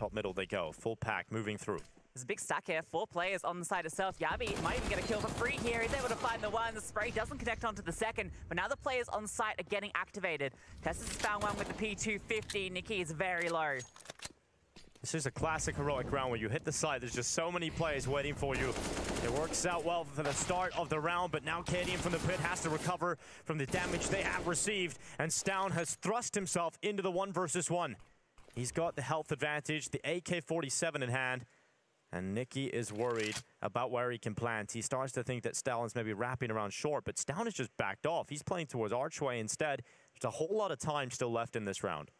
Top middle they go. Full pack moving through. There's a big stack here. 4 players on the side itself. Yabby might even get a kill for free here. He's able to find the one. The spray doesn't connect onto the second, but now the players on site are getting activated. Tessus has found one with the P250. Nikki is very low. This is a classic heroic round where you hit the site. There's just so many players waiting for you. It works out well for the start of the round, but now Cadian from the pit has to recover from the damage they have received, and Stavn has thrust himself into the 1 versus 1. He's got the health advantage, the AK-47 in hand, and Nikki is worried about where he can plant. He starts to think that Stavn's maybe wrapping around short, but Stavn has just backed off. He's playing towards Archway instead. There's a whole lot of time still left in this round.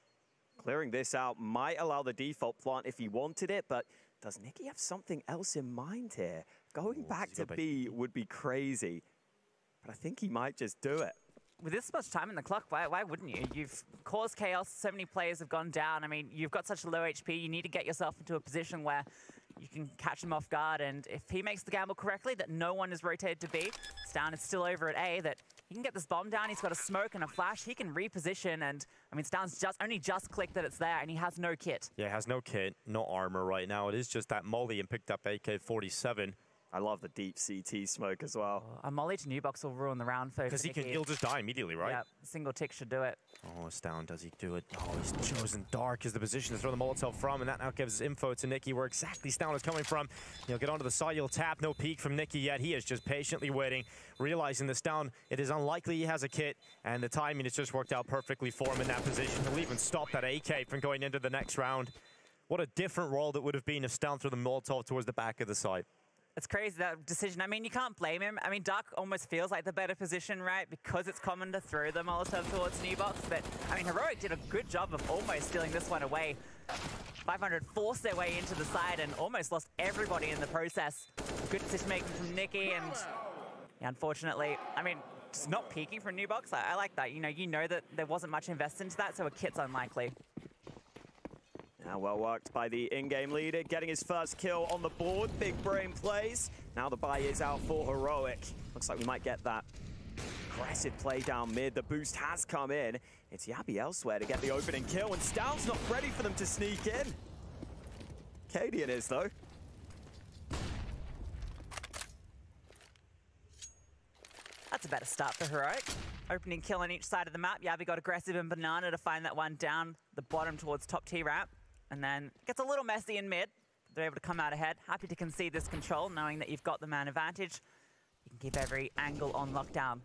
Clearing this out might allow the default plant if he wanted it, but does Nikki have something else in mind here? Going back to B would be crazy, but I think he might just do it. With this much time in the clock, why wouldn't you? You've caused chaos. So many players have gone down. I mean, you've got such a low HP. You need to get yourself into a position where you can catch him off guard. And if he makes the gamble correctly, that no one is rotated to B, Stavn is still over at A, that he can get this bomb down. He's got a smoke and a flash. He can reposition. And I mean, Stavn's only just clicked that it's there, and he has no kit. Yeah, he has no kit, no armor right now. It is just that molly and picked up AK-47. I love the deep CT smoke as well. A molly to Nubox will ruin the round for Because he'll just die immediately, right? Yeah, single tick should do it. Oh, Stavn, does he do it? Oh, he's chosen dark as the position to throw the Molotov from, and that now gives info to Nikki where exactly Stavn is coming from. He'll get onto the side, he'll tap, no peek from Nikki yet. He is just patiently waiting, realizing that Stavn, it is unlikely he has a kit, and the timing has just worked out perfectly for him in that position. He'll even stop that AK from going into the next round. What a different world it would have been if Stavn threw the Molotov towards the back of the site. It's crazy, that decision. I mean, you can't blame him. I mean, Dark almost feels like the better position, right? Because it's common to throw the Molotov towards Nubox. But, I mean, Heroic did a good job of almost stealing this one away. 500 forced their way into the side and almost lost everybody in the process. Good decision-making from Nikki, and yeah, unfortunately, I mean, just not peeking from Nubox. I like that. You know that there wasn't much invested into that, so a kit's unlikely. Now well worked by the in-game leader, getting his first kill on the board. Big brain plays. Now the buy is out for Heroic. Looks like we might get that aggressive play down mid. The boost has come in. It's Yabby elsewhere to get the opening kill, and Stavn's not ready for them to sneak in. Cadian is, though. That's a better start for Heroic. Opening kill on each side of the map. Yabby got aggressive and Banana to find that one down the bottom towards top T ramp. And then it gets a little messy in mid. They're able to come out ahead. Happy to concede this control, knowing that you've got the man advantage. You can keep every angle on lockdown.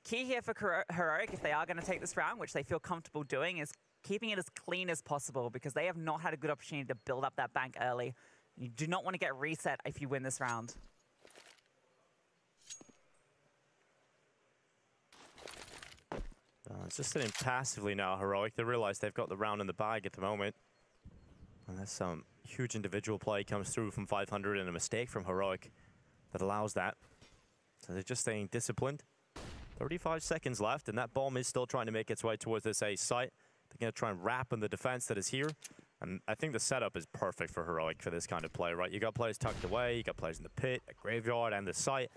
Key here for Heroic, if they are going to take this round, which they feel comfortable doing, is keeping it as clean as possible, because they have not had a good opportunity to build up that bank early. You do not want to get reset if you win this round. It's just sitting passively now, Heroic. They realize they've got the round in the bag at the moment. Unless some huge individual play comes through from 500 and a mistake from Heroic that allows that. So they're just staying disciplined. 35 seconds left, and that bomb is still trying to make its way towards this A site. They're going to try and wrap in the defense that is here. And I think the setup is perfect for Heroic for this kind of play, right? You got players tucked away, you got players in the pit, a graveyard, and the site.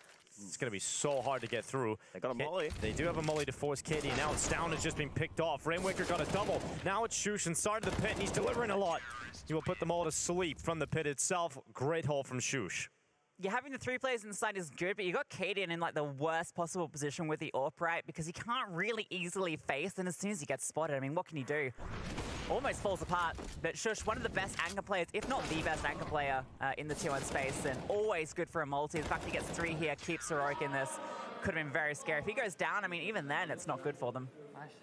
It's going to be so hard to get through. They got a molly. They do have a molly to force Katie. Now it's down, it's just been picked off. Rainwaker got a double. Now it's Sjuush inside of the pit, and he's delivering a lot. He will put them all to sleep from the pit itself. Great haul from Sjuush. Yeah, having the 3 players inside is good, but you got Cadian in like the worst possible position with the AWP, right? Because he can't really easily face, and as soon as he gets spotted, I mean, what can he do? Almost falls apart. But Sjuush, one of the best anchor players, if not the best anchor player in the Tier 1 space, and always good for a multi. The fact he gets 3 here keeps Heroic in this. Could have been very scary. If he goes down, I mean, even then, it's not good for them.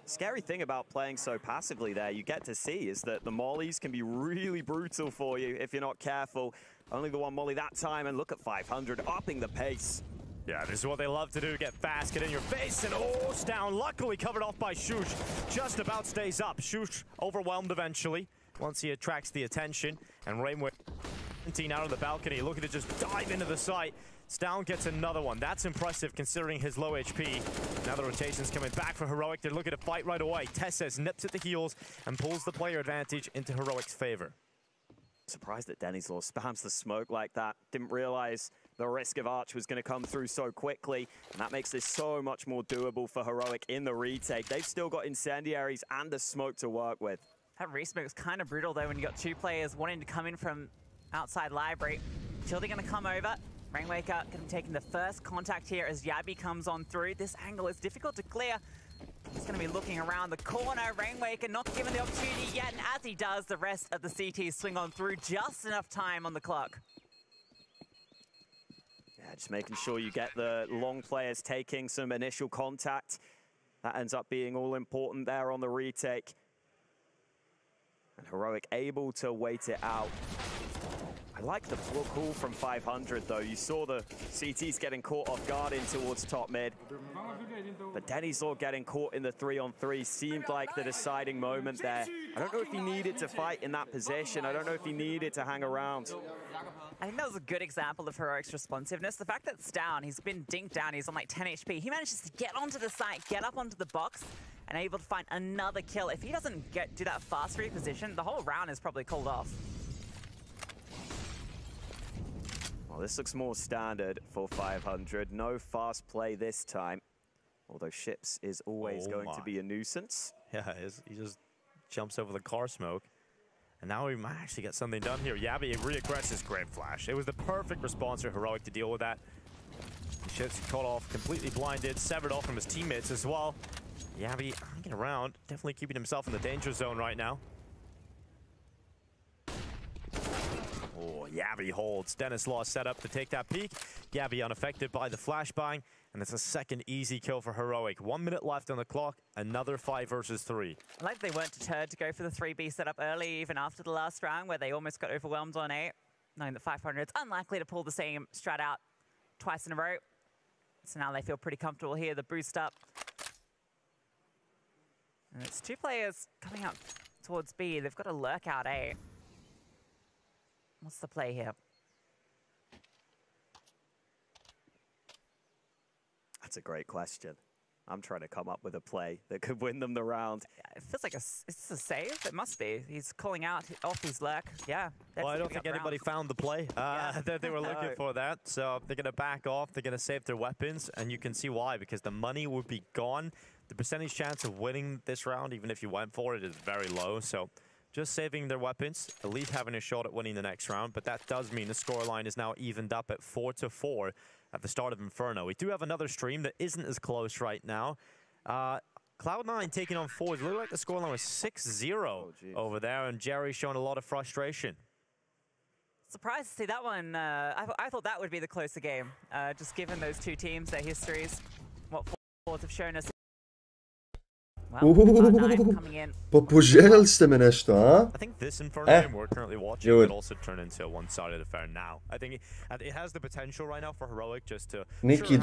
Scary thing about playing so passively there, you get to see, is that the mollies can be really brutal for you if you're not careful. Only the one molly that time, and look at 500, upping the pace. Yeah, this is what they love to do, get fast, get in your face, and oh, Stavn, luckily covered off by Sjuush. Just about stays up. Sjuush overwhelmed eventually once he attracts the attention, and Rainwaker 17 out of the balcony, looking to just dive into the site. Stavn gets another one. That's impressive considering his low HP. Now the rotation's coming back for Heroic. They're looking to fight right away. Tessus nips at the heels and pulls the player advantage into Heroic's favor. Surprised that Denny's Law spams the smoke like that. Didn't realize the risk of Arch was going to come through so quickly, and that makes this so much more doable for Heroic in the retake. They've still got Incendiaries and the smoke to work with. That resmoke was kind of brutal though when you got two players wanting to come in from outside library. Childy going to come over. Rainwaker going to be taking the first contact here as Yabi comes on through. This angle is difficult to clear. He's going to be looking around the corner. Rainwaker not given the opportunity yet, and as he does, the rest of the CTs swing on through. Just enough time on the clock. Yeah, just making sure you get the long players taking some initial contact. That ends up being all important there on the retake. And Heroic able to wait it out. I like the call from 500 though. You saw the CTs getting caught off guard in towards top mid. But Denizor getting caught in the 3-on-3 seemed like the deciding moment there. I don't know if he needed to fight in that position. I don't know if he needed to hang around. I think that was a good example of Heroic's responsiveness. The fact that it's down, he's been dinked down, he's on like 10 HP. He manages to get onto the site, get up onto the box, and able to find another kill. If he doesn't do that fast reposition, the whole round is probably called off. Well, this looks more standard for 500. No fast play this time. Although Ships is always going to be a nuisance. Yeah, he just jumps over the car smoke. And now we might actually get something done here. Yabi re-aggresses Great Flash. It was the perfect response for Heroic to deal with that. Ships caught off, completely blinded, severed off from his teammates as well. Yabi hanging around, definitely keeping himself in the danger zone right now. Oh, Yabi holds. Denislaw set up to take that peek. Yabi unaffected by the flashbang, and it's a second easy kill for Heroic. 1 minute left on the clock, another 5 versus 3. I like they weren't deterred to go for the 3B setup early, even after the last round, where they almost got overwhelmed on A, knowing that 500 is unlikely to pull the same strat out twice in a row. So now they feel pretty comfortable here. The boost up. And it's two players coming up towards B. They've got a lurk out A. What's the play here? That's a great question. I'm trying to come up with a play that could win them the round. It feels like is this a save? It must be. He's calling out off his lurk. Yeah. Well, I don't think anybody found the play that they were looking for that. So they're going to back off. They're going to save their weapons. And you can see why, because the money would be gone. The percentage chance of winning this round, even if you went for it, is very low. So just saving their weapons, at least having a shot at winning the next round. But that does mean the scoreline is now evened up at 4-4 at the start of Inferno. We do have another stream that isn't as close right now. Cloud9 taking on Forge. Looked like the scoreline was 6-0 over there, and Jerry showing a lot of frustration. Surprised to see that one. I thought that would be the closer game, just given those two teams, their histories, what Forge have shown us. Pa poželjeli ste me nešto, a? I think this Inferno game we're currently watching could also turn into a one-sided affair now. I think it has the potential right now for Heroic just to... Niki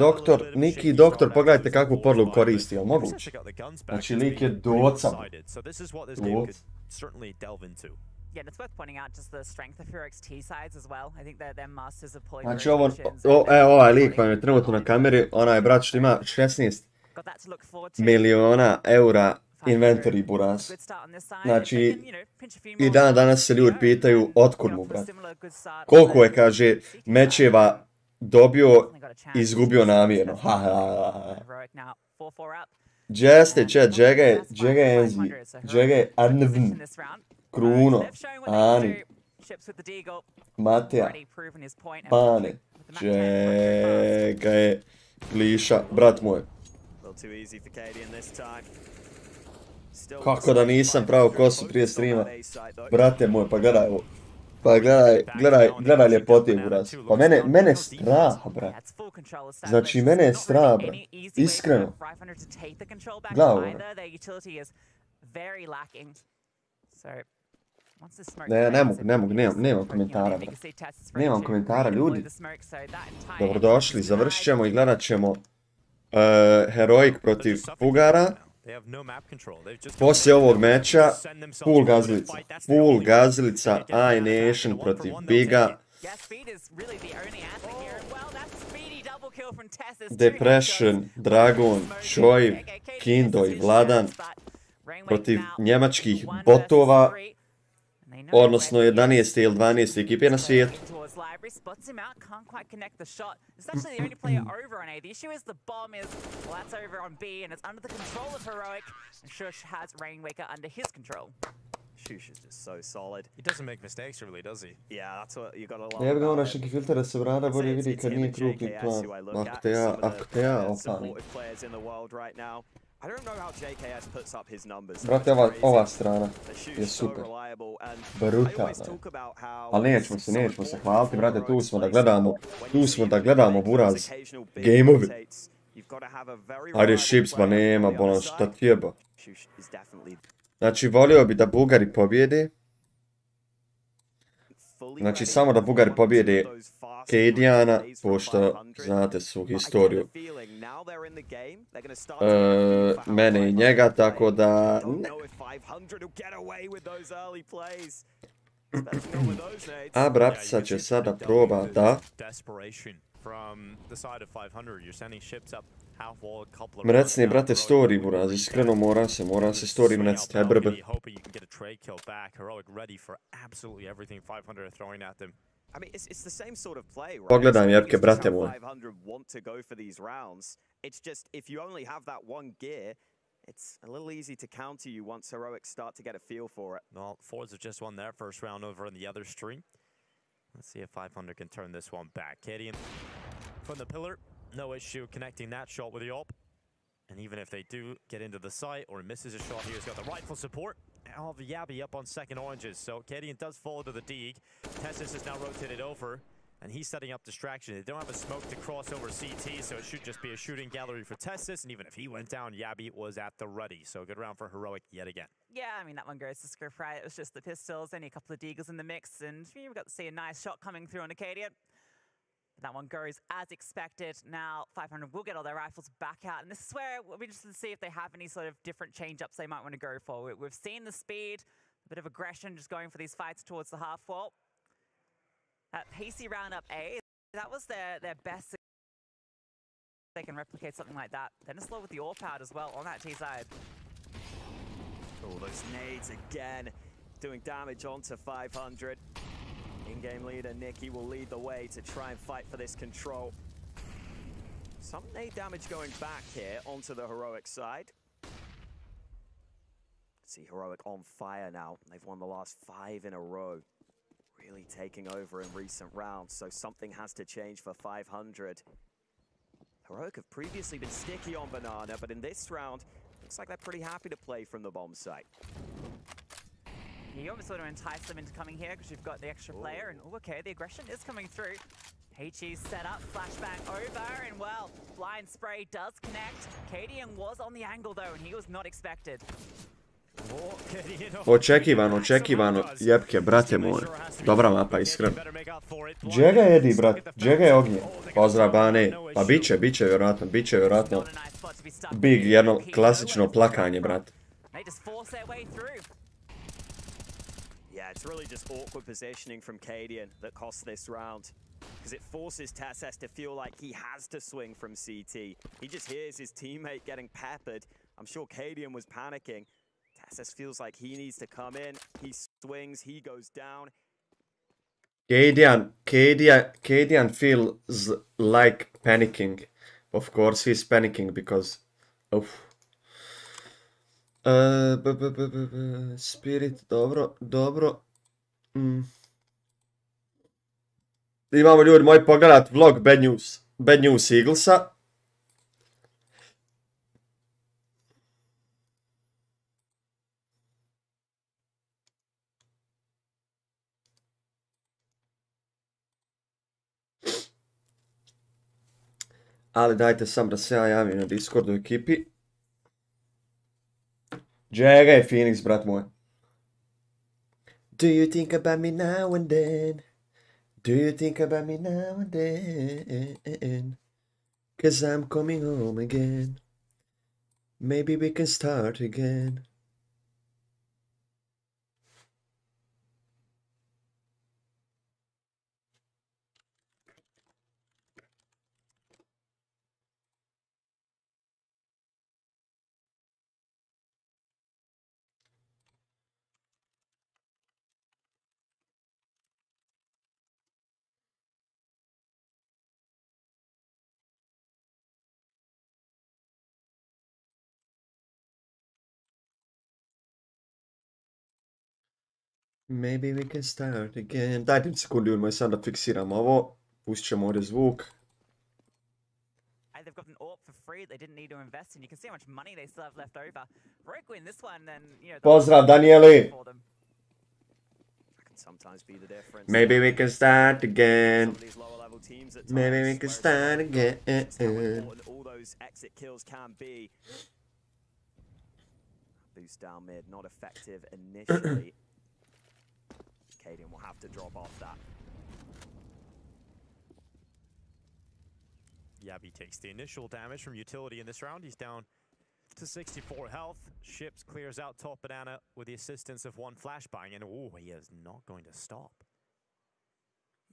doktor, pogledajte kakvu podlogu koristi, jel moguće? Znači, lik je docam. So this is what this game could certainly delve into. Yeah, and it's worth pointing out just the strength of Heroic's T sides as well. I think they're masters of pulling. Znači, ovaj lik vam je trenutno na kameri, onaj brat što ima 16 miliona eura inventory buras. Znači, i dan danas se ljudi pitaju otkud mu, brat. Koliko je, kaže, mečeva dobio i izgubio namjerno. Ha, ha, ha. Jeste, Džega je Enzi, Džega je Arnvn, Kruno, Ani, Mateja, Pane, Džega je Liša, brat moj. Kako da nisam pravo kosu prije streama? Brate moj, pa gledaj ovo. Pa gledaj ljepote, buraz. Pa mene strah, brat. Znači, mene je strah, brat. Iskreno. Gledaj ovo. Ne mogu, nemam komentara, brat. Nemam komentara, ljudi. Dobrodošli, završit ćemo i gledat ćemo Heroic protiv Fugara. Poslije ovog meča, full gazilica, iNation protiv Biga. Depression, Dragon, Šojiv, Kindo i Vladan protiv njemačkih botova. Odnosno 11. ili 12. ekipe na svijetu. Spots him out, can't quite connect the shot. It's actually the only player over on A. The issue is the bomb is, well, that's over on B, and it's under the control of Heroic, and Sjuush has Rainwaker under his control. Sjuush is just so solid. He doesn't make mistakes, really, does he? Yeah, that's what you gotta love. Ja bih ga moraš neki filter da se vrada bolje vidi kad nije krupni plan. Ako te ja opalim. Brate, ova strana je super. Brutalna. Ali nećemo se hvaliti, brate, tu smo da gledamo buraz. Gameovi. Ajde, Ships, ba nema, bolan, šta ti jeba. Znači, volio bi da Bugari pobjede. Znači, samo da Bugari pobjede KD-ana, pošto znate svu historiju mene i njega, tako da... A Brapca će sada proba da... Mrecni, brate, story, buraz, iskreno mora se story mrecni, aj brb. Pogledam jebke, brate moj. It's a little easy to counter you once Heroic start to get a feel for it. Well, Fords have just won their first round over on the other stream. Let's see if 500 can turn this one back. Cadian from the pillar, no issue connecting that shot with the AWP. And even if they do get into the site or misses a shot here, he's got the rifle support of Yabi up on second oranges. So Cadian does fall to the Deeg. Tessus is now rotated over. And he's setting up distraction. They don't have a smoke to cross over CT, so it should just be a shooting gallery for Tessus. And even if he went down, Yabi was at the ready. So good round for Heroic yet again. Yeah, I mean, that one goes to script, right? It was just the pistols, only a couple of Deagles in the mix, and we got to see a nice shot coming through on Acadian. That one goes as expected. Now 500 will get all their rifles back out, and this is where we'll be interested to see if they have any sort of different change-ups they might want to go for. We've seen the speed, a bit of aggression, just going for these fights towards the half wall. That pacey round up A, that was their best. They can replicate something like that. Then it's slow with the AWP out as well on that T side. Oh, those nades again, doing damage onto 500. In-game leader Nikki will lead the way to try and fight for this control. Some nade damage going back here onto the Heroic side. See Heroic on fire now. They've won the last 5 in a row. Really taking over in recent rounds, so something has to change for 500. Heroic have previously been sticky on Banana, but in this round, looks like they're pretty happy to play from the bomb site. You almost sort of entice them into coming here because you've got the extra player, and okay, the aggression is coming through. HE's set up, flashbang over, and well, blind spray does connect. Cadian was on the angle though, and he was not expected. Očekivano, jebke, brate moj. Dobra mapa, iskreno. Džega jedi, brat, džega je ognje. Pozdrav, Bane. Pa biće vjerojatno. Big, jedno klasično plakanje, brat. Yeah, it's really just awkward positioning from Cadian that costs this round. Because it forces TeSeS to feel like he has to swing from CT. He just hears his teammate getting peppered. I'm sure Cadian was panicking. TeSeS feels like he needs to come in. He swings, he goes down. Cadian feels like panicking. Of course he's panicking because of... Spirit, dobro. Imamo ljudi moji pogledat vlog Bad News Eaglesa. Ali dajte sam da se ja javim na Discordu ekipi. Džega je Phoenix, brat moj. Do you think about me now and then? Do you think about me now and then? 'Cause I'm coming home again. Maybe we can start again. Maybe we can start again. Dajte mi sekundi, moj sam da fiksiram ovo. Pustit ćemo ovdje zvuk. They've got an AWP for free they didn't need to invest in. You can see how much money they still have left over. Heroic win this one, then, you know... Pozdrav, Danieli! Sometimes be the difference. Maybe we can start again. Maybe we can start again. All those exit kills can be. Boost down mid, not effective initially. Cadian will have to drop off that. Yabi takes the initial damage from utility in this round. He's down to 64 health. Ships clears out top banana with the assistance of one flashbang, and oh, he is not going to stop.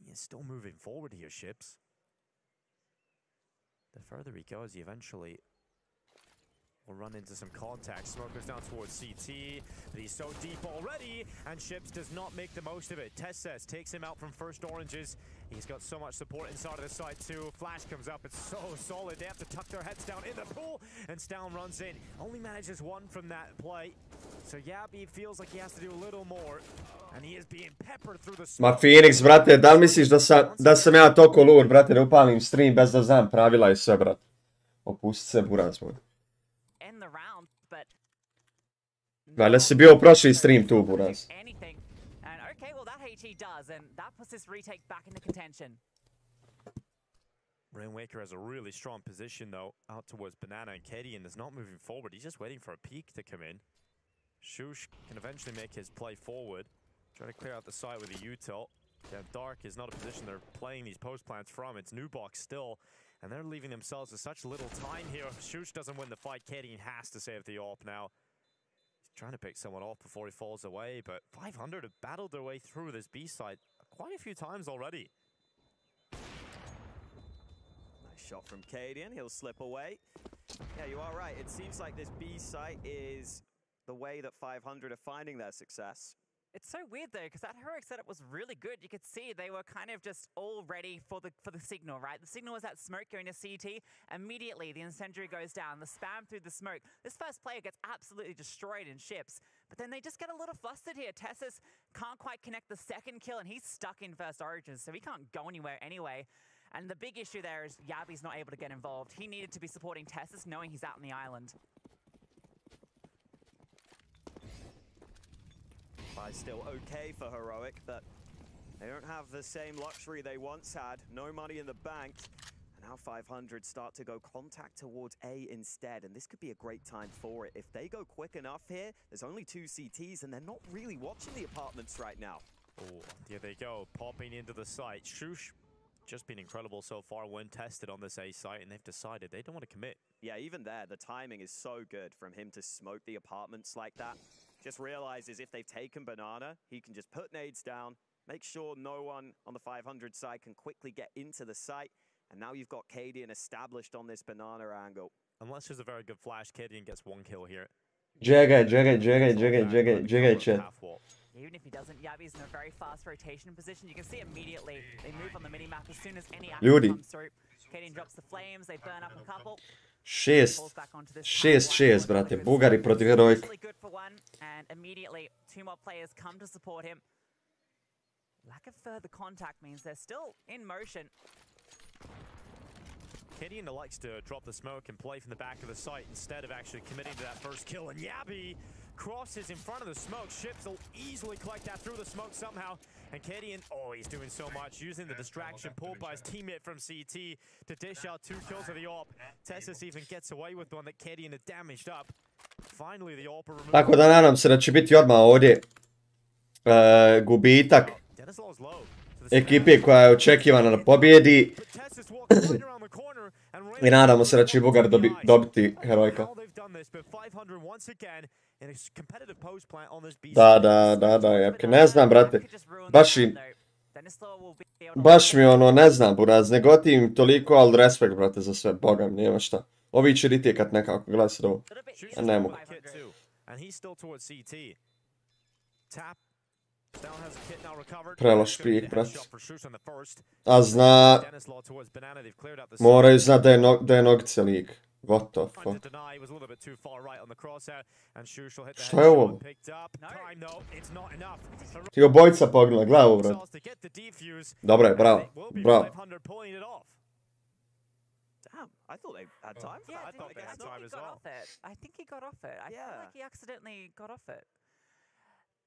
He is still moving forward here, Ships. The further he goes, he eventually will run into some contact. Smoker's down towards CT, but he's so deep already, and Ships does not make the most of it. Tesses takes him out from first oranges. He's got so much support inside of the side too. Flash comes up, it's so solid. They have to tuck their heads down in the pool, and Stown runs in. Only manages one from that play. So Yabi feels like he has to do a little more, and he is being peppered through the Ma Phoenix, brate, da li misliš da sam ja toliko lud, brate, da upalim stream bez da znam pravila i sve, brate. Opusti se, buraz moj. Valjda si bio u prošli stream tu, buraz. Rainwaker has a really strong position though, out towards Banana, and Cadian is not moving forward. He's just waiting for a peek to come in. Shush can eventually make his play forward. Trying to clear out the side with a util. Yeah, Dark is not a position they're playing these post plants from. It's new box still, and they're leaving themselves with such little time here. Shush doesn't win the fight. Cadian has to save the AWP now. He's trying to pick someone off before he falls away, but 500 have battled their way through this B side quite a few times already. Shot from Cadian, he'll slip away. Yeah, you are right. It seems like this B site is the way that 500 are finding their success. It's so weird though, because that heroic setup was really good. You could see they were kind of just all ready for the signal, right? The signal was that smoke going to CT. Immediately, the incendiary goes down, the spam through the smoke. This first player gets absolutely destroyed in Ships, but then they just get a little flustered here. Tessus can't quite connect the second kill, and he's stuck in first origins, so he can't go anywhere anyway. And the big issue there is Yabi's not able to get involved. He needed to be supporting Tessus, knowing he's out on the island. Still okay for Heroic, but they don't have the same luxury they once had. No money in the bank. And now 500 start to go contact towards A instead, and this could be a great time for it. If they go quick enough here, there's only 2 CTs, and they're not really watching the apartments right now. Oh, here they go, popping into the site. Shush just been incredible so far when tested on this A site, and they've decided they don't want to commit. Yeah, even there, the timing is so good from him to smoke the apartments like that. Just realizes if they've taken Banana, he can just put nades down, make sure no one on the 500 side can quickly get into the site, and now you've got Cadian established on this Banana angle. Unless there's a very good flash, Cadian gets 1 kill here. Jagaj, chat. Even if he doesn't, Yabi's in a very fast rotation position. You can see immediately they move on the minimap as soon as any action comes through. Cadian drops the flames, they burn up a couple. 6, brate, Bugari protiv Heroika. And immediately 2 more players come to support him. Lack of further contact means they're still in motion. Cadian likes to drop the smoke and play from the back of the site instead of actually committing to that first kill. And Yabi crosses in front of the smoke. Ships will easily collect that through the smoke somehow. And Cadian, oh, he's doing so much, using the distraction pulled by his teammate from CT to dish out 2 kills of the AWP. Tessus even gets away with one that Cadian had damaged up. Finally, the AWP removed. Tako da nadam se da će biti odmah ovdje gubitak ekipe koja je očekivana da pobjedi. I nadamo se da će Bugar dobiti Heroika. Da, ne znam, brate. Baš mi ono, ne znam, buraz, ne gotivim toliko, ali respekt, brate, za sve, boga mi, nema šta. Ovi će ritijekat nekako, gledaj se ovo. Ja ne mogu. Preloš pik, brat. A zna... Moraju znat da je nogice lik. What the fuck? Šta je ovo? Ti obojica pognula glavu, brat. Dobro je, bravo. Bravo. Damn, I thought they had time for that. I thought they had time as well. I think he got off it. I feel like he accidentally got off it.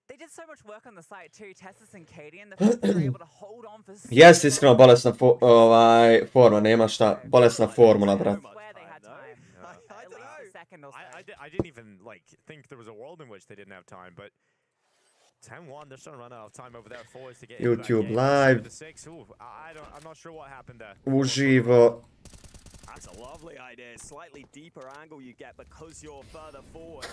They did so much work on the site too, Tessus and Katie, and the fact that they were able to hold on for so Jest iskreno bolesna forma, nema šta. Bolesna formula, brat. I didn't even like think there was a world in which they didn't have time, but 10-1, they're starting to run out of time over there for us to get YouTube live. I'm not sure what happened there. Uživo. That's a lovely idea. Slightly deeper angle you get because you're further forward.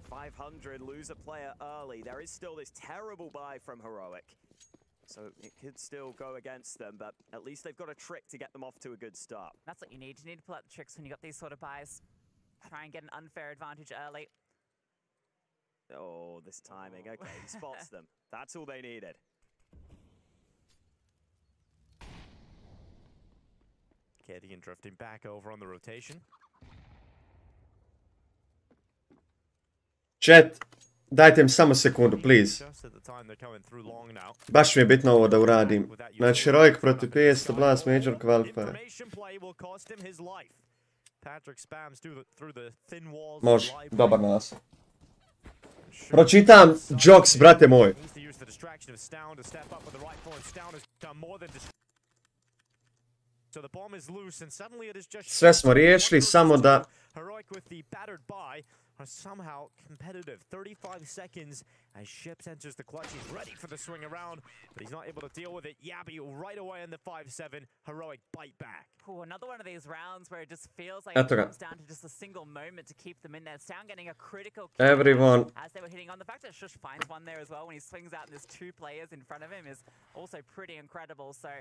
500, lose a player early. There is still this terrible buy from Heroic. So it could still go against them, but at least they've got a trick to get them off to a good start. That's what you need. You need to pull out the tricks when you got these sort of buys. Try and get an unfair advantage early. Oh, this timing. Okay, he spots them. That's all they needed. Gideon drifting back over on the rotation. Chat, dajte mi samo sekundu, please. Baš mi je bitno ovo da uradim. Znači, Heroic protiv PS, Blast Major Qualifier. Može, dobar nas. Pročitam jokes, brate moj. Sve smo riješili, samo da... Are somehow competitive. 35 seconds as Ships enters the clutch. He's ready for the swing around, but he's not able to deal with it. Yabi right away in the 5-7. Heroic bite back. Ooh, another one of these rounds where it just feels like it comes down to just a single moment to keep them in there. Sound getting a critical kill everyone as they were hitting on. The fact that Shush finds one there as well when he swings out and there's two players in front of him is also pretty incredible. So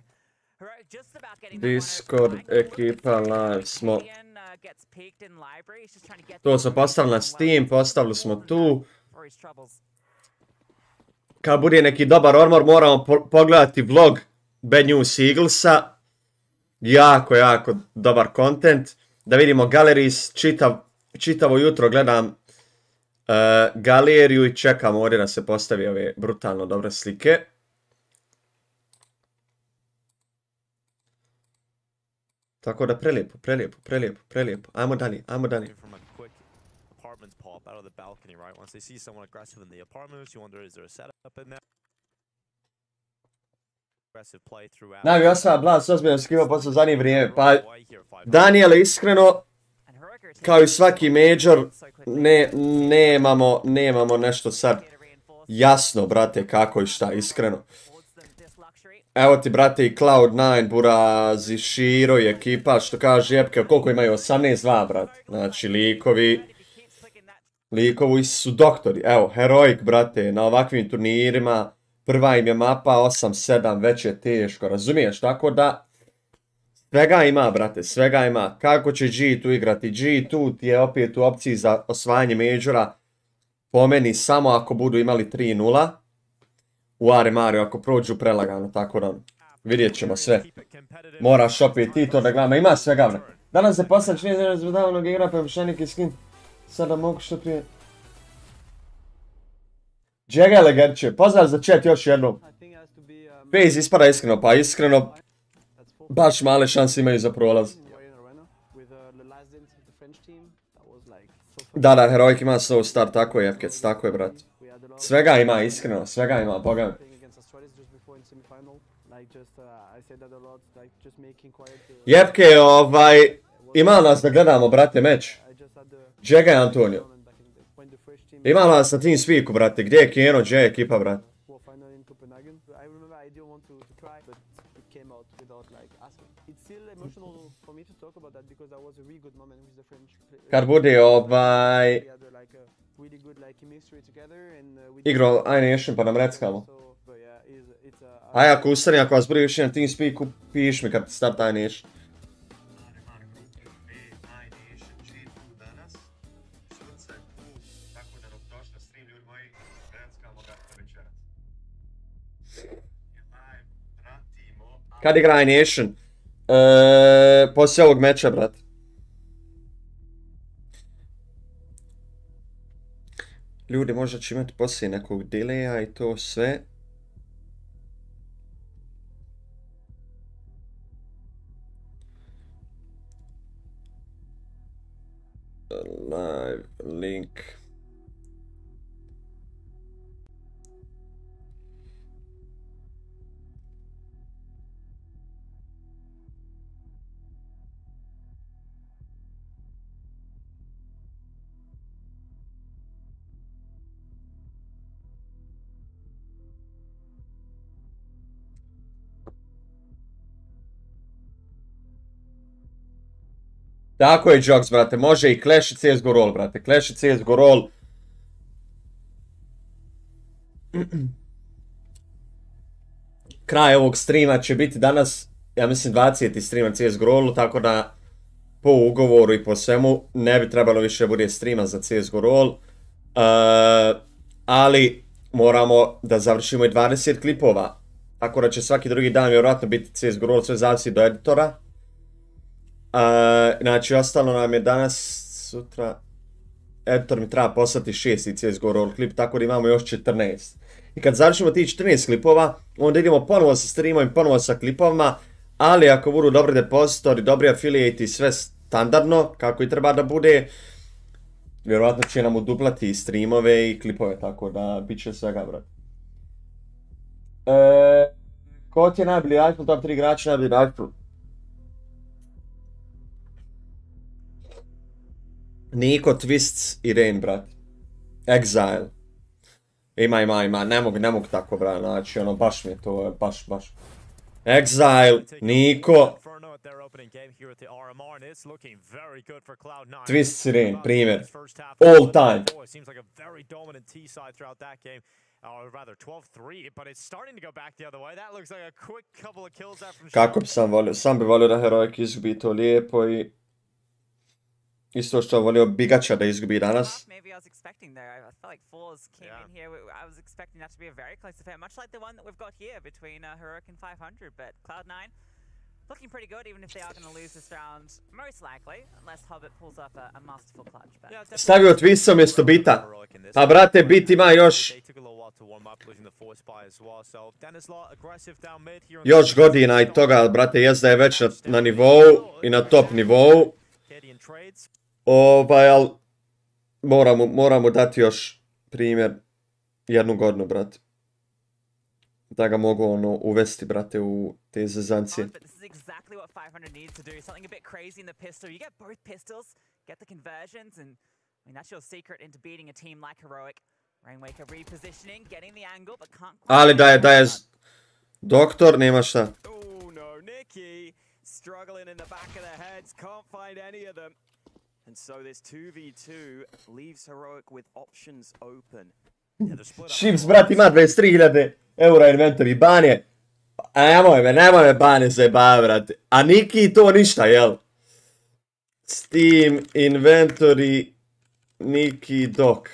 Discord ekipa live smo. To smo postavili na Steam, postavili smo tu. Kad bude neki dobar ormor moramo pogledati vlog Bad News Eaglesa. Jako dobar content. Da vidimo Galleries, čitavo jutro gledam galeriju i čekam ovdje da se postavi ove brutalno dobre slike. Tako da prelijepo. Ajmo dalje. Navi osvaja Blast ozbiljno skriva posle zadnje vrijeme. Pa, Daniele, iskreno, kao i svaki major, nemamo nešto sad jasno, brate, kako i šta, iskreno. Evo ti, brate, i Cloud9, Burazi, Shiro i ekipa, što kaže Jepke, koliko imaju? 18-2, brate. Znači, likovi su doktori. Evo, Heroic, brate, na ovakvim turnirima, prva im je mapa 8-7, već je teško, razumiješ? Tako da, svega ima, brate, svega ima. Kako će G2 igrati? G2 ti je opet u opciji za osvajanje majora, po meni samo ako budu imali 3-0. U Aremario ako prođu prelagano, tako da vidjet ćemo sve. Moraš opet i to da gledamo, ima svega, vre. Danas se posljedno čini za razvodavanog igra pa mšanik i skin. Sada mogu što prije. Džegele Gerče, pozdrav za chat još jednom. Face ispada iskreno, pa iskreno baš male šanse imaju za prolaz. Da, Heroic ima slow start, tako je Jefkec, tako je, brat. Svega ima, iskreno, svega ima, boga mi. Jepke, ima nas da gledamo, brate, meč. Čega je Antonio? Ima nas na TeamSpeaku, brate, gdje je Keno, gdje je ekipa, brate? Kad bude igro iNation pa nam reckamo. Aj ako ustane, ako vas bude više na TeamSpeaku, piš mi kad start iNation. Kad igra iNation? Poslije ovog meča, brat. Ljudi, možda će imati poslije nekog deleja i to sve. Live link. Tako je, Jogs, brate, može i Clash i CSGO Roll, brate, Clash i CSGO Roll. Kraj ovog streama će biti danas, ja mislim 20. streama CSGO Rollu, tako da po ugovoru i po svemu ne bi trebalo više bude streama za CSGO Roll. Ali moramo da završimo i 20 klipova, tako da će svaki drugi dan vjerojatno biti CSGO Roll, sve zavisi do editora. Znači, ostalo nam je danas, sutra, editor mi treba poslati 6. CSGO Roll klip, tako da imamo još 14. I kad završimo tih 14 klipova, onda idemo ponovo sa streamom i ponovo sa klipovima, ali ako budu dobri depozitori, dobri affiliate i sve standardno, kako i treba da bude, vjerojatno će nam uduplati i streamove i klipove, tako da bit će svega, brat. Ko ti je najbolji rifle, top 3 igrača najbolji rifle? Niko, Twists i Rain, brat. Exile. Ima. Ne mogu tako, brat. Znači, ono, baš mi je to, baš. Exile, Niko. Twists i Rain, primjer. All time. Kako bi sam bi volio da Heroic izgubi to lijepo i... Isto što volio Bigača da izgubi danas. Stavio Twista umjesto Bita. A brate, Bit ima još godina i toga, brate, jest da je već na nivou i na top nivou. Ali moramo dati još primjer jednu godinu, brate. Da ga mogu uvesti, brate, u te zezancije. Ali da je doktor, nema šta. And so this 2v2 leaves Heroic with options open. Ships, brat, ima 23.000 eura inventory, Bane. Nemoj me Bane zajeba, brate. A Niki to ništa, jel? Steam, inventory, Niki, doc.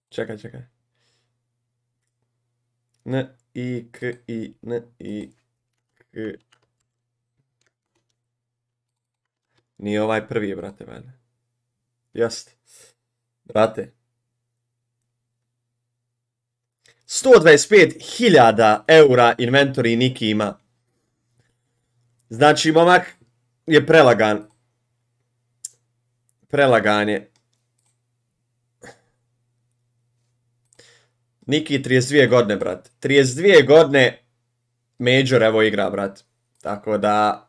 Čekaj. N, I, K, Nije ovaj prvi, brate, valjda. Jeste. Brate. 125.000 eura inventory Niki ima. Znači, momak je prelagan. Prelagan je. Niki 32 godine, brate. 32 godine Major evo igra, brate. Tako da,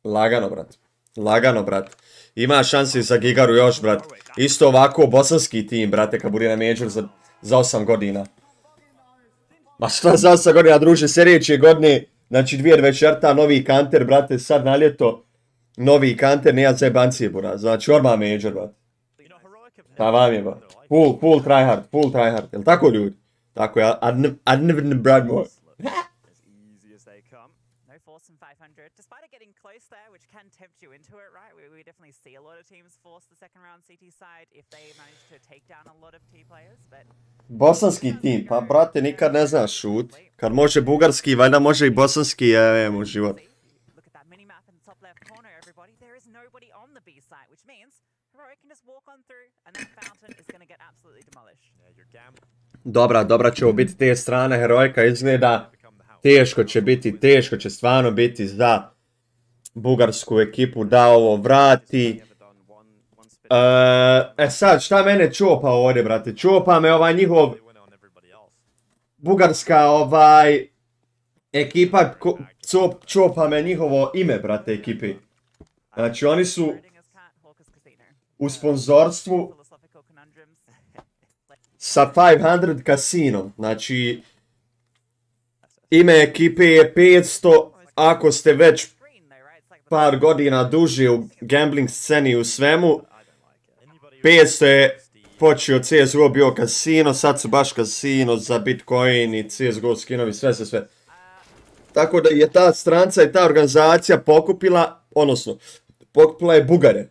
lagano, brate. Ima šansi za Gigaru još, brate. Isto ovako bosanski tim, brate, kad bude na Major za 8 godina. Ma šta za 8 godina, druže, sljedeće godine, znači 2 večerta, novi kanter, brate, sad na ljeto, novi kanter, nema zajebancije, brate. Znači, odmah Major, brate. Pa vam je, brate. Full tryhard, jel tako, ljudi? Tako je, I'd never brag more. Despite it getting close there, which can tempt you into it, right? We definitely see a lot of teams force the second round CT side if they manage to take down a lot of T players, but... Bosanski tim, pa brate, nikad ne znaš šut. Kad može bugarski, valjda može i bosanski, u život. Dobra će biti te strane, Herojka izgleda teško će stvarno biti za bugarsku ekipu da ovo vrati. Sad, šta mene čopa ovdje, brate? Čopa me ovaj njihov bugarska ekipa, čopa me njihovo ime, brate, ekipi. Znači, oni su u sponzorstvu sa 500 Casino. Znači, ime ekipe je 500, ako ste već par godina duže u gambling sceni u svemu. 500 je počeo CSGO, bio kasino, sad su baš kasino za Bitcoin i CSGO skinovi, sve. Tako da je ta stranca i ta organizacija pokupila je Bugare.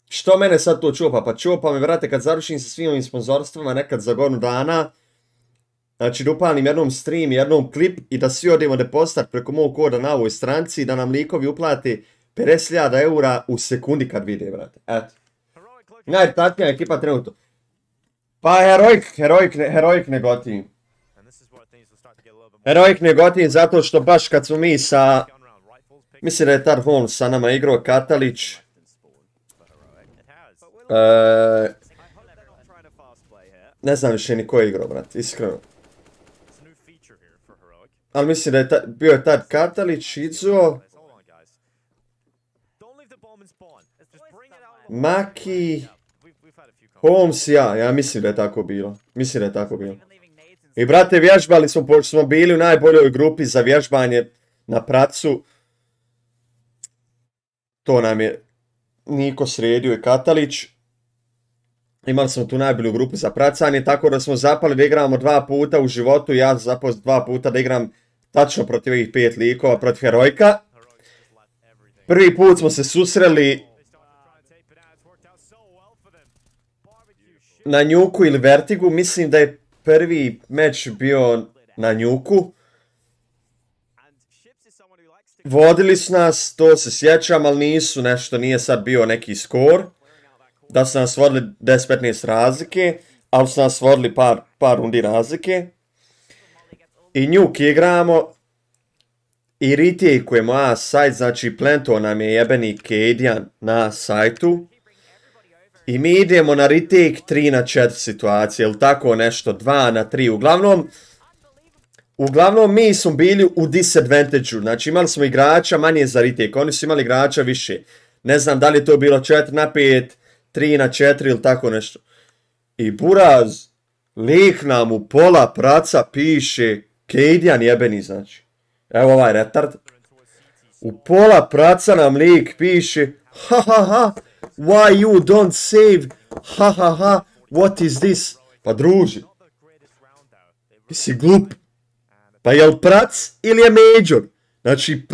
Što mene sad to čupa? Pa čupa me, vrate, kad završim sa svim ovim sponzorstvima nekad za godinu dana, znači da upalim jednom stream, jednom klip i da svi odemo depositat preko mog koda na ovoj stranci, da nam likovi uplate 50.000 eura u sekundi kad vide, vrate. Eto. Najtatnija ekipa trenutno. Pa Heroic ne gotivim. Heroic ne gotivim zato što baš kad smo mi sa... Mislim da je tad Holmes sa nama igrao, Katalić. Ne znam više ni ko je igrao, brat, iskreno. Ali mislim da je bio je tad Katalić, Izo, Maki, Holmes, ja mislim da je tako bilo. I brate, vježbali smo, pošto smo bili u najboljoj grupi za vježbanje na pracu. To nam je Niko sredio i Katalić. Imali smo tu najbolju grupu za pracanje, tako da smo zapali da igramo 2 puta u životu. Ja sam zapao 2 puta da igram tačno protiv ovih 5 likova, protiv Heroika. Prvi put smo se susreli na Njuku ili Vertigu, mislim da je prvi meč bio na Njuku. Vodili su nas, to se sjećam, ali nije sad bio neki skor. Da su nas vodili 10-15 razlike, ali su nas vodili par rundi razlike. I Njuk igramo i retakeujemo sajt, znači plento nam je jebeni Cadian na sajtu. I mi idemo na retake 3-4 situacije, ili tako nešto, 2-3, uglavnom mi smo bili u disadvantage-u, znači imali smo igrača manje za retake, oni su imali igrača više. Ne znam da li je to bilo 4-5, 3-4 ili tako nešto. I buraz, lik nam u pola praca piše, Cadian jebeni, znači. Evo ovaj retard. U pola praca nam lik piše, why you don't save, what is this? Pa druži, ti si glup. Pa jel prac ili je major? Znači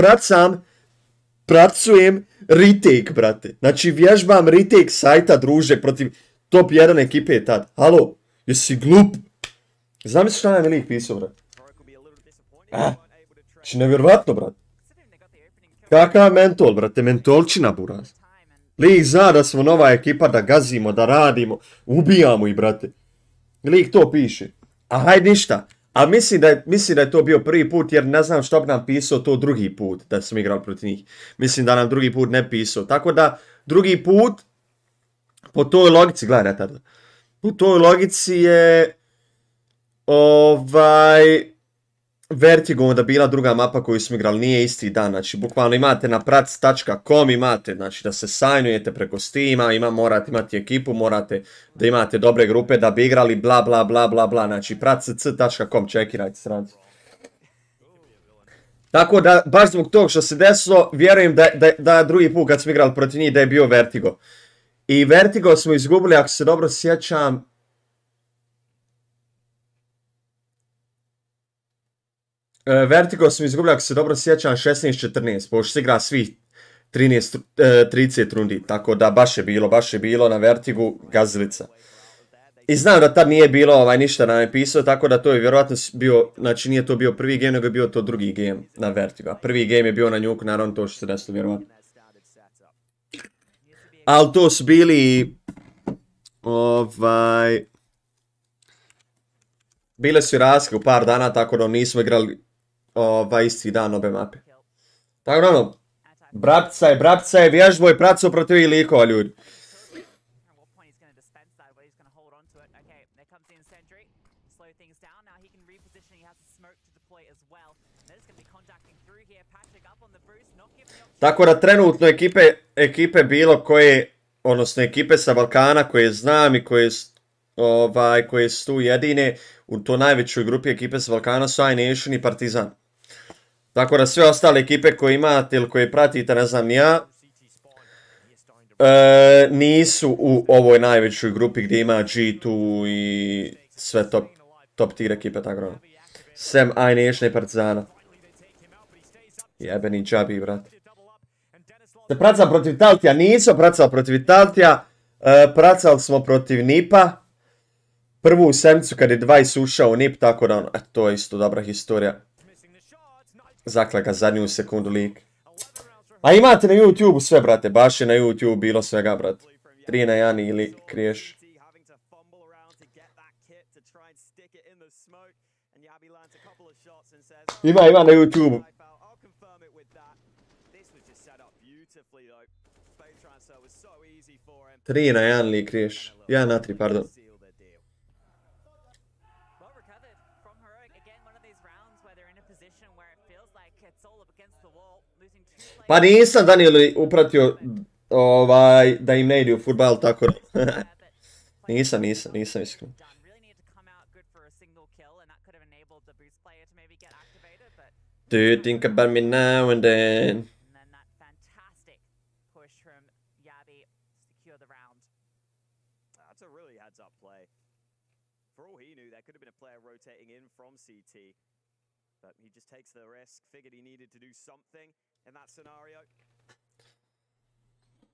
pracujem retake, brate. Znači vježbam retake sajta, druže, protiv top 1 ekipe tad. Halo, jesi glup? Znam šta nam je lik pisao, brate? Znači nevjerovatno, brate. Kakav mentol, brate, mentolčina, buraz. Lik zna da smo nova ekipa, da gazimo, da radimo, ubijamo ih, brate. Lik to piše. A hajde ništa. A mislim da je to bio prvi put, jer ne znam što bi nam pisao to drugi put, da smo igrali protiv njih. Mislim da nam drugi put ne pisao. Tako da, drugi put, po toj logici, gledaj tada, po toj logici je, Vertigo onda bila druga mapa koju smo igrali, nije isti dan, znači bukvalno imate na prac.com, imate, znači da se sajnujete preko Steama, morate imati ekipu, morate da imate dobre grupe da bi igrali, bla bla bla bla bla, znači prac.com, čekirajte stranicu. Tako da, baš zbog tog što se desilo, vjerujem da drugi put kad smo igrali protiv njih da je bio Vertigo. I Vertigo smo izgubili, ako se dobro sjećam, Vertigo smo izgubili, ako se dobro sjećam, 16-14, pošto se igra svih 30 rundi, tako da baš je bilo na Vertigu gazilica. I znam da tad nije bilo ništa nam je pisao, tako da to je vjerojatno bio, znači nije to bio prvi game, nego je bio to drugi game na Vertigu. A prvi game je bio na Njuku, naravno to što se desilo vjerojatno. ali to su bili, bile su i razlike u par dana, tako da nismo igrali isti dan obe mape. Tako da ono, Brapca je vježbo i pracao protiv ovih likova, ljudi. Tako da trenutno ekipe bilo koje, odnosno ekipe sa Balkana koje znam i koje su tu jedine u to najvećoj grupi ekipe sa Balkana su iNation i Partizan. Tako da sve ostale ekipe koje imate ili koje pratite, ne znam ja, nisu u ovoj najvećoj grupi gdje ima G2 i sve top tier ekipe, tako da. Sem iNation i Partizana. Jebeni džabi, brat. Se pracal protiv Taltija, nismo pracal protiv Taltija, pracali smo protiv Nipa. Prvu sedmicu kad je Dvajs ušao u Nip, tako da to je isto dobra historija. Zakla ga zadnju sekundu lik. A imate na YouTube sve, brate, baš je na YouTube bilo svega, brate. 3-1 ili kriješ. Ima na YouTube. 3-1 li kriješ. 1-3, pardon. Pa nisam Daniel upratio da im ne ide u futbal, tako da. nisam iskreno. Do you think about me now and then? But he just takes the risk, figured he needed to do something in that scenario.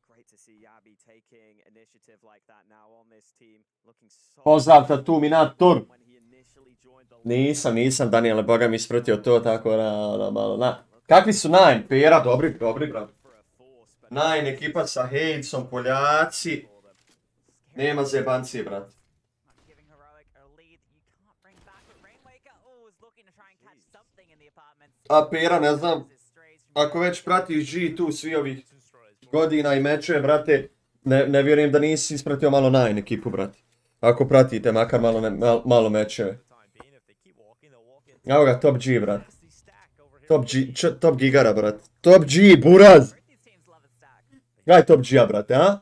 Great to see Yabi taking initiative like that now on this team. Looking so Pozdrav tu Minator. Nisam Daniele, boga mi ispratio to, tako da malo na. Kakvi su Nine? Pera, dobri, brat. Nine, ekipa sa Hadesom, Poljaci. Nema zebancije, brat. A Pera, ne znam, ako već pratiš G2 svi ovih godina i mečeve, brate, ne vjerujem da nisi ispratio malo Nine ekipu, brate. Ako pratite, makar malo mečeve. Evo ga, Top G, brate. Top Gigara, brate. Top G, buraz! Gaj Top G-a, brate, a?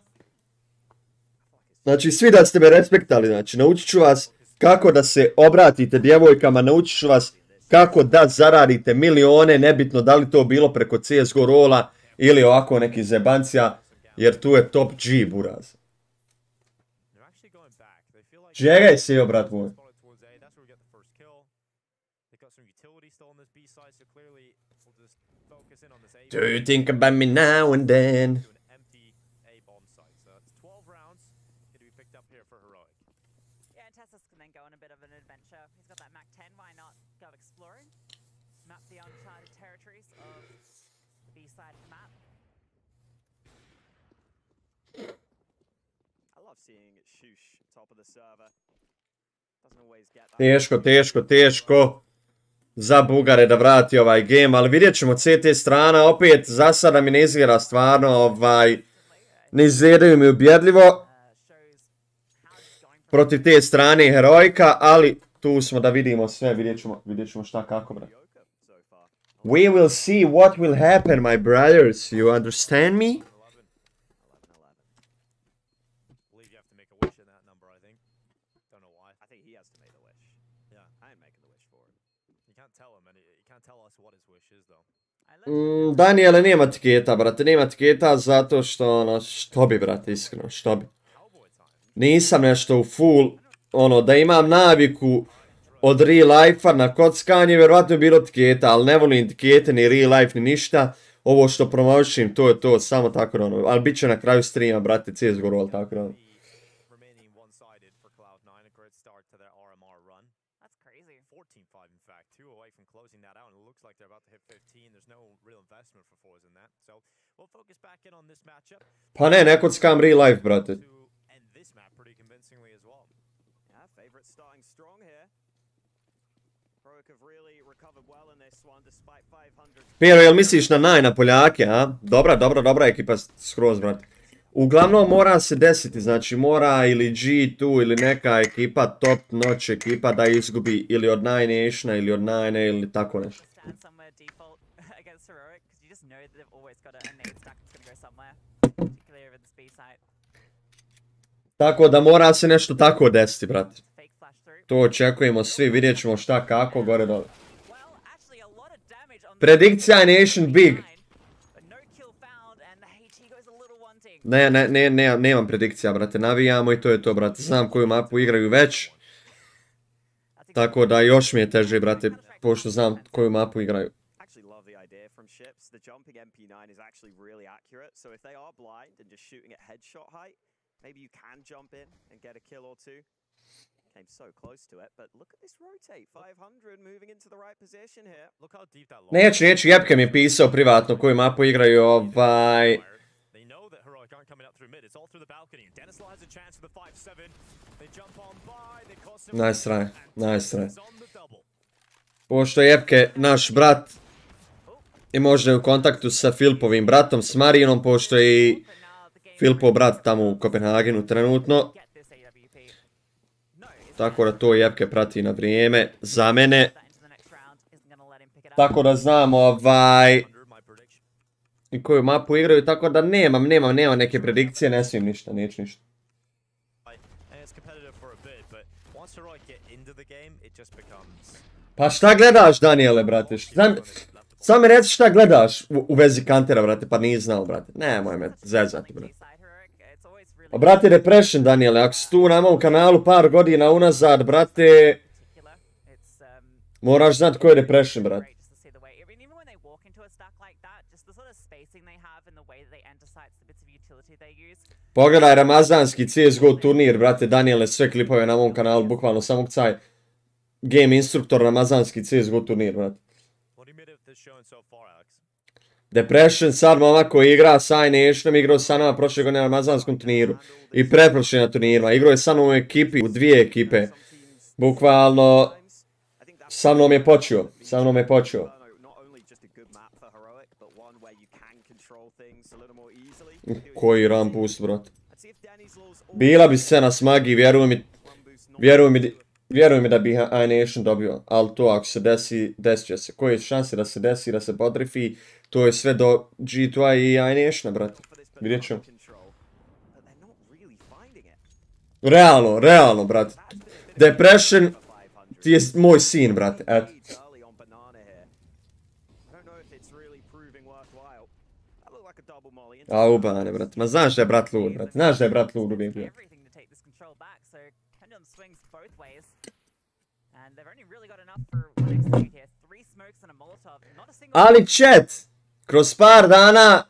Znači, svi da ste me respektali, znači, naučit ću vas kako da se obratite djevojkama, naučit ću vas kako da zaradite milione, nebitno da li to bilo preko CSGO rola ili ovako neki zebancija, jer tu je Top G, buraz. Čegaj se jo, brat moj. Do you think about me now and then? Teško za Bugare da vrati ovaj game, ali vidjet ćemo CT strana, opet za sada mi ne izgleda stvarno, ne izgledaju mi ubjedljivo protiv te strane Heroika, ali tu smo da vidimo sve, vidjet ćemo šta kako, bro. We will see what will happen, my brothers, you understand me? Daniele, nema tiketa, brate, nema tiketa zato što, ono, što bi, brate, iskreno, što bi. Nisam nešto u full, ono, da imam naviku od real life-a na kockanje, vjerovatno bi bilo tiketa, ali ne volim tikete, ni real life, ni ništa. Ovo što promošim, to je to, samo tako, ono, ali bit će na kraju streama, brate, CSGO roll, tako, ono. Pa ne, neko scam real life, brate. Pero, jel misliš na na Poljake, a? Dobra ekipa skroz, brate. Uglavnom mora se desiti, znači mora ili G2 ili neka ekipa, top notch ekipa da izgubi ili od Nine Nationa ili od Nine ili tako nešto. Tako da mora se nešto tako desiti, brate. To očekujemo svi, vidjet ćemo šta kako, gore dole. Predikcija Nation Big. Nemam predikcija, brate, navijamo i to je to, brate. Znam koju mapu igraju već. Tako da još mi je teže, brate, pošto znam koju mapu igraju. Maybe you can jump in and get a kill or two. Came so close to it, but look at this rotate. 500 moving into the right position here. Look how deep that Neću, Jepke mi je pisao privatno koju mapu igraju, Nice try. Pošto je Jepke naš brat i možda je u kontaktu sa Filpovim bratom, s Marinom, pošto je i Filpov brat tamo u Kopenhagenu trenutno. Tako da to Jepke prati na vrijeme za mene. Tako da znam i koju mapu igraju, tako da nemam neke predikcije, ne smijem ništa, neću ništa. Pa šta gledaš, Daniele, brate? Samo mi reci šta gledaš u vezi Kantera, brate, pa nisi znao, brate. Nemoj me zezati, brate. Brate, Repression, Daniele, ako si tu na mom kanalu par godina unazad, brate, moraš znati ko je Repression, brate. Pogledaj ramazanski CSGO turnir, brate, Daniele, sve klipove na mom kanalu, bukvalno samo ukcaj game instruktor ramazanski CSGO turnir, brate. Depression, sad momak koji igra sa Nationom, igrao sa nama prošle godine na ramazanskom turniru i pretprošle na turnirima, igrao je sa mnom u ekipi, u dvije ekipe, bukvalno sa mnom je počeo. Koji run boost, brate. Bila bi scena s Magi, vjeruj mi da bi iNation dobio, ali to ako se desi, desit će se. Koje je šanse da se desi, da se podrifi, to je sve do G2 i iNationa, brate. Vidjet ćemo. Realno, brate. Depression ti je moj sin, brate, eto. A ubane, brate. Ma znaš da je brat lud, brate. Znaš da je brat lud u gameplayu. Ali chat, kroz par dana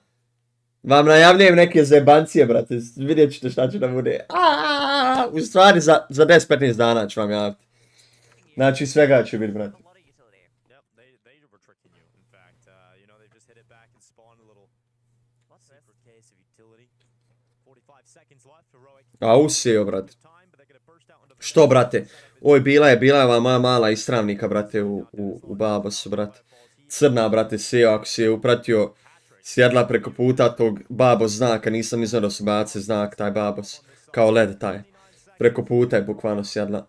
vam najavljujem neke zebancije, brate. Vidjet ćete šta će da bude. U stvari za 10-15 dana ću vam javiti. Znači svega će biti, brate. A usio, brate. Što, brate? Oj, bila je ova moja mala istravnika, brate, u Babosu, brate. Crna, brate, seo, ako si je upratio, sjedla preko puta tog Babos znaka, nisam iznao da su bace znak, taj Babos. Kao led taj. Preko puta je bukvalno sjedla.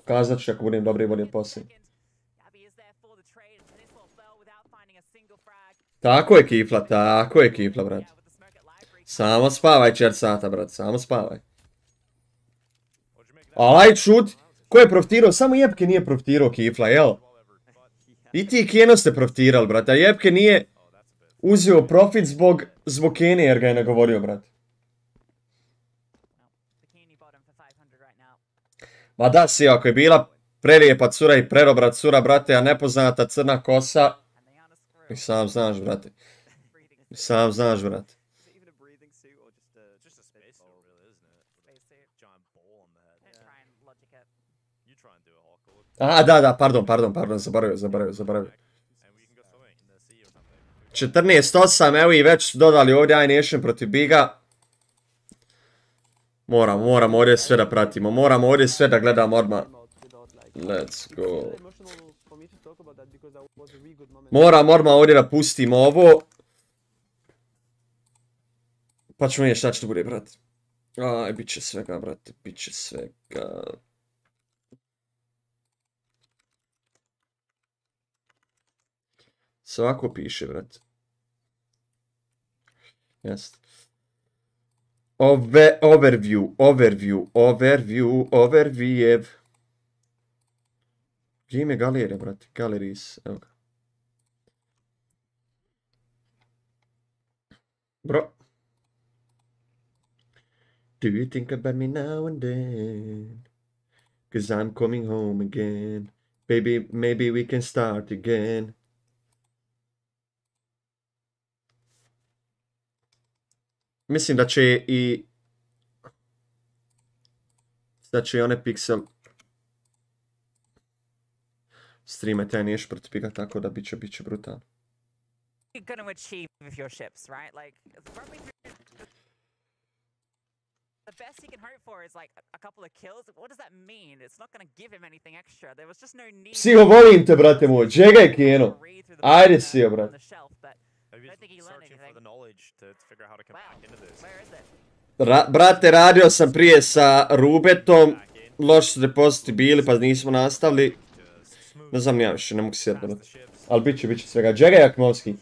Kazat ću ako budem dobri volio poslije. Tako je kifla, brate. Samo spavaj, čersata, brate, samo spavaj. Aj, čut! Ko je profitirao? Samo Jepke nije profitirao kifla, jel? I ti Keno ste profitirali, brate, a Jepke nije uzeo profit zbog Kene jer ga je nagovorio, brate. Ma da si, ako je bila prelijepa cura i prerobra cura, brate, a nepoznata crna kosa, i sam znaš, brate. A, da, pardon, zaboravio. 14-8, evo i već su dodali ovdje iNation protiv Biga. Moramo ovdje sve da pratimo, moramo ovdje sve da gledamo odmah. Let's go. Moram odmah ovdje da pustimo ovo. Pa ćemo vidjeti šta će to bude, brate. Aj, bit će svega, brate, bit će svega. Svako piše, brate. Jest. Overview. Gdje im je galerija, brate? Galleries, evo ga. Bro. Do you think about me now and then? 'Cause I'm coming home again. Baby, maybe we can start again. Mislim da će i... Da će i one Pixel... streame taj niješ protiv Biga, tako da bit će brutalno. Gonna achieve with your ships, right? Like, the best he can hope for is like a couple of kills. What does that mean? It's not gonna give him anything extra. There was just no need. Psiho, volim te, brate moj. Čegaj kino. Ajde si, brate. Brate, radio sam prije sa Rubetom. Loši su depoziti bili, pa nismo nastavili. Ne znam ja više, ne mogu sjetiti, brate. Ali bit će svega. Džegaj Jakmovski.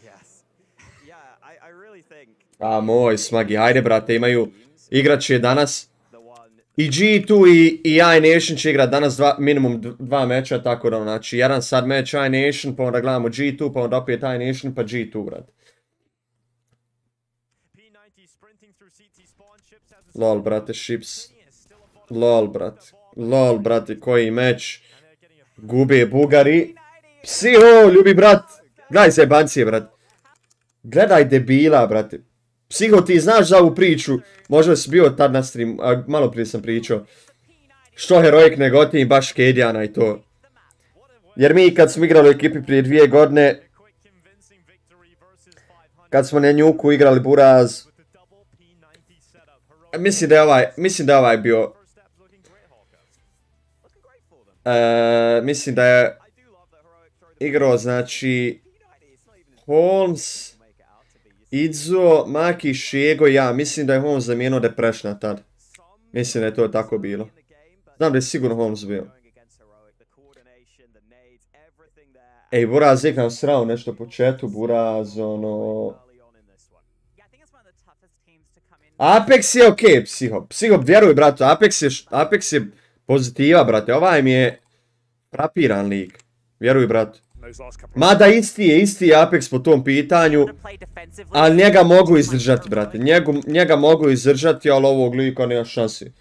A moj smagi, hajde brate, imaju... Igrat će danas. I G2 i iNation će igrat danas minimum 2 meča, tako da znači jedan sad meč iNation, pa onda gledamo G2, pa onda opet iNation, pa G2, brate. Lol, brate, Ships. Lol, brate, koji meč. Gube Bugari. Psiho, ljubi brat. Gledaj se bancije, brate. Gledaj debila, brate. Psiho, ti znaš za ovu priču. Možda si bio tad na stream, a malo prije sam pričao. Što Heroic ne gotivim baš Kedijana i to. Jer mi kad smo igrali u ekipi prije 2 godine, kad smo na Njuku igrali Buraz, mislim da je ovaj bio... mislim da je igrao, znači, Holmes, Idzo, Maki, Šego, ja. Mislim da je Holmes zamijenio Depressiona tad. Mislim da je to tako bilo. Znam da je sigurno Holmes bio. Ej, Buraz, ikam srao nešto po chatu, Buraz, ono... Apex je okej, Psiho. Psiho, vjeruj, brate, Apex je pozitiva, brate. Ovaj mi je frapiran lik. Vjeruj, brate. Mada isti je Apex po tom pitanju, ali njega mogu izdržati, brate. Njega mogu izdržati, ali ovog lika nema šansi.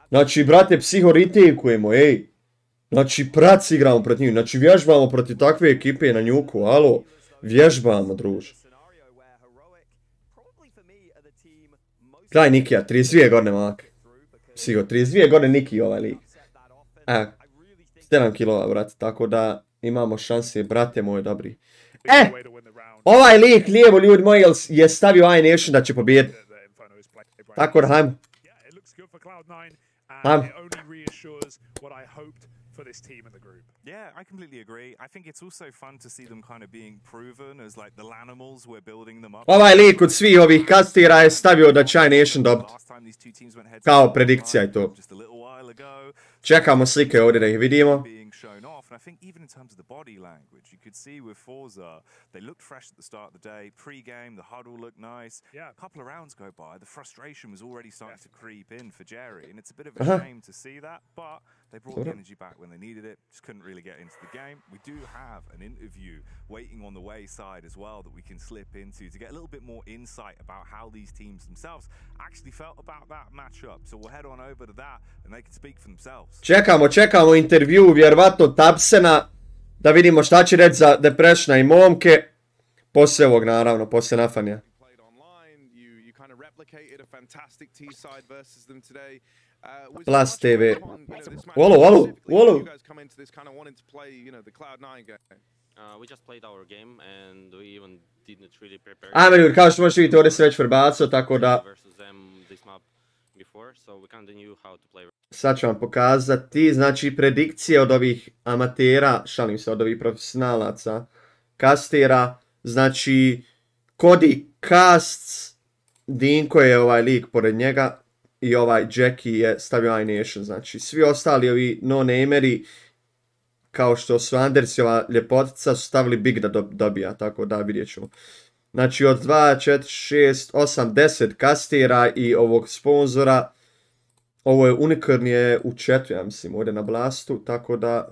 Znači, brate, Psiho retailkujemo, ej. Znači, prac igramo protiv njih. Znači, vježbamo protiv takve ekipe na Njuku, alo. Vježbamo, druže. Gledaj Nikija, 32 godine mak. Psiho, 32 godine Niki ovaj lik. 7 kilova, brate, tako da imamo šanse, brate moj dobri. Ovaj lik lijevo, ljudi moji, je stavio iNation da će pobijediti. Tako da, hajmo. For this team and the group. Yeah, I completely agree. I think it's also fun to see them kind of being proven as like the Lanimals we're building them up. Ovaj lik od svih ovih kastira je stavio da će iNation dobiti. Kao predikcija je to. Čekamo slike ovdje da ih vidimo. And I think even in terms of the body language, you could see with Forza, they looked fresh at the start of the day. Pre-game, the huddle looked nice. Yeah. A couple of rounds go by, the frustration was already starting to creep in for Jerry, and it's a bit of a shame to see that, but they brought the energy back when they needed it, just couldn't really get into the game. We do have an interview waiting on the wayside as well that we can slip into to get a little bit more insight about how these teams themselves actually felt about that matchup. So we'll head on over to that, and they can speak for themselves. Čekamo intervju, vjerovatno Tabsena, da vidimo šta će reći za Depressiona i momke. Poslije ovog, naravno, poslije Nafanija. Plus TV. Wolo. Ajme ljudi, kao što možete vidjeti, ovdje se već prebacao, tako da... Sad ću vam pokazati, znači predikcije od ovih amatera, šalim se, od ovih profesionalaca, kastera, znači Cody Casts, Dinko je ovaj lik pored njega i ovaj Jackie je stavio iNation, znači svi ostali ovi no-nameri, kao što su Anders i ova ljepotica, su stavili Big da dobija, tako da vidjet ćemo. Znači od 2, 4, 6, 8, 10 kastera i ovog sponzora, ovo je Unicorn je u 4, ja mislim, ovdje na Blastu, tako da,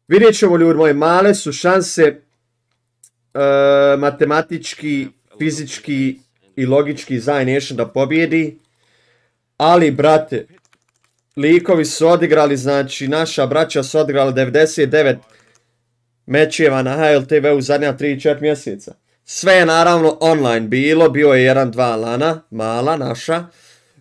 vidjet ćemo ljudi moji, male su šanse matematički, fizički i logički za iNation da pobjedi, ali, brate, likovi su odigrali, znači, naša braća su odigrali 99 mečeva na HLTV u zadnja 3-4 mjeseca. Sve je naravno online bilo, bio je 1-2 lana, mala naša.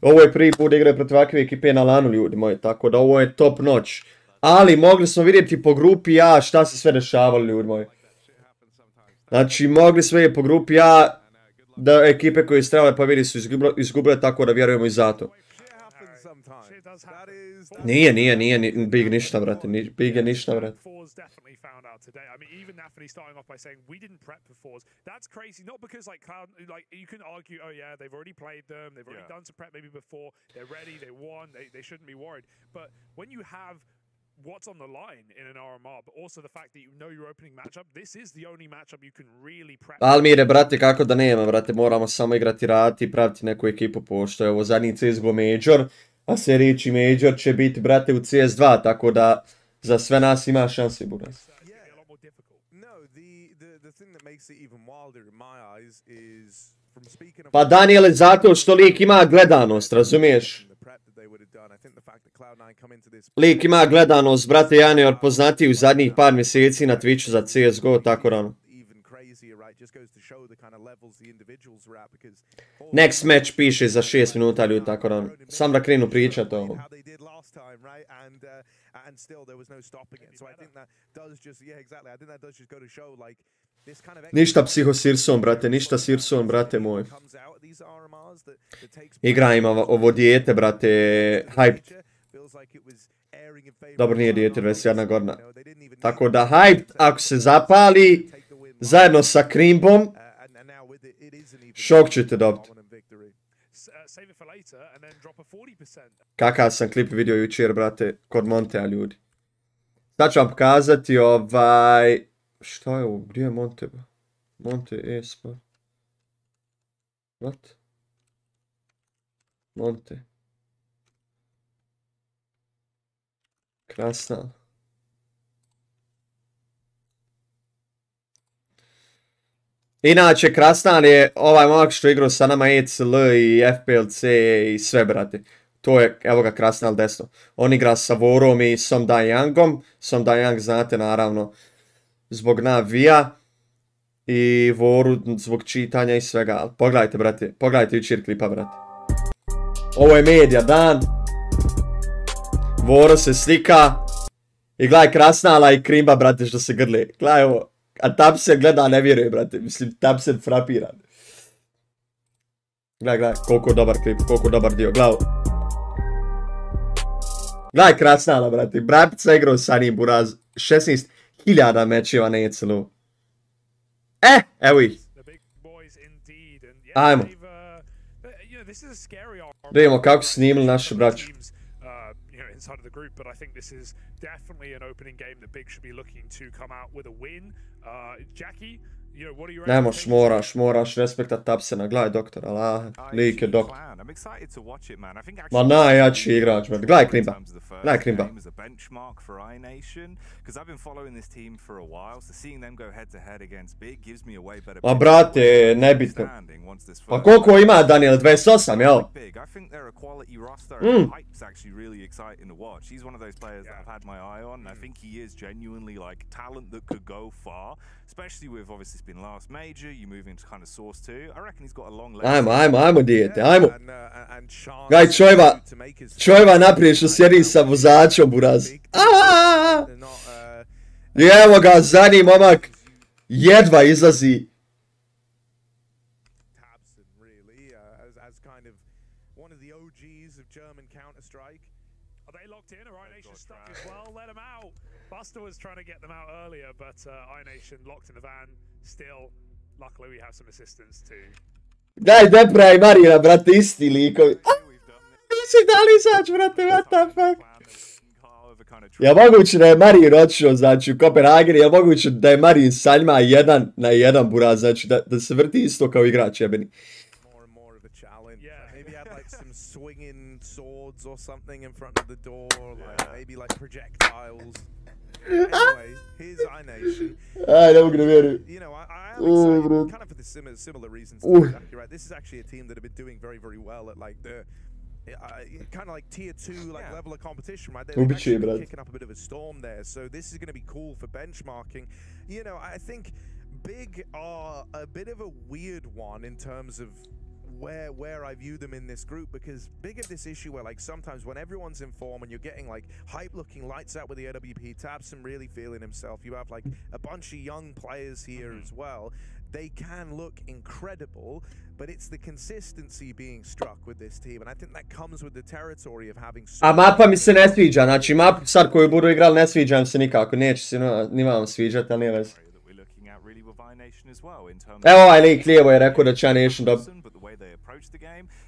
Ovo je prvi put igraju protiv ovakve ekipe na lanu, ljudi moji, tako da ovo je top noć. Ali mogli smo vidjeti po grupi A šta se sve dešavalo, ljudi moji. Znači, mogli smo vidjeti po grupi A da ekipe koje su trebale pobjedi su izgubile, tako da vjerujemo i zato. Nije Big ništa, brate, Big je ništa, brate. Today, I mean, even Nafany starting off by saying we didn't prep for fours. That's crazy. Not because like Cloud, like you can argue, oh yeah, they've already played them, they've already done some prep maybe before, they're ready, they won, they shouldn't be worried. But when you have what's on the line in an RMR, but also the fact that you know your opening matchup, this is the only matchup you can really prep. Almire, brate, kako da nema, brate, moramo samo igrati, raditi i praviti neku ekipu, pošto je ovo zadnji CSGO Major, a sljedeći Major će biti, brate, u CS2, tako da za sve nas ima šanse, buraz. Pa Daniele, zato što lik ima gledanost, razumiješ? Lik ima gledanost, brate, Janior poznatiji u zadnjih par mjeseci na Twitchu za CSGO, tako da. Next match piše za 6 minuta, ljudi, tako da. Sam da krenu pričati o ovom. And still there was no stopping it. So I think that does just, yeah, exactly. I think that does just go to show like this kind of ništa psihosirson, brate, ništa sirson, brate moj. Igra ima ovo dijete, brate, hyped. Dobro, nije dijete, 21 godina. Tako da hyped, ako se zapali, zajedno sa Krimbom, šok ćete dobiti. Kakav sam klip vidio jučer, brate, kod Montea, ljudi. Sad ću vam pokazati šta je ovo? Gdje je Monte? Monte Esport. What? Monte. Krasna. Inače, Krasnal je ovaj momak što igrao sa nama ECL i FPLC i sve, brate. To je, evo ga, Krasnal desno. On igra sa Vorom i Som Youngom. Som Young znate, naravno, zbog navija. I Voru zbog čitanja i svega. Ali pogledajte, brate, pogledajte jučer klipa, brate. Ovo je medija dan. Voro se slika. I gledaj Krasnala i Krimba, brate, što se grle. Gledaj ovo. A Tapsen gleda, ne vjeruje, brate. Mislim, Tapsen frapiran. Gledaj, koliko dobar klip, koliko dobar dio. Gledaj Krasnala, brate. Brapica igrao sa njim, buraz. 16.000 mečeva na ECL-u. Evo ih. Ajmo. Da vidimo kako su snimili naše braće. Inside of the group, but I think this is definitely an opening game that Big should be looking to come out with a win. Jackie, you know, what are you moraš respektat Tapsena, gledaj doktor, Allah, lik je doktor. Ma najjači igrač, brate, gledaj Krimba. Ma brate, nebitno. Pa koliko ima Daniel, 28, jel? Especially with obviously it's been last major, you move into kind of source 2. I reckon he's got a long leg. Ajmo dijete, ajmo. Gaj čojva naprijed što sjedi sa vozačom, buraz. I evo ga, zadnji momak. Jedva izlazi. Tabson, really, as kind of one of the OGs of German Counter-Strike. Are they locked in? Or iNation stuck as well? Let them out. Buster was trying to get them out earlier, but iNation locked in the van still. Luckily, we have some assistance too. Daj, Depraj Marina, brate, isti likovi. Nisi dali izaći, brate, what the fuck? Je moguće da je Marin otišao, znači, u Kopenhagen, je moguće da je Marin sa njima 1-1 buraz, znači, da se vrti isto kao igrač, jebeni. Swinging swords or something in front of the door, like maybe like projectiles. Anyway, here's iNation. Ne mogu ne vjerujem. You know, I'm excited kind of for the similar reasons to exactly right. This is actually a team that have been doing very, very well at like the kind of like tier 2 like level of competition, right? They're actually kicking up a bit of a storm there, so this is going to be cool for benchmarking. You know, I think Big are a bit of a weird one in terms of where I view them in this group, because Big have this issue where like sometimes when everyone's in form and you're getting like hype looking lights out with the AWP, Tabson really feeling himself, you have like a bunch of young players here as well, they can look incredible, but it's the consistency being struck with this team, and I think that comes with the territory of having A mapa mi se ne sviđa, znači map sad koju budu igrali ne sviđa mi se nikako, neće se ni vam sviđati, ali nije veze. Evo ovaj lik lijevo je rekao da će iNation dobiti.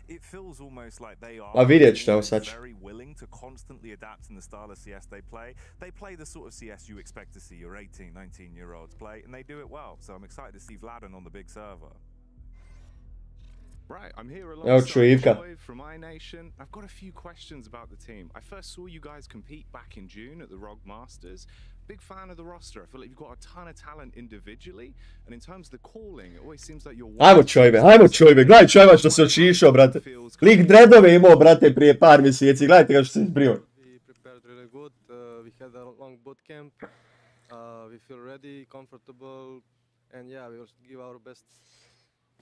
It feels almost like they are very willing to constantly adapt in the style of CS they play. They play the sort of CS you expect to see your 18, 19-year-olds play, and they do it well. So I'm excited to see Vladan on the big server. Right, I'm here alongside Joy from iNation. I've got a few questions about the team. I first saw you guys compete back in June at the ROG Masters. Big fan of the roster. I feel like you've got a ton of talent individually, and in terms of the calling, it always seems like you're... Ajmo Čojbe, gledaj Čojba što se očišao, brate. Lik dredove imao, brate, prije par mjeseci, gledajte ga što se izbrio. We prepared really good, we had a long boot camp, we feel ready, comfortable, and yeah, we will give our best.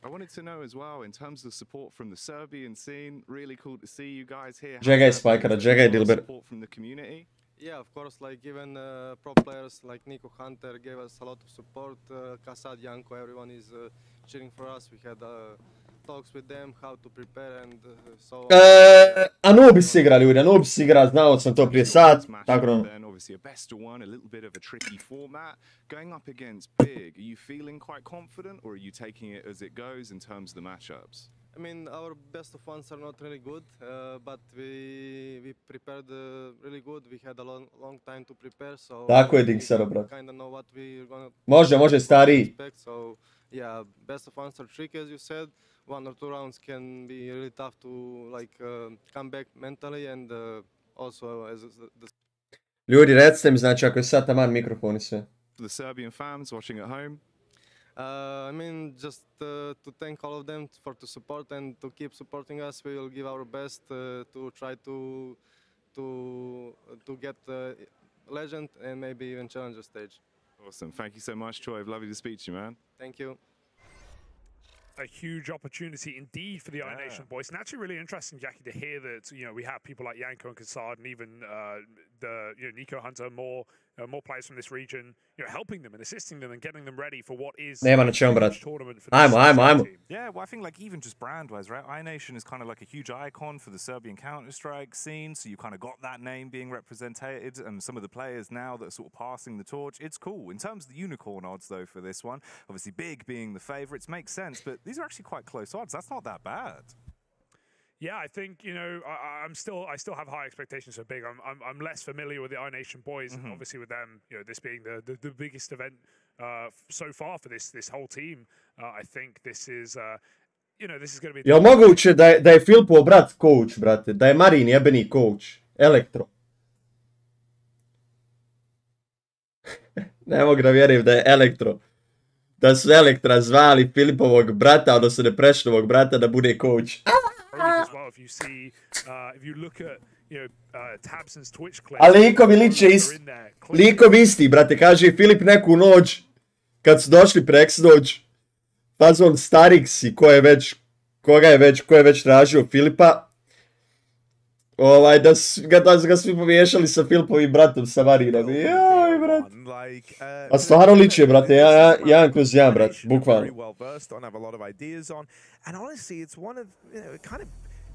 I wanted to know as well, in terms of support from the Serbian scene, really cool to see you guys here. Jagaj Spikera, Jagaj Dilber. Support from the community. Yeah, of course, like even pro players like Nico Hunter gave us a lot of support, Kasad, Janko, everyone is cheering for us. We had talks with them, how to prepare and so on. Anubis igra, ljudi, Anubis igra, znao sam to prije sat, tako da... Obviously a best of one, a little bit of a tricky format. Going up against Big, are you feeling quite confident, or are you taking it as it goes in terms of the matchups? I mean, our best of ones are not really good, but we prepared really good. We had a long time to prepare, so tako je Dixero, brat. Kind of know what we're gonna može stariji. So yeah, best of ones are tricky, as you said. 1 or 2 rounds can be really tough to like come back mentally and also as the... Ljudi, recite mi, znači, ako je sad taman mikrofon i sve. The Serbian fans watching at home. I mean, just to thank all of them for the support and to keep supporting us. We will give our best to try to get legend and maybe even challenger stage. Awesome. Thank you so much, Troy. Lovely to speak to you, man. Thank you. A huge opportunity indeed for the iNation boys, and actually really interesting, Jackie, to hear that we have people like Janko and Kasad and even Nico Hunter, more players from this region, helping them and assisting them and getting them ready for what is a huge tournament for this team. Yeah, well, I think like even just brand-wise, right? iNation is kind of like a huge icon for the Serbian Counter-Strike scene, so you kind of got that name being represented, and some of the players now that are sort of passing the torch. It's cool. In terms of the unicorn odds, though, for this one, obviously Big being the favourites makes sense, but these are actually quite close odds. That's not that bad. Yeah, I think I still have high expectations for Big. I'm less familiar with the iNation boys, and obviously with them, this being the biggest event so far for this whole team. I think this is this is going to be. Jel moguće da je Filipov brat coach, brate, da je Marin jebeni coach, Elektro. Ne mogu da vjerujem da je Elektro. Da su Elektra zvali Filipovog brata, odnosno Depressionovog brata da bude coach. As well, if you look at Tabson's Twitch clip, a likovi liče isti. Likovi isti, brate, kaže Filip neku noć kad su došli preksnoć, fazon Starix i ko je već tražio Filipa, da su ga svi pomiješali sa Filipovim bratom, sa Marinom. Joj, Oj, brat. A stvarno liči, brate, jedan kroz jedan, brat, bukvalno.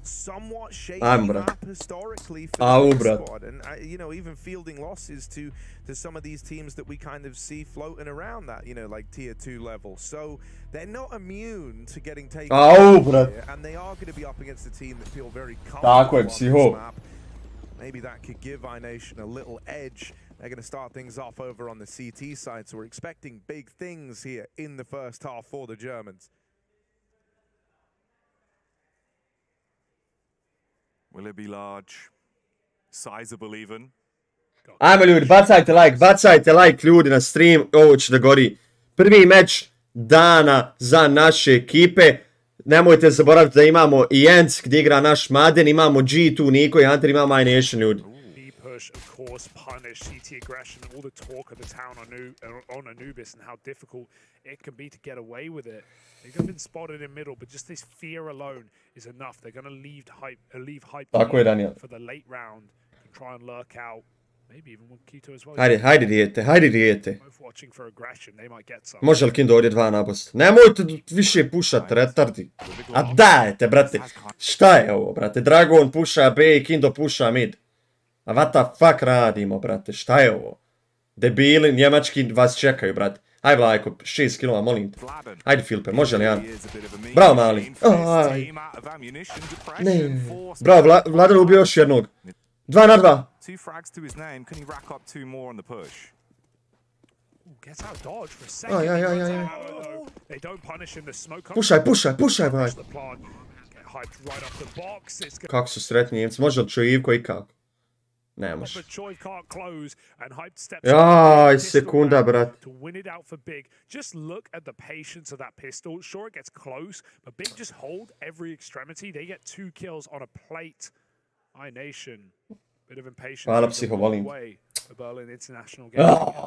Somewhat shaky map historically for the squad, and even fielding losses to some of these teams that we kind of see floating around that, like tier 2 level. So they're not immune to getting taken here, and they are going to be up against a team that feel very comfortable on this map. Maybe that could give iNation a little edge. They're going to start things off over on the CT side, so we're expecting big things here in the first half for the Germans. Will it be large? Sizable even? Ajmo ljudi, bacajte like ljudi na stream, ovo će da gori. Prvi meč dana za naše ekipe. Nemojte zaboraviti da imamo i Jens gdje igra naš Maden, imamo G2, Niko i Hunter, imamo iNation ljudi. Of course, punish CT aggression, all the talk of the town on Anubis and how difficult it can be to get away with it. They've been spotted in middle, but just this fear alone is enough. They're going to leave hype for the late round and try and lurk out. Maybe even with Keto as well. Hajde dijete. Može li Kindo ovdje 2 nabost? Nemojte više pušat, retardi. A dajte, brate. Šta je ovo, brate? Dragon puša B i Kindo puša mid. A what the fuck radimo, brate? Šta je ovo? Debili njemački vas čekaju, brate. Aj Vlajko, 6 kilova, molim te. Ajde Filipe, može li jedan? Bravo mali. Aj. Ne. Bravo, Vladan ubio još jednog. 2 na 2. Aj. Pušaj, Vlaj. Kako su sretni Njemci, može li Čojivko i kako? Ne može. Jaj, sekunda, brat. Just look at the patience of that pistol. Sure, it gets close, but Big just hold every extremity. They get 2 kills on a plate. iNation, bit of impatience. Hvala, psiho, volim.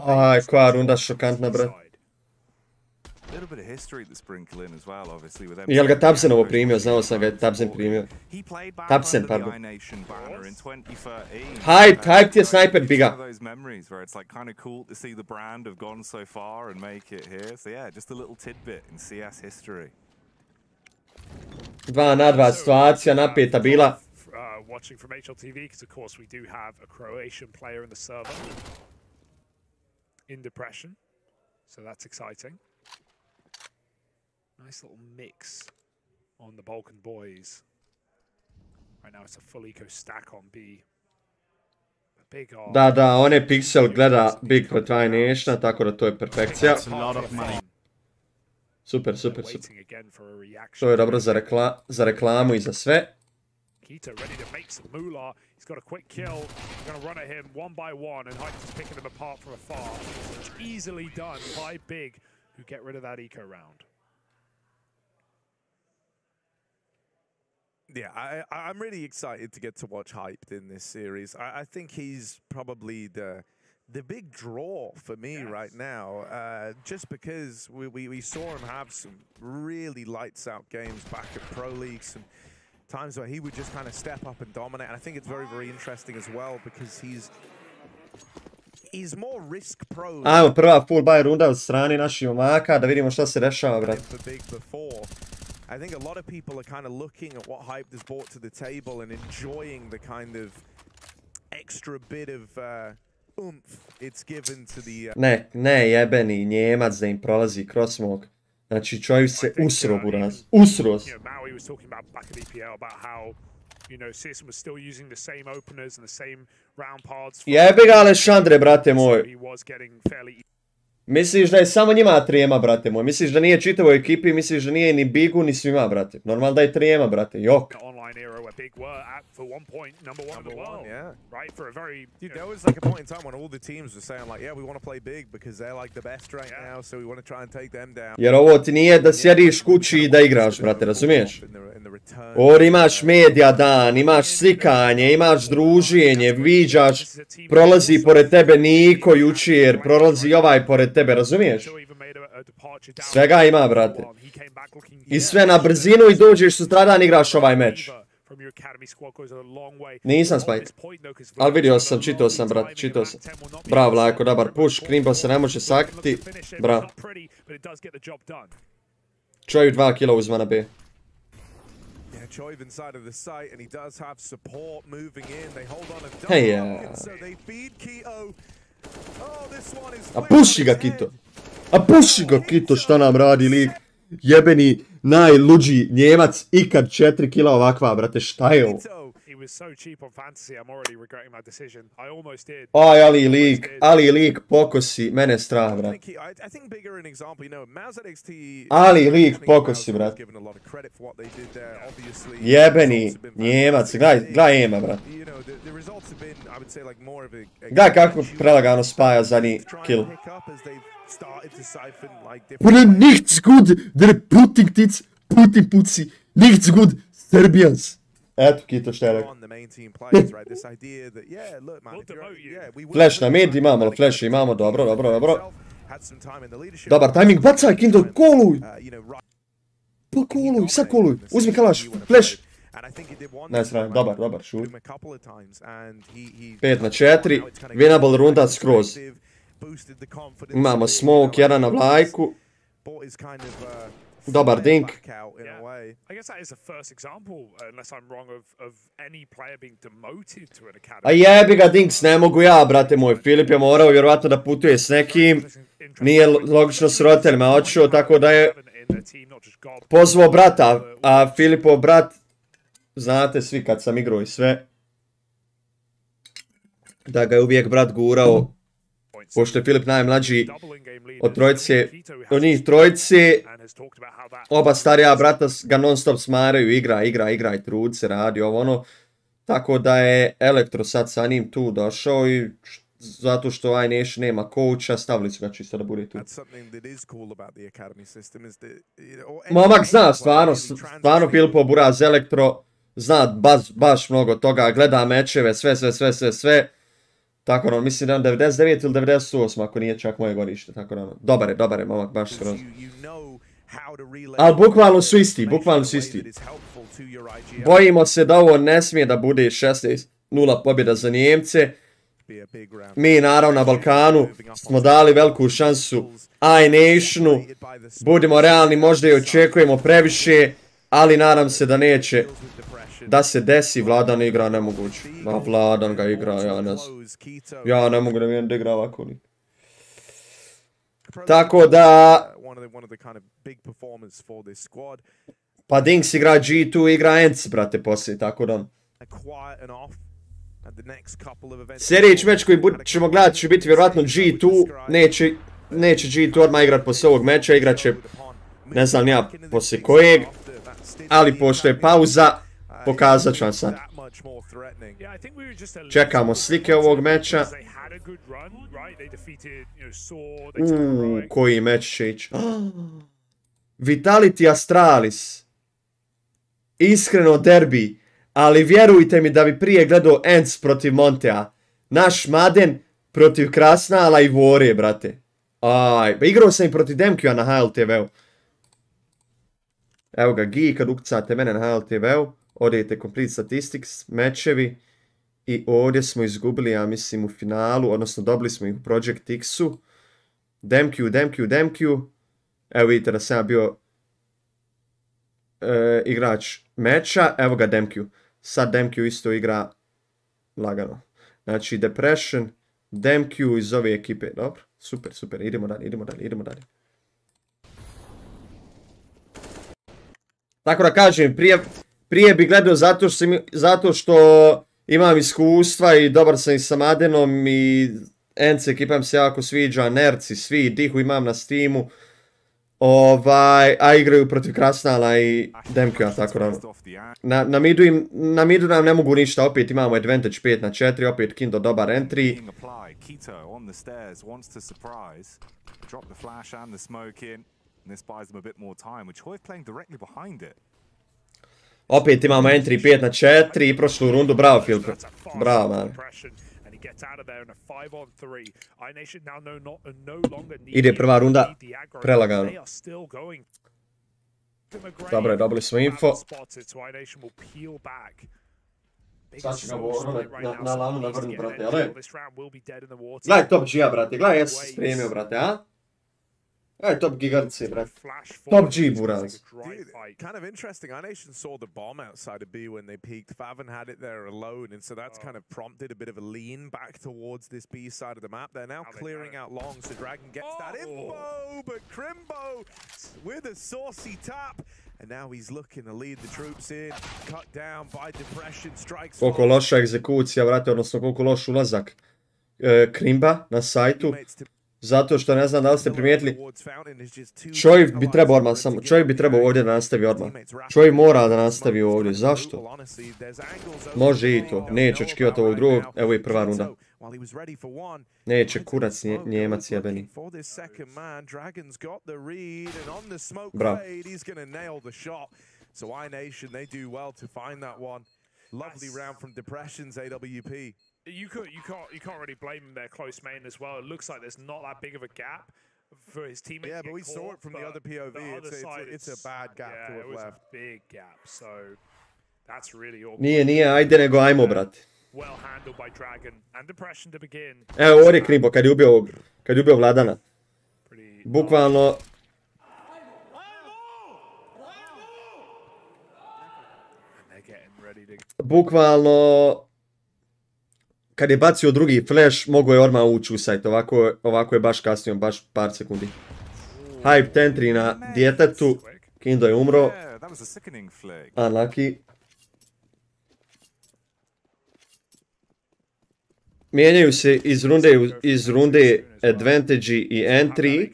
Aj, koja runda šokantna, brat. Jel ga Tabsen ovo primio? Znao sam ga je Tabsen primio. Tabsen, pardon. Hype ti je sniper, biga. 2 na 2 situacija, napeta bila. Watching from HLTV, because of course we do have a Croatian player in the server in depression, so that's exciting. Nice little mix on the Balkan boys. Right now it's a full eco stack on B. Big on. Da, on je Pixel gleda Big protiv iNation, tako da to je perfekcija. Super. To je dobro za reklamu i za sve. Keto ready to make some moolah. He's got a quick kill. He's going to run at him one by one, and Hype is picking them apart from afar. It's easily done by Big, who get rid of that eco round. Yeah, I'm really excited to get to watch Hyped in this series. I think he's probably the big draw for me right now, just because we saw him have some really lights out games back at Pro League, some times where he would just kind of step up and dominate, and I think it's very, very interesting as well because he's more risk prone. Ajmo, prva full buy runda od strane naših omaka, da vidimo šta se dešava, brat. I think a lot of people are kind of looking at what Hype has brought to the table and enjoying the kind of extra bit of oomph it's given to the... Ne, jebeni Njemac da im prolazi kroz smog. Znači, čovjek se usro, buraz. Usro se. Maui was talking about back at EPL about how, Sisson was still using the same openers and the same round paths. Jebi ga, Alešandre, brate moj. Misliš da je samo njima trijema, brate moj? Misliš da nije čitavoj ekipi? Misliš da nije ni Bigu, ni svima, brate? Normalno da je trijema, brate. Jok. Big were at for one point number one in the world, right? For a very there was like a point in time when all the teams were saying like, yeah, we want to play big because they're like the best right now, so we want to try and take them down. Jer ovo ti nije da sjediš kući i da igraš, brate, razumiješ? Ovdje imaš medija dan, imaš slikanje, imaš druženje, viđaš, prolazi pored tebe Niko jučer, prolazi ovaj pored tebe, razumiješ? Svega ima, brate. I sve na brzinu i dođeš sutradan igraš ovaj meč. Nisam Spike. Ali vidio sam, čitao sam, brat, čitao sam. Bravo, Lajko, dobar push. Krimbo se ne može sakriti. Bravo. Čovjek 2 kila uzma na B. Hej, a puši ga Kito. A puši ga Kito, šta nam radi lik? Jebeni najluđi Njemac ikad 4 kila ovakva, brate, šta je ovo? Aj, ali lik pokosi, mene strah, brate. Ali lik pokosi, brate. Jebeni Njemac, gledaj Ema, brate. Gledaj kako prelagano spaja zadnji kill. Nichts gut, der Putin puci, nichts gut, Serbians. Eto, Kito šta je rekao. Flash na mid, imamo, flash imamo, dobro. Dobar timing, bacaj Kindle, koluj! Pa koluj, sad koluj, uzmi kalaš, flash! Nice run, dobar, šuj. 5 na 4, winnable runda skroz. Imamo smoke, jedan na vlajku. Dobar dink. A jebi ga dinks, ne mogu ja, brate moj. Filip je morao vjerovatno da putuje s nekim. Nije logično s roditeljima otišao, tako da je pozvao brata. A Filipov brat, znate svi kad sam igrao i sve, da ga je uvijek brat gurao. Pošto je Filip najmlađi od njih trojice, oba starija brata ga non stop smaraju, igra i trud se, radi ovo ono. Tako da je Elektro sad sa njim tu došao i zato što iNation nema coacha, stavili su ga čisto da bude tu. Momak zna stvarno Filipov buraz Elektro, zna baš mnogo toga, gleda mečeve, sve. Tako da, mislim da je 99 ili 98, ako nije čak moje godište, tako da, dobar je momak, baš skroz. Ali bukvalno su isti. Bojimo se da ovo ne smije da bude 16-0 pobjeda za Njemce. Mi, naravno, na Balkanu smo dali veliku šansu iNationu. Budimo realni, možda i očekujemo previše, ali nadam se da neće da se desi. Vladan igra nemoguće. Ma Vladan ga igra, ja ne mogu da vidim da igra ovako ni. Tako da... Pa Dinks igra G2, igra Ents, brate, poslije, tako da... Sljedeći meč koji ćemo gledati će biti vjerojatno G2, neće G2 odmah igrat poslije ovog meča, igrat će, ne znam nija poslije kojeg, ali pošto je pauza, pokazat ću vam sad. Čekamo slike ovog meča. Koji meč će ići? Vitality Astralis. Iskreno derbi, ali vjerujte mi da bi prije gledao Ents protiv Montea. Naš Maden protiv Krasnala i Vore, brate. Aj, igrao sam i protiv Demkija na HLTV-u. Evo ga, Gi, kad ukucate mene na HLTV-u, odete Complete Statistics, mečevi, i ovdje smo izgubili, ja mislim, u finalu, odnosno dobili smo ih u Project X-u. Demkiju. Evo vidite da sam ja bio igrač meča, evo ga Demkiju. Sad Demkiju isto igra lagano. Znači Depression, Demkiju iz ove ekipe, dobro, super, idemo dalje. Tako da kažem, prije bi gledao zato što imam iskustva i dobar sam i sa Madenom i Ence ekipam se jako sviđa, Nerci, svi, Dihu imam na Steamu, a igraju protiv Krasnala i Demkija, tako da. Na midu nam ne mogu ništa, opet imamo advantage 5 na 4, opet Kindo dobar entry. Opet imamo entry 5 na 4 i prošlu rundu, bravo Filip, bravo man. Ide prva runda, prelagano. Dobro je, dobili smo info. Sad će ga na lanu navrnu, brate, ali? Gledaj Top G-a, brate, gledaj, ja sam se spremio, brate, a? Gledaj Top Gigancije, brate. Top G, buraz. Kind of interesting. iNation saw the bomb outside of B when they peeked. Faven had it there alone, and so that's kind of prompted a bit of a lean back towards this B side of the map. They're now clearing out long, so Dragon gets that info, but Crimbo with a saucy tap. And now he's looking to lead the troops in, cut down by Depression, strikes. Koliko loša egzekucija, brate, odnosno koliko loš ulazak Krimba na sajtu. Zato što ne znam da li ste primijetili, čovjek bi trebao odmah samo, čovjek bi trebao ovdje da nastavi odmah. Čovjek mora da nastavi ovdje, zašto? Može i to, neće očekivati ovog drugog, evo i prva runda. Neće kurac Njemac jebeni. Bravo. Lovely round from Depression's AWP. You can't really blame him there, close main as well. It looks like there's not that big of a gap for his teammate. Yeah, but we saw it from the other POV. It's a bad gap to have left. A big gap, so that's really awkward. Nije, ajde nego ajmo, brate. Well handled by Dragon and Depression to begin. Evo, ovdje Krimbo, kad je ubio Vladana. Bukvalno... Bukvalno... Kad je bacio drugi flash, mogo je odmah ući u sajt. Ovako je baš kasnio, baš par sekundi. Hype entry na djetetu. Kindo je umro. Unlucky. Mijenjaju se iz runde advantage i entry.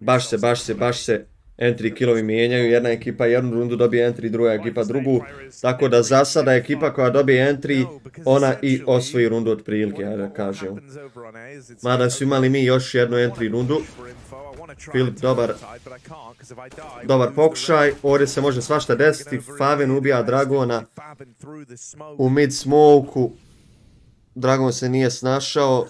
Baš se. Entry killovi mijenjaju, jedna ekipa jednu rundu dobije entry, druga ekipa drugu. Tako da za sada ekipa koja dobije entry, ona i osvoji rundu otprilike, ajde da kažemo. Mada su imali mi još jednu entry rundu. Filip, dobar pokušaj, ovdje se može svašta desiti. Faven ubija Dragona u mid smoke-u. Dragon se nije snašao.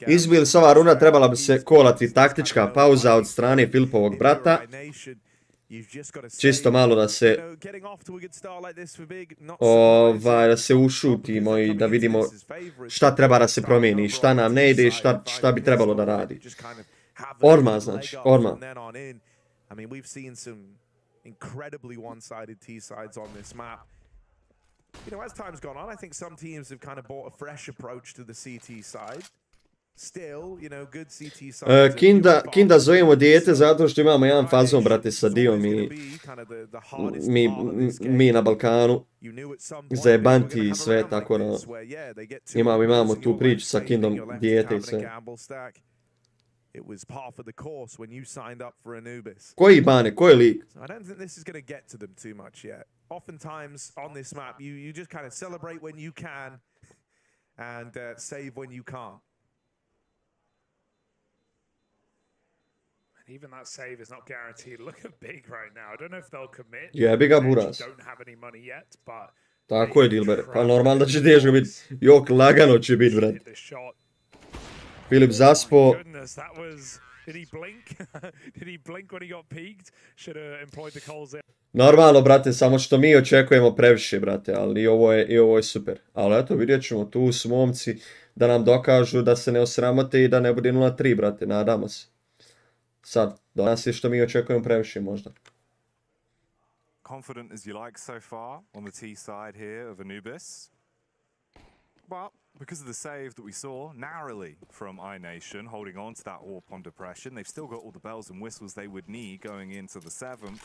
Izbili se ova runda, trebala bi se kolati taktička pauza od strane Filipovog brata. Čisto malo da se da se ušutimo i da vidimo šta treba da se promijeni, šta nam ne ide i šta bi trebalo da radi. Orma, znači, Orma. I mean, we've seen some incredibly one-sided T-sides on this map. You know, as time's gone on, I think some teams have kind of bought a fresh approach to the CT side. Still, you know, good CT sides. Kinda zovemo dijete zato što imamo jedan fazon, brate, sa Dijom i mi na Balkanu. Zajebanti i sve, tako da imamo tu priču sa Kindom dijete i sve. It was par for the course when you signed up for Anubis. Koji bane, koji lik? I don't think this is going to get to them too much yet. Oftentimes on this map, you just kind of celebrate when you can and save when you can't. And even that save is not guaranteed. Look at Big right now. I don't know if they'll commit. Yeah, Big Aburas. Don't have any money yet, but tako je, Dilber. Pa normalno da će teško biti. Jok, lagano će biti, brat. Filip zaspo. Normalno, brate, samo što mi očekujemo previše, brate, ali i ovo je super. Ali eto, vidjet ćemo, tu su momci da nam dokažu da se ne osramote i da ne bude 0-3, brate, nadamo se. Sad, danas je što mi očekujemo previše možda. Confident as you like so far on the T side here of Anubis. Well, because of the save that we saw narrowly from iNation, holding on to that AWP on Depression, they've still got all the bells and whistles they would need going into the 7th.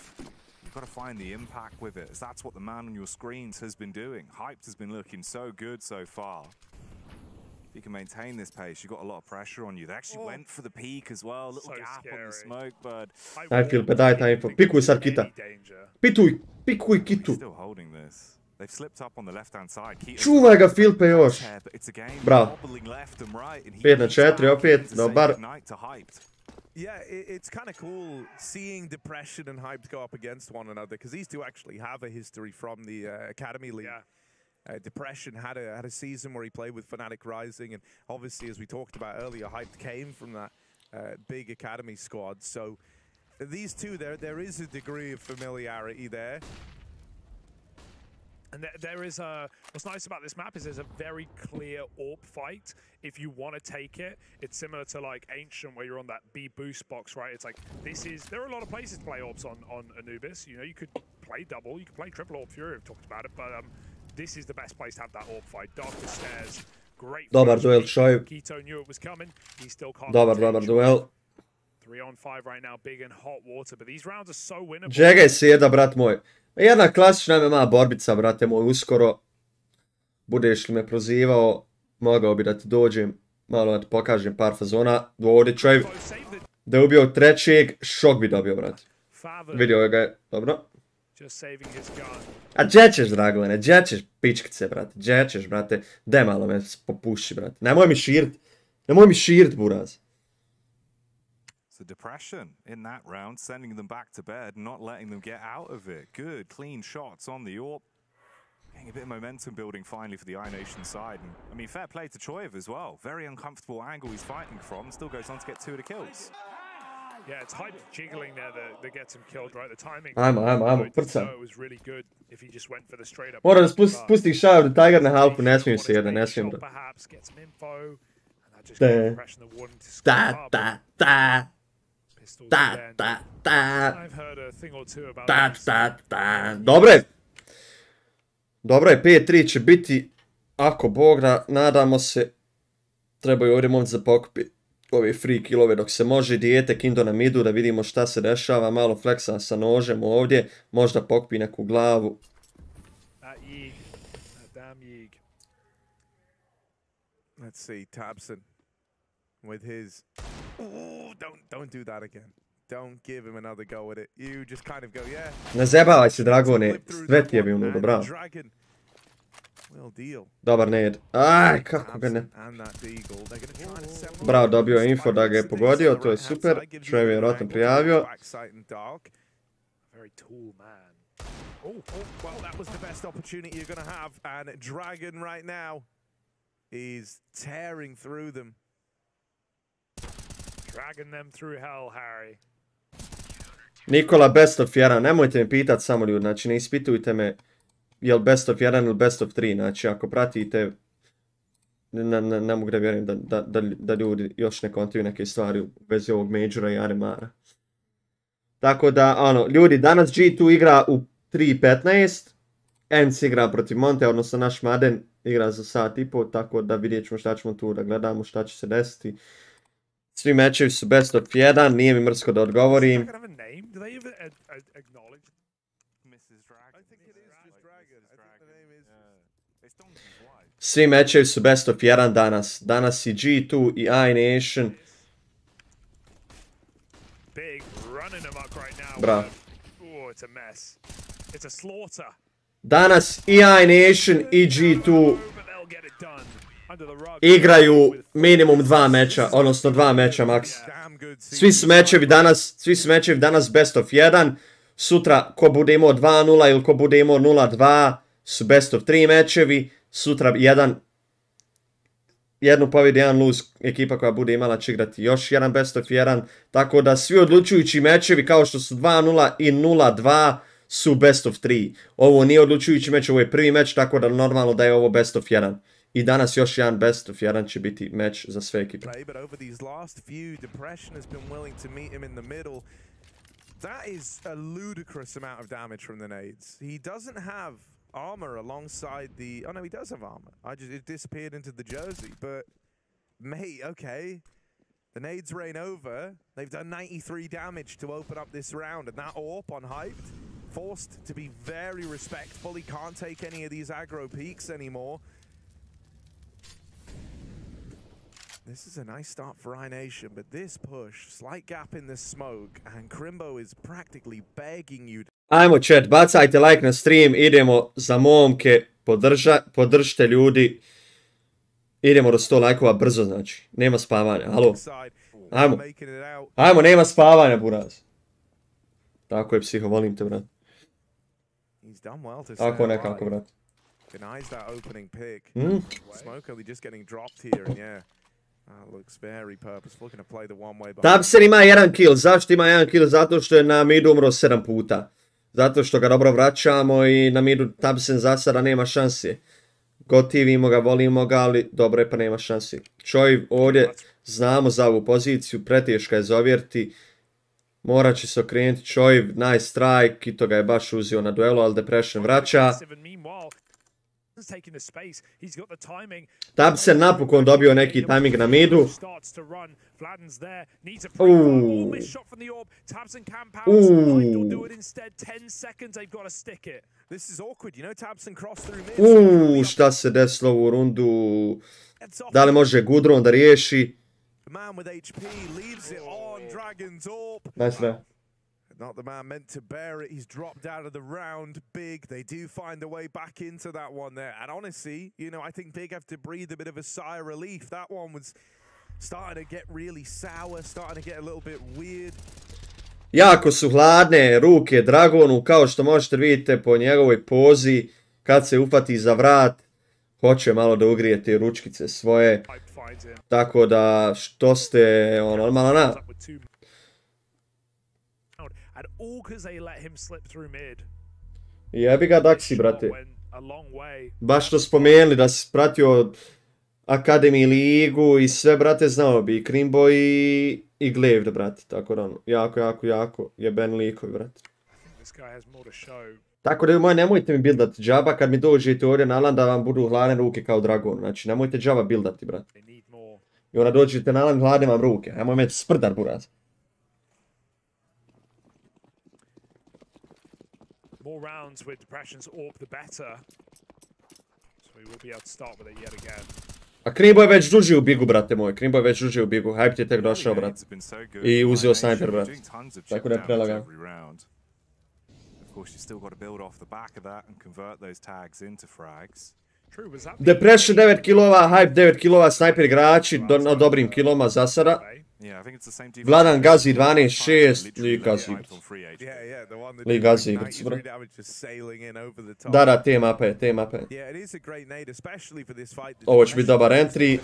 You've got to find the impact with it, as that's what the man on your screens has been doing. Hyped has been looking so good so far. If you can maintain this pace, you've got a lot of pressure on you. They actually went for the peak as well, a little gap on the smoke, but... Daj Filipe, daj taj info. Pikuj sad Kita. Pikuj Kitu. Still holding this. They've slipped up on the left-hand side. Čuvaj ga Filipe još. Bravo. 5 na 4 opet, dobar. Yeah, it's kind of cool seeing Depression and Hyped go up against one another because these two actually have a history from the Academy League. Yeah. Depression had a season where he played with Fnatic Rising, and obviously, as we talked about earlier, Hyped came from that big Academy squad. So these two, there is a degree of familiarity there. And there is what's nice about this map is there's a very clear AWP fight. If you want to take it, it's similar to like Ancient where you're on that B boost box, right? It's like, there are a lot of places to play AWPs on Anubis. You know, you could play double, you could play triple AWP Fury, we've talked about it, but this is the best place to have that AWP fight. Darkest Stairs, great. Dobar duel, Šoj. Keto knew it was coming, he still can't. Dobar duel. 3-on-5 right now, big and hot water, but these rounds are so winnable. Džegaj sjeda, brat moj. Jedna klasična MMA borbica, brate moj, uskoro. Budeš li me prozivao, mogao bi da ti dođem, malo da ti pokažem par fazona. Ovdje čovjek, da je ubio trećeg, šok bi dobio, brate. Vidio ga je, dobro. A gdje ćeš, Dragone, gdje ćeš pičkice, brate, gdje ćeš, brate. Daj malo me popuši, brate. Nemoj mi širit, buraz. The Depression in that round, sending them back to bed, not letting them get out of it. Good, clean shots on the AWP. Getting a bit of momentum building finally for the iNation side. And, I mean, fair play to Choiv as well. Very uncomfortable angle he's fighting from. Still goes on to get 2 of the kills. Yeah, it's Hype jiggling there that gets him killed, right? The timing. Ajmo, prcam. It was really good if he just went for the straight up. Moram spustiti šav da Tiger na halfu, ne smijem se jedan, ne smijem da. Perhaps get some info, and that just gets pressure the one to score up. I've heard a thing or two about Dobro je, 5-3 će biti, ako Bog da, nadamo se, trebaju ovdje momci za pokupi ove free killove dok se može, dijete Kindo na midu da vidimo šta se dešava, malo fleksa sa nožem ovdje, možda pokupi neku glavu. Let's see, Tabson with his... Ooh, don't do that again. Don't give him another go at it. You just kind of go, yeah. Ne zebavaj se, Dragone. Sve ti je bio unutra, bravo. Dobar nade. Aj, kako ga ne... Bravo, dobio je info da ga je pogodio, to je super. Što je vjerojatno prijavio. Oh, well, that was the best opportunity you're going to have. And Dragon right now is tearing through them. Dragging them through hell, Harry. Nikola best of 1, nemojte me pitat samo ljudi, znači ne ispitujte me jel best of 1 ili best of 3, znači ako pratite, ne mogu da vjerujem da ljudi još ne kontaju neke stvari u vezi ovog Majora i Anemara. Tako da, ono, ljudi, danas G2 igra u 3.15, ENCE igra protiv Monte, odnosno naš Maden igra za sat i pol, tako da vidjet ćemo šta ćemo tu da gledamo, šta će se desiti. Svi mečevi su best of 1, nije mi mrsko da odgovorim. Svi mečevi su best of 1 danas. Danas i G2 i iNation. Bravo. Danas i iNation i G2 igraju minimum 2 meča, odnosno 2 meča maks. Svi su mečevi danas best of 1. Sutra ko bude imao 2-0 ili ko bude imao 0-2 su best of 3 mečevi. Sutra jednu pobjedu, jedan lose, ekipa koja bude imala će igrati još jedan best of 1. Tako da svi odlučujući mečevi kao što su 2-0 i 0-2 su best of 3. Ovo nije odlučujući meč, ovo je prvi meč, tako da normalno da je ovo best of 1. I danas još jedan best of 1 će biti meč za sve ekipe. That is a ludicrous amount of damage from the nades. He doesn't have armor alongside the... Oh no, he does have armor. It disappeared into the jersey. But, mate, okay. The nades rain over. They've done 93 damage to open up this round. And that AWP on Hyped, forced to be very respectful. He can't take any of these aggro peaks anymore. This is a nice start for iNation, but this push, slight gap in the smoke, and Crimbo is practically begging you. Ajmo chat, bacajte like na stream, idemo za momke, podržite ljudi. Idemo do 100 lajkova brzo, znači, nema spavanja, halo. Ajmo. Ajmo, nema spavanja, buraz. Tako je, psiho, volim te, brat. Tako nekako, brat. Denies that opening pick. Smoke only just getting dropped here, and yeah, looks very purposeful. Looking to play the one way. Tabsen ima 1 kill. Zašto ima 1 kill? Zato što je na midu umro 7 puta. Zato što ga dobro vraćamo i na midu Tabsen za sada nema šansi. Gotivimo ga, volimo ga, ali dobro je pa nema šansi. Čoj ovdje znamo za ovu poziciju, preteška je zavjeriti. Morat će se okrenuti Čoj, nice strike, i to ga je baš uzio na duelu, ali Depression vraća. Tabsen napokon dobio neki timing na midu. Šta se desilo u rundu? Da li može Gudron da riješi? Nice. Not the man meant to bear it. He's dropped out of the round. Big, they do find a way back into that one there. And honestly, you know, I think Big have to breathe a bit of a sigh of relief. That one was starting to get really sour, starting to get a little bit weird. Jako su hladne ruke Dragonu, kao što možete vidjeti po njegovoj pozi. Kad se uhvati za vrat, hoće malo da ugrije te ručkice svoje. Tako da, što ste, normalno na... Jebi ga Daxi, brate. Baš što spomenuli da si pratio Academy ligu i sve, brate, znao bi i Krimbo i Glaive, brate. Tako da, jako jeben likovi, brate. Tako da, moj, nemojte mi buildati džaba kad mi dođete ovdje na LAN da vam budu hladne ruke kao Dragon. Znači, nemojte džaba buildati, brate. I onda dođete na LAN, hladne vam ruke. Nemoj me sprdar, buraz. More rounds with Depression's AWP, the better. So we will be able to start with it yet again. A Krimbo je već duži u Bigu, brate moj. Krimbo je već duži u Bigu. Hype je tek došao, brate. I uzeo sniper, brate. Tako da je prelagano. Depression 9 kilova, Hype 9 kilova, sniper igrači na dobrim kiloma za sada. Vladan gazi 12-6, Lee gazi igricu. Lee gazi igricu, bro. Da, te mape. Ovo će biti dobar entry.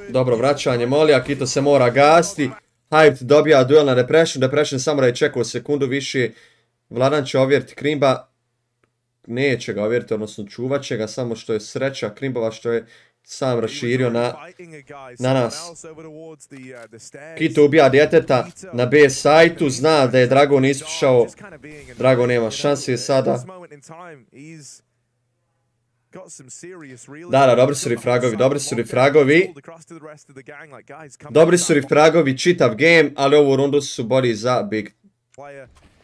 Dobro vraćanje Molija, Kito se mora gasti. Hype dobija duel na Depression, Depression samo da je čekao sekundu više. Vladan će ovjeriti Krimba. Neće ga ovjeriti, odnosno čuvat će ga, samo što je sreća Krimbova što je sam raširio na nas. Kito ubija djeteta na B sajtu, zna da je Dragon ispušao. Dragon nema šanse sada. Da, dobri su rifragovi. Dobri su rifragovi čitav game, ali ovu rundu su bolji za Big.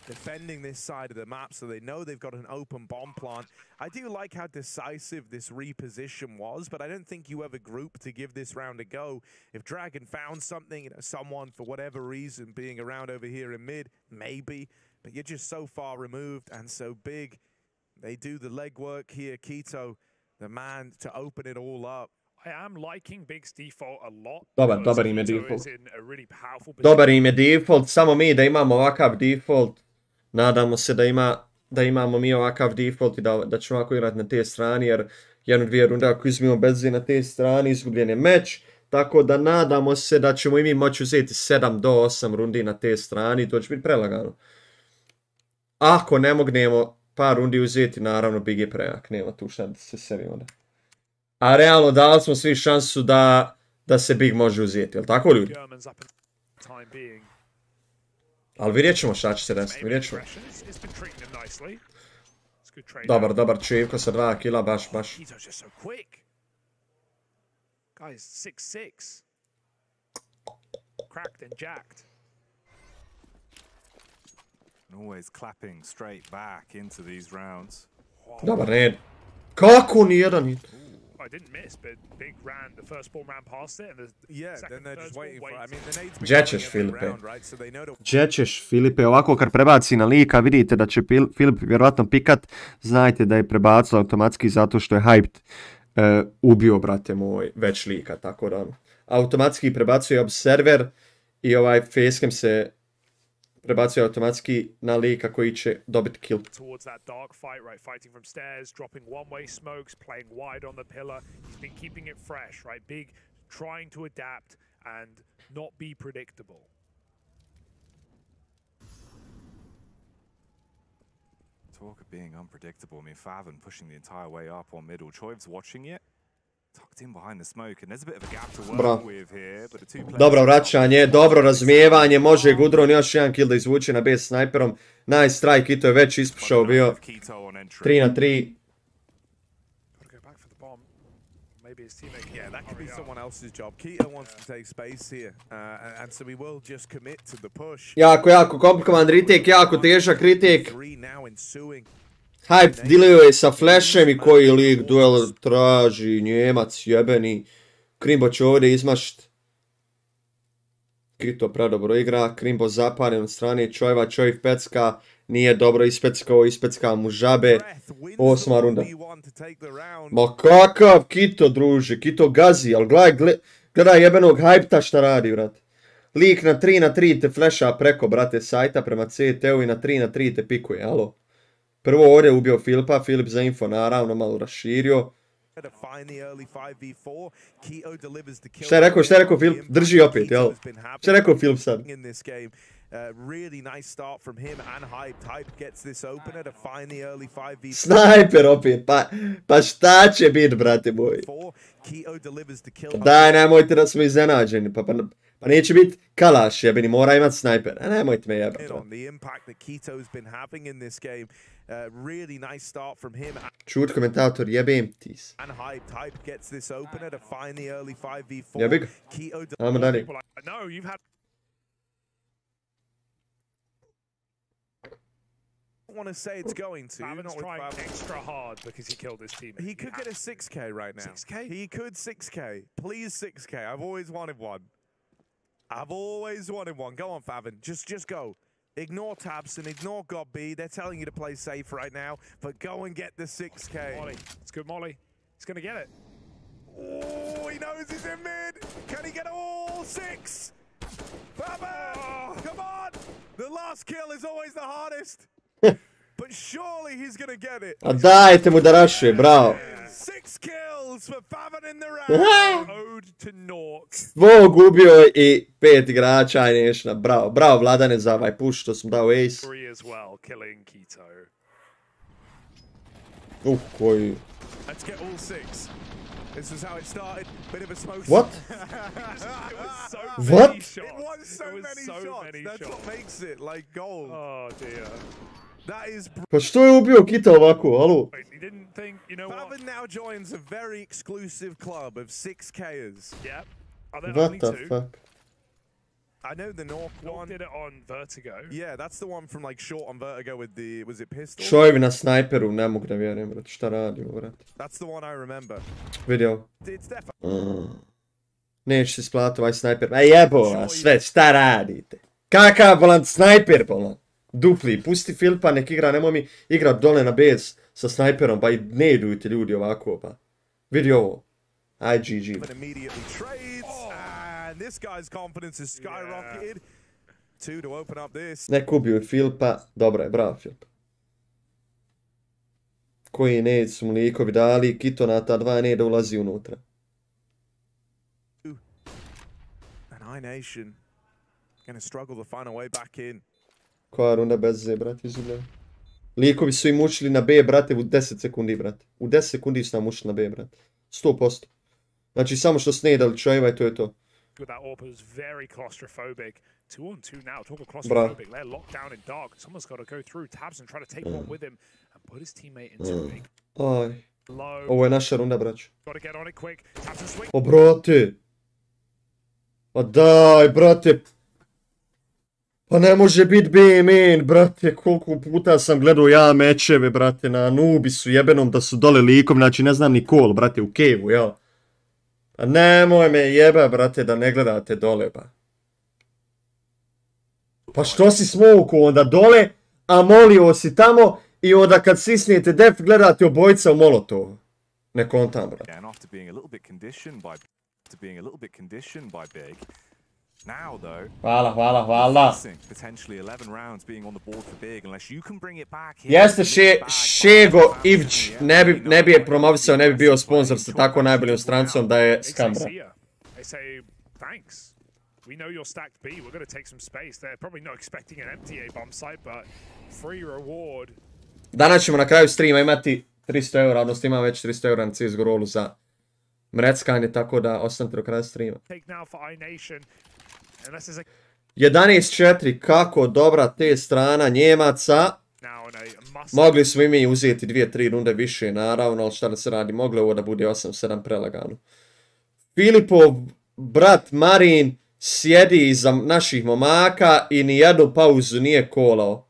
Defending this side of the map, so they know they've got an open bomb plant. I do like how decisive this reposition was, but I don't think you have a group to give this round a go. If Dragon found something, you know, someone for whatever reason being around over here in mid, maybe, but you're just so far removed and so big. They do the legwork here. Kito, the man to open it all up. I am liking Big's default a lot. Dobar im je default. Dobar im je default, samo mi da imamo ovakav default. Nadamo se da imamo mi ovakav default i da ćemo ovako igrati na te strani, jer 1-2 runde ako izmijemo bez na te strani, izgubljen je meč. Tako da nadamo se da ćemo i mi moći uzeti 7 do 8 rundi na te strani, to će biti prelagano. Ako ne mognemo par rundi uzeti, naravno Big je prejak, nema tu šta da se seri onda. A realno dali smo svi šansu da se Big može uzeti, jel tako ljudi? Ali vidjet ćemo šta će se desiti, vidjet ćemo. Dobar Čivko sa 2 kila, baš. Dobar red. Kako nijedan hit? I didn't miss, but Big ran, the first ball ran past it, and the then they're just waiting for it. I mean, the nades Džećeš, Filipe. Džećeš, Filipe. Ovako kad prebaci na lika, vidite da će Filip vjerojatno pikat. Znajte da je prebacilo automatski zato što je Hyped ubio, brate moj, već lika. Tako da, automatski prebacuje observer i ovaj facecam se prebacuje automatski na lika koji će dobiti kill. Towards that dark fight, right? Fighting from stairs, dropping one-way smokes, playing wide on the pillar. He's been keeping it fresh, right? Big, trying to adapt and not be predictable. Talk of being unpredictable. I mean, Favn pushing the entire way up on middle. Choiv's watching it. Tucked in behind the smoke, and there's a bit of a gap to work with here, but the two players... Dobro vraćanje, dobro razumijevanje, može Gudron još jedan kill da izvuče na B snajperom. Nice try, Kito je već ispušao bio. 3 na 3. Yeah, that could be someone else's job. Keto wants to take space here, and so we will just commit to the push. Jako komplikovan retake, jako težak retake. Hype dealuje sa flashem i koji lik duel traži, Njemac jebeni. Krimbo će ovdje izmašt. Kito predobro igra, Krimbo zapaljen od strane Choiva, Choiv pecka. Nije dobro ispeckao mu žabe. 8. runda. Ma kakav Kito, druže, Kito gazi, ali gledaj jebenog Hypeta šta radi, brate. Lik na 3 na 3 te flasha preko, brate, sajta prema CT-u i na 3 na 3 te pikuje, alo. Prvo ovdje ubio Filipa, Filip za info naravno malo raširio. Šta je rekao Filip? Drži opet, jel? Šta je rekao Filip sad? Snajper opet, pa šta će biti, brate moj? Daj, nemojte da smo iznenađeni, pa neće biti kalaš, jebeni, mora imat snajper. Nemojte me jebati. Čut komentator, jebem ti se. Jebi ga. Ajmo dalje. Want to say it's going to. Favn's trying extra hard because he killed his teammate. He could get a 6k right now. 6k? He could 6k. Please 6k. I've always wanted one. Go on, Favn. Just go. Ignore tabs and ignore God B. They're telling you to play safe right now, but go and get the 6k. Molly. It's good, Molly. He's going to get it. Oh, he knows he's in mid. Can he get all 6? Favn! Oh. Come on! The last kill is always the hardest. But surely he's gonna get it. A dajte mu da rašuje, bravo. 6 kills for Favn in the round. Ode to Nork. Svog ubio i 5 igrača i nešna. Bravo Vladane za ovaj push što sam dao ace. Koji... Let's get all 6. This is how it started. Bit of a smoke. What? What? It was so many shots. That's what makes it like gold. Oh dear. Pa što je ubio Kita ovako, alo? Favn now joins a very exclusive club of 6Kers. Yep. What the fuck? I know the Nork one. Did it on Vertigo. Yeah, that's the one from like short on Vertigo with the, was it pistol? Choiv na snajperu, ne mogu da vjerujem, brate, šta radio, brate. That's the one I remember. Vidio. Neće se isplati ovaj snajper. Ma jebo, sve, šta radite? Kakav bolan snajper, bolan? Dupli, pusti Filipa, nek igra, nemoj mi igrat dole na bez sa snajperom, pa i ne idujte ljudi ovako, pa. Vidi ovo. Aj, GG. Nek ubiju Filipa, dobro je, bravo Filip. Koji nade su mu likovi dali, Kito na ta 2 nade ulazi unutra. Koja runda bez Z, brate, izgubljaju. Likovi su im ušli na B, brate, u 10 sekundi, brate. U 10 sekundi su nam ušli na B, brate. 100%. Znači, samo što snedali Choiva i to je to. Bravo. Aj. Ovo je naša runda, braću. O, brate. Pa daj, brate. Pa ne može biti B-main, brate, koliko puta sam gledao ja mečeve, brate, na Anubisu jebenom da su dole likom, znači ne znam ni call, brate, u cave-u, jel? Pa nemoj me jeba, brate, da ne gledate dole, ba. Pa što si smoku onda dole, a molio si tamo i onda kad sisnijete def gledate obojica u Molotovu. Ne kontam, brate. to being a little bit conditioned by Big. Now though, hvala. Potentially 11 rounds being on the board for Big unless you can bring it back. Jeste Šego Ivć ne bi je promovisao, ne bi bio sponsor sa tako najboljim strancom da je Skambra. We know you're stacked B. We're going to take some space. They're probably not expecting an MTA bump site, but free reward. Danas ćemo na kraju streama imati 300 eura, odnosno imam već 300 eura na CSGO rolu za mreckanje, tako da ostanite do kraja streama. 11-4, kako dobra te strana Njemaca. Mogli smo i mi uzeti 2-3 runde više, naravno, ali šta da se radi, moglo ovo da bude 8-7 prelagano. Filipov brat Marin sjedi iza naših momaka i nijednu pauzu nije kolao.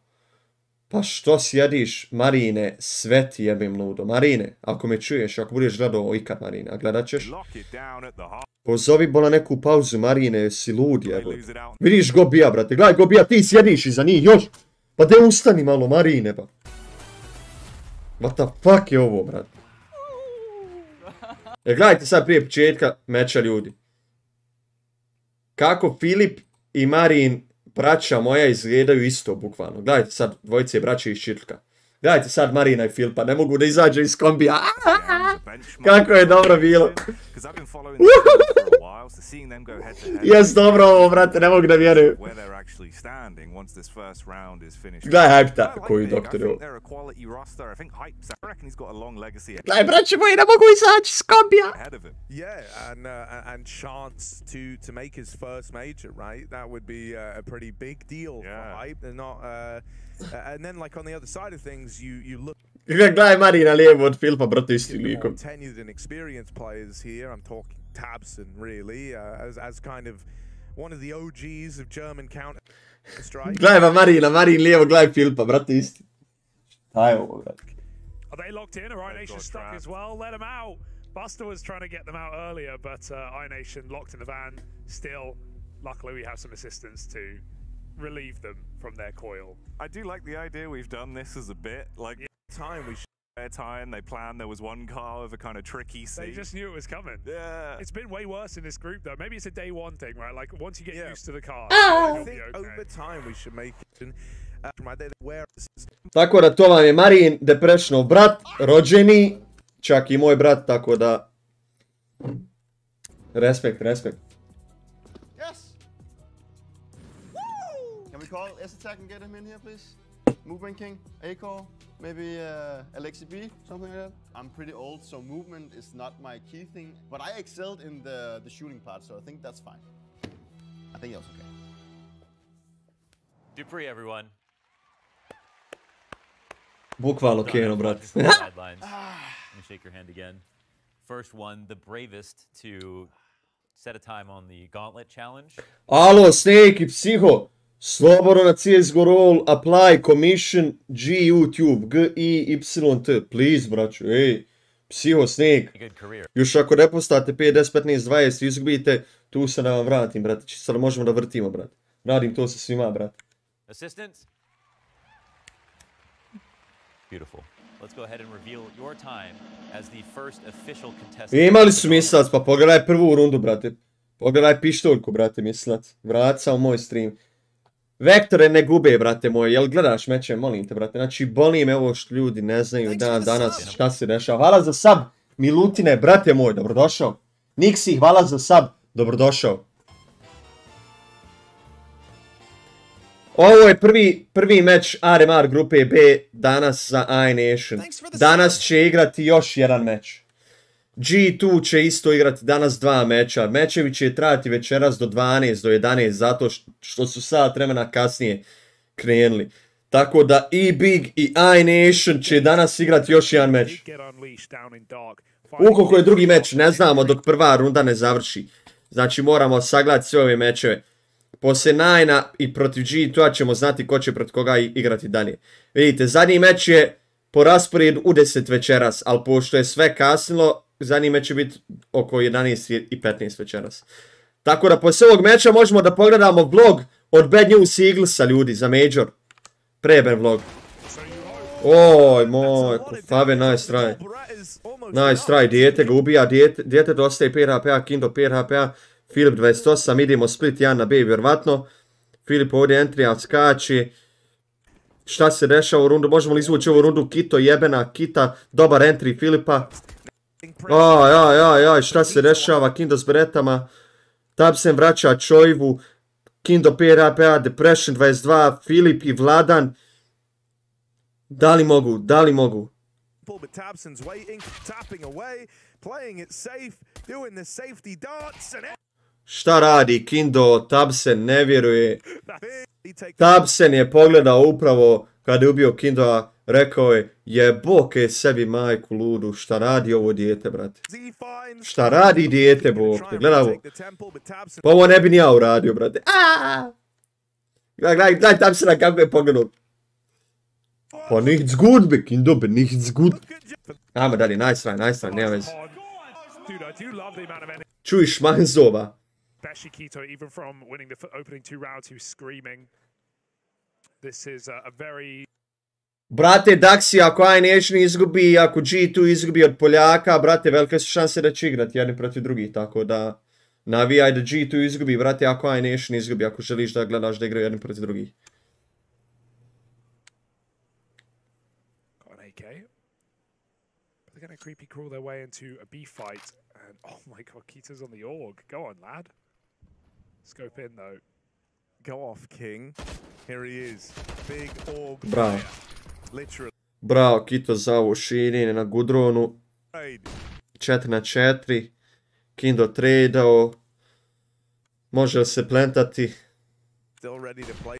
Pa što sjediš, Marine, sve ti jebim ludo. Marine, ako me čuješ, ako budeš gledao ikad, Marine, a gledat ćeš, pozovi bola neku pauzu, Marine, si lud jebo. Vidiš Gobija, brate, gledaj Gobija, ti sjediš iza njih, još. Pa de ustani malo, Marine, ba. What the fuck je ovo, brate? Gledajte sad prije početka meča, ljudi. Kako Filip i Marin, braća moja, izgledaju isto, bukvalno. Gledajte sad, dvojice braće iz Čitlka. Gledajte sad Marina i Filipa, ne mogu da izađu iz kombija. Kako je dobro bilo. Jes dobro ovo, brate, ne mogu da vjerujem. Gledaj Hypeta koju doktoru. Gledaj, braće moji, ne mogu izaći iz kombija. Yeah, and chance to make his first major, right? That would be a pretty big deal for Hype. They're not, and then like on the other side of things, you look. Gledaj Marina lijevo od Filipa, brate, isti likom. Tenured and experienced players here. I'm talking Tabson, really, as kind of one of the OGs of German Counter-Strike. Gledaj Marin lijevo, gledaj Filipa, brate, isti. Šta je ovo, brate? Are they locked in? Are iNation stuck as well? Let them out. Buster was trying to get them out earlier, but iNation locked in the van. Still, luckily we have some assistance to relieve them from their coil. I do like the idea we've done this as a bit. Like, time we their time, they planned there was one car with a kind of tricky seat. They just knew it was coming. Yeah. It's been way worse in this group though. Maybe it's a day one thing, right? Like once you get used to the car. I think over time we should make it. Tako da to vam je Marin Depressionov brat, rođeni, čak i moj brat, tako da... Respekt. Yes! Can we call S-Attack and get him in here, please? Movement King, A-Core, maybe Alexi B, something like that. I'm pretty old, so movement is not my key thing, but I excelled in the shooting part, so I think that's fine. I think that's okay. Dupree, everyone. Bukvalno Keno, brat. Let me shake your hand again. First one, the bravest to set a time on the Gauntlet Challenge. Alo, Snake i Psiho. Slobodno na CSGO roll, apply, commission, G, YouTube, G, I, Y, T. Please, braću, ej. Psiho, Snake. Još ako ne postate 5, 10, 15, 20, izgubite, tu se da vam vratim, brate. Sad možemo da vrtimo, brate. Radim to sa svima, brate. Assistants? Beautiful. Let's go ahead and reveal your time as the first official contestant. Imali su mislac, pa pogledaj prvu rundu, brate. Pogledaj pištoljku, brate, mislac. Vraca u moj stream. Vektore ne gube, brate moj. Jel gledaš meče, molim te, brate. Znači, boli me ovo što ljudi ne znaju danas šta se dešava. Hvala za sub, Milutine, brate moj, dobrodošao. Nixi, hvala za sub, dobrodošao. Ovo je prvi meč RMR grupe B danas za iNation. Danas će igrati još jedan meč. G2 će isto igrati danas 2 meča. Mečevi će trajati večeras do 12, do 11, zato što su sat vremena kasnije krenuli. Tako da i Big i iNation će danas igrati još jedan meč. Ukoliko je drugi meč, ne znamo dok prva runda ne završi. Znači moramo sagledati sve ove mečeve. Poslije Nina i protiv G2 ćemo znati ko će protiv koga igrati dalje. Vidite, zadnji meč je po rasporedu u 10 večeras, ali pošto je sve kasnilo, zadnji meč će biti oko 11 i 15 večeras. Tako da poslije ovog meča možemo da pogledamo vlog od Bad News Eaglesa, ljudi, za Major. Preben vlog. Oj, moj, Fave, nice try. Nice try, dijete ga ubija, dijete dostaje PRHP-a, Kindo PRHP-a, Filip 28, idemo split 1 na B, vjerovatno. Filip ovdje entry-a skači. Šta se dešava u rundu? Možemo li izvući ovu rundu? Kito jebena, Kita, dobar entry Filipa. Šta se dešava? Kindo s beretama. Tabsen vraća Čojvu. Kindo PRHP-a, Depression 22, Filip i Vladan. Da li mogu? Da li mogu? Šta radi Kindo? Tabsen ne vjeruje. Tabsen je pogledao upravo kada je ubio Kindoa, rekao je jeboke sebi majku ludu, šta radi ovo dijete, brate? Šta radi dijete, bog te, gledaj ovo. Pa ovo ne bi ni ja uradio, brate. Gledaj Tabsena kako je pogledao. Pa nichts gut, be Kindo, be nichts gut. Ajmo dalje, nice try, nema veze. Čuj šmanzova. Especially Kito, even from winning the opening 2 rounds, he was screaming. This is a very... Brate, Daxi, ako iNation izgubi, ako G2 izgubi od Poljaka, brate, velike su šanse da će igrati jedni protiv drugih, tako da navijaj da G2 izgubi, brate, ako iNation izgubi, ako želiš da gledaš da igraju jedni protiv drugih. Got an AK. But they're going to creepy crawl their way into a B fight. And oh my god, Kito's on the org. Go on, lad. Scope in though. Go off, King. Here he is. Big org. Bravo. Bravo, Kito za ovo širenje na Gudronu. 4 na 4. Kindo tradeao. Može se plantati.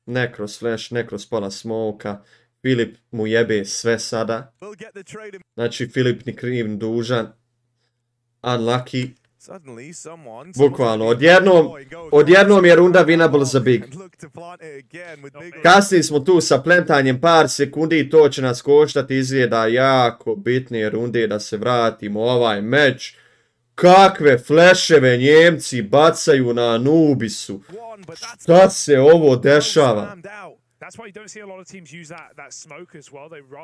Ne kroz flash, ne kroz pola smoka. Filip mu jebe sve sada. Znači Filip ni kriv ni dužan. Unlucky. Bukvalno, odjednom je runda winnable za Big. Kasnije smo tu sa plantanjem par sekundi i to će nas koštati, izgleda jako bitnije runde da se vratimo u ovaj meč. Kakve fleševe Njemci bacaju na Anubisu. Šta se ovo dešava?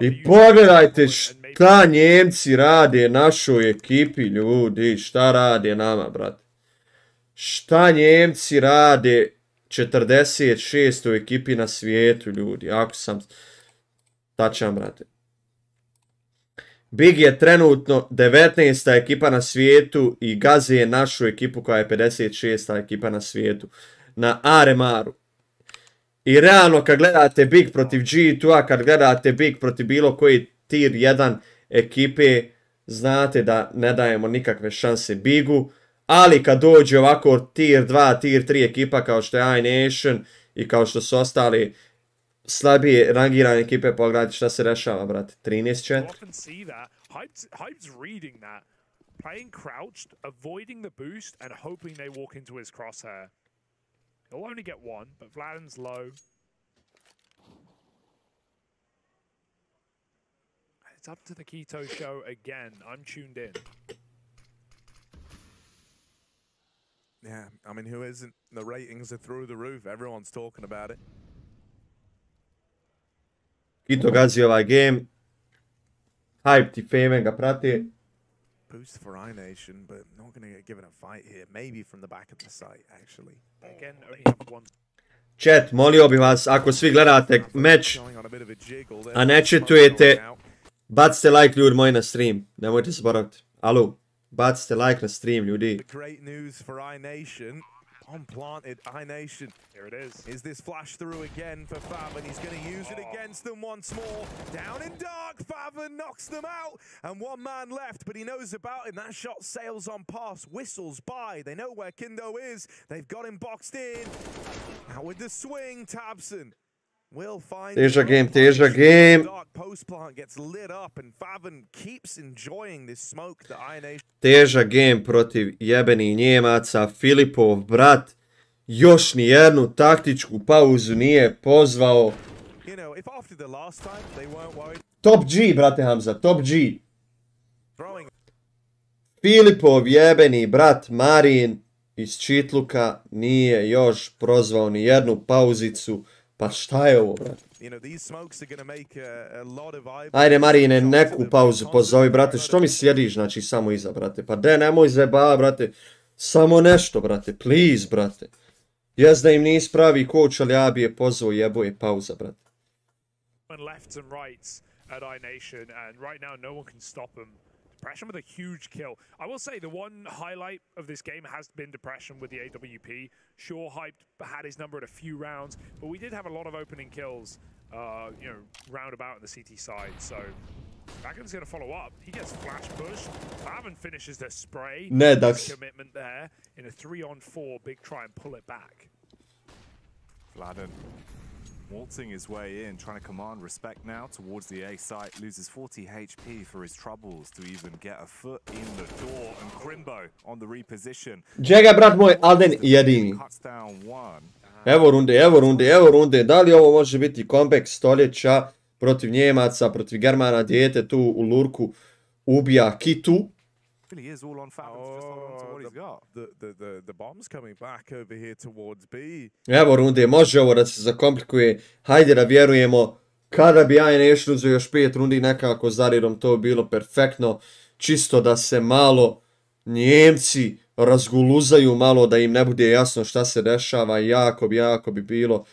I pogledajte šta Njemci rade našoj ekipi, ljudi, šta rade nama, brate. Šta Njemci rade 46. ekipi na svijetu, ljudi, ako sam tačan, brate. Big je trenutno 19. ekipa na svijetu i gaze je našu ekipu koja je 56. ekipa na svijetu. Na Aremaru. I realno kad gledate Big protiv G2, kad gledate Big protiv bilo koji tier 1 ekipe, znate da ne dajemo nikakve šanse Bigu, ali kad dođe ovako tier 2, tier 3 ekipa kao što je iNation i kao što su ostali slabije rangirane ekipe, pogledajte šta se rešava, brate. 13-4. Playing crouched, avoiding the boost and hoping they walk into his crosshair. He'll only get one, but Vladan's low. It's up to the Kito show again. I'm tuned in. Yeah, I mean, who isn't? The ratings are through the roof. Everyone's talking about it. Kito gazi ovaj game. Hype i Fame ga prati. Boost for iNation, but not going to get given a fight here. Maybe from the back of the site, actually. Again, only have one. Chat, molio bi vas, ako svi gledate meč, a ne četujete, bacite like, ljudi moji, na stream. Nemojte se boraviti. Alo, bacite like na stream, ljudi. Great news for iNation. Unplanted iNation. Here it is. Is this flash through again for Faven? He's going to use it against them once more. Down in dark, Faven knocks them out. And one man left, but he knows about it. And that shot sails on past, whistles by. They know where Kindo is. They've got him boxed in. Now with the swing, Tabsen will find težak game. Post plant gets lit up and Faven keeps enjoying this smoke that iNation. Težak game protiv jebenih Njemaca. Filipov brat još ni jednu taktičku pauzu nije pozvao. Top G, brate Hamza, top G. Filipov jebeni brat Marin iz Čitluka nije još prozvao ni jednu pauzicu. Pa šta je ovo, brate? Ajde, Marine, neku pauzu pozovi, brate. Što mi sjediš, znači, samo iza, brate? Pa de, nemoj zeba, brate. Samo nešto, brate. Please, brate. Jes da im nis pravi coach, ali ja bi je pozvao, jebo je pauza, brate. Lefts and rights at iNation, and right now no one can stop them. Depression with a huge kill. I will say the one highlight of this game has been Depression with the AWP. Sure, Hyped had his number at a few rounds, but we did have a lot of opening kills, you know, roundabout on the CT side. So Bacon's going to follow up. He gets flash push. Faven finishes the spray. Commitment there in a 3-on-4. Big try and pull it back. Vladen waltzing his way in, trying to command respect now towards the A site. Loses 40 HP for his troubles to even get a foot in the door. And Crimbo on the reposition. Čega, brat moj, Alden jedini. Evo runde. Da li ovo može biti comeback stoljeća protiv Njemaca, protiv Germana, dijete tu u lurku ubija Kitu? Really is all on Fathom's, just hold on to what he's got. The bomb's coming back over here towards B. Evo runde, može ovo da se zakomplikuje. Hajde da vjerujemo. Kada bi iNation uzeo još 5 rundi nekako za redom, to bi bilo perfektno. Čisto da se malo Njemci razguluzaju, malo da im ne bude jasno šta se dešava. Jako bi bilo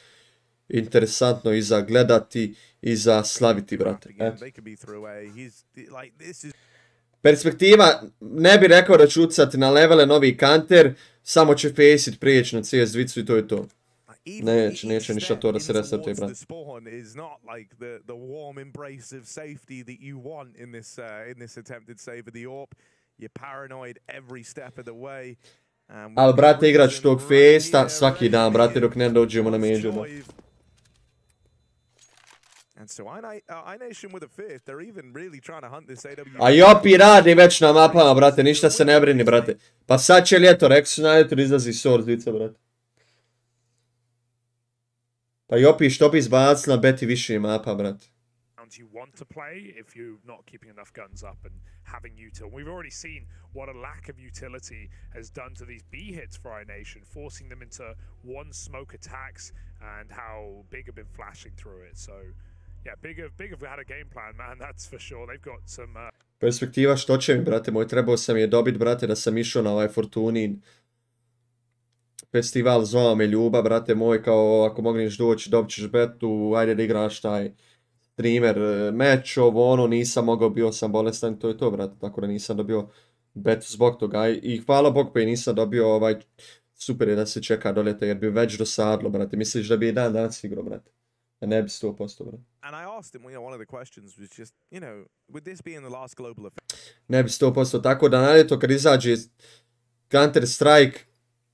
interesantno i za gledati i za slaviti, brate. Perspektiva, ne bi rekao da ću ucati na levele novi kanter, samo će Faceit prijeći na CS2 i to je to. Neće ništa to da se resetuje, brate. Ali, brate, igrač tog Faceita svaki dan, brate, dok ne dođemo na major. A Jopi radi već na mapama, brate, ništa se ne brini, brate. Pa sad će ljeto, rekao su na ljeto izlazi Source lica, brate. Pa Jopi što bi izbaci na beti više mapa, brate. You want to play if you're not keeping enough guns up and having util. We've already seen what a lack of utility has done to these B hits for iNation, forcing them into one smoke attacks and how Big have been flashing through it. So yeah, Big have had a game plan, man, that's for sure. They've got some Perspektiva što će mi, brate moj, trebao sam je dobiti, brate, da sam išao na ovaj Fortunin festival, zvao me Ljuba, brate moj, kao ako mogneš doći, dobit ćeš betu, ajde da igraš taj streamer meč, ovo ono, nisam mogao, bio sam bolestan, to je to, brate, tako da nisam dobio betu zbog toga i hvala Bog pa i nisam dobio super je da se čeka do ljeta jer bi već dosadlo, brate, misliš da bi i dan danas igrao, brate? Ne bi 100%, brate. Ne bi 100%, tako da na ljeto kad izađe Counter Strike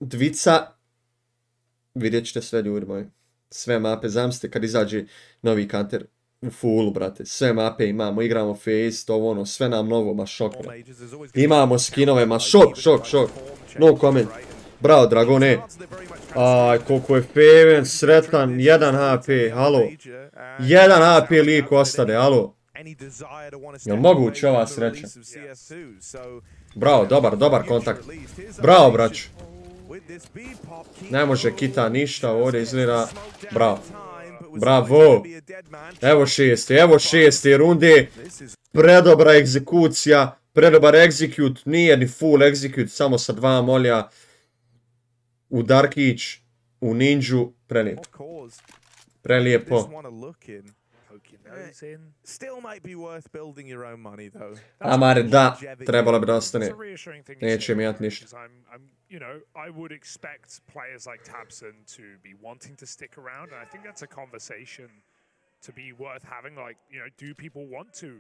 dvica, vidjet ćete sve, ljudi moji. Sve mape, zamislite kad izađe novi Counter u fullu, brate. Sve mape imamo, igramo Faceit, ovo ono, sve nam novo, ma šok, brate. Imamo skinove, ma šok. No comment. Bravo, Dragone. Aj, koliko je Faven sretan, 1 HP, halo. 1 HP lik ostane, halo. Jel moguće ova sreća? Bravo, dobar kontakt. Bravo, braću. Ne može Kita ništa, ovdje izgleda. Bravo. Evo šeste runde. Predobra egzekucija. Predobar execute. Nije ni full execute, samo sa 2 molja. U Darkić, u Ninju. Prelijepo. Amare, da, trebalo bi da ostane. Neće mi jati ništa. You know, I would expect players like tabseN to be wanting to stick around, and I think that's a conversation to be worth having. Like, you know, do people want to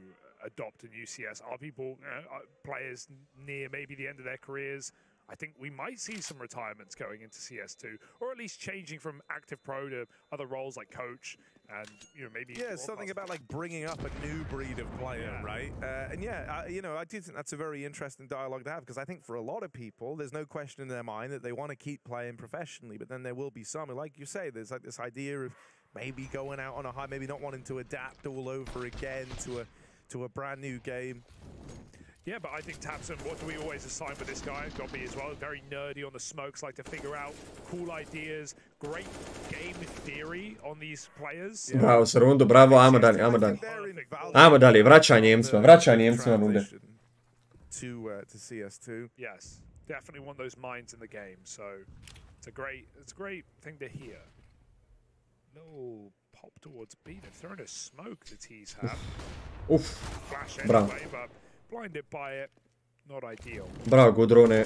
adopt a new CS? Are people, players near maybe the end of their careers? I think we might see some retirements going into CS2, or at least changing from active pro to other roles like coach, and you know maybe something about like bringing up a new breed of player, right? And you know, I do think that's a very interesting dialogue to have because I think for a lot of people, there's no question in their mind that they want to keep playing professionally, but then there will be some, like you say, there's like this idea of maybe going out on a high, maybe not wanting to adapt all over again to a brand new game. Yeah, but I think tabseN, what do we always assign with this guy? Got me as well, very nerdy on the smokes, like to figure out cool ideas, great game Bravo za rundu, bravo, ajmo dalje, ajmo dalje. Ajmo dalje, vraćaj Njemcima runde. To CS2. Yes, definitely want those minds in the game. So it's a great thing to hear. No pop towards B. They've thrown a smoke that he's had. Flash anyway, but blinded by it. Not ideal. Bravo, Gudrone.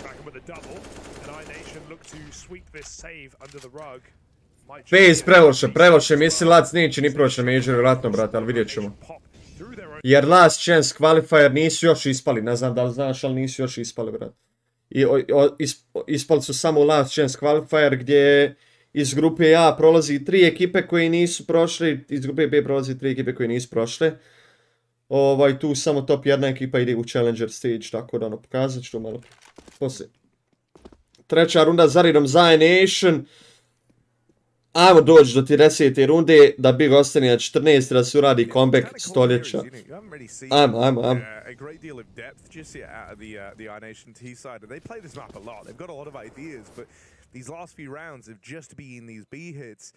Face preloše, mislim Lac neće ni proći na Major, vjerojatno, brate, ali vidjet ćemo. Jer Last Chance Qualifier nisu još ispali, ne znam da li znaš, ali nisu još ispali, brate. Ispali su samo Last Chance Qualifier gdje iz grupe A prolazi 3 ekipe koje nisu prošle, iz grupe B prolazi 3 ekipe koje nisu prošle. Tu samo top 1 ekipa ide u Challenger stage, tako da pokazat ću to malo poslije. Treća runda za redom za iNation. Ajmo doći do 30. runde da Big ostane na 14 da se uradi comeback stoljeća. Ajmo. A great deal of depth just yet out of the iNation T side, and they play this map a lot. They've got a lot of ideas, but these last few rounds have just been these B hits,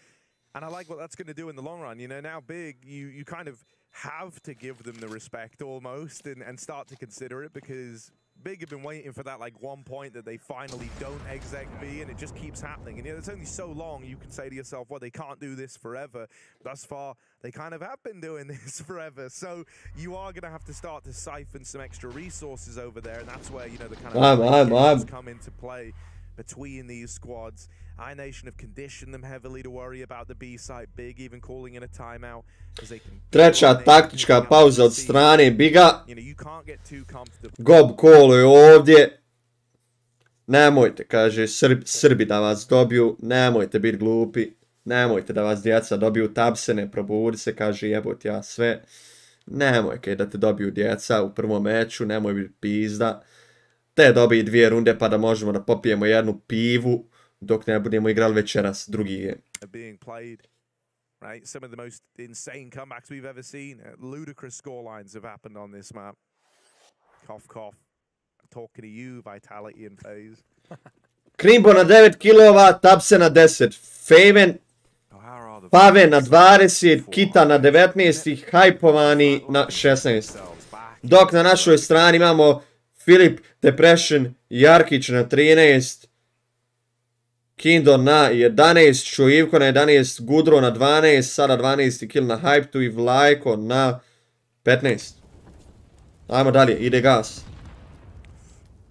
and I like what that's going to do in the long run. You know, now Big, you kind of have to give them the respect almost and start to consider it, because Big have been waiting for that like one point that they finally don't exec B, and it just keeps happening. And you know, it's only so long you can say to yourself, well, they can't do this forever. Thus far, they kind of have been doing this forever. So you are going to have to start to siphon some extra resources over there, and that's where, you know, the kind of come into play between these squads. iNation have conditioned them heavily to worry about the B side. Big even calling in a timeout. Treća taktička pauza od strane Biga. Gob Kolo je ovdje. Nemojte, kaže, Srbi da vas dobiju. Nemojte biti glupi. Nemojte da vas djeca dobiju tabsene. Probudi se, kaže, jebot ja sve. Nemoj kaj da te dobiju djeca u prvom meču. Nemoj biti pizda. Te dobiji 2 runde pa da možemo da popijemo jednu pivu dok ne budemo igrali večeras drugi game. Right, some of the most insane comebacks we've ever seen. Ludicrous scorelines have happened on this map. Cough, cough. I'm talking to you, Vitality and FaZe. Krimbo na 9 kilova, Tabse na 10. Faven, Pave na 20, Kita na 19 i hajpovani na 16. Dok na našoj strani imamo Filip, Depression, Jarkić na 13. Kindo na 11, Čuivko na 11, Gudro na 12, sada 12 kill na Hype2 i Vlajko na 15. Ajmo dalje, ide gas.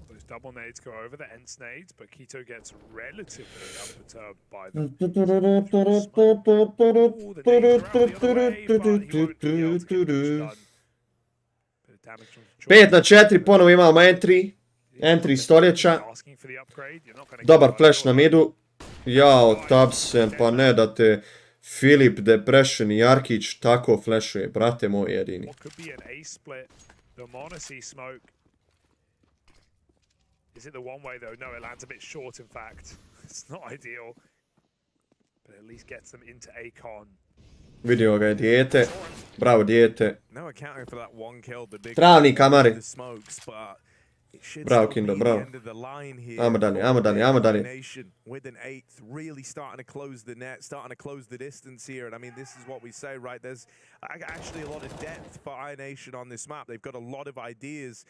Those double nades go over the end nades, but Keto gets relatively unperturbed by them. Pet na 4, ponovo imamo entry stoljeća. Dobar flash na midu. Jao, Tabsen, pa ne da te Filip, Depression i Jarkić tako flashuje, brate moj jedini. Vidio ga je dijete. Bravo dijete. Travni kamari. Bravo, Kindo, bravo. Ajmo dalje. With an 8th, really starting to close the net, starting to close the distance here. And I mean, this is what we say, right? There's actually a lot of depth for iNation on this map. They've got a lot of ideas,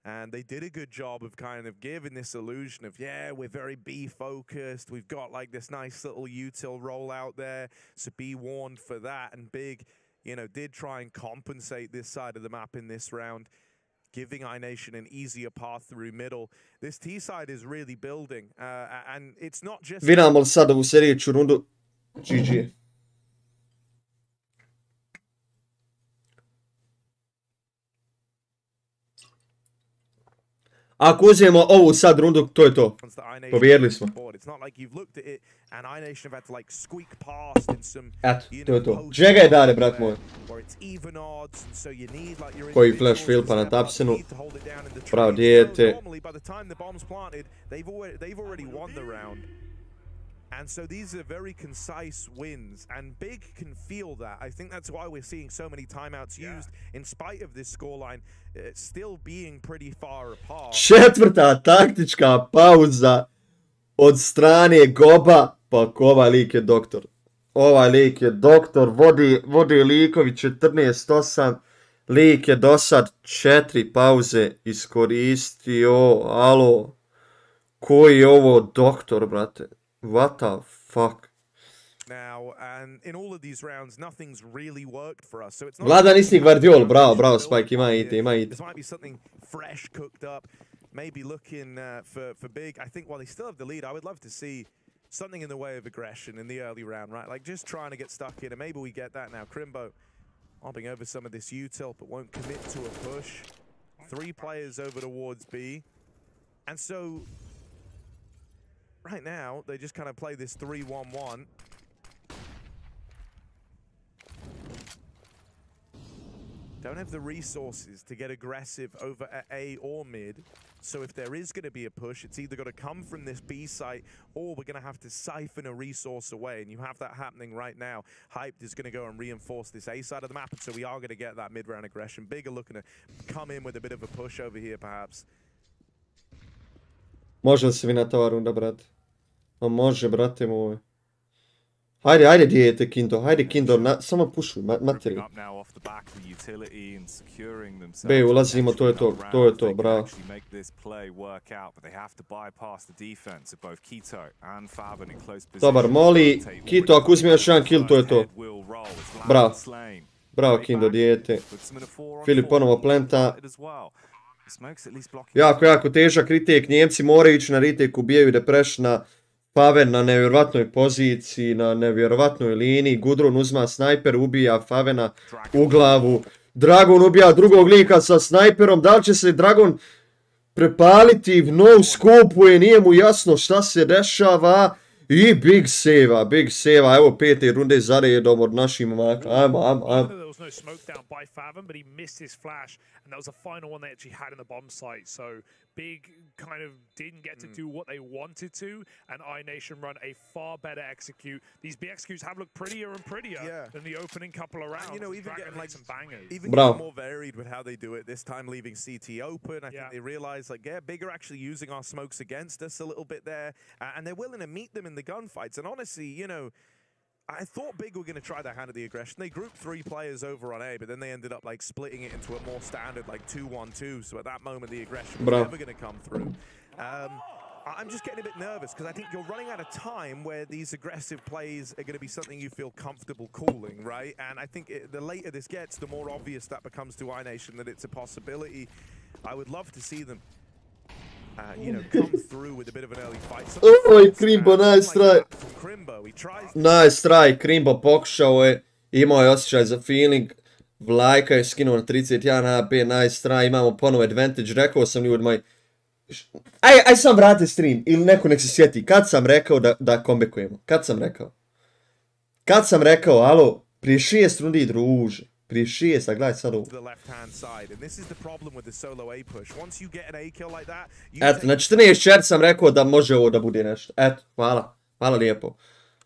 and they did a good job of kind of giving this illusion of, yeah, we're very B-focused. We've got like this nice little util rollout there, so be warned for that. And Big, you know, did try and compensate this side of the map in this round, giving iNation an easier path through middle. This T side is really building, and it's not just... Vidimo li sad ovu sljedeću rundu? GG. Ako uzmemo ovu sad rundu, to je to. Pobijedili smo. Eto, to je to. Čega je dare, brat moj? Koji flash Filipa na Tabsenu. Pravo dijete. And so these are very concise wins, and Big can feel that. I think that's why we're seeing so many timeouts used, in spite of this scoreline still being pretty far apart. Četvrta taktička pauza od strane Goba, pa ovaj lik je doktor. Ovaj lik je doktor, vodi Liković 14-8. Lik je do sad 4 pauze iskoristio. Alo, koji je ovo doktor, brate? What the fuck? Vladan isti Gvardiol, bravo Spike, ima it. Maybe looking for big. I think while they still have the lead, I would love to see something in the way of aggression in the early round, right? Like just trying to get stuck in, and maybe we get that now. Crimbo hopping over some of this util, but won't commit to a push. 3 players over towards B. And so, right now, they just kind of play this 3-1-1. Don't have the resources to get aggressive over at A or mid. So if there is going to be a push, it's either got to come from this B site or we're going to have to siphon a resource away. And you have that happening right now. Hyped is going to go and reinforce this A side of the map. And so we are going to get that mid-round aggression. Big are looking to come in with a bit of a push over here, perhaps. Može li se vinati ova runda, brate? No može, brate moj. Hajde, dijete, Kindo. Hajde, Kindo, samo pušuj, materi. B, ulazimo, to je to, bravo. Dobar, Moli, Kito, ako uzmi još jedan kill, to je to. Bravo, Kindo, dijete. Filip ponovo plenta. Jako težak retake, Njemci moraju ići na retake, ubijaju Depressiona. Faven na nevjerovatnoj poziciji, na nevjerovatnoj liniji, Gudrun uzma snajper, ubija Favena u glavu. Dragon ubija drugog lika sa snajperom, da li će se Dragon prepaliti, no skupuje, nije mu jasno šta se dešava. I big save, evo 5. runde za redom od naših momaka, ajmo. No smoke down by Faven, but he missed his flash, and that was the final one they actually had in the bomb site. So Big kind of didn't get to do what they wanted to, and iNation run a far better execute. These B executes have looked prettier and prettier than the opening couple of rounds. And, you know, even getting like some bangers. Even getting more varied with how they do it. This time leaving CT open. I think they realize like, Big are actually using our smokes against us a little bit there, and they're willing to meet them in the gunfights. And honestly, you know, I thought Big were going to try their hand at the aggression. They grouped 3 players over on A, but then they ended up like splitting it into a more standard like 2-1-2. So at that moment, the aggression was never going to come through. I'm just getting a bit nervous because I think you're running out of time where these aggressive plays are going to be something you feel comfortable calling, right? And I think the later this gets, the more obvious that becomes to iNation that it's a possibility. I would love to see them you know, come through with a bit of an early fight. Oj, Krimbo, nice try, Krimbo pokušao je, imao je osjećaj za feeling, Vlajka je skinuo na 31 HP, nice try, imamo ponovo advantage, rekao sam ljudima, aj sam vrati stream, ili neko nek se sjeti, kad sam rekao da comebackujemo, kad sam rekao, alo, prije 6 rundi druže. Prije 6, a gledaj sad ovo. Eto, na 14-4 sam rekao da može ovo da bude nešto. Eto, hvala lijepo.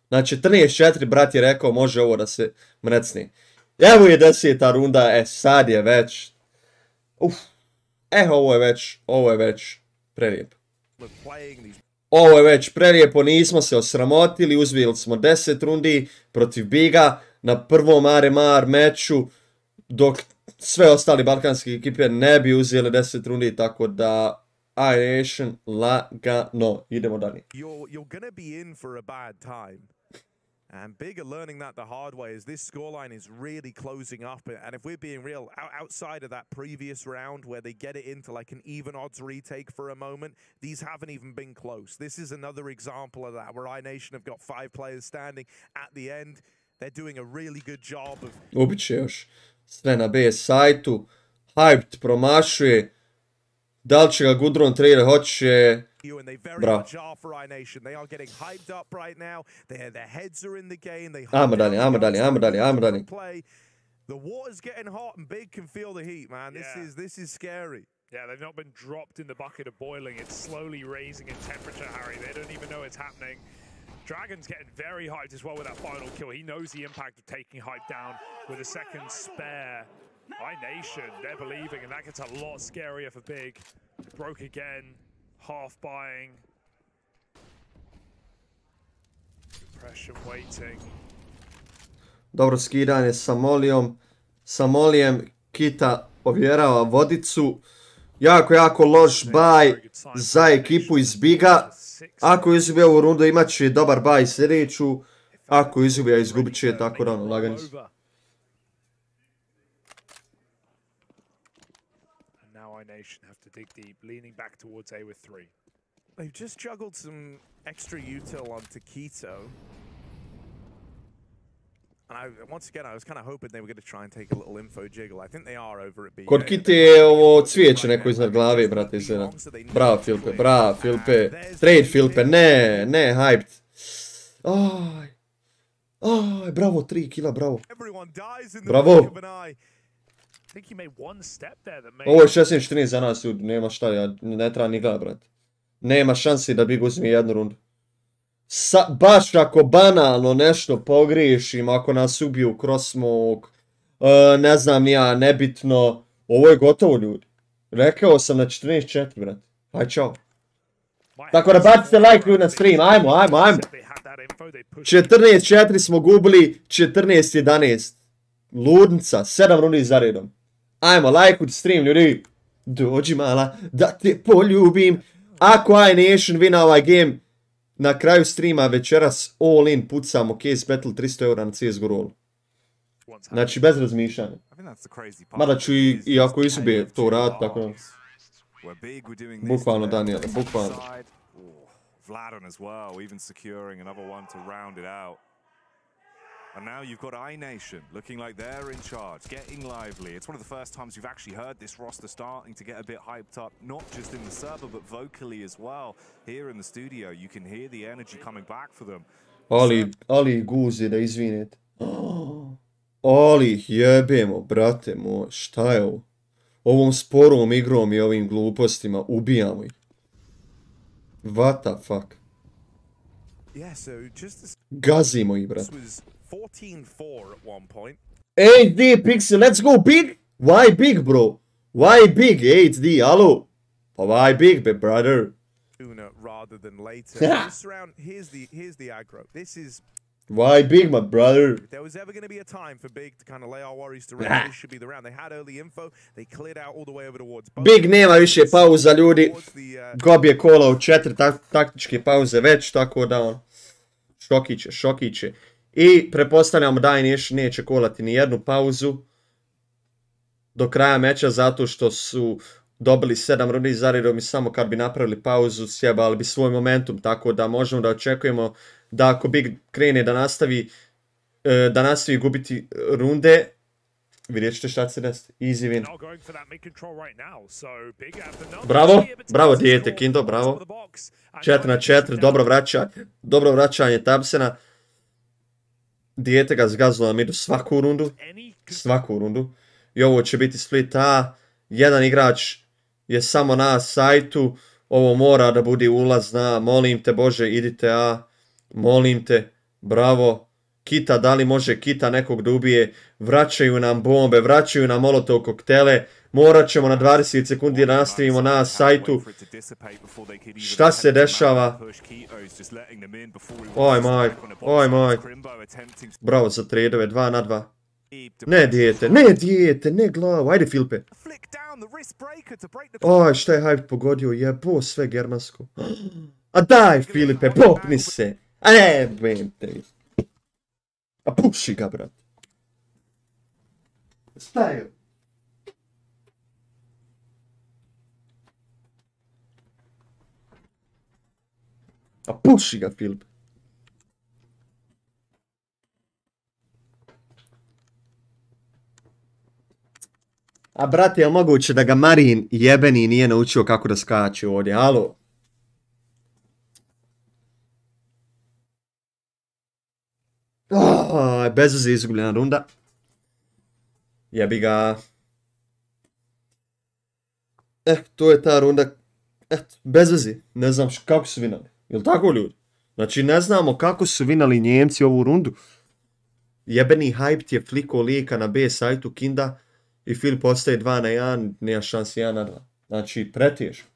Na 14-4 brat je rekao može ovo da se mrecne. Evo je 10. runda, sad je već... ovo je već prelijepo. Ovo je već prelijepo, nismo se osramotili, uzvijeli smo 10 rundi protiv Biga na prvom RMR meču, dok sve ostali balkanske ekipe ne bi uzeli 10 rundi, tako da iNation lagano. Idemo dalje. You're gonna be in for a bad time. And Big are learning that the hard way as this scoreline is really closing up. And if we're being real, outside of that previous round where they get it into like an even odds retake for a moment, these haven't even been close. This is another example of that, where iNation have got 5 players standing at the end. They're doing a really good job of... Ubit će još sve na B sajtu. Hyped promašuje. Da li će ga Gudrun trailer hoće... Bravo. Ajmo dalje. The water's getting hot and Big can feel the heat, man. This is scary. Yeah, they've not been dropped in the bucket of boiling. It's slowly raising in temperature, Harry. They don't even know it's happening. Dragon's getting very hyped as well with that final kill. He knows the impact of taking Hype down with a second spare. iNation, they're believing, and that gets a lot scarier for Big. Broke again, half buying. Depression waiting. Dobro skidanje sa Molijom. Sa Molijem Kita ovjerava vodicu. Jako loš baj za ekipu iz Biga. Ako izgubi ovu rundu imat će dobar baj sljedeću. Ako izgubi, izgubit će tako rano, lagani su. Nation have to dig deep, leaning back towards A with 3. They've just juggled some extra util onto Keto. And once again, I was kind of hoping they were going to try and take a little info jiggle. I think they are over at B. Kod Kite je ovo cvijeće neko iznad glave, brate, izgleda. Bravo, Filipe, bravo, Filipe. Trade, Filipe, ne, hyped. Aj, bravo, 3 kila, bravo. Bravo. Ovo je 16-14 za nas, ljudi, nema šta, ja ne treba ni gledati, brate. Nema šansi da Big uzmi jednu rundu. Baš ako banalno nešto pogriješim, ako nas ubiju cross smoke, ne znam ni ja, nebitno, ovo je gotovo, ljudi. Rekao sam na 14-4, brate. Aj, čao. Tako da bacite like, ljudi, na stream, ajmo. 14-4 smo gubili, 14-11. Ludnica, 7 rundi za redom. Ajmo, lajkujte stream, ljudi. Dođi mala, da te poljubim. Ako iNation vina ovaj game, na kraju streama večeras all in pucamo case battle 300 eura na CSGO rolu. Znači, bez razmišljanja. Mada ću i ako izgubi to rad, tako. Bukvalno, Daniel, bukvalno. Vladon as well, even securing another one to round it out. And now you've got iNation looking like they're in charge, getting lively. It's one of the first times you've actually heard this roster starting to get a bit hyped up, not just in the server, but vocally as well. Here in the studio, you can hear the energy coming back for them. Ali guzi, da izvinete. Ali ih jebemo, brate moj, šta je ovo? Ovom sporom igrom i ovim glupostima ubijamo ih. What the fuck? Gazimo ih, brate. 14-4 at one point. HD Pixel, let's go big! Why big, bro? Why big, HD, alo? Pa why big, brother? Sooner rather than later. This round, here's the aggro. This is... Why big, my brother? If there was ever going to be a time for Big to kind of lay our worries to rest, this should be the round. They had early info, they cleared out all the way over towards... Big nema više pauza, ljudi. Gob je kolao 4 taktičke pauze već, tako da on... Šokiće. I prepostavljamo da iNation neće kolati ni jednu pauzu do kraja meča zato što su dobili 7 rundi za redom i samo kad bi napravili pauzu sjebali bi svoj momentum, tako da možemo da očekujemo da ako Big krene da nastavi gubiti runde, vidjet ćete šta će se desiti. Easy win. Bravo dijete, Kindo, bravo. 4-4, dobro vraćanje Tabsena. Dijete ga zgazilo na midu svaku rundu. I ovo će biti split A. Jedan igrač je samo na sajtu. Ovo mora da bude ulaz na, molim te Bože, idite A. Molim te, bravo. Kita, da li može Kita nekog da ubije? Vraćaju nam bombe, vraćaju nam molotov koktele. Morat ćemo na 20 sekundi da nastavimo na sajtu. Šta se dešava? Oj moj. Bravo za tradove, 2 na 2. Ne dijete, ne glavu. Ajde Filipe. Oj, šta je hype pogodio? Jebo sve germansko. A daj Filipe, popni se. A ne, bente. A puši ga, brat. Staj. A puši ga, Filip. A brate, je li moguće da ga Marin jebeni nije naučio kako da skače ovdje? Alo? Bez veze izgubljena runda. Jebi ga. To je ta runda. Bez veze. Ne znam kako su vinali. Jel' tako, ljudi? Znači, ne znamo kako su vinali Njemci ovu rundu. Jebeni hype je fliko lika na B sajtu Kinda i Filip ostaje 2 na 1, nema šansi 1 na 2. Znači, pretješko.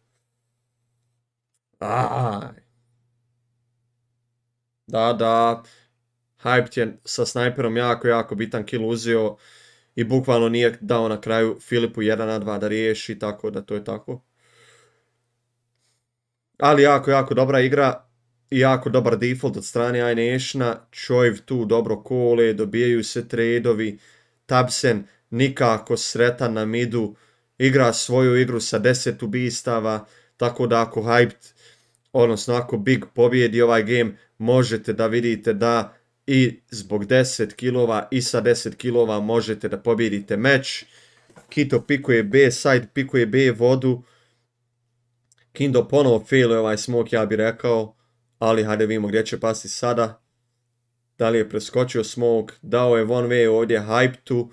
Da. Hyped je sa snajperom jako bitan kill uzeo i bukvalno nije dao na kraju Filipu 1-2 da riješi, tako da to je tako. Ali jako dobra igra i jako dobar default od strane iNationa. Choiv tu dobro kole, dobijaju se tradeovi. Tabsen nikako sretan na midu, igra svoju igru sa 10 ubistava, tako da ako Hyped, odnosno ako Big pobjedi ovaj game, možete da vidite da i zbog 10 kilova i sa 10 kilova možete da pobjedite meč. Kito pikuje B side, pikuje B vodu. Kindo ponovo failuje ovaj smoke, ja bih rekao, ali hajde vidimo gdje će pasti sada. Da li je preskočio smoke, dao je one way ovdje Hyped-u.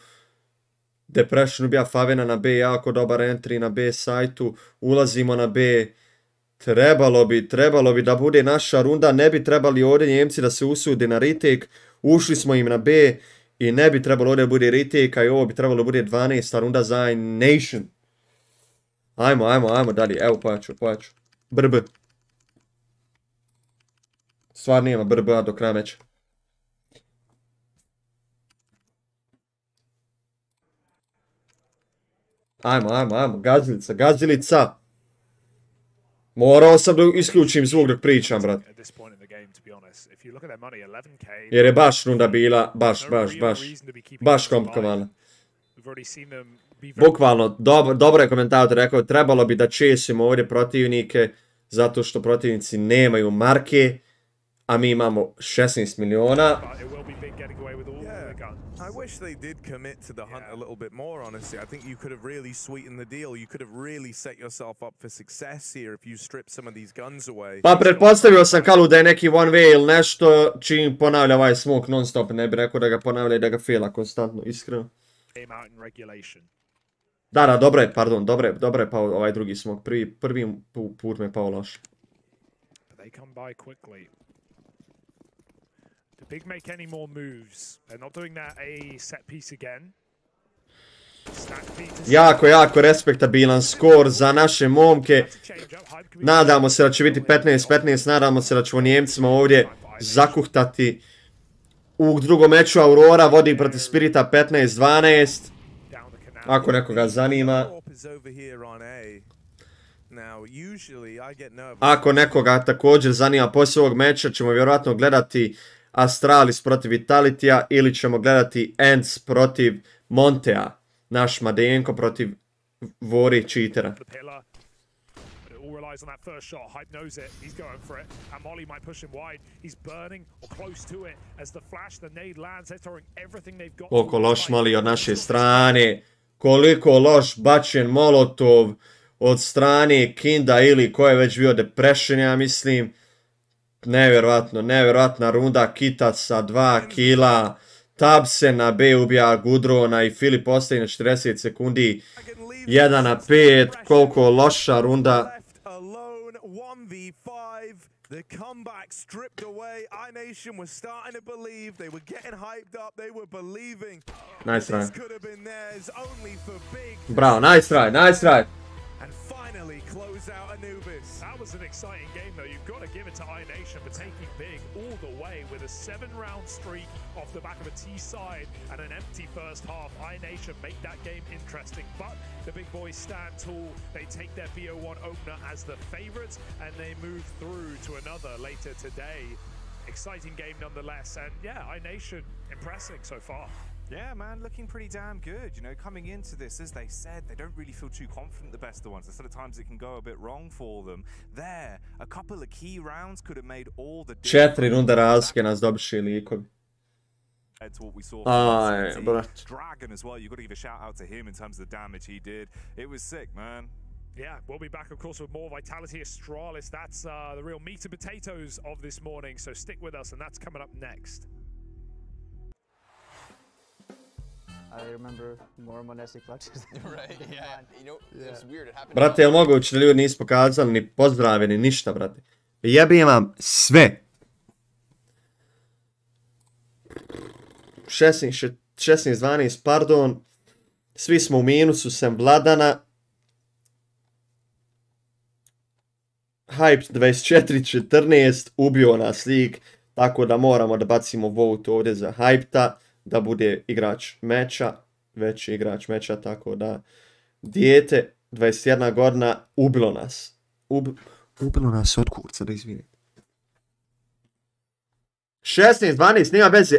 Depression ubija Favena na B, jako dobar entry na B sajtu, ulazimo na B. Trebalo bi da bude naša runda, ne bi trebali ovdje Njemci da se usude na retake, ušli smo im na B i ne bi trebalo ovdje bude retake, a i ovo bi trebalo bude 12. runda za iNation. Ajmo dalje, evo pojaču. BRB. Stvar nema BRB-a do kraja meča. Ajmo, gazilica. Morao sam da isključim zvuk dok pričam, brat. Jer je baš runda bila, baš komplikovana. Bukvalno, dobro je komentator rekao, trebalo bi da česimo ovdje protivnike, zato što protivnici nemaju marke, a mi imamo 16 miliona. I wish they did commit to the hunt a little bit more, honestly. I think you could have really sweetened the deal. You could have really set yourself up for success here if you strip some of these guns away. Pa pretpostavio sam Kalu da je neki one way ili nešto čim ponavlja ovaj smoke non stop. Ne bih rekao da ga ponavlja i da ga faila konstantno, iskreno. Da, dobro je, pardon, dobro je pao ovaj drugi smoke. Prvi put me pao loš. Big make any more moves. They're not doing that a set piece again. Jako respektabilan skor za naše momke. Nadamo se da će biti 15-15, nadamo se da ćemo Njemcima ovdje zakuhtati. U drugom meču Aurora vodi protiv Spirita 15-12. Ako nekoga zanima. Ako nekoga također zanima, poslije ovog meča ćemo vjerojatno gledati Astralis protiv Vitalitija ili ćemo gledati Ents protiv Montea. Naš Madenko protiv Vori Cheatera. Koliko loš Moli od naše strane. Koliko loš bačen Molotov od strane Kinda ili ko je već bio Depression, ja mislim. Nevjerojatna runda, Kita sa 2 kila, Tabsen na B ubija Gudrona i Filip ostaje na 40 sekundi, 1-5, koliko loša runda. The comeback stripped away. iNation was starting to believe. They were getting hyped up. They were believing. Nice try. This could have been theirs only for Big. Bravo, nice try. And finally close out Anubis. That was an exciting game though. You've got to give it to iNation for taking Big all the way with a 7-round streak off the back of a T side and an empty first half. iNation make that game interesting, but the big boys stand tall. They take their BO1 opener as the favorites and they move through to another later today. Exciting game nonetheless, and yeah, iNation impressing so far. Yeah, man, looking pretty damn good. You know, coming into this, as they said, they don't really feel too confident, the best of ones. There's sometimes it can go a bit wrong for them. There, a couple of key rounds could have made all the difference. 4 runde razlike nas dobiše likovi. To what we saw Dragon as well. You've got to give a shout out to him in terms of the damage he did. It was sick, man. Yeah, we'll be back, of course, with more Vitality Astralis. That's the real meat and potatoes of this morning, so stick with us, and that's coming up next. I remember more Monesi clutches. Right, yeah. You know, it's weird. It happened. Brate, jel moguće da ljudi nisu pokazali ni pozdrave, ni ništa, brate? Jebim vam sve. 16-12, pardon. Svi smo u minusu, sem Vladana. Hyped 24-14, ubio nas lig. Tako da moramo da bacimo vote ovdje za Hypeta, da bude igrač meča, veći igrač meča, tako da dijete, 21 godina, ubilo nas. Ubilo nas od kurca, da izvinim. 16, 12, nema veze.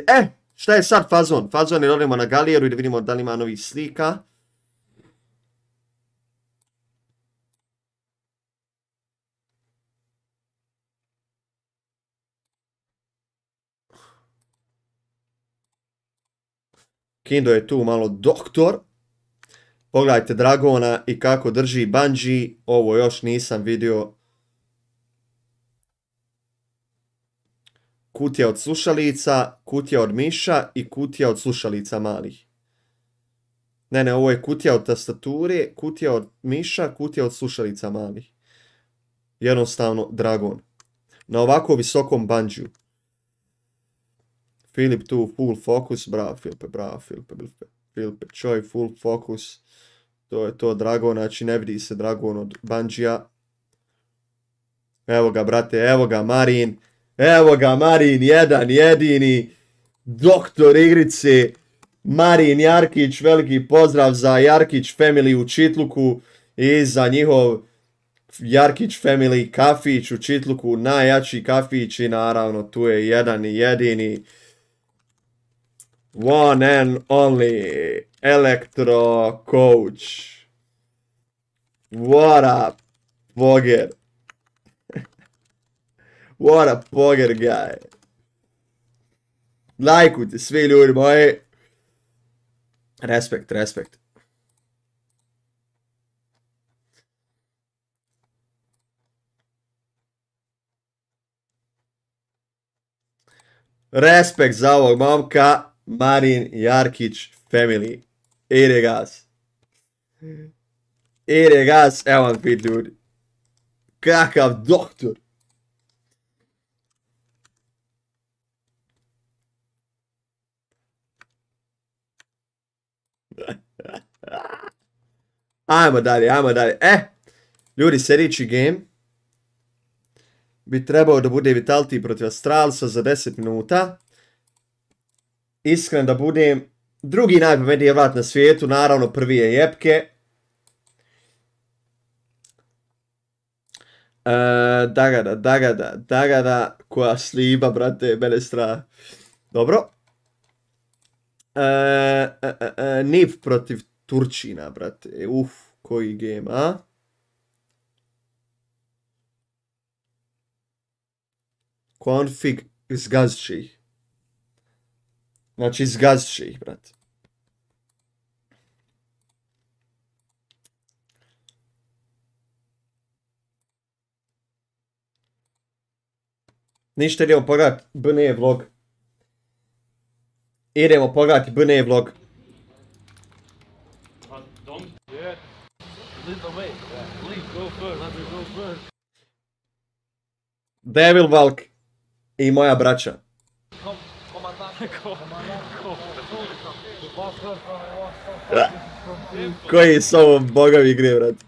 Šta je sad fazon? Fazon je odemo na galijeru i da vidimo da li ima novih slika. Kindo je tu malo doktor. Pogledajte Dragona i kako drži Bungie. Ovo još nisam vidio. Kutija od slušalica, kutija od miša i kutija od slušalica malih. Ne, ovo je kutija od tastature, kutija od miša, kutija od slušalica malih. Jednostavno Dragon. Na ovako visokom Bungie. Filip tu, full focus, bravo Filipe, bravo Filipe. Filipe, čoj, full focus. To je to Dragon, znači ne vidi se Dragon od Bungie-a. Evo ga, brate, evo ga, Marin. Evo ga, Marin, jedan jedini doktor igrice. Marin Jarkić, veliki pozdrav za Jarkić family u Čitluku i za njihov Jarkić family kafić u Čitluku, najjači kafić i naravno tu je jedan i jedini one and only Electro Coach. What a poger. What a poger guy. Lajkujte svi ljudi moji. Respekt, respekt. Respekt za ovog momka. Marin Jarkić family. Ide gas. Ide gas. Evo vam fit ljudi. Kakav doktor. Ajmo dalje, ajmo dalje. Ljudi, sljedeći game bi trebao da bude Vitality protiv Astralsa za 10 minuta. Iskren da budem, drugi najpametniji vrat na svijetu, naravno prvi je Jepke. Dagada, koja sliba, brate, mene strah. Dobro. Nif protiv Turčina, brate. Koji game, a? Config zgazit će ih. Znači, zgazit će ih, brate. Ništa, idemo pogledati BNE vlog. Idemo pogledati BNE vlog. Devil Valk i moja braća. Koji su ovo bogovi igre, brate?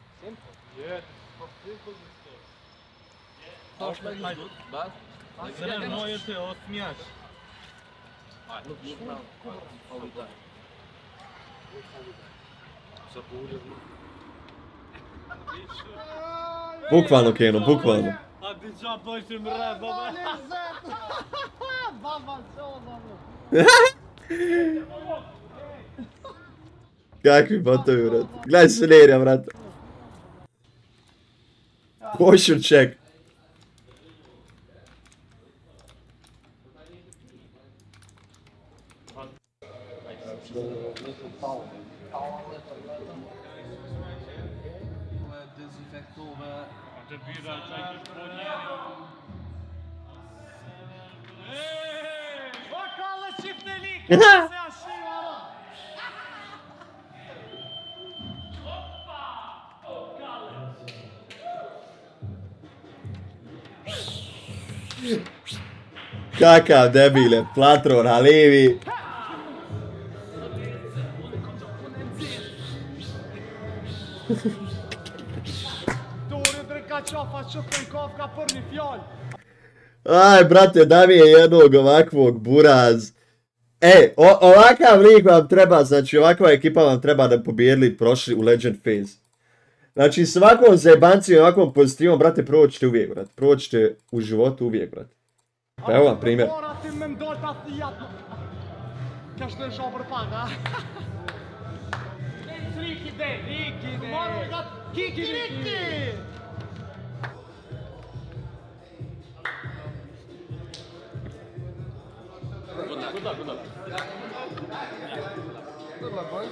Bukvalno, Keno, bukvalno. Kakvi botovi, brate. Gledaj se nerija, brate. Pošur check. Kakav debile, Platron, Halevi. Aj, brate, da mi je jednog ovakvog buraz. Ovakav lig vam treba, znači ovakva ekipa vam treba da pobjedili prošli u Legend Phase. Znači svakom zajebancijom i ovakvom pozitivom, brate, proćete uvijek, brate. Proćete u životu uvijek, brate. Pa evo vam primjer. Good luck. Good luck, boys.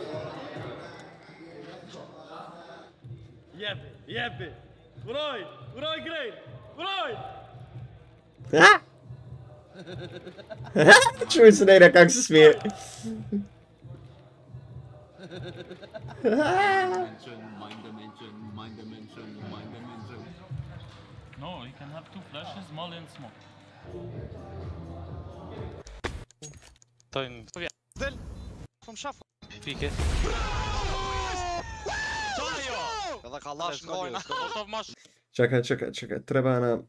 Jeppe. Bra grej. Čuj se Nejda kak se smije. Mind dimension. No, you can have 2 flashes, molly and smoke. Del from shuffle. Fike. Kada kalash mojna. Čekaj, treba nam...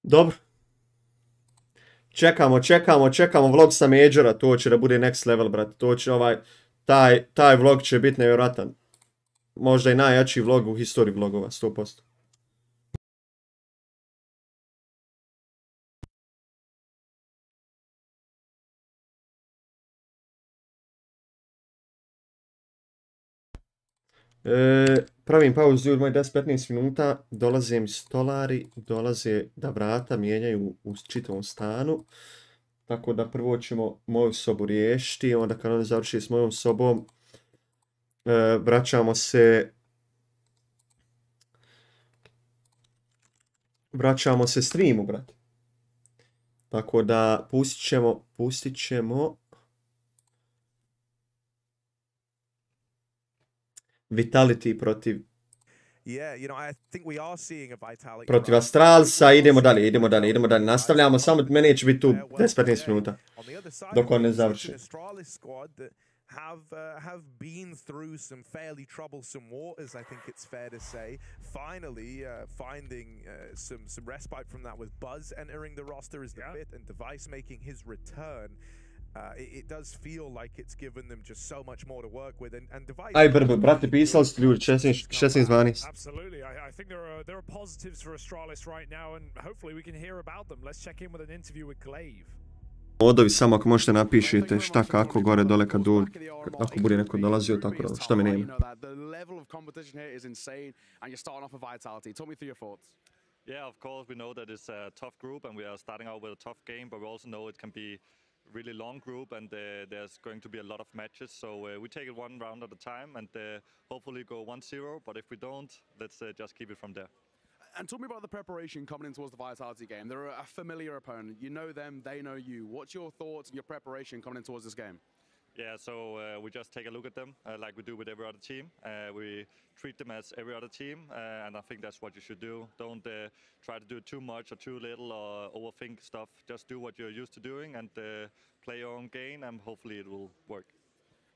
Dobro. Čekamo vlog sa Majora, to će da bude next level, brate. To će taj vlog će biti nevjerojatan. Možda i najjači vlog u historiji vlogova, 100%. Pravim pauzu, ljudi moji, 10-15 minuta, dolaze mi stolari, dolaze da vrata mijenjaju u čitavom stanu. Tako da prvo ćemo moju sobu riješiti, onda kad oni završi s mojom sobom, vraćamo se streamu, brate. Tako da pustit ćemo Vitality protiv Astralsa, idemo dalje, nastavljamo, samo meni će biti tu 10-15 minuta, dok on ne završi. Have been through some fairly troublesome waters, I think it's fair to say. Finally, finding some respite from that with Buzz entering the roster as the fifth and Device making his return. It does feel like it's given them just so much more to work with, and Device. Aj, brate, pisali ste ljudi 16-12. Absolutely, I think there are positives for Astralis right now, and hopefully we can hear about them. Let's check in with an interview with Glaive. Odovi samo ako možete napišite šta kako gore dole ako bude neko dolazio, tako da šta me nema. Yeah, of course we know that it's a tough group and we are starting out with a tough game, but we also know it can be really long group and there's going to be a lot of matches, so we take it one round at a time and hopefully go 1-0, but if we don't, let's just keep it from there. And talk me about the preparation coming in towards the Vitality game. They're a familiar opponent. You know them, they know you. What's your thoughts and your preparation coming in towards this game? Yeah, so we just take a look at them like we do with every other team. We treat them as every other team, and I think that's what you should do. Don't try to do too much or too little or overthink stuff. Just do what you're used to doing and play your own game, and hopefully it will work.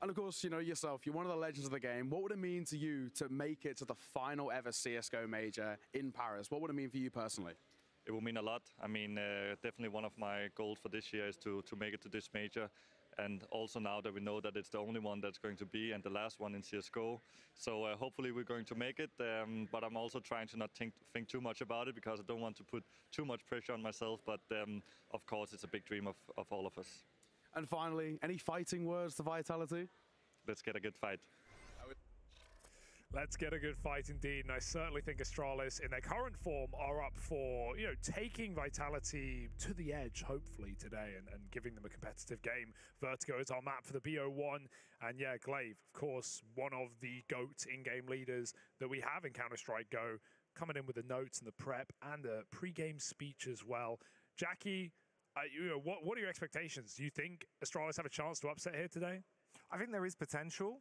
And of course, you know yourself, you're one of the legends of the game. What would it mean to you to make it to the final ever CSGO major in Paris? What would it mean for you personally? It will mean a lot. I mean, definitely one of my goals for this year is to make it to this major. And also now that we know that it's the only one that's going to be and the last one in CSGO. So hopefully we're going to make it. But I'm also trying to not think too much about it because I don't want to put too much pressure on myself. But of course, it's a big dream of all of us. And finally, any fighting words to Vitality? Let's get a good fight. Let's get a good fight indeed, and I certainly think Astralis, in their current form, are up for, you know, taking Vitality to the edge, hopefully, today, and giving them a competitive game. Vertigo is our map for the BO1, and yeah, Glaive, of course, one of the GOAT in-game leaders that we have in Counter-Strike Go, coming in with the notes and the prep and the pre-game speech as well. Jackie, you know, what are your expectations? Do you think Astralis have a chance to upset here today? I think there is potential.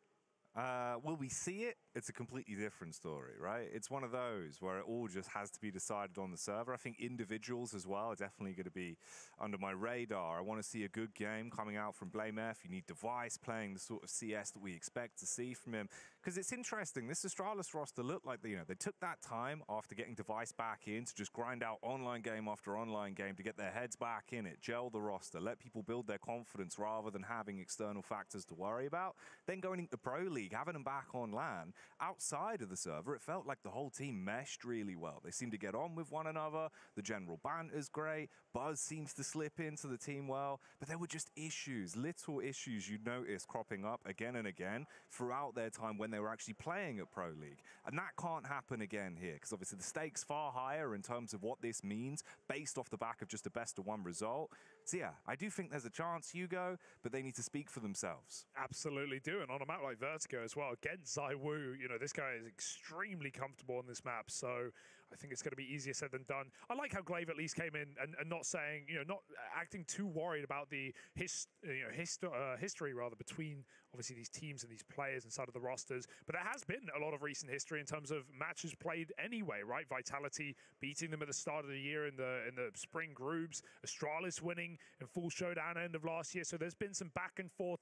Will we see it? it's a completely different story, right? It's one of those where it all just has to be decided on the server. I think individuals as well are definitely going to be under my radar. I want to see a good game coming out from blameF. You need Device playing the sort of CS that we expect to see from him. Because it's interesting, this Astralis roster looked like, they took that time after getting Device back in to just grind out online game after online game to get their heads back in it, gel the roster, let people build their confidence rather than having external factors to worry about. Then going into the Pro League, having them back on LAN, outside of the server, it felt like the whole team meshed really well. They seem to get on with one another. The general banter's great. Buzz seems to slip into the team well. But there were just issues, little issues you notice cropping up again and again throughout their time when they were actually playing at Pro League. And that can't happen again here, because obviously the stakes far higher in terms of what this means based off the back of just a best-of-1 result. So yeah, I do think there's a chance, Hugo, but they need to speak for themselves. Absolutely do. And on a map like Vertigo as well, against ZywOo, this guy is extremely comfortable on this map. So I think it's going to be easier said than done. I like how Glaive at least came in and not saying, not acting too worried about the history rather between obviously these teams and these players inside of the rosters. But there has been a lot of recent history in terms of matches played anyway, right? Vitality beating them at the start of the year in the spring groups, Astralis winning in full showdown end of last year. So there's been some back and forth.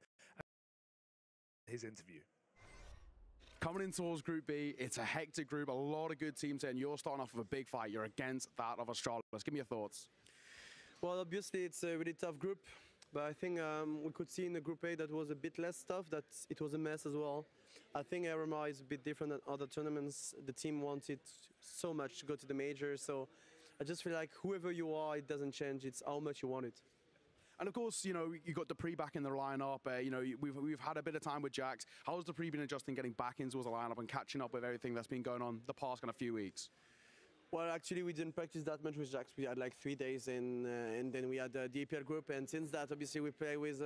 His interview. Coming in towards Group B, it's a hectic group, a lot of good teams here, and you're starting off with a big fight. You're against that of Astralis. Give me your thoughts. Well, obviously, it's a really tough group, but I think we could see in the Group A that was a bit less tough, that it was a mess as well. I think RMR is a bit different than other tournaments. The team wanted so much to go to the major, so I just feel like whoever you are, it doesn't change. It's how much you want it. And of course, you've got Dupree back in the lineup. We've had a bit of time with Jax. How's Dupree been adjusting, getting back into the lineup and catching up with everything that's been going on the past kind of few weeks? Well, actually, we didn't practice that much with Jax. We had like 3 days, and then we had the EPL group. And since that, obviously, we play with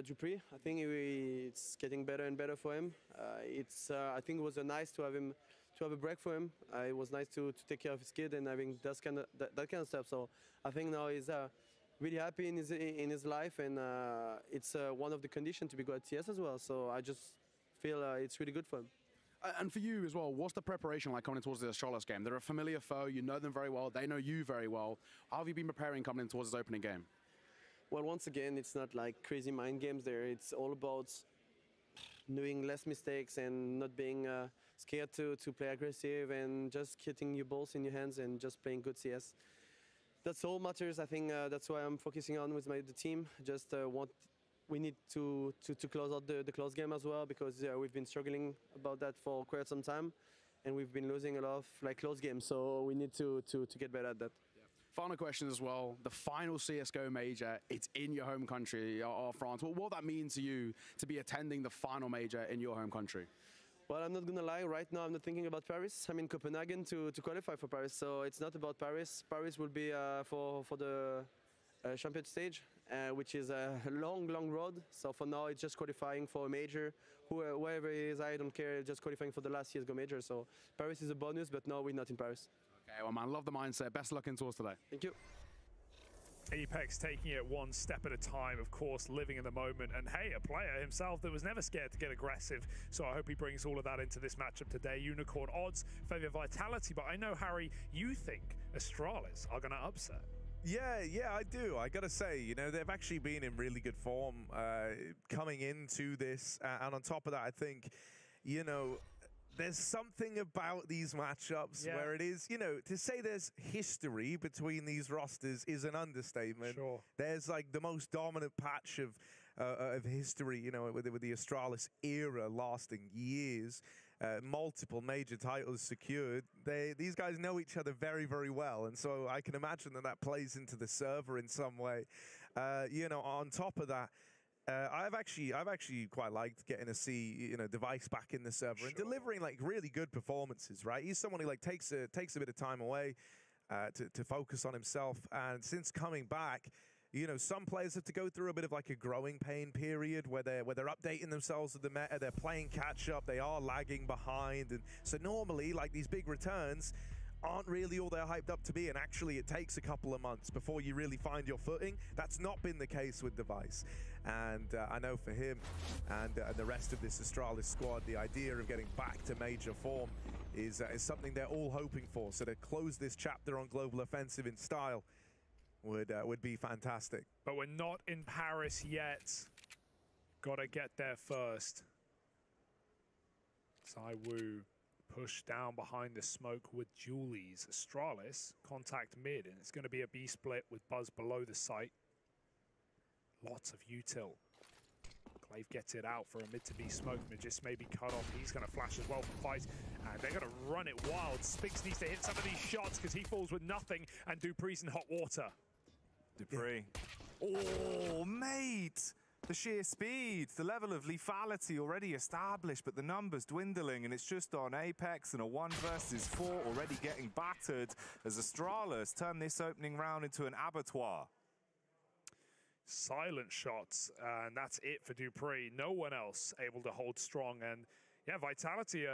Dupree. I think it's getting better and better for him. I think it was nice to have him. To have a break for him. It was nice to take care of his kid and having that kind of stuff. So I think now he's really happy in his life, and it's one of the conditions to be good at TS as well. So I just feel it's really good for him. And for you as well, what's the preparation like coming in towards the Astralis game? They're a familiar foe, you know them very well, they know you very well. How have you been preparing coming in towards this opening game? Well, once again, it's not like crazy mind games there. It's all about doing less mistakes and not being scared to play aggressive and just getting your balls in your hands and just playing good CS. That's all matters. I think that's why I'm focusing on with the team. Just we need to close out the close game as well, because we've been struggling about that for quite some time, and we've been losing a lot of close games. So we need to get better at that. Yeah. Final question as well. The final CS:GO major, it's in your home country of France. What will that mean to you to be attending the final major in your home country? Well, I'm not going to lie. Right now, I'm not thinking about Paris. I'm in Copenhagen to qualify for Paris, so it's not about Paris. Paris will be for the champion stage, which is a long road. So for now, it's just qualifying for a major. Whoever it is, I don't care. Just qualifying for the last CS:GO major. So Paris is a bonus, but no, we're not in Paris. Okay, well, man, love the mindset. Best of luck in tours today. Thank you. Apex taking it one step at a time, of course, living in the moment. And hey, a player himself that was never scared to get aggressive. So I hope he brings all of that into this matchup today. Unikrn odds favor Vitality, but I know, Harry, you think Astralis are going to upset. Yeah, I do. I gotta say, they've actually been in really good form coming into this. And on top of that, I think, there's something about these matchups where it is, to say there's history between these rosters is an understatement. Sure. There's like the most dominant patch of history, with the Astralis era lasting years, multiple major titles secured. These guys know each other very, very well, and so I can imagine that plays into the server in some way. On top of that, I've actually quite liked getting to see Device back in the server and delivering like really good performances. Right, he's someone who like takes a bit of time away to focus on himself, and since coming back, some players have to go through a bit of like a growing pain period where they're updating themselves with the meta, they're playing catch up, they are lagging behind, and so normally like these big returns aren't really all they're hyped up to be, and actually it takes a couple of months before you really find your footing. That's not been the case with Device, and I know for him and the rest of this Astralis squad, the idea of getting back to major form is something they're all hoping for. So to close this chapter on Global Offensive in style would be fantastic. But we're not in Paris yet. Gotta get there first. ZywOo push down behind the smoke with Julies. Astralis contact mid, and it's going to be a B split with Buzz below the site. Lots of util. Glaive gets it out for a mid to B smoke. Magist may be cut off. He's going to flash as well for Fight, and they're going to run it wild. Spinx needs to hit some of these shots because he falls with nothing, and dupreeh's in hot water. dupreeh. Oh, mate! The sheer speed, the level of lethality already established, but the numbers dwindling, and it's just on Apex and a 1 versus 4 already getting battered as Astralis turn this opening round into an abattoir. Silent shots, and that's it for dupreeh. No one else able to hold strong, and yeah, Vitality,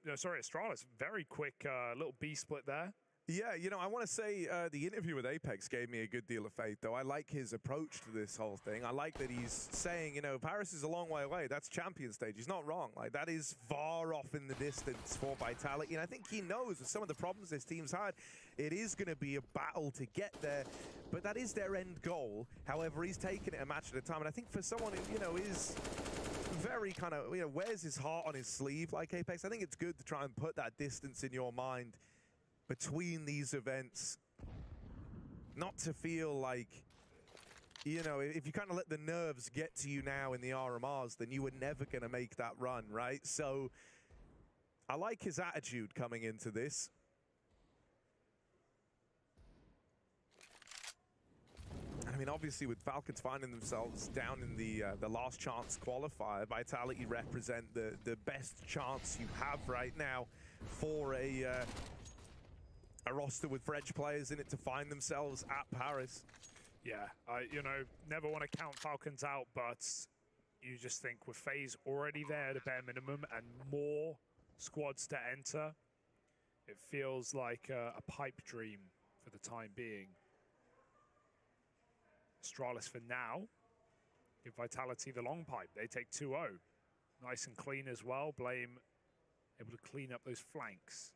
Astralis, very quick little B split there. Yeah, you know, I want to say the interview with Apex gave me a good deal of faith, though. I like his approach to this whole thing. I like that he's saying, you know, Paris is a long way away. That's champion stage. He's not wrong. Like, that is far off in the distance for Vitality. And I think he knows with some of the problems this team's had, it is going to be a battle to get there. But that is their end goal. However, he's taking it a match at a time. And I think for someone who, you know, is very kind of, you know, wears his heart on his sleeve like Apex, I think it's good to try and put that distance in your mind between these events, not to feel like, you know, if you kind of let the nerves get to you now in the RMRs, then you were never going to make that run, right? So I like his attitude coming into this. I mean, obviously with Falcons finding themselves down in the last chance qualifier, Vitality represent the best chance you have right now for a roster with French players in it to find themselves at Paris. Yeah, you know, never want to count Falcons out, but you just think with FaZe already there at a bare minimum and more squads to enter, it feels like a pipe dream for the time being. Astralis for now, give Vitality the long pipe. They take 2-0. Nice and clean as well. Blame able to clean up those flanks.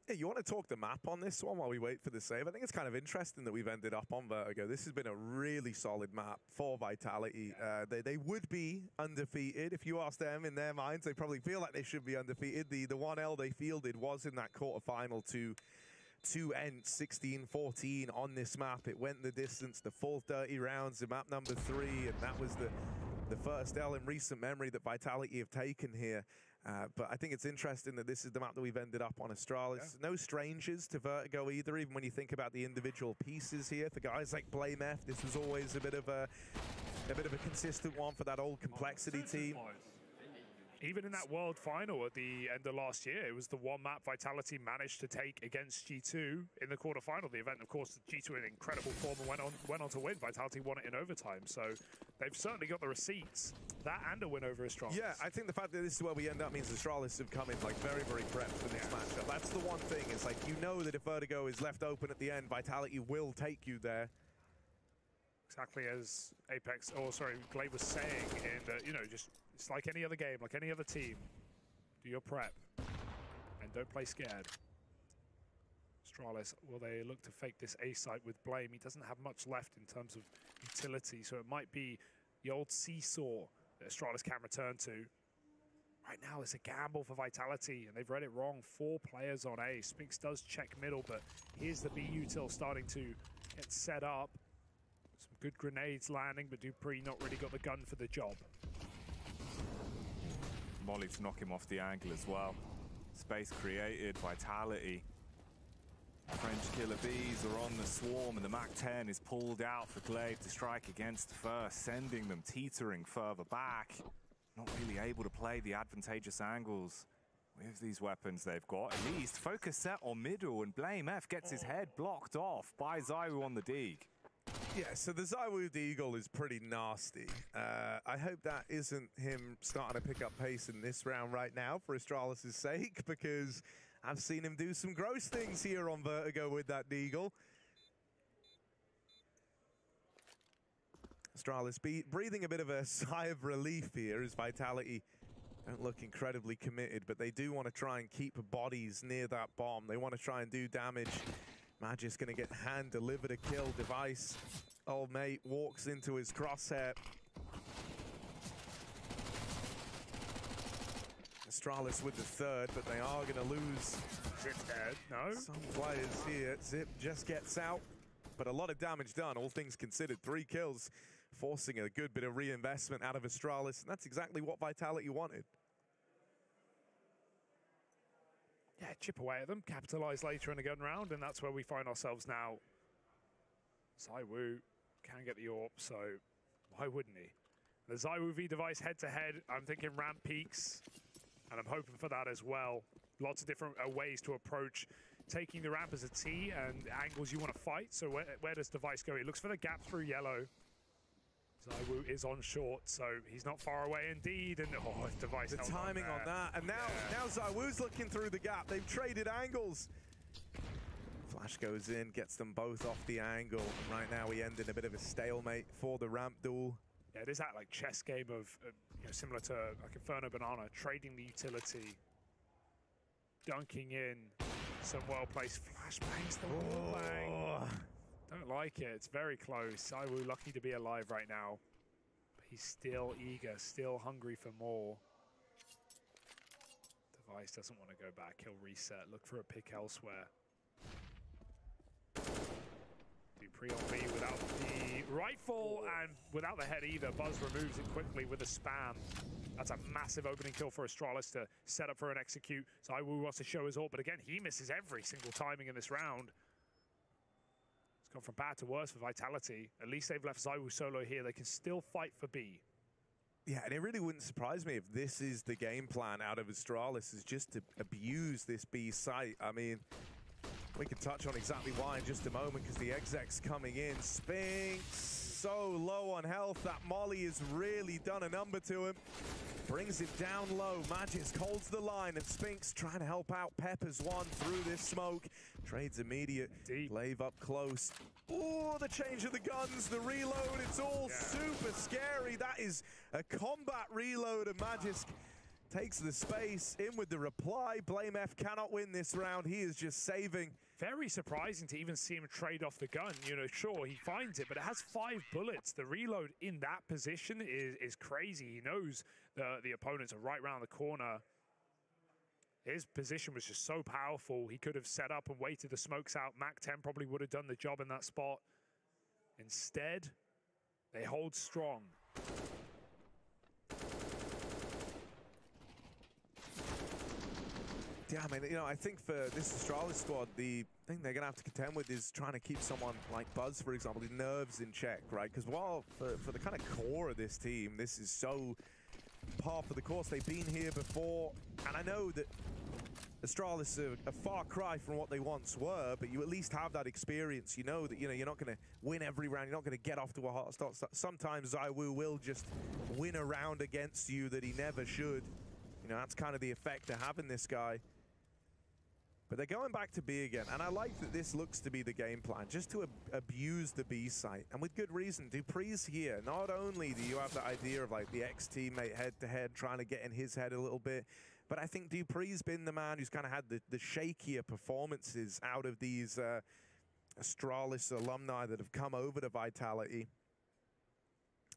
Yeah, you want to talk the map on this one while we wait for the save? I think it's kind of interesting that we've ended up on Vertigo. This has been a really solid map for Vitality. They would be undefeated. If you ask them in their minds, they probably feel like they should be undefeated. The 1L they fielded was in that quarterfinal to end 16-14 on this map. It went the distance, the full 30 rounds in map number 3, and that was the first L in recent memory that Vitality have taken here. But I think it's interesting that this is the map that we've ended up on. Astralis, no strangers to Vertigo either, even when you think about the individual pieces here. For guys like blameF, this was always a bit of a consistent one for that old Complexity team. Even in that World Final at the end of last year, it was the one map Vitality managed to take against G2 in the quarterfinal. The event, of course, G2 in incredible form and went on to win. Vitality won it in overtime, so they've certainly got the receipts. That and a win over Astralis. Yeah, I think the fact that this is where we end up means Astralis have come in like very, very prepped for this matchup. That's the one thing. It's like, you know that if Vertigo is left open at the end, Vitality will take you there. Exactly as Apex, Glaive was saying, in that, you know, just it's like any other game, like any other team. Do your prep and don't play scared. Astralis, will they look to fake this A site with Blame? He doesn't have much left in terms of utility, so it might be the old seesaw that Astralis can return to. Right now, it's a gamble for Vitality, and they've read it wrong. 4 players on A. Spinx does check middle, but here's the B util starting to get set up. Some good grenades landing, but dupreeh not really got the gun for the job. Molly to knock him off the angle as well. Space created, Vitality. French Killer Bees are on the swarm, and the MAC-10 is pulled out for Glaive to strike against first, sending them teetering further back. Not really able to play the advantageous angles with these weapons they've got. At least focus set on middle, and blameF gets his head blocked off by ZywOo on the Deeg. Yeah, so the ZywOo Deagle is pretty nasty. I hope that isn't him starting to pick up pace in this round right now for Astralis' sake, because I've seen him do some gross things here on Vertigo with that Deagle. Astralis breathing a bit of a sigh of relief here as Vitality don't look incredibly committed, but they do want to try and keep bodies near that bomb. They want to try and do damage. Magisk going to get hand-delivered a kill. Device, old mate, walks into his crosshair. Astralis with the third, but they are going to lose. Zip's dead. No. Some players here. Zip just gets out, but a lot of damage done, all things considered. 3 kills, forcing a good bit of reinvestment out of Astralis, and that's exactly what Vitality wanted. Yeah, chip away at them, capitalize later in the gun round, and that's where we find ourselves now. ZywOo can get the AWP, so why wouldn't he? The ZywOo V Device head-to-head, I'm thinking ramp peaks, and I'm hoping for that as well. Lots of different ways to approach taking the ramp as a T and angles you want to fight. So where does Device go? He looks for the gap through yellow. ZywOo is on short, so he's not far away indeed. And Device. The timing on that, and now ZywOo's looking through the gap. They've traded angles. Flash goes in, gets them both off the angle. Right now we end in a bit of a stalemate for the ramp duel. Yeah, it is that like chess game of you know, similar to like Inferno Banana, trading the utility, dunking in some well-placed flashbangs. The wall bang. Don't like it. It's very close. ZywOo lucky to be alive right now. But he's still eager, still hungry for more. Device doesn't want to go back. He'll reset, look for a pick elsewhere. dupreeh on B without the rifle and without the head either. Buzz removes it quickly with a spam. That's a massive opening kill for Astralis to set up for an execute. ZywOo wants to show his ult, but again, he misses every single timing in this round. It's gone from bad to worse for Vitality. At least they've left ZywOo solo here. They can still fight for B. Yeah, and it really wouldn't surprise me if this is the game plan out of Astralis, is just to abuse this B site. I mean, we can touch on exactly why in just a moment, because the exec's coming in. Spinx, so low on health. That molly has really done a number to him. Brings it down low. Magisk holds the line, and Spinx trying to help out Peppers one through this smoke. Trades immediate. Deep. Lave up close. Oh, the change of the guns, the reload, it's all super scary. That is a combat reload, and Magisk takes the space in with the reply. blameF cannot win this round. He is just saving. Very surprising to even see him trade off the gun. You know, sure, he finds it, but it has 5 bullets. The reload in that position is crazy. He knows the opponents are right around the corner. His position was just so powerful. He could have set up and waited the smokes out. MAC-10 probably would have done the job in that spot. Instead, they hold strong. Yeah, I mean, you know, I think for this Astralis squad, the thing they're going to have to contend with is trying to keep someone like Buzz, for example, his nerves in check, right? Because while for the kind of core of this team, this is so par for the course. They've been here before, and I know that Astralis are a far cry from what they once were, but you at least have that experience. You know that, you know, you're not going to win every round. You're not going to get off to a hot start. Sometimes ZywOo will just win a round against you that he never should. You know, that's kind of the effect to having this guy. But they're going back to B again, and I like that this looks to be the game plan, just to abuse the B site, and with good reason. dupreeh's here. Not only do you have the idea of like the ex-teammate head-to-head trying to get in his head a little bit, but I think dupreeh's been the man who's kind of had the shakier performances out of these Astralis alumni that have come over to Vitality.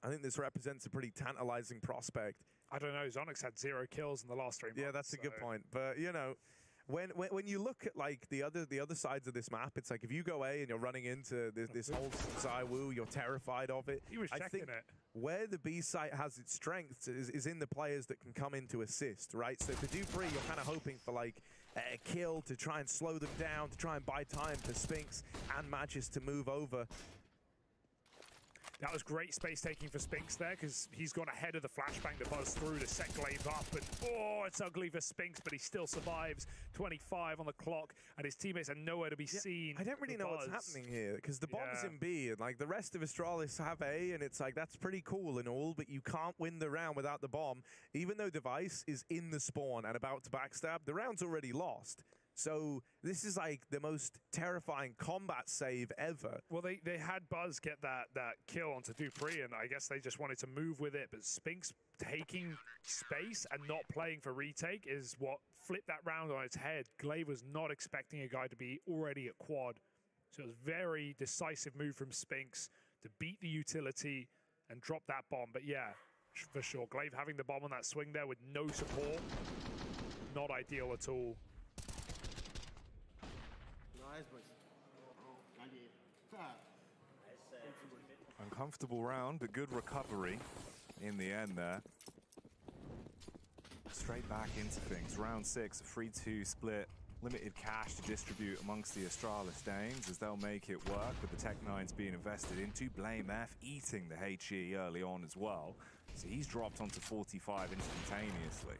I think this represents a pretty tantalizing prospect. I don't know, Zonyx had 0 kills in the last 3 months. Yeah, that's a good point, but you know, when you look at like the other sides of this map, it's like if you go A and you're running into this whole ZywOo, you're terrified of it. He was checking it. Where the B site has its strengths is in the players that can come in to assist, right? So for dupreeh, you're kind of hoping for like a kill to try and slow them down, to try and buy time for Spinx and Magisk to move over. That was great space taking for Spinx there, because he's gone ahead of the flashbang to buzz through to set Glaive up. And oh, it's ugly for Spinx, but he still survives. 25 on the clock, and his teammates are nowhere to be seen. I don't really know what's happening here, because the bomb's in B, and like the rest of Astralis have A, and it's like that's pretty cool and all, but you can't win the round without the bomb. Even though Device is in the spawn and about to backstab, the round's already lost. So this is like the most terrifying combat save ever. Well, they had Buzz get that kill onto dupreeh, and I guess they just wanted to move with it. But Spinx taking space and not playing for retake is what flipped that round on its head. Glaive was not expecting a guy to be already at quad. So it was a very decisive move from Spinx to beat the utility and drop that bomb. But yeah, for sure, Glaive having the bomb on that swing there with no support, not ideal at all. Uncomfortable round, but good recovery in the end there. Straight back into things. Round 6, a 3-2 split. Limited cash to distribute amongst the Astralis Danes as they'll make it work with the Tech-9s being invested into. blameF eating the HE early on as well. So he's dropped onto 45 instantaneously.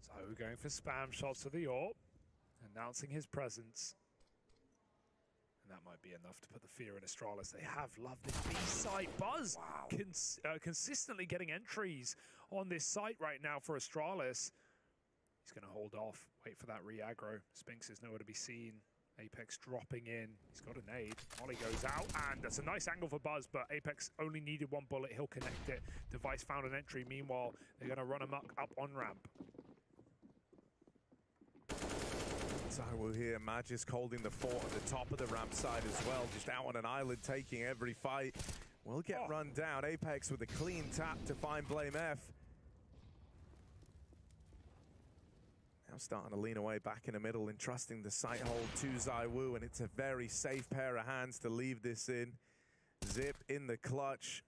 So we're going for spam shots of the AWP, announcing his presence. And that might be enough to put the fear in Astralis. They have loved this B site. Buzz consistently getting entries on this site right now for Astralis. He's going to hold off, wait for that re-aggro. Spinx is nowhere to be seen. Apex dropping in. He's got a nade. Molly goes out, and that's a nice angle for Buzz, but Apex only needed one bullet. He'll connect it. Device found an entry. Meanwhile, they're going to run amok up on ramp. ZywOo here, Magisk holding the fort at the top of the ramp side as well, just out on an island taking every fight. Will get run down. Apex with a clean tap to find blameF. Now starting to lean away back in the middle, entrusting the sight hold to ZywOo, and it's a very safe pair of hands to leave this in. Zip in the clutch.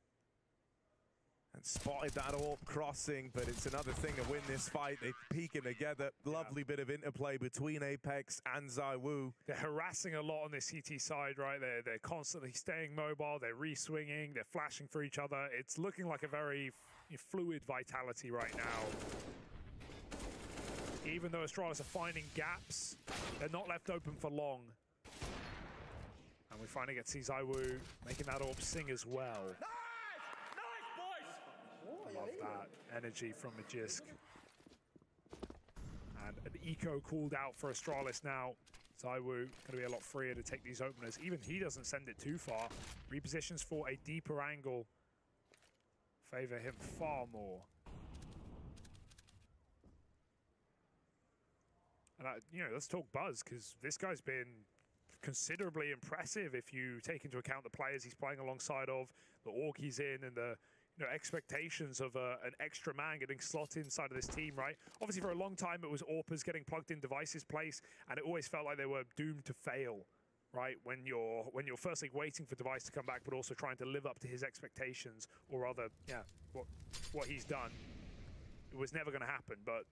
And spotted that AWP crossing, but it's another thing to win this fight. They're peeking together. Lovely bit of interplay between Apex and ZywOo. They're harassing a lot on this CT side, right? They're constantly staying mobile. They're re-swinging. They're flashing for each other. It's looking like a very fluid Vitality right now. Even though Astralis are finding gaps, they're not left open for long. And we finally get to see ZywOo making that AWP sing as well. Love that energy from Magisk. And an eco called out for Astralis now. ZywOo going to be a lot freer to take these openers. Even he doesn't send it too far. Repositions for a deeper angle. Favor him far more. And let's talk Buzz, because this guy's been considerably impressive if you take into account the players he's playing alongside of, the org he's in, and the expectations of an extra man getting slotted inside of this team, right? Obviously, for a long time, it was AWPers getting plugged in Device's place, and it always felt like they were doomed to fail, right? When you're firstly waiting for Device to come back, but also trying to live up to his expectations, or rather, what he's done. It was never going to happen, but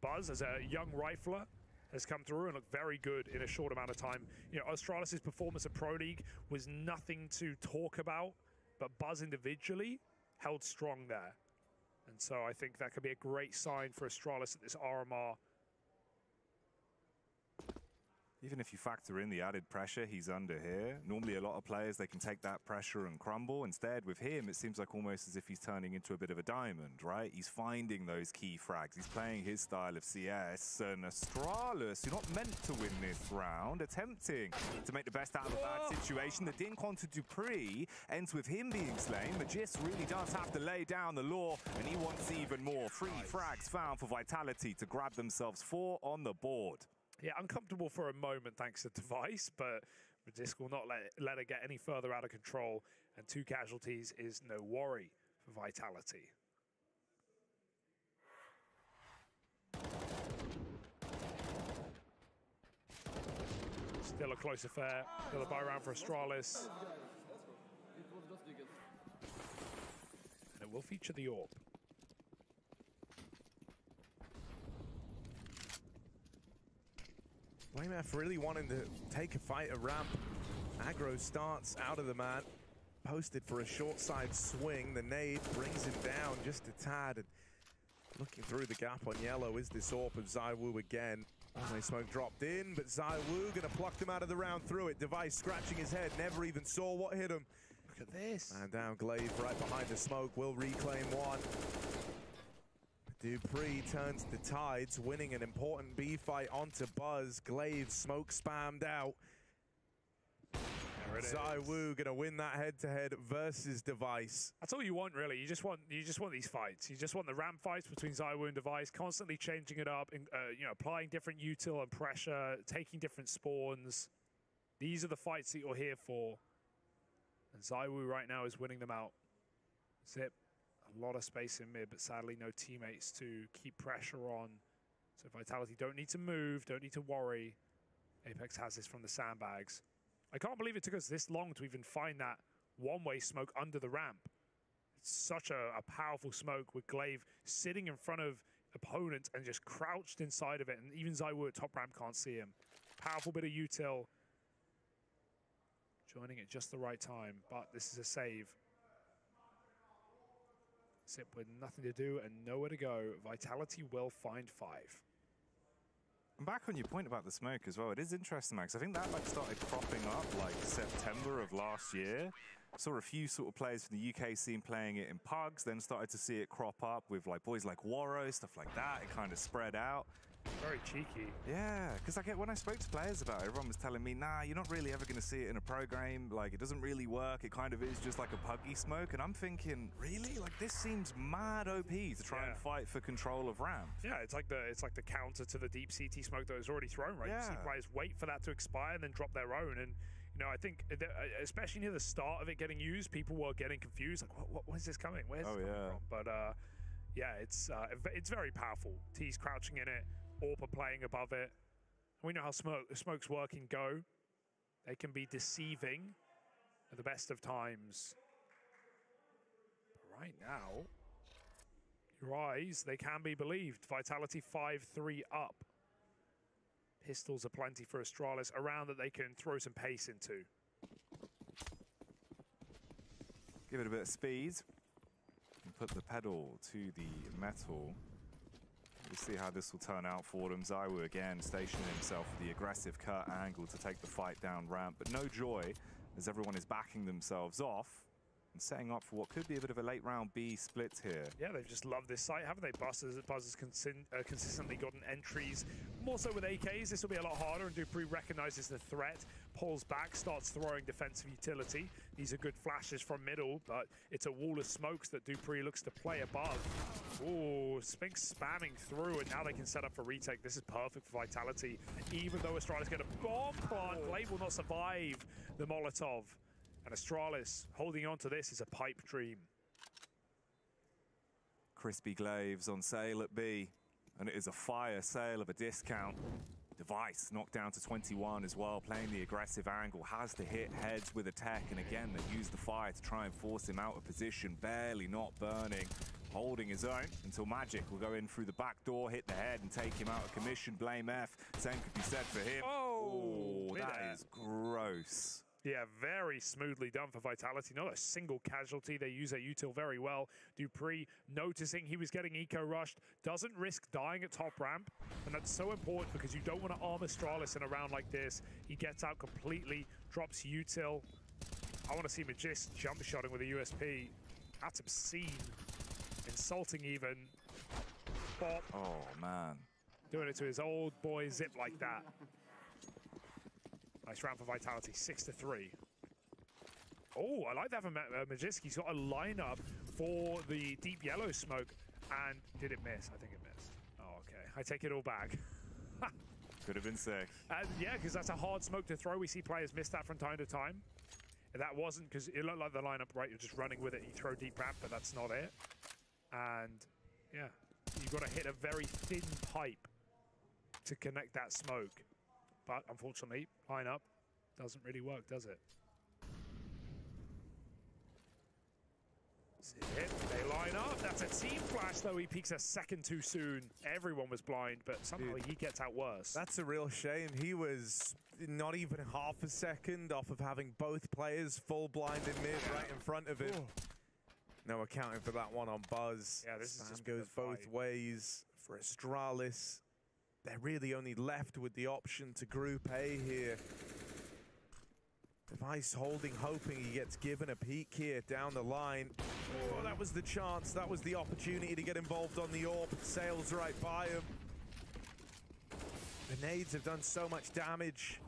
Buzz, as a young rifler, has come through and looked very good in a short amount of time. Astralis' performance at Pro League was nothing to talk about, but Buzz individually held strong there. And so I think that could be a great sign for Astralis at this RMR. Even if you factor in the added pressure he's under here, normally a lot of players, they can take that pressure and crumble. Instead, with him, it seems like almost as if he's turning into a bit of a diamond, right? He's finding those key frags. He's playing his style of CS. And Astralis, you're not meant to win this round, attempting to make the best out of a bad situation. The dink onto dupreeh ends with him being slain. Magisk really does have to lay down the law, and he wants even more. 3 frags found for Vitality to grab themselves 4 on the board. Yeah, uncomfortable for a moment thanks to Device, but Magisk will not let it get any further out of control, and 2 casualties is no worry for Vitality. Still a close affair, still a buy round for Astralis. And it will feature the AWP. blameF really wanting to take a fight at ramp. Aggro starts out of the man. Posted for a short side swing. The nade brings him down just a tad. And looking through the gap on yellow is this AWP of ZywOo again. Only smoke dropped in, but ZywOo gonna pluck them out of the round through it. Device scratching his head, never even saw what hit him. Look at this. And down Glaive right behind the smoke, will reclaim one. dupreeh turns the tides, winning an important B fight onto Buzz. Glaive smoke spammed out. ZywOo gonna win that head-to-head versus Device. That's all you want, really. You just want these fights. You just want the ramp fights between ZywOo and Device, constantly changing it up, and, you know, applying different util and pressure, taking different spawns. These are the fights that you're here for. And ZywOo right now is winning them out. Zip, a lot of space in mid, but sadly no teammates to keep pressure on. So Vitality don't need to move, don't need to worry. Apex has this from the sandbags. I can't believe it took us this long to even find that one-way smoke under the ramp. It's such a powerful smoke with Glaive sitting in front of opponents and just crouched inside of it, and even ZywOo at top ramp can't see him. Powerful bit of util. Joining at just the right time, but this is a save. Zip with nothing to do and nowhere to go. Vitality will find 5. And back on your point about the smoke as well, it is interesting, Max. I think that like started cropping up like September of last year. Saw a few sort of players from the UK scene playing it in pugs, then started to see it crop up with like boys like Waro, stuff like that. It kind of spread out. Very cheeky. Yeah, because when I spoke to players about it, everyone was telling me, nah, you're not really ever going to see it in a pro game. Like, it doesn't really work. It kind of is just like a puggy smoke. And I'm thinking, really? Like, this seems mad OP to try and fight for control of ramp. Yeah, it's like the counter to the deep CT smoke that was already thrown, right? Yeah. You see players wait for that to expire and then drop their own. And, you know, I think, especially near the start of it getting used, people were getting confused. Like, where's this coming? Where's this coming from? But, yeah, it's very powerful. T's crouching in it. Orpa playing above it. We know how smokes work in Go. They can be deceiving at the best of times. But right now, your eyes, they can be believed. Vitality 5-3 up. Pistols are plenty for Astralis around that they can throw some pace into. Give it a bit of speed. And put the pedal to the metal. We'll see how this will turn out for them. ZywOo again stationing himself with the aggressive cut angle to take the fight down ramp, but no joy as everyone is backing themselves off and setting up for what could be a bit of a late round B split here. Yeah, they've just loved this site, haven't they? Buzz has consistently gotten entries. More so with AKs, this will be a lot harder, and dupreeh recognizes the threat, pulls back, starts throwing defensive utility. These are good flashes from middle, but it's a wall of smokes that dupreeh looks to play above. Ooh, Spinx spamming through, and now they can set up for retake. This is perfect for Vitality. Even though Astralis get a bomb plant, Glaive will not survive the Molotov. And Astralis holding on to this is a pipe dream. Crispy Glaives on sale at B, and it is a fire sale of a discount. Device knocked down to 21 as well, playing the aggressive angle, has to hit heads with a tech, and again they use the fire to try and force him out of position, barely not burning, holding his own until Magic will go in through the back door, hit the head and take him out of commission. Blame F, same could be said for him. Oh, that is gross. Yeah, very smoothly done for Vitality. Not a single casualty. They use their util very well. dupreeh, noticing he was getting eco-rushed, doesn't risk dying at top ramp. And that's so important because you don't want to arm Astralis in a round like this. He gets out completely, drops util. I want to see Magist jump-shotting with a USP. That's obscene. Insulting even. Bop. Oh, man. Doing it to his old boy Zip like that. Nice round for Vitality, 6-3. Oh, I like that from Magisk. He's got a lineup for the deep yellow smoke. And did it miss? I think it missed. Oh, okay. I take it all back. Could have been sick. Yeah, because that's a hard smoke to throw. We see players miss that from time to time. That wasn't, because it looked like the lineup, right? You're just running with it. You throw deep ramp, but that's not it. And, yeah, you've got to hit a very thin pipe to connect that smoke. But unfortunately, lineup doesn't really work, does it? They line up. That's a team flash, though. He peeks a second too soon. Everyone was blind, but somehow he gets out worse. That's a real shame. He was not even half a second off of having both players full blind in mid right in front of him. No accounting for that one on Buzz. Yeah, this is just goes both ways for Astralis. They're really only left with the option to group A here. Device holding, hoping he gets given a peek here down the line. Oh, that was the chance. That was the opportunity to get involved on the AWP. Sails right by him. The nades have done so much damage.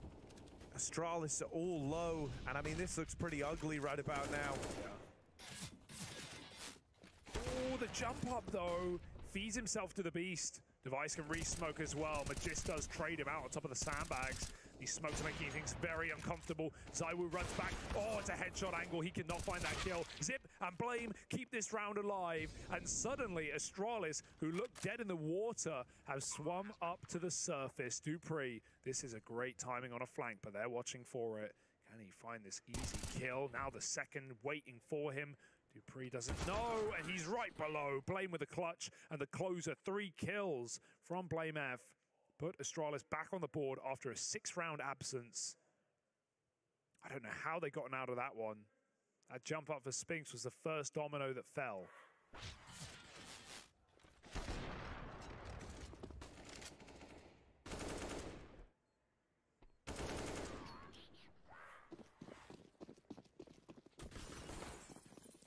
Astralis are all low. And I mean, this looks pretty ugly right about now. Oh, the jump up though. Feeds himself to the beast. Device can re-smoke as well. Magist does trade him out on top of the sandbags. These smokes are making things very uncomfortable. ZywOo runs back. Oh, it's a headshot angle. He cannot find that kill. Zip and Blame keep this round alive. And suddenly, Astralis, who looked dead in the water, have swum up to the surface. dupreeh, this is a great timing on a flank, but they're watching for it. Can he find this easy kill? Now the second waiting for him. dupreeh doesn't know, and he's right below. Blame with a clutch, and the closer. 3 kills from blameF. Put Astralis back on the board after a 6-round absence. I don't know how they gotten out of that one. That jump up for Spinx was the first domino that fell.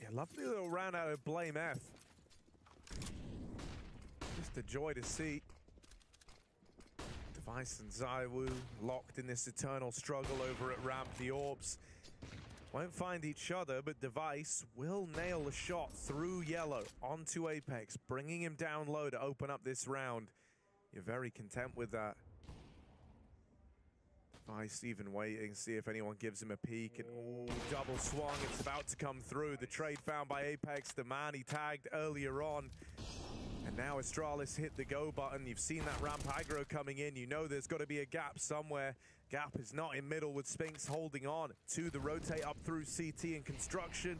Yeah, lovely little round out of blameF. Just a joy to see. Device and ZywOo locked in this eternal struggle over at ramp. The Orbs won't find each other, but Device will nail a shot through yellow onto Apex, bringing him down low to open up this round. You're very content with that. Device even waiting, see if anyone gives him a peek. And oh, double swung, it's about to come through. The trade found by Apex, the man he tagged earlier on. And now Astralis hit the go button. You've seen that ramp aggro coming in. You know there's got to be a gap somewhere. Gap is not in middle with Spinx holding on to the rotate up through CT and construction.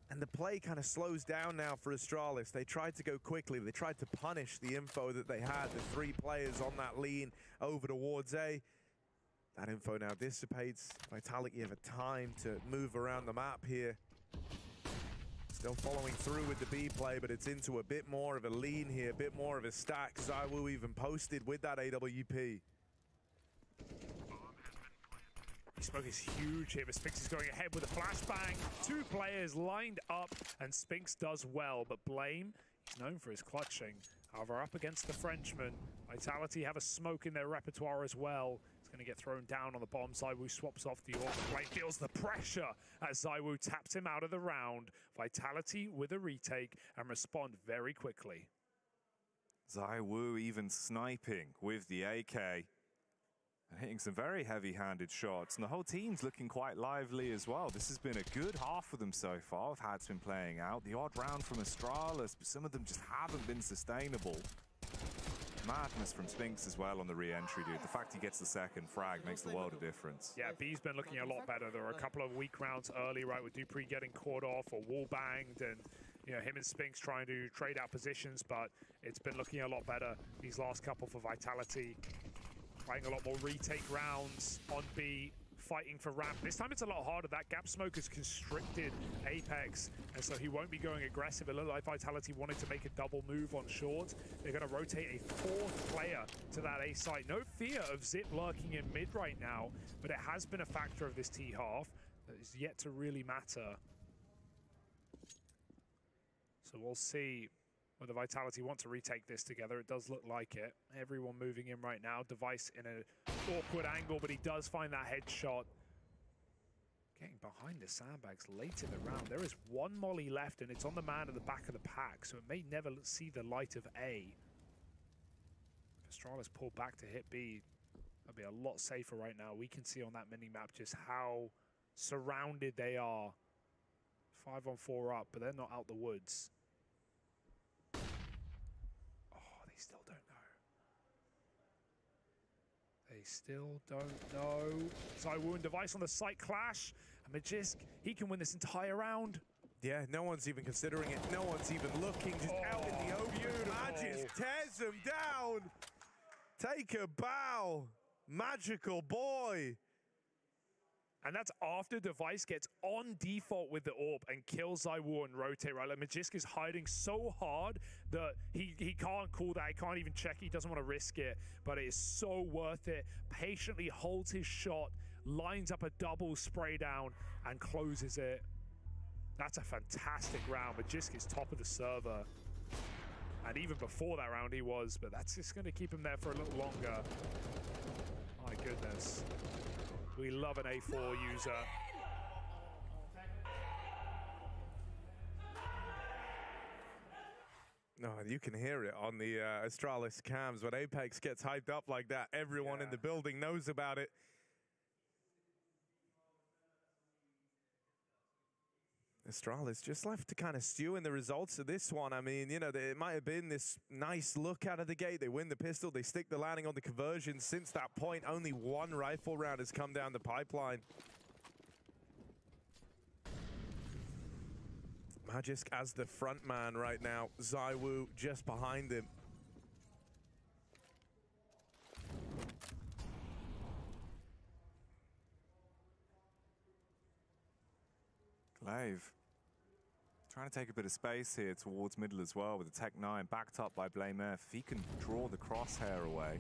And the play kind of slows down now for Astralis. They tried to go quickly. They tried to punish the info that they had. The 3 players on that lean over towards A. That info now dissipates. Vitality have a time to move around the map here. Still following through with the B play, but it's into a bit more of a lean here, a bit more of a stack. ZywOo even posted with that AWP. Smoke is huge here, but Spinx is going ahead with a flashbang. 2 players lined up, and Spinx does well, but Blame, he's known for his clutching. However, up against the Frenchman, Vitality have a smoke in their repertoire as well. It's going to get thrown down on the bomb. ZywOo swaps off the AWP. Blame feels the pressure as ZywOo taps him out of the round. Vitality with a retake and respond very quickly. ZywOo even sniping with the AK. And hitting some very heavy-handed shots. And the whole team's looking quite lively as well. This has been a good half for them so far with how it's been playing out. The odd round from Astralis, but some of them just haven't been sustainable. Madness from Spinx as well on the re-entry, dude. The fact he gets the second frag makes the world of difference. Yeah, B's been looking a lot better. There were a couple of weak rounds early, right, with dupreeh getting caught off or wall banged, and you know, him and Spinx trying to trade out positions, but it's been looking a lot better these last couple for Vitality. Playing a lot more retake rounds on B, fighting for ramp. This time it's a lot harder. That gap smoke has constricted Apex, and so he won't be going aggressive. It looked like Vitality wanted to make a double move on short. They're going to rotate a 4th player to that A site. No fear of Zip lurking in mid right now, but it has been a factor of this T half that is yet to really matter. So we'll see whether Vitality want to retake this together. It does look like it. Everyone moving in right now. Device in an awkward angle, but he does find that headshot. Getting behind the sandbags late in the round. There is 1 molly left, and it's on the man at the back of the pack, so it may never see the light of A. If Astralis pull back to hit B, that'll be a lot safer right now. We can see on that mini-map just how surrounded they are. 5 on 4 up, but they're not out the woods. Still don't know. They still don't know. ZywOo and Device on the site clash. And Magisk, he can win this entire round. Yeah, no one's even considering it. No one's even looking. Just out in the open. Magisk tears him down. Take a bow. Magical boy. And that's after Device gets on default with the AWP and kills ZywOo and rotate, right? Like, Magisk is hiding so hard that he can't call that. He can't even check. He doesn't want to risk it, but it is so worth it. Patiently holds his shot lines up a double spray down and closes it. That's a fantastic round. Magisk is top of the server. And even before that round he was, but that's just going to keep him there for a little longer. My goodness. We love an A4 user. No, you can hear it on the Astralis cams. When Apex gets hyped up like that, everyone in the building knows about it. Astralis just left to kind of stew in the results of this one. I mean, you know, it might have been this nice look out of the gate. They win the pistol. They stick the landing on the conversion. Since that point, only one rifle round has come down the pipeline. Magisk as the front man right now. ZywOo just behind him. Glaive trying to take a bit of space here towards middle as well with the Tech-9 backed up by blameF. If he can draw the crosshair away,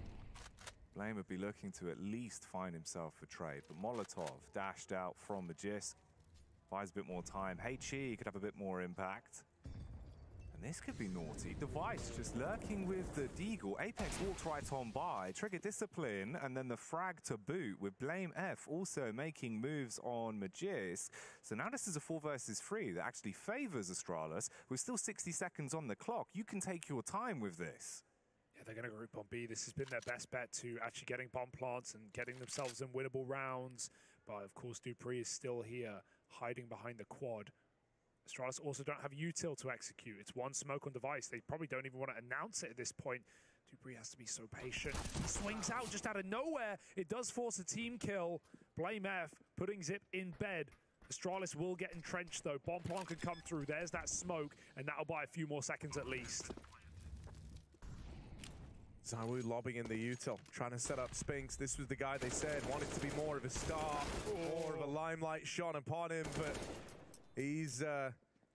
Blame would be looking to at least find himself a trade. But Molotov dashed out from Magisk. Buys a bit more time. HE could have a bit more impact. And this could be naughty. Device just lurking with the Deagle. Apex walked right on by. Trigger discipline and then the frag to boot with blameF also making moves on Magisk. So now this is a 4 versus 3 that actually favors Astralis. With still 60 seconds on the clock, you can take your time with this. Yeah, they're going to group on B. This has been their best bet to actually getting bomb plants and getting themselves in winnable rounds. But of course, dupreeh is still here, hiding behind the quad. Astralis also don't have util to execute. It's one smoke on device. They probably don't even want to announce it at this point. dupreeh has to be so patient. He swings out just out of nowhere. It does force a team kill. blameF putting Zip in bed. Astralis will get entrenched though. Bomb plant can come through. There's that smoke, and that'll buy a few more seconds at least. ZywOo lobbing in the util, trying to set up Spinks. This was the guy they said wanted to be more of a star, more of a limelight shone upon him, but he's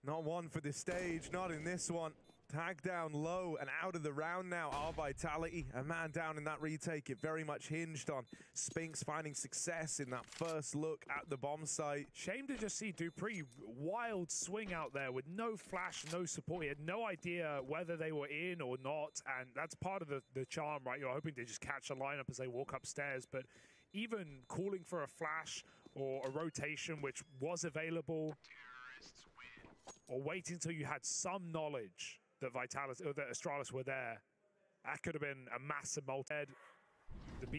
not one for the stage, not in this one. Tag down low and out of the round now are Vitality. A man down in that retake. It very much hinged on Spinks finding success in that first look at the bomb site. Shame to just see dupreeh wild swing out there with no flash, no support. He had no idea whether they were in or not, and that's part of the charm, right? You're hoping to just catch a lineup as they walk upstairs, but even calling for a flash or a rotation, which was available, or waiting until you had some knowledge that Vitality or that Astralis were there, that could have been a massive multi-head.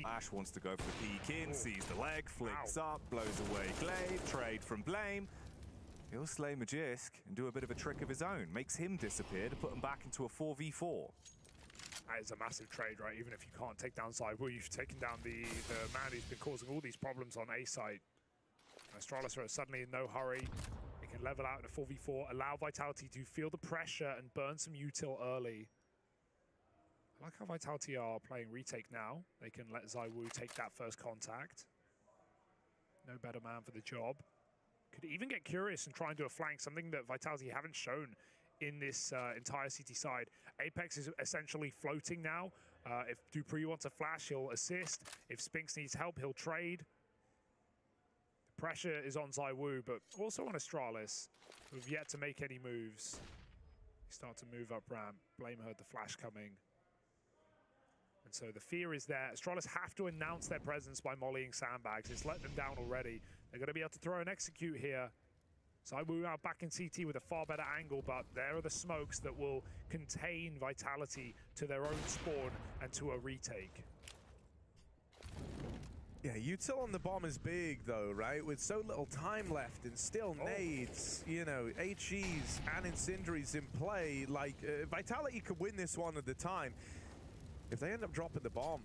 Ash wants to go for the peek in, sees the leg, flicks up, blows away Glaive, trade from Blame. He'll slay Magisk and do a bit of a trick of his own, makes him disappear to put him back into a 4v4. That is a massive trade, right? Even if you can't take down ZywOo, you've taken down the man who's been causing all these problems on A site. Astralis are suddenly in no hurry. Can level out in a 4v4, allow Vitality to feel the pressure and burn some util early. I like how Vitality are playing retake now. They can let ZywOo take that first contact. No better man for the job. Could even get curious and try and do a flank, something that Vitality haven't shown in this entire CT side. Apex is essentially floating now. If dupreeh wants a flash, he'll assist. If Spinks needs help, he'll trade. Pressure is on ZywOo, but also on Astralis, who've yet to make any moves. They start to move up ramp. Blame heard the flash coming. And so the fear is there. Astralis have to announce their presence by mollying sandbags. It's let them down already. They're going to be able to throw and execute here. ZywOo now back in CT with a far better angle, but there are the smokes that will contain Vitality to their own spawn and to a retake. Yeah, util on the bomb is big though, right? With so little time left and still nades, you know, HEs and incendiaries in play. Like, Vitality could win this one at the time. If they end up dropping the bomb,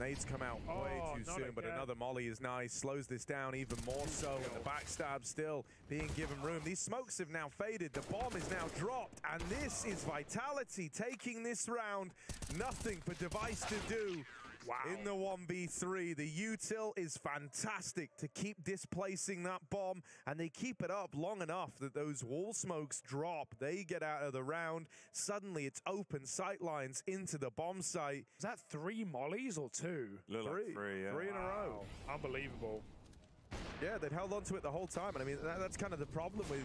nades come out way too soon, but another molly is nice, slows this down even more so, and the backstab still being given room. These smokes have now faded, the bomb is now dropped, and this is Vitality taking this round. Nothing for Device to do. Wow. In the 1v3, the util is fantastic to keep displacing that bomb, and they keep it up long enough that those wall smokes drop. They get out of the round. Suddenly, it's open sight lines into the bomb site. Is that 3 mollies or 2? Three, yeah. 3 in a row. Unbelievable. Yeah, they'd held on to it the whole time. And I mean, that's kind of the problem with,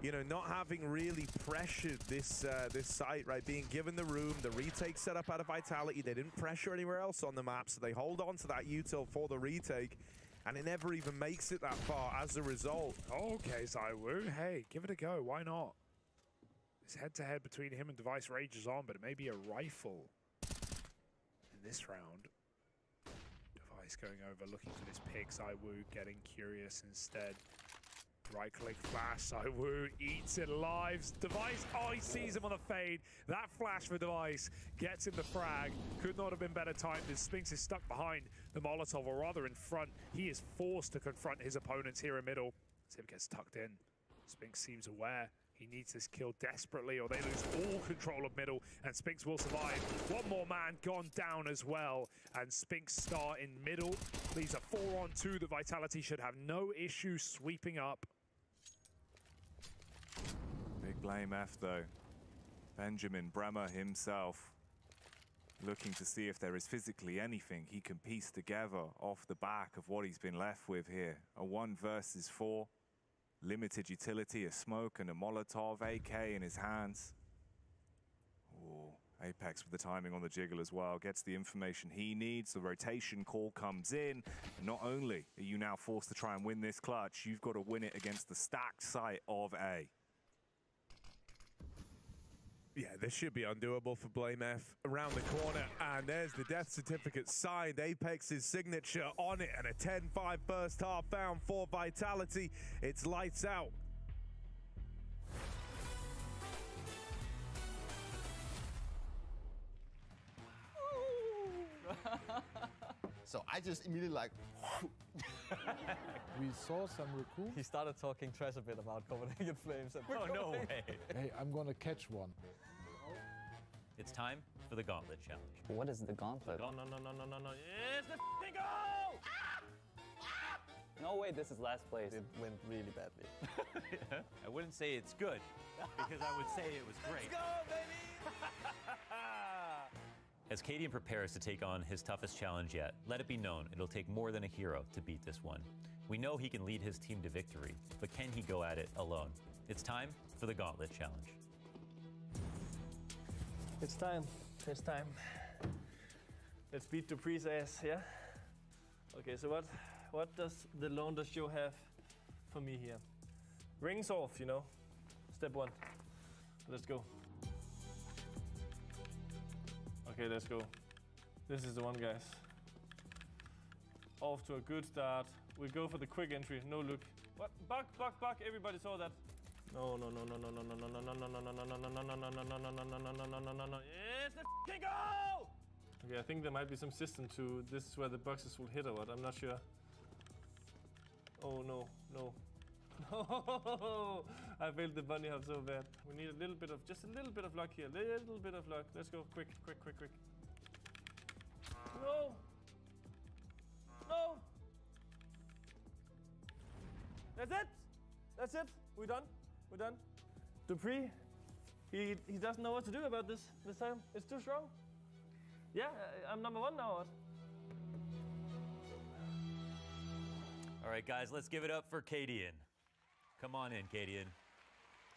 you know, not having really pressured this this site, right? Being given the room, the retake set up out of Vitality. They didn't pressure anywhere else on the map, so they hold on to that util for the retake, and it never even makes it that far as a result. Okay, ZywOo, hey, give it a go. Why not? This head-to-head between him and Device rages on, but it may be a rifle in this round. Device going over, looking for this pick. ZywOo getting curious instead. Right-click flash, ZywOo eats it alive. Device, oh, he sees him on the fade. That flash for Device gets him the frag. Could not have been better timed as Spinx is stuck behind the Molotov, or rather in front. He is forced to confront his opponents here in middle. Zip gets tucked in. Spinx seems aware. He needs this kill desperately, or they lose all control of middle, and Spinx will survive. One more man gone down as well, and Spinx start in middle. Leaves a 4-on-2 that Vitality should have no issue sweeping up. Big blame F though. Benjamin Bremer himself looking to see if there is physically anything he can piece together off the back of what he's been left with here. A 1 versus 4. Limited utility, a smoke and a Molotov, AK in his hands. Ooh, Apex with the timing on the jiggle as well. Gets the information he needs. The rotation call comes in. And not only are you now forced to try and win this clutch, you've got to win it against the stacked site of A. Yeah, this should be undoable for Blame F. Around the corner, and there's the death certificate signed. Apex's signature on it, and a 10-5 first half found for Vitality. It's lights out. So I just immediately like... We saw some Raku. He started talking trash a bit about Copenhagen Flames. And oh, no way. Hey, I'm gonna catch one. It's time for the Gauntlet Challenge. What is the Gauntlet? No. It's the f***ing goal! No way this is last place. It went really badly. I wouldn't say it's good, because I would say it was great. Let's go, baby! As Cadian prepares to take on his toughest challenge yet, let it be known it'll take more than a hero to beat this one. We know he can lead his team to victory, but can he go at it alone? It's time for the Gauntlet Challenge. It's time. It's time. Let's beat dupree's ass, yeah? Okay, so what does the Launder show have for me here? Rings off, you know. Step 1. Let's go. Okay, let's go. This is the one, guys. Off to a good start. We go for the quick entry, no look. What? Buck, everybody saw that. No. It's the f***ing goal! Okay, I think there might be some system to this is where the boxes will hit or what, I'm not sure. Oh no. No! I failed the bunny hop so bad. We need just a little bit of luck here. Little bit of luck. Let's go, quick. No! That's it. We're done. dupree, he doesn't know what to do about this time. It's too strong. Yeah, I'm number 1 now. All right, guys, let's give it up for Cadian. Come on in, Cadian.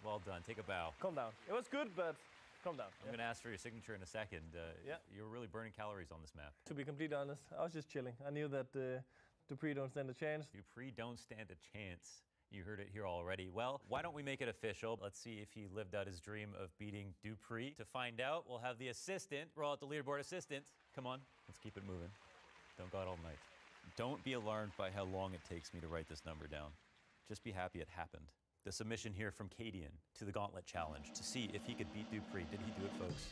Well done. Take a bow. Calm down. It was good, but calm down. I'm going to ask for your signature in a second. Yeah. You're really burning calories on this map. To be completely honest, I was just chilling. I knew that dupree don't stand a chance. dupree don't stand a chance. You heard it here already. Well, why don't we make it official? Let's see if he lived out his dream of beating dupree. To find out, we'll have the assistant, roll out the leaderboard assistant. Come on, let's keep it moving. Don't go out all night. Don't be alarmed by how long it takes me to write this number down. Just be happy it happened. The submission here from Cadian to the Gauntlet Challenge to see if he could beat dupree. Did he do it, folks?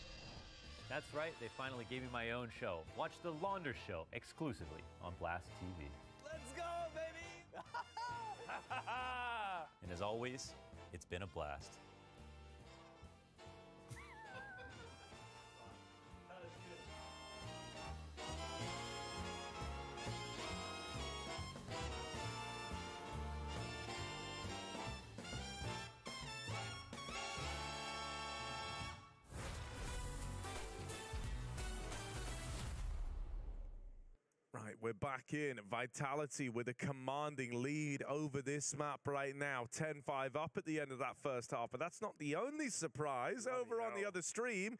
That's right, they finally gave me my own show. Watch The Launder Show exclusively on Blast TV. Let's go, baby! And as always, it's been a blast. we're back in. Vitality with a commanding lead over this map right now. 10-5 up at the end of that first half, but that's not the only surprise. Over on the other stream,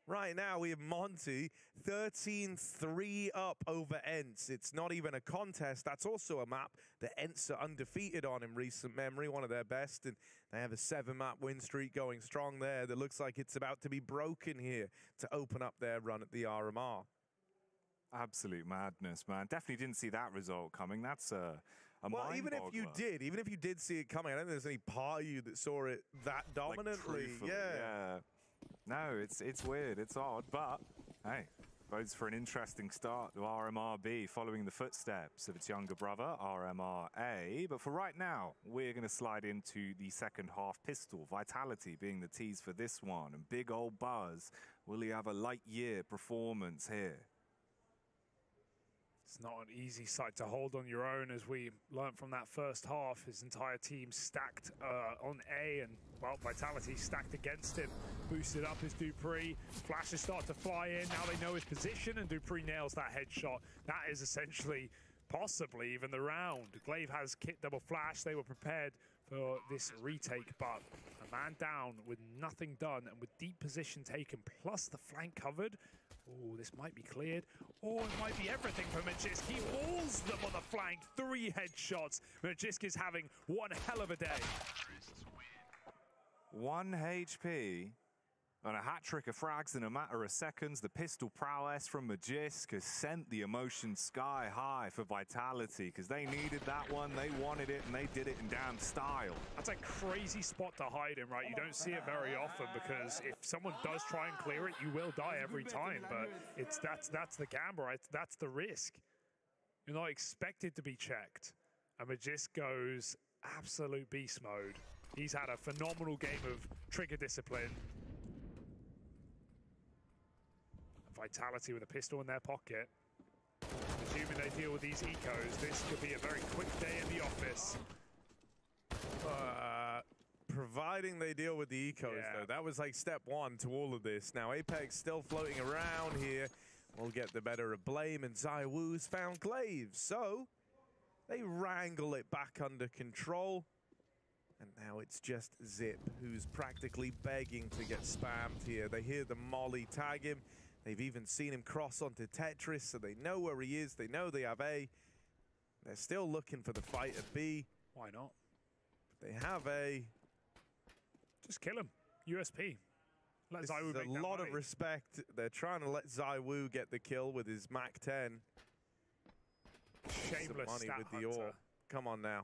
right now we have Monty 13-3 up over ENCE. It's not even a contest. That's also a map that ENCE are undefeated on in recent memory, one of their best, and they have a 7-map win streak going strong there that looks like it's about to be broken here to open up their run at the RMR. Absolute madness, man. Definitely didn't see that result coming. That's a well, even if you did see it coming, I don't think there's any part of you that saw it that dominantly. Like, yeah. No, it's weird. It's odd, but hey, bodes for an interesting start to RMRB following the footsteps of its younger brother, RMRA. But for right now, we're going to slide into the second half pistol. Vitality being the tease for this one. And big old Buzz, will he have a light year performance here? It's not an easy site to hold on your own, as we learned from that first half. His entire team stacked on A, and, well, Vitality stacked against him. Boosted up his dupreeh. Flashes start to fly in. Now they know his position, and dupreeh nails that headshot. That is essentially, possibly even the round. Glaive has kit double flash. They were prepared for this retake, but a man down with nothing done, and with deep position taken, plus the flank covered. Oh, this might be cleared. Or it might be everything for Magisk. He hauls them on the flank. 3 headshots. Magisk is having one hell of a day. 1 HP on a hat-trick of frags in a matter of seconds. The pistol prowess from Magisk has sent the emotion sky high for Vitality, because they needed that one, they wanted it, and they did it in damn style. That's a crazy spot to hide in, right? You don't see it very often, because if someone does try and clear it, you will die every time. But that's the gamble, right? That's the risk. You're not expected to be checked. And Magisk goes absolute beast mode. He's had a phenomenal game of trigger discipline. Vitality with a pistol in their pocket. Assuming they deal with these ecos, this could be a very quick day in the office. Providing they deal with the ecos, though. That was like step 1 to all of this. Now, Apex still floating around here. We'll get the better of Blame, and ZywOo's found Glaive. So, they wrangle it back under control. And now it's just Zip, who's practically begging to get spammed here. They hear the molly tag him. They've even seen him cross onto Tetris, so they know where he is. They know they have A. They're still looking for the fight at B. Why not? They have A. Just kill him. USP. Let ZywOo make a lot of respect. They're trying to let ZywOo get the kill with his MAC-10. Shameless money stat with hunter. the AWP. Come on now.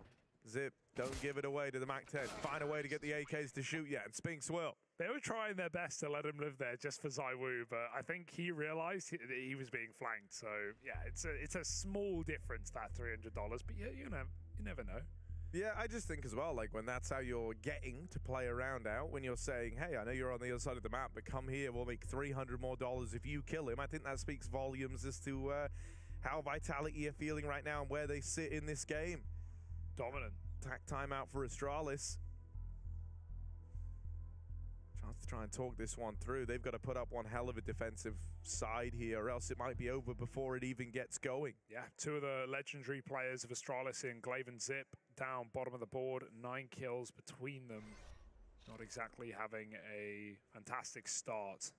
Zip, don't give it away to the MAC-10. Find a way to get the AKs to shoot yet, and Spinks will. They were trying their best to let him live there just for ZywOo, but I think he realized that he was being flanked. So, yeah, it's a small difference, that $300. But yeah, you never know. Yeah, I just think as well, like, when that's how you're getting to play around out, when you're saying, hey, I know you're on the other side of the map, but come here, we'll make $300 more if you kill him. I think that speaks volumes as to how Vitality are feeling right now and where they sit in this game. Dominant. Attack timeout for Astralis. Chance to try and talk this one through. They've got to put up one hell of a defensive side here, or else it might be over before it even gets going. Yeah, 2 of the legendary players of Astralis in Glaive and Zip down bottom of the board. 9 kills between them. Not exactly having a fantastic start.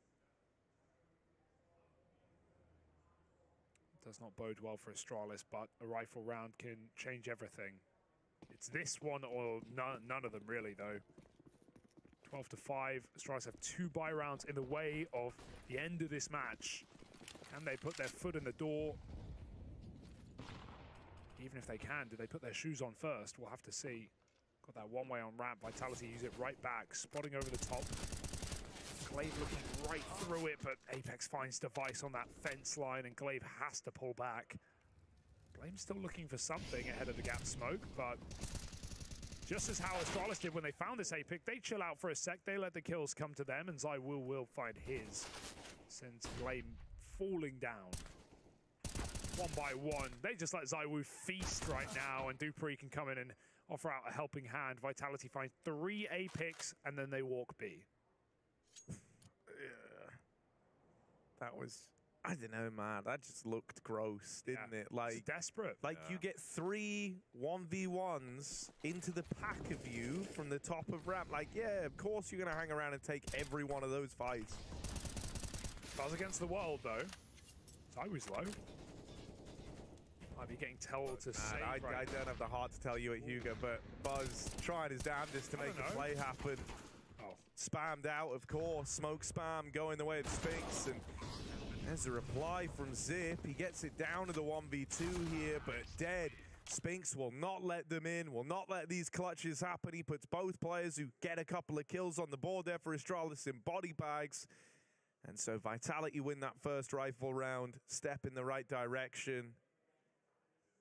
Does not bode well for Astralis, but a rifle round can change everything. It's this one or none of them really, though. 12-5. Astralis have 2 buy rounds in the way of the end of this match. Can they put their foot in the door? Even if they can, do they put their shoes on first? We'll have to see. Got that one-way on ramp. Vitality use it right back. Spotting over the top. Glaive looking right through it, but Apex finds Device on that fence line, and Glaive has to pull back. Blame's still looking for something ahead of the gap smoke, but just as how Astralis did when they found this APIC, they chill out for a sec, they let the kills come to them, and ZywOo will find his. Sends Blame falling down. 1 by 1. They just let ZywOo feast right now, and dupreeh can come in and offer out a helping hand. Vitality finds 3 APICs, and then they walk B. Yeah. That was I don't know, man. That just looked gross, didn't it? Like it's desperate. Like you get 3 1v1s into the pack of you from the top of ramp. Like, yeah, of course you're gonna hang around and take every one of those fights. Buzz against the world, though. ZywOo's low. Might be getting told to save. I don't have the heart to tell you it, Hugo, but Buzz trying his damnedest to make the play happen. Oh. Spammed out, of course. Smoke spam going the way of Spinx, and there's a reply from Zip. He gets it down to the 1v2 here, but dead. Spinx will not let them in, will not let these clutches happen. He puts both players who get a couple of kills on the board there for Astralis in body bags. And so Vitality win that first rifle round, step in the right direction.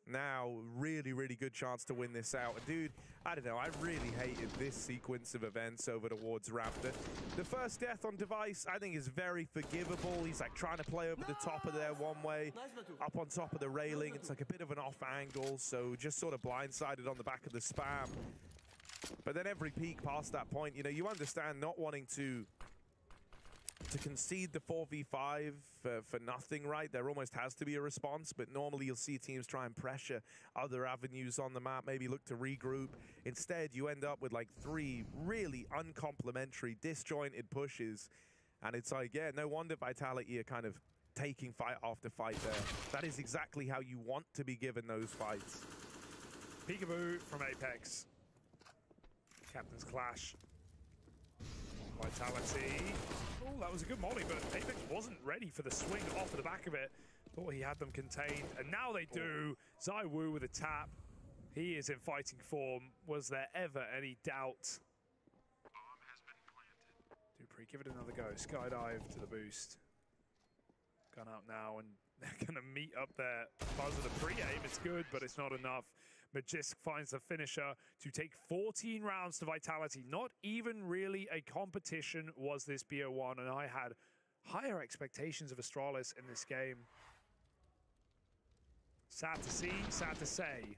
Now, really, really good chance to win this out. And dude, I don't know, I really hated this sequence of events over towards Raptor. The first death on Device, I think, is very forgivable. He's like trying to play over the top of there one way, up on top of the railing. It's like a bit of an off angle, so just sort of blindsided on the back of the spam. But then every peak past that point, you know, you understand not wanting to concede the 4v5 for nothing, right? There almost has to be a response, but normally you'll see teams try and pressure other avenues on the map, maybe look to regroup. Instead, you end up with like 3 really uncomplimentary, disjointed pushes, and it's like, yeah, no wonder Vitality are kind of taking fight after fight there. That is exactly how you want to be given those fights. Peekaboo from Apex. Captain's Clash. Vitality. Oh, that was a good molly, but Apex wasn't ready for the swing off of the back of it. Thought he had them contained, and now they do. ZywOo with a tap. He is in fighting form. Was there ever any doubt? dupreeh, give it another go. Skydive to the boost. Gun out now, and they're going to meet up there. Buzz with a pre-aim. It's good, but it's not enough. Magisk finds the finisher to take 14 rounds to Vitality. Not even really a competition was this BO1, and I had higher expectations of Astralis in this game. Sad to see, sad to say.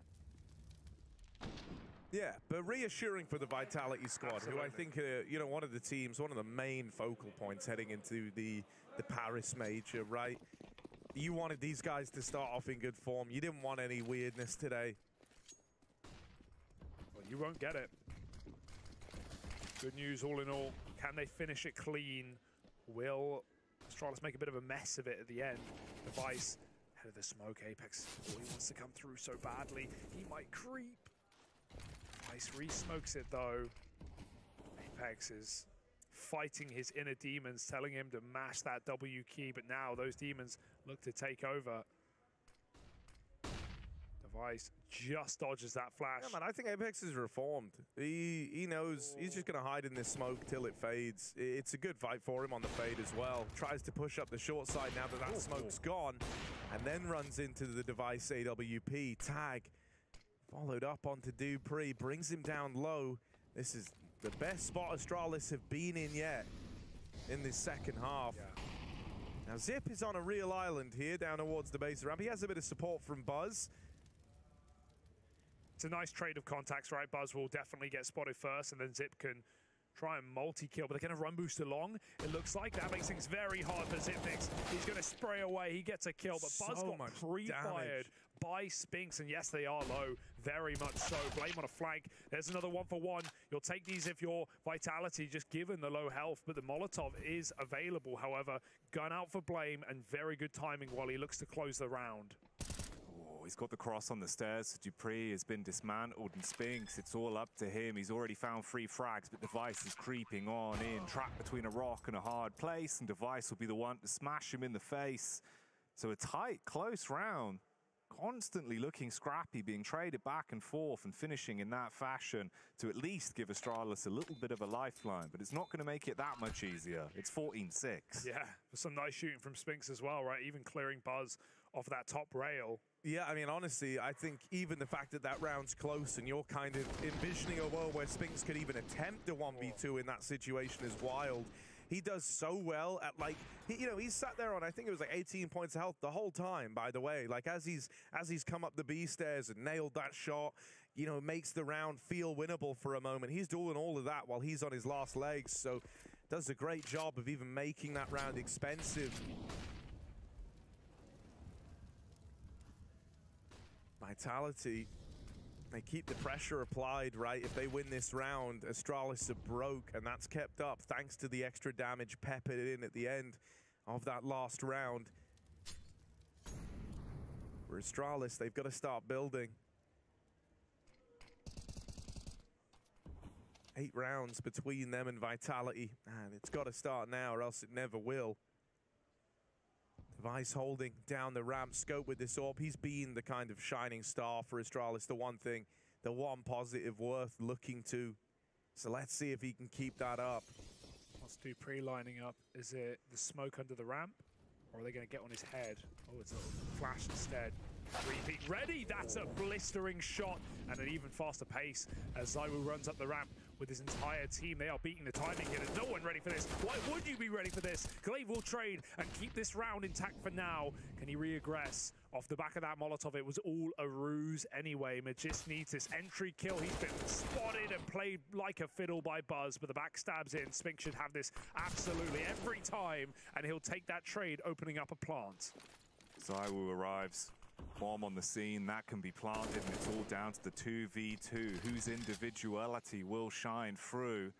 Yeah, but reassuring for the Vitality squad, Absolutely. Who I think are, you know, one of the teams, one of the main focal points heading into the Paris Major, right? You wanted these guys to start off in good form. You didn't want any weirdness today. Well, you won't get it. Good news all in all. Can they finish it clean? Will Astralis make a bit of a mess of it at the end? Device, head of the smoke. Apex, oh, he wants to come through so badly. He might creep. Device re-smokes it though. Apex is fighting his inner demons, telling him to mash that W key, but now those demons look to take over. Device just dodges that flash. Yeah, man, I think Apex is reformed. He knows he's just going to hide in this smoke till it fades. It's a good fight for him on the fade as well. Tries to push up the short side now that smoke's gone, and then runs into the Device AWP. Tag followed up onto dupreeh, brings him down low. This is the best spot Astralis have been in yet in this second half. Yeah. Now Zip is on a real island here down towards the base ramp. He has a bit of support from Buzz. It's a nice trade of contacts, right? Buzz will definitely get spotted first, and then Zip can try and multi-kill, but they're going to run boost along. It looks like that makes things very hard for Xyp9x. He's going to spray away. He gets a kill, but Buzz got pre-fired by Spinx, and yes, they are low. Very much so. Blame on a flank. There's another 1-for-1. You'll take these if you're Vitality, just given the low health, but the Molotov is available. However, gun out for Blame, and very good timing while he looks to close the round. He's got the cross on the stairs. dupreeh has been dismantled, and Spinx, it's all up to him. He's already found 3 frags, but Device is creeping on in, trapped between a rock and a hard place, and Device will be the one to smash him in the face. So a tight, close round. Constantly looking scrappy, being traded back and forth and finishing in that fashion to at least give Astralis a little bit of a lifeline, but it's not going to make it that much easier. It's 14-6. Yeah, some nice shooting from Spinx as well, right? Even clearing Buzz off that top rail. Yeah, I mean, honestly, I think even the fact that that round's close and you're kind of envisioning a world where Spinx could even attempt a 1v2 in that situation is wild. He does so well at, like, he's sat there on, I think it was like 18 points of health the whole time, by the way. Like, as he's come up the B stairs and nailed that shot, you know, makes the round feel winnable for a moment. He's doing all of that while he's on his last legs, so does a great job of even making that round expensive. Vitality, they keep the pressure applied, right? If they win this round, Astralis are broke, and that's kept up thanks to the extra damage peppered in at the end of that last round. For Astralis, they've got to start building. 8 rounds between them and Vitality, and it's got to start now or else it never will. Device holding down the ramp. Scope with this AWP. He's been the kind of shining star for Astralis, the one thing, the one positive worth looking to. So let's see if he can keep that up. What's dupreeh lining up? Is it the smoke under the ramp? Or are they going to get on his head? Oh, it's a flash instead. Repeat ready. That's a blistering shot and an even faster pace as ZywOo runs up the ramp with his entire team. They are beating the timing here. There's no one ready for this. Why would you be ready for this? Glaive will trade and keep this round intact for now. Can he reaggress? Off the back of that Molotov, it was all a ruse anyway. Magist needs this entry kill. He's been spotted and played like a fiddle by Buzz, but the backstab's in. Spinks should have this absolutely every time, and he'll take that trade, opening up a plant. ZywOo arrives. Bomb on the scene, that can be planted, and it's all down to the 2v2, whose individuality will shine through.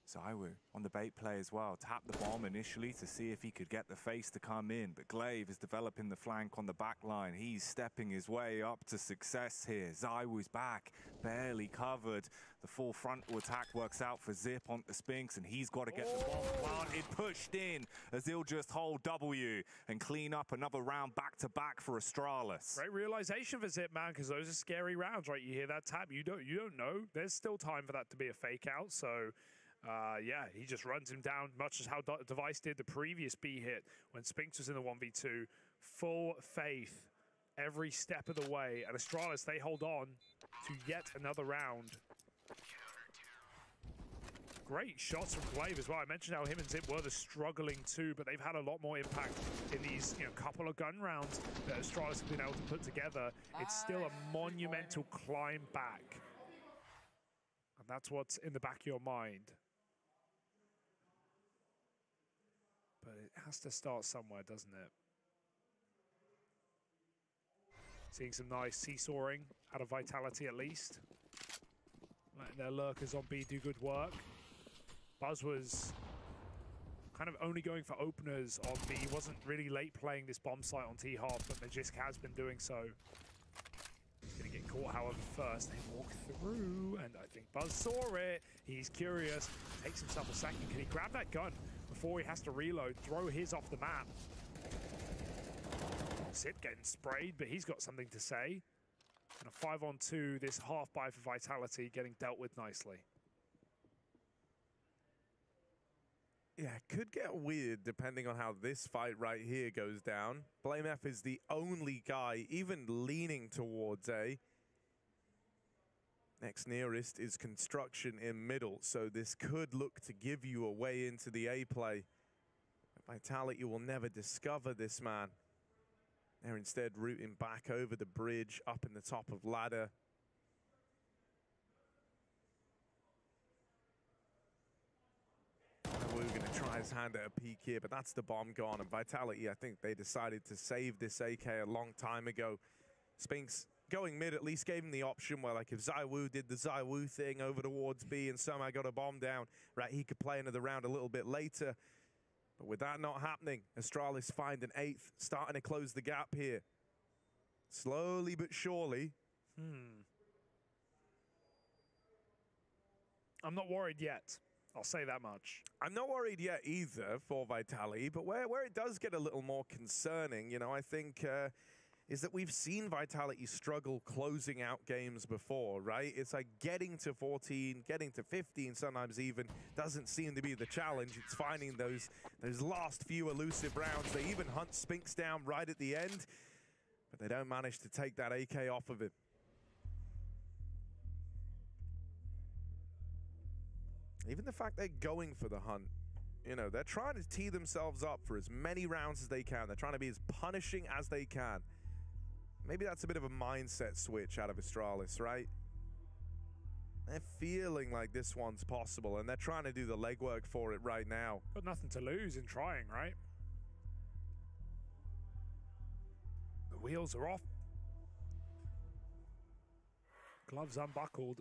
ZywOo on the bait play as well. Tap the bomb initially to see if he could get the face to come in, but Glaive is developing the flank on the back line. He's stepping his way up to success here. ZywOo's back, barely covered. The full frontal attack works out for Zip onto Spinks, and he's got to get the bomb planted, pushed in, as he'll just hold W and clean up another round back-to-back for Astralis. Great realization for Zip, man, because those are scary rounds, right? You hear that tap, you don't know. There's still time for that to be a fake out, so... yeah, he just runs him down, much as how Device did the previous B hit when Spinks was in the 1v2. Full faith every step of the way. And Astralis, they hold on to yet another round. Great shots from Glaive as well. I mentioned how him and Zip were the struggling two, but they've had a lot more impact in these couple of gun rounds that Astralis have been able to put together. It's still a monumental climb back. And that's what's in the back of your mind. But it has to start somewhere, doesn't it? Seeing some nice seesawing out of Vitality at least. Letting their lurkers on B do good work. Buzz was kind of only going for openers on B. He wasn't really late playing this bomb site on T-Half, but Magisk has been doing so. He's going to get caught, however, first. They walk through, and I think Buzz saw it. He's curious. Takes himself a second. Can he grab that gun before he has to reload? Throw his off the map. Zip getting sprayed, but he's got something to say. And a 5-on-2, this half buy for Vitality getting dealt with nicely. Yeah, it could get weird depending on how this fight right here goes down. blameF is the only guy even leaning towards A. Next nearest is Construction in middle, so this could look to give you a way into the A play. Vitality will never discover this man. They're instead routing back over the bridge, up in the top of ladder. We're going to try his hand at a peek here, but that's the bomb gone. And Vitality, I think they decided to save this AK a long time ago. Spinks going mid at least gave him the option where, like, if ZywOo did the ZywOo thing over towards B and somehow got a bomb down, right, he could play another round a little bit later. But with that not happening, Astralis find an 8th, starting to close the gap here. Slowly but surely. I'm not worried yet. I'll say that much. I'm not worried yet either for Vitality, but where it does get a little more concerning, you know, I think, is that we've seen Vitality struggle closing out games before, right? It's like getting to 14, getting to 15 sometimes even doesn't seem to be the challenge. It's finding those last few elusive rounds. They even hunt Spinks down right at the end, but they don't manage to take that AK off of him. Even the fact they're going for the hunt, you know, they're trying to tee themselves up for as many rounds as they can. They're trying to be as punishing as they can. Maybe that's a bit of a mindset switch out of Astralis, right? They're feeling like this one's possible, and they're trying to do the legwork for it right now. Got nothing to lose in trying, right? The wheels are off. Gloves unbuckled.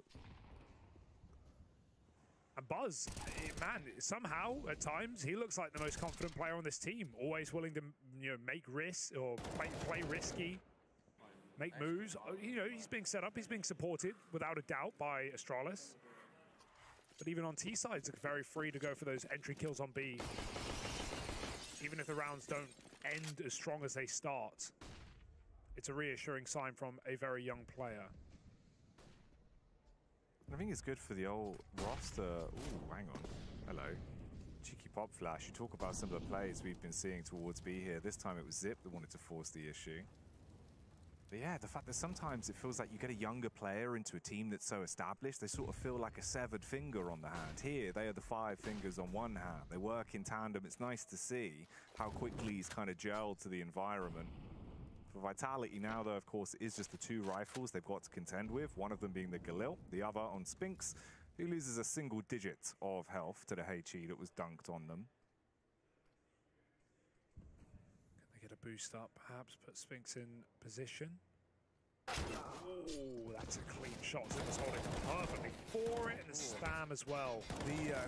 And Buzz, man, somehow at times he looks like the most confident player on this team. Always willing to, make risks or play risky, make moves. He's being set up, he's being supported without a doubt by Astralis. But even on T side, it's very free to go for those entry kills on B. Even if the rounds don't end as strong as they start, it's a reassuring sign from a very young player. I think it's good for the old roster. Ooh, hang on. Hello. Cheeky pop flash. You talk about some of the plays we've been seeing towards B here. This time it was Zip that wanted to force the issue. But yeah, the fact that sometimes it feels like you get a younger player into a team that's so established, they sort of feel like a severed finger on the hand. Here, they are the 5 fingers on one hand. They work in tandem. It's nice to see how quickly he's kind of gelled to the environment. For Vitality now, though, of course, it is just the 2 rifles they've got to contend with, one of them being the Galil, the other on Spinx, who loses a single digit of health to the HE that was dunked on them. Can they get a boost up, perhaps put Spinx in position? Oh, that's a clean shot. Zip was holding perfectly for it, and the spam as well.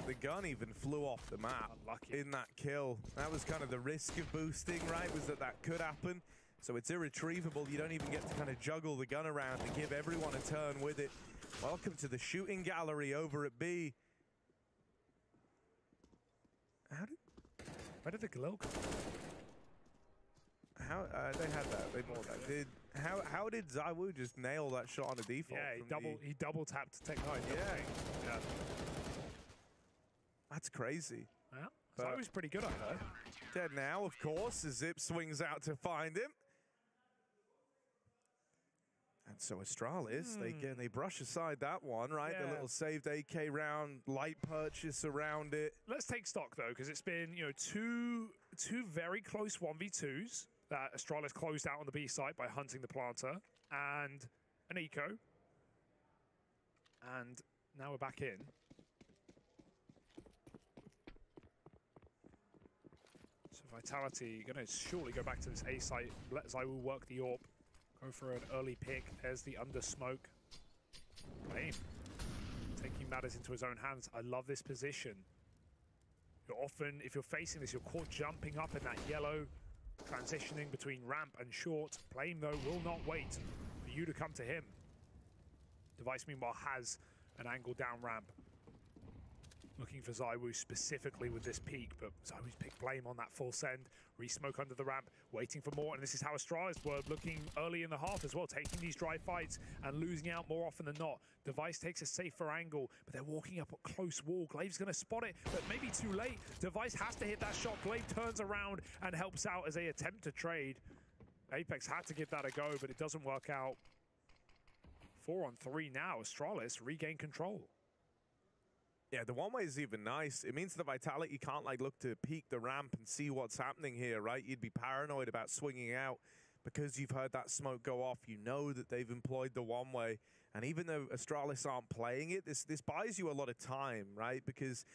The gun even flew off the map in that kill. That was kind of the risk of boosting, right, was that could happen. So it's irretrievable. You don't even get to kind of juggle the gun around and give everyone a turn with it. Welcome to the shooting gallery over at B. Where did the Galil come from? How they had that? They bought that. How did ZywOo just nail that shot on a default? Yeah, he double tapped Tech9. Yeah. That's crazy. Yeah, ZywOo's pretty good, I heard. Dead now, of course, as Zip swings out to find him. And so Astralis, they brush aside that one, right? Yeah. The little saved AK round, light purchase around it. Let's take stock, though, because it's been, two very close 1v2s that Astralis closed out on the B site by hunting the planter and an eco. And now we're back in. So Vitality going to surely go back to this A site, let ZywOo work the AWP. Go for an early pick. There's the under smoke. Blame. Taking matters into his own hands. I love this position. You're often, if you're facing this, you're caught jumping up in that yellow, transitioning between ramp and short. Blame, though, will not wait for you to come to him. Device, meanwhile, has an angle down ramp. Looking for ZywOo specifically with this peak, but ZywOo's picked Blame on that full send. Re-smoke under the ramp, waiting for more, and this is how Astralis were looking early in the half as well, taking these dry fights and losing out more often than not. Device takes a safer angle, but they're walking up a close wall. Glaive's going to spot it, but maybe too late. Device has to hit that shot. Glaive turns around and helps out as they attempt to trade. Apex had to give that a go, but it doesn't work out. 4-on-3 now. Astralis regain control. Yeah, the one way is even nice. It means the Vitality can't look to peek the ramp and see what's happening here, right? You'd be paranoid about swinging out because you've heard that smoke go off. You know that they've employed the one way. And even though Astralis aren't playing it, this buys you a lot of time, right? Because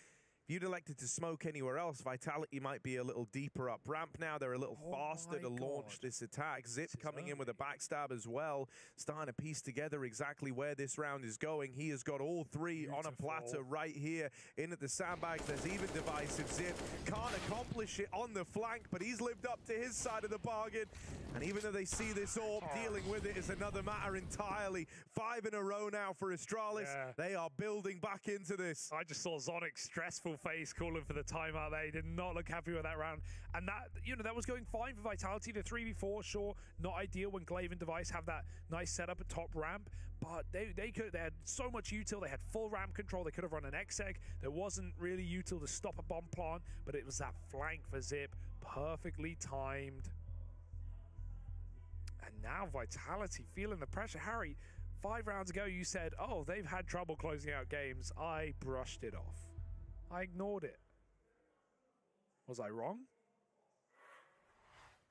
if you'd elected to smoke anywhere else, Vitality might be a little deeper up ramp now. They're a little faster to launch this attack. Zip coming in with a backstab as well, starting to piece together exactly where this round is going. He has got all 3 on a platter right here in at the sandbags. There's even divisive. Zip can't accomplish it on the flank, but he's lived up to his side of the bargain. And even though they see this AWP, dealing with it is another matter entirely. 5 in a row now for Astralis. Yeah. They are building back into this. I just saw Zonic stressful face calling for the timeout there. He did not look happy with that round. And that, that was going fine for Vitality. The 3v4, sure, not ideal when Glaive and Device have that nice setup at top ramp, but they had so much util. They had full ramp control. They could have run an X-Egg. There wasn't really util to stop a bomb plant, but it was that flank for Zip, perfectly timed. And now Vitality feeling the pressure. Harry, 5 rounds ago you said, oh, they've had trouble closing out games. I brushed it off. I ignored it. Was I wrong?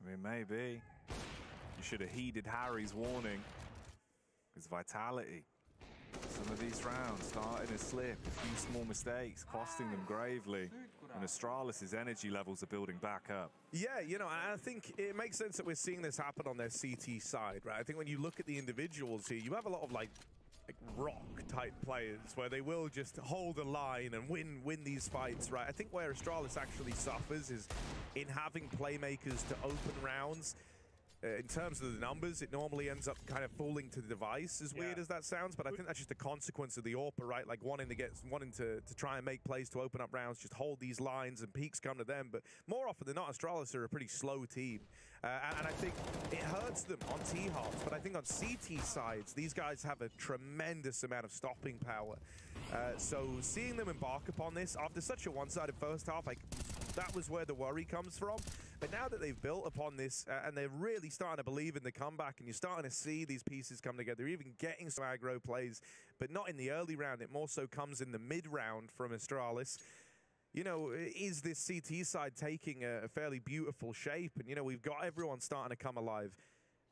I mean, maybe. You should have heeded Harry's warning. It's Vitality. Some of these rounds starting to slip, a few small mistakes, costing them gravely. And Astralis' energy levels are building back up. Yeah, and I think it makes sense that we're seeing this happen on their CT side, right? I think when you look at the individuals here, you have a lot of like rock-type players where they will just hold a line and win these fights, right? I think where Astralis actually suffers is in having playmakers to open rounds. In terms of the numbers, it normally ends up kind of falling to the device, as weird as that sounds, but I think that's just a consequence of the AWPer, right? Like wanting to try and make plays to open up rounds, just hold these lines and peaks come to them. But more often than not, Astralis are a pretty slow team. And I think it hurts them on T-Hops, but I think on CT sides, these guys have a tremendous amount of stopping power. So seeing them embark upon this after such a one-sided first half, that was where the worry comes from. But now that they've built upon this and they're really starting to believe in the comeback and you're starting to see these pieces come together, even getting some aggro plays, but not in the early round. It more so comes in the mid-round from Astralis. You know, is this CT side taking a fairly beautiful shape? And, you know, we've got everyone starting to come alive.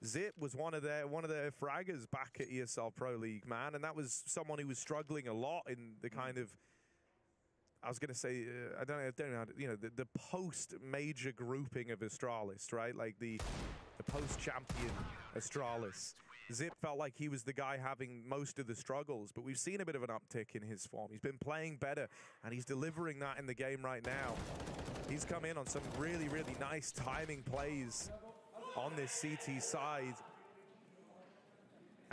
Zip was one of their fraggers back at ESL Pro League, man, and that was someone who was struggling a lot in the kind of, I was going to say, I don't know how to, you know, the post-major grouping of Astralis, right? Like the post-champion Astralis. Zip felt like he was the guy having most of the struggles, but we've seen a bit of an uptick in his form. He's been playing better, and he's delivering that in the game right now. He's come in on some really, really nice timing plays on this CT side.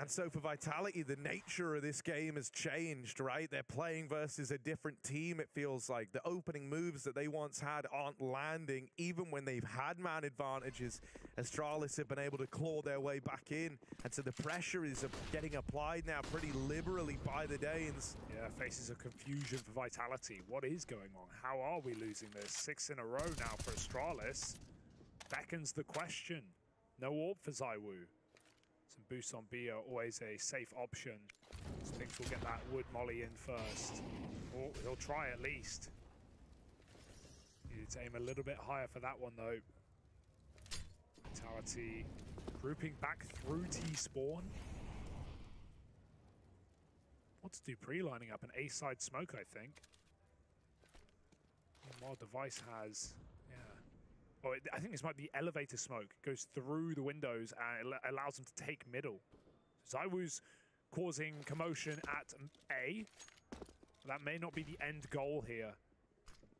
And so for Vitality, the nature of this game has changed, right? They're playing versus a different team, it feels like. The opening moves that they once had aren't landing, even when they've had man advantages. Astralis have been able to claw their way back in. And so the pressure is getting applied now pretty liberally by the Danes. Yeah, faces of confusion for Vitality. What is going on? How are we losing this? 6 in a row now for Astralis. Beckons the question. No AWP for ZywOo. Some boosts on B are always a safe option. Spinks will get that wood molly in first. Or he'll try at least. Needed to aim a little bit higher for that one though. Vitality grouping back through T-spawn. What's dupreeh lining up? An A-side smoke, I think. Meanwhile, Device has... Oh, I think this might be elevator smoke. It goes through the windows and it allows them to take middle. ZywOo's causing commotion at A. That may not be the end goal here.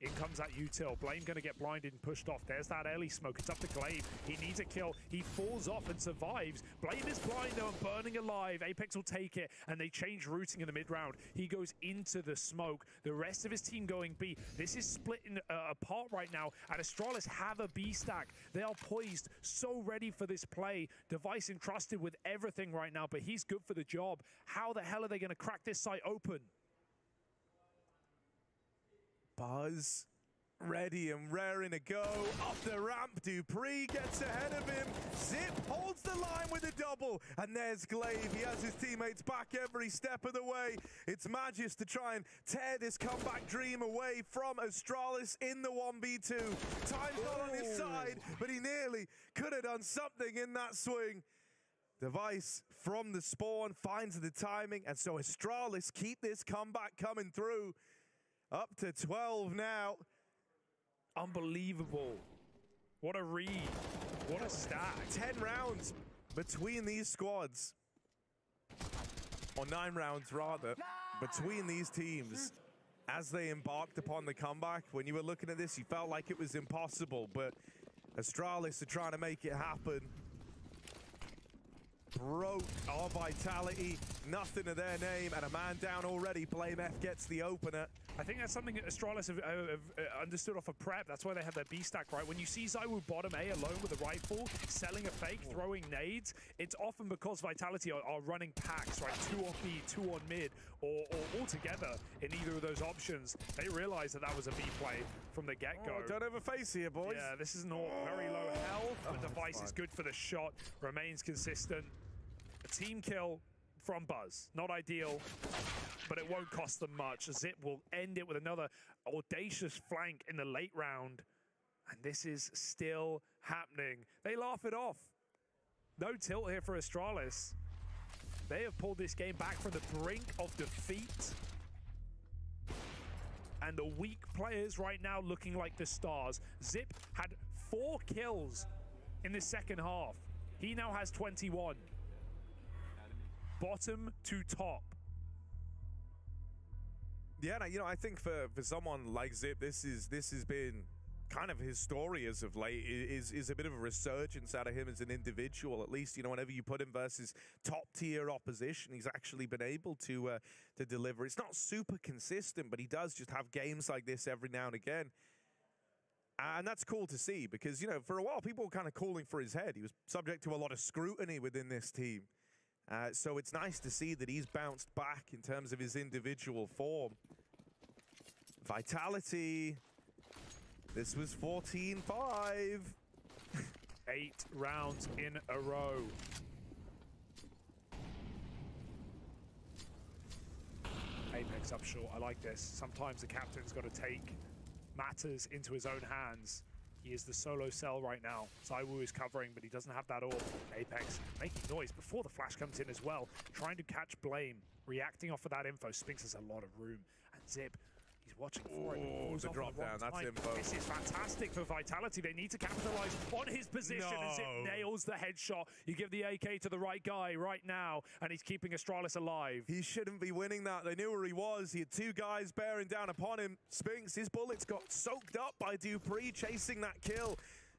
In comes that util. Blame gonna get blinded and pushed off. There's that early smoke. It's up to Glaive. He needs a kill. He falls off and survives. Blame is blind though and burning alive. Apex will take it and they change routing in the mid round. He goes into the smoke. The rest of his team going B. This is splitting apart right now. And Astralis have a B stack. They are poised, so ready for this play. Device entrusted with everything right now, but he's good for the job. How the hell are they gonna crack this site open? Buzz, ready and raring to go. Up the ramp, dupreeh gets ahead of him. Zip holds the line with a double. And there's Glaive. He has his teammates back every step of the way. It's Magisk to try and tear this comeback dream away from Astralis in the 1v2. Time's not on his side, but he nearly could have done something in that swing. Device from the spawn finds the timing, and so Astralis keep this comeback coming through. Up to 12 now. Unbelievable. What a read. What a stack. 10 rounds between these squads. Or 9 rounds, rather, between these teams. As they embarked upon the comeback, when you were looking at this, you felt like it was impossible. But Astralis are trying to make it happen. Broke our Vitality, nothing to their name, and a man down already. Blame F gets the opener. I think that's something that Astralis have understood off of prep. That's why they have their B stack, right? When you see ZywOo bottom A alone with a rifle, selling a fake, throwing nades, it's often because Vitality are running packs, right? 2 on B, 2 on mid, or all together in either of those options. They realized that that was a B play from the get-go. Oh, don't overface here, boys. Yeah, this is not very low health. The Device is good for the shot, remains consistent. A team kill from Buzz. Not ideal, but it won't cost them much. Zip will end it with another audacious flank in the late round. And this is still happening. They laugh it off. No tilt here for Astralis. They have pulled this game back from the brink of defeat. And the weak players right now looking like the stars. Zip had 4 kills in the second half. He now has 21. bottom to top. Yeah, you know, I think for someone like Zip, this has been kind of his story as of late. Is a bit of a resurgence out of him as an individual. At least, you know, whenever you put him versus top tier opposition, he's actually been able to deliver. It's not super consistent, but he does just have games like this every now and again. And that's cool to see because, you know, for a while people were kind of calling for his head. He was subject to a lot of scrutiny within this team. So it's nice to see that he's bounced back in terms of his individual form. Vitality. This was 14-5. 8 rounds in a row. Apex up short. I like this. Sometimes the captain's got to take matters into his own hands. He is the solo cell right now. ZywOo is covering, but he doesn't have that orb. Apex making noise before the flash comes in as well. Trying to catch Blame. Reacting off of that info. Spinx has a lot of room. And Zip, he's watching for it. Oh, the drop down. That's info. This is fantastic for Vitality. They need to capitalize on his position. And Zip nails the headshot. You give the AK to the right guy right now, and he's keeping Astralis alive. He shouldn't be winning that. They knew where he was. He had 2 guys bearing down upon him. Spinx, his bullets got soaked up by dupreeh chasing that kill.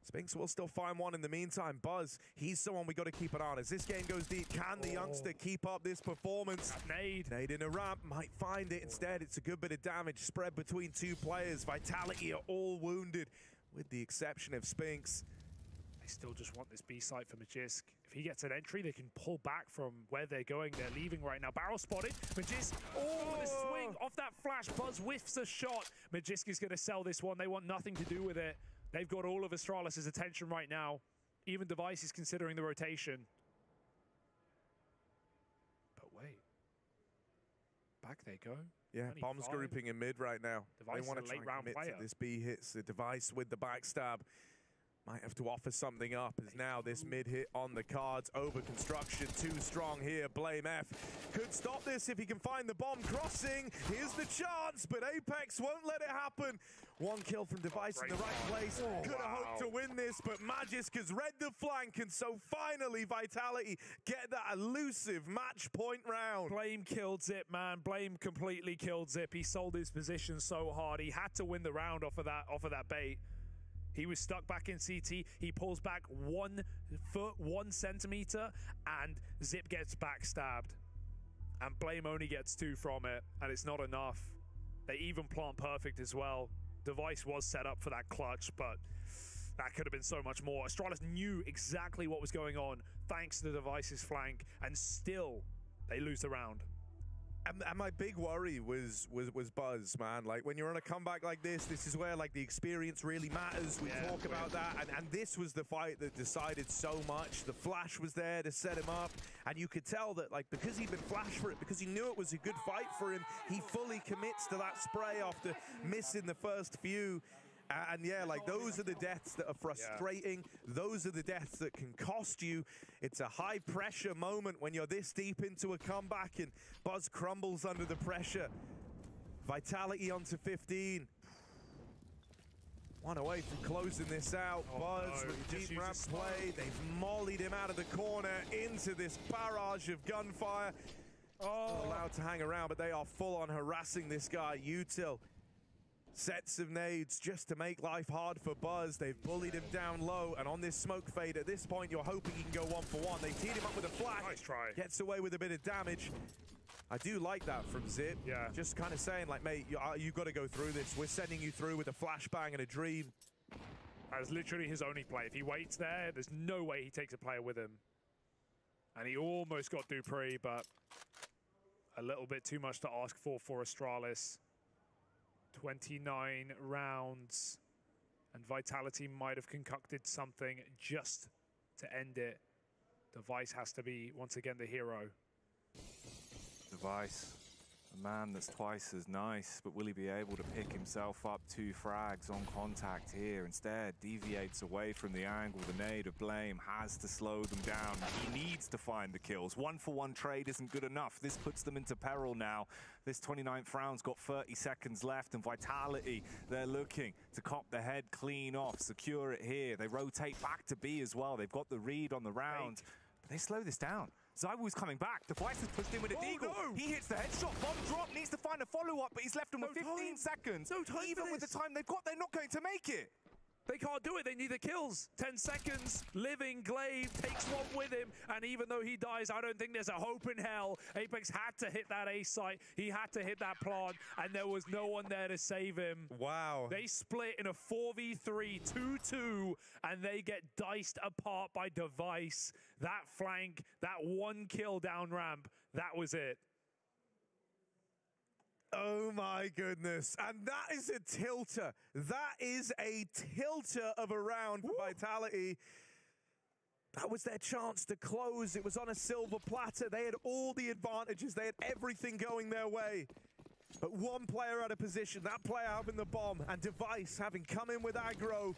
Spinx will still find one in the meantime. Buzz, he's someone we got to keep an eye on. As this game goes deep, can the youngster keep up this performance? Nade in a ramp, might find it. Instead, it's a good bit of damage spread between 2 players. Vitality are all wounded, with the exception of Spinx. They still just want this B site for Magisk. If he gets an entry, they can pull back from where they're going. They're leaving right now. Barrel spotted. Magisk, with a swing off that flash. Buzz whiffs a shot. Magisk is going to sell this one. They want nothing to do with it. They've got all of Astralis' attention right now. Even Device is considering the rotation. But wait. Back they go. Yeah, Bomb's grouping in mid right now. Device they want to try and commit to this B hits. The Device with the backstab might have to offer something up, as now this mid hit on the cards. Over construction, too strong here. Blame F could stop this if he can find the bomb crossing. Here's the chance, but Apex won't let it happen. 1 kill from Device in the right place. Could have hoped to win this, but Magisk has read the flank, and so finally Vitality get that elusive match point round. Blame killed Zip, man. Blame completely killed Zip. He sold his position so hard. He had to win the round off of that bait. He was stuck back in CT. He pulls back 1 foot, 1 centimeter, and Zip gets backstabbed. And Blame only gets 2 from it, and it's not enough. They even plant perfect as well. Device was set up for that clutch, but that could have been so much more. Astralis knew exactly what was going on thanks to the Device's flank, and still they lose the round. And my big worry was Buzz, man. Like, when you're on a comeback like this is where, like, the experience really matters. We talk about that, and this was the fight that decided so much. The flash was there to set him up, and you could tell that, like, because he'd been flashed for it, because he knew it was a good fight for him, he fully commits to that spray after missing the first few. And yeah, like, those are the deaths that are frustrating. Those are the deaths that can cost you. It's a high pressure moment when you're this deep into a comeback, and Buzz crumbles under the pressure. Vitality onto 15. 1 away from closing this out. Buzz with the deep ramp play. They've mollied him out of the corner into this barrage of gunfire. Not allowed to hang around, but they are full on harassing this guy, Util. Sets of nades just to make life hard for Buzz. They've bullied him down low, and on this smoke fade, at this point, you're hoping he can go 1 for 1. They teed him up with a flash. Nice try. Gets away with a bit of damage. I do like that from Zip. Yeah. Just kind of saying, like, mate, you got to go through this. We're sending you through with a flashbang and a dream. That was literally his only play. If he waits there's no way he takes a player with him. And he almost got dupreeh, but a little bit too much to ask for Astralis. 29 rounds, and Vitality might have concocted something just to end it. Device has to be, once again, the hero. Device, a man that's twice as nice, but will he be able to pick himself up 2 frags on contact here? Instead, deviates away from the angle. The nade of Blame has to slow them down. He needs to find the kills. 1 for 1 trade isn't good enough. This puts them into peril now. This 29th round's got 30 seconds left, and Vitality, they're looking to cop the head clean off, secure it here. They rotate back to B as well. They've got the read on the round, but they slow this down. ZywOo's coming back. Device has pushed in with a deagle. No. He hits the headshot. Bomb drop. Needs to find a follow-up, but he's left him with 15 seconds. No time. Even with the time they've got, they're not going to make it. They can't do it. They need the kills. 10 seconds. Living Glaive takes one with him. And even though he dies, I don't think there's a hope in hell. Apex had to hit that A site. He had to hit that plant. And there was no one there to save him. Wow. They split in a 4v3, 2-2. And they get diced apart by Device. That flank, that one kill down ramp, that was it. Oh my goodness. And that is a tilter. That is a tilter of a round for Vitality. That was their chance to close. It was on a silver platter. They had all the advantages. They had everything going their way. But one player out of position, that player having the bomb, and Device having come in with aggro,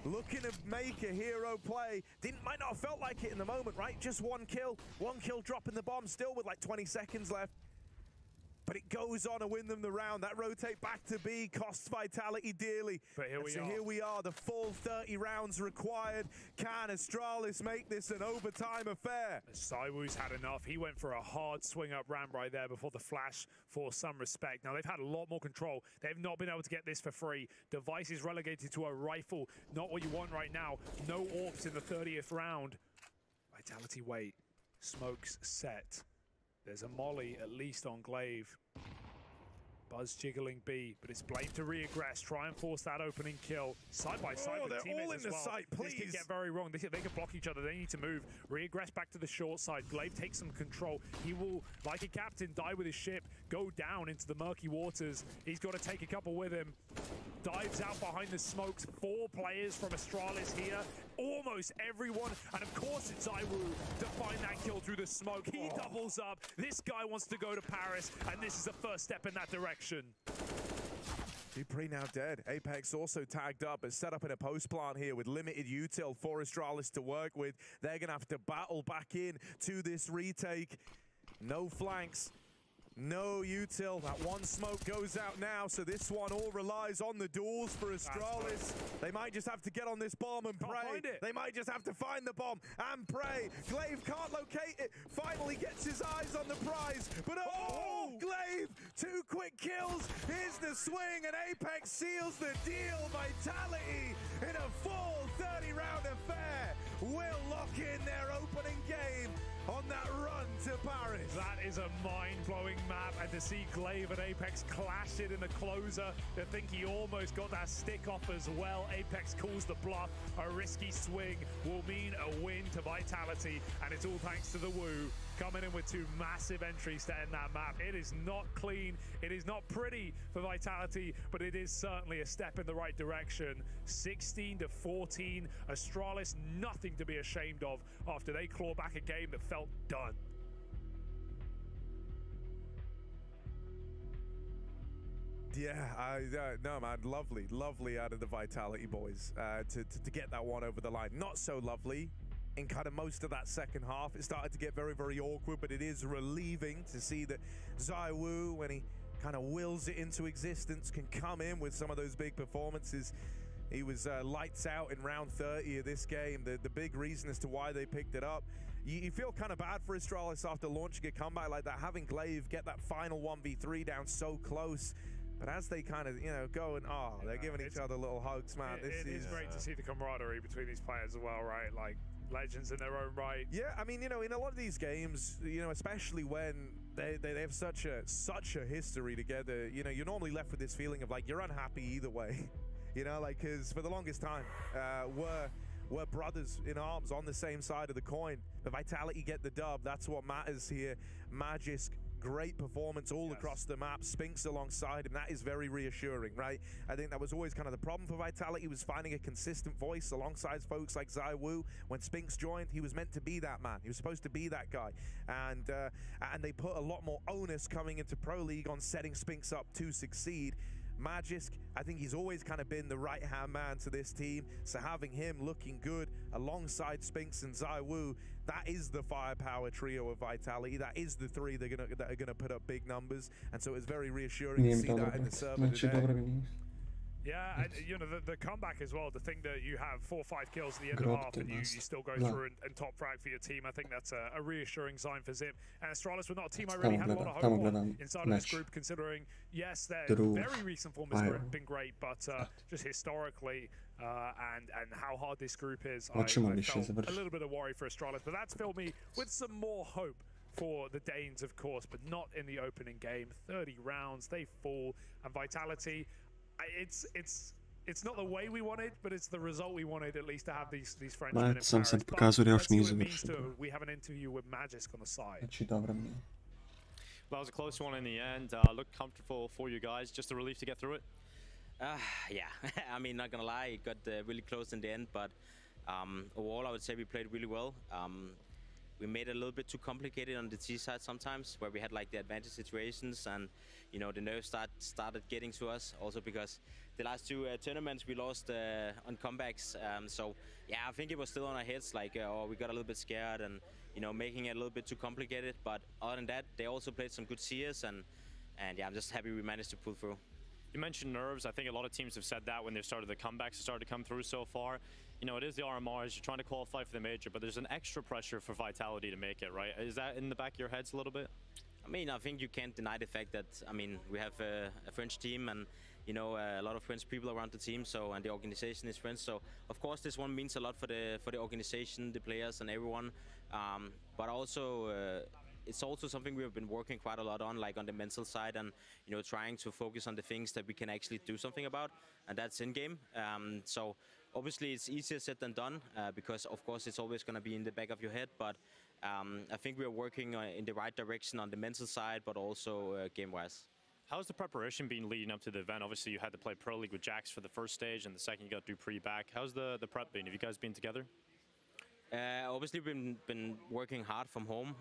looking to make a hero play. Might not have felt like it in the moment, right? Just one kill dropping the bomb, still with like 20 seconds left. But it goes on to win them the round. That rotate back to B costs Vitality dearly. But here we are, the full 30 rounds required. Can Astralis make this an overtime affair? ZywOo's had enough. He went for a hard swing up ramp right there before the flash for some respect. Now, they've had a lot more control. They've not been able to get this for free. Device is relegated to a rifle. Not what you want right now. No AWPs in the 30th round. Vitality wait. Smokes set. There's a molly, at least on Glaive. Buzz jiggling B, but it's Blame to reaggress. Try and force that opening kill. Side by side with they're all in the site, please. This can get very wrong. They can block each other. They need to move. Reaggress back to the short side. Glaive takes some control. He will, like a captain, die with his ship, go down into the murky waters. He's got to take a couple with him. Dives out behind the smokes. 4 players from Astralis here. Almost everyone. And of course it's ZywOo to find that kill through the smoke. He doubles up. This guy wants to go to Paris, and this is the first step in that direction. dupreeh now dead. Apex also tagged up, but set up in a post plant here with limited util for Astralis to work with. They're going to have to battle back in to this retake. No flanks. No util. That one smoke goes out now, so this one all relies on the duels for Astralis. They might just have to get on this bomb and pray. They might just have to find the bomb and pray. Glaive can't locate it. Finally gets his eyes on the prize. But Glaive, 2 quick kills. Here's the swing, and Apex seals the deal. Vitality in a full 30-round affair will lock in their opening game on that run to Paris. That is a mind-blowing map, and to see Glaive and Apex clash it in the closer, to think he almost got that stick off as well. Apex calls the bluff. A risky swing will mean a win to Vitality, and it's all thanks to the Woo coming in with 2 massive entries to end that map. It is not clean, it is not pretty for Vitality, but it is certainly a step in the right direction. 16-14, Astralis nothing to be ashamed of after they claw back a game that felt done. Yeah, no, man, lovely out of the Vitality boys to get that one over the line. Not so lovely in kind of most of that second half. It started to get very, very awkward, but it is relieving to see that ZywOo, when he kind of wills it into existence, can come in with some of those big performances. He was lights out in round 30 of this game. The big reason as to why they picked it up. You feel kind of bad for Astralis after launching a comeback like that, having Glaive get that final 1v3 down so close. But as they kind of, go and, they're giving each other little hugs, man. It is great to see the camaraderie between these players as well, right? Like, legends in their own right. Yeah, I mean, in a lot of these games, especially when they have such a history together, you're normally left with this feeling of like you're unhappy either way. Because for the longest time, we're brothers in arms on the same side of the coin. The Vitality get the dub. That's what matters here. Magisk, great performance all across the map. Spinx alongside him. That is very reassuring, right? I think that was always kind of the problem for Vitality, was finding a consistent voice alongside folks like ZywOo. When Spinx joined, he was meant to be that man. He was supposed to be that guy. And they put a lot more onus coming into Pro League on setting Spinx up to succeed. Magisk, I think he's always kind of been the right-hand man to this team, so having him looking good alongside Spinx and ZywOo, that is the firepower trio of Vitality. That is the 3 that are gonna put up big numbers, and so it's very reassuring to see that in the server today. Yeah, and you know, the comeback as well, to think that you have 4 or 5 kills at the end of half and you still go through and top frag for your team, I think that's a reassuring sign for Zip. And Astralis were not a team I really had a lot of hope on inside of this group, considering, yes, their very recent form has been great, but just historically and how hard this group is, I felt a little bit of worry for Astralis, but that's filled me with some more hope for the Danes, of course, but not in the opening game. 30 rounds, they fall, and Vitality, it's not the way we wanted, but it's the result we wanted, at least to have these Frenchmen in Paris. But let's see what it means to, we have an interview with Magisk on the side. That was a close one in the end. Looked comfortable for you guys. Just a relief to get through it? Yeah, I mean, not gonna lie, it got really close in the end, but overall I would say we played really well. We made it a little bit too complicated on the T side sometimes, where we had like the advantage situations, and you know, the nerves started getting to us, also because the last 2 tournaments we lost on comebacks. So yeah, I think it was still on our heads, like we got a little bit scared and you know, making it a little bit too complicated. But other than that, they also played some good CS, and yeah, I'm just happy we managed to pull through. You mentioned nerves. I think a lot of teams have said that when they've started the comebacks have started to come through so far. You know, it is the RMRs, you're trying to qualify for the major, but there's an extra pressure for Vitality to make it, right? Is that in the back of your heads a little bit? I mean, I think you can't deny the fact that, I mean, we have a French team and, you know, a lot of French people around the team, so, and the organization is French, so of course this one means a lot for the organization, the players and everyone, but also it's also something we have been working quite a lot on, like on the mental side, and you know, trying to focus on the things that we can actually do something about, and that's in game. So obviously it's easier said than done, because of course it's always going to be in the back of your head, but I think we are working in the right direction on the mental side, but also game-wise. How's the preparation been leading up to the event? Obviously you had to play Pro League with Jax for the first stage, and the second you got dupreeh back. How's the prep been? Have you guys been together? Obviously we've been working hard from home.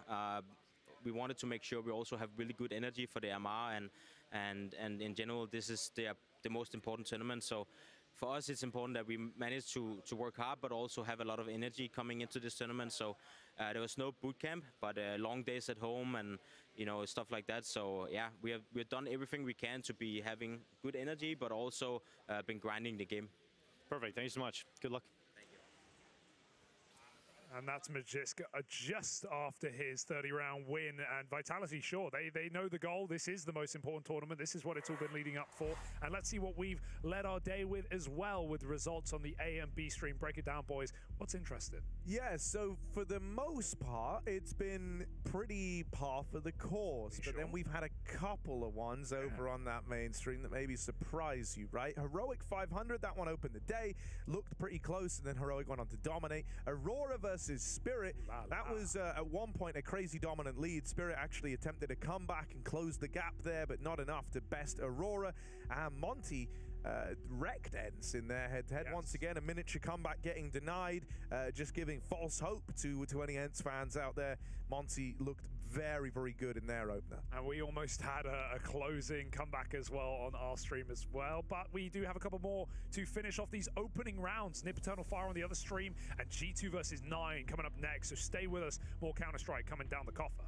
We wanted to make sure we also have really good energy for the MR, and in general this is the most important tournament. So for us it's important that we manage to work hard, but also have a lot of energy coming into this tournament. So there was no boot camp, but long days at home and you know, stuff like that. So yeah, we've done everything we can to be having good energy, but also been grinding the game. Perfect. Thank you so much. Good luck. And that's Magisk just after his 30-round win. And Vitality, sure, they know the goal. This is the most important tournament. This is what it's all been leading up for. And let's see what we've led our day with as well, with results on the A and B stream. Break it down, boys. What's interesting? Yeah, so for the most part, it's been pretty par for the course. But then we've had a couple of ones over on that main stream that maybe surprise you, right? Heroic 500, that one opened the day, looked pretty close, and then Heroic went on to dominate. Aurora versus Spirit, that was at one point a crazy dominant lead. Spirit actually attempted a comeback and closed the gap there, but not enough to best Aurora. And Monty wrecked ENCE in their head-to-head. Once again, a miniature comeback getting denied, just giving false hope to any ENCE fans out there. Monty looked very, very good in their opener. And we almost had a closing comeback as well on our stream as well, but we do have a couple more to finish off these opening rounds. Nip Eternal Fire on the other stream, and G2 versus 9 coming up next, so stay with us. More Counter-Strike coming down the coffer.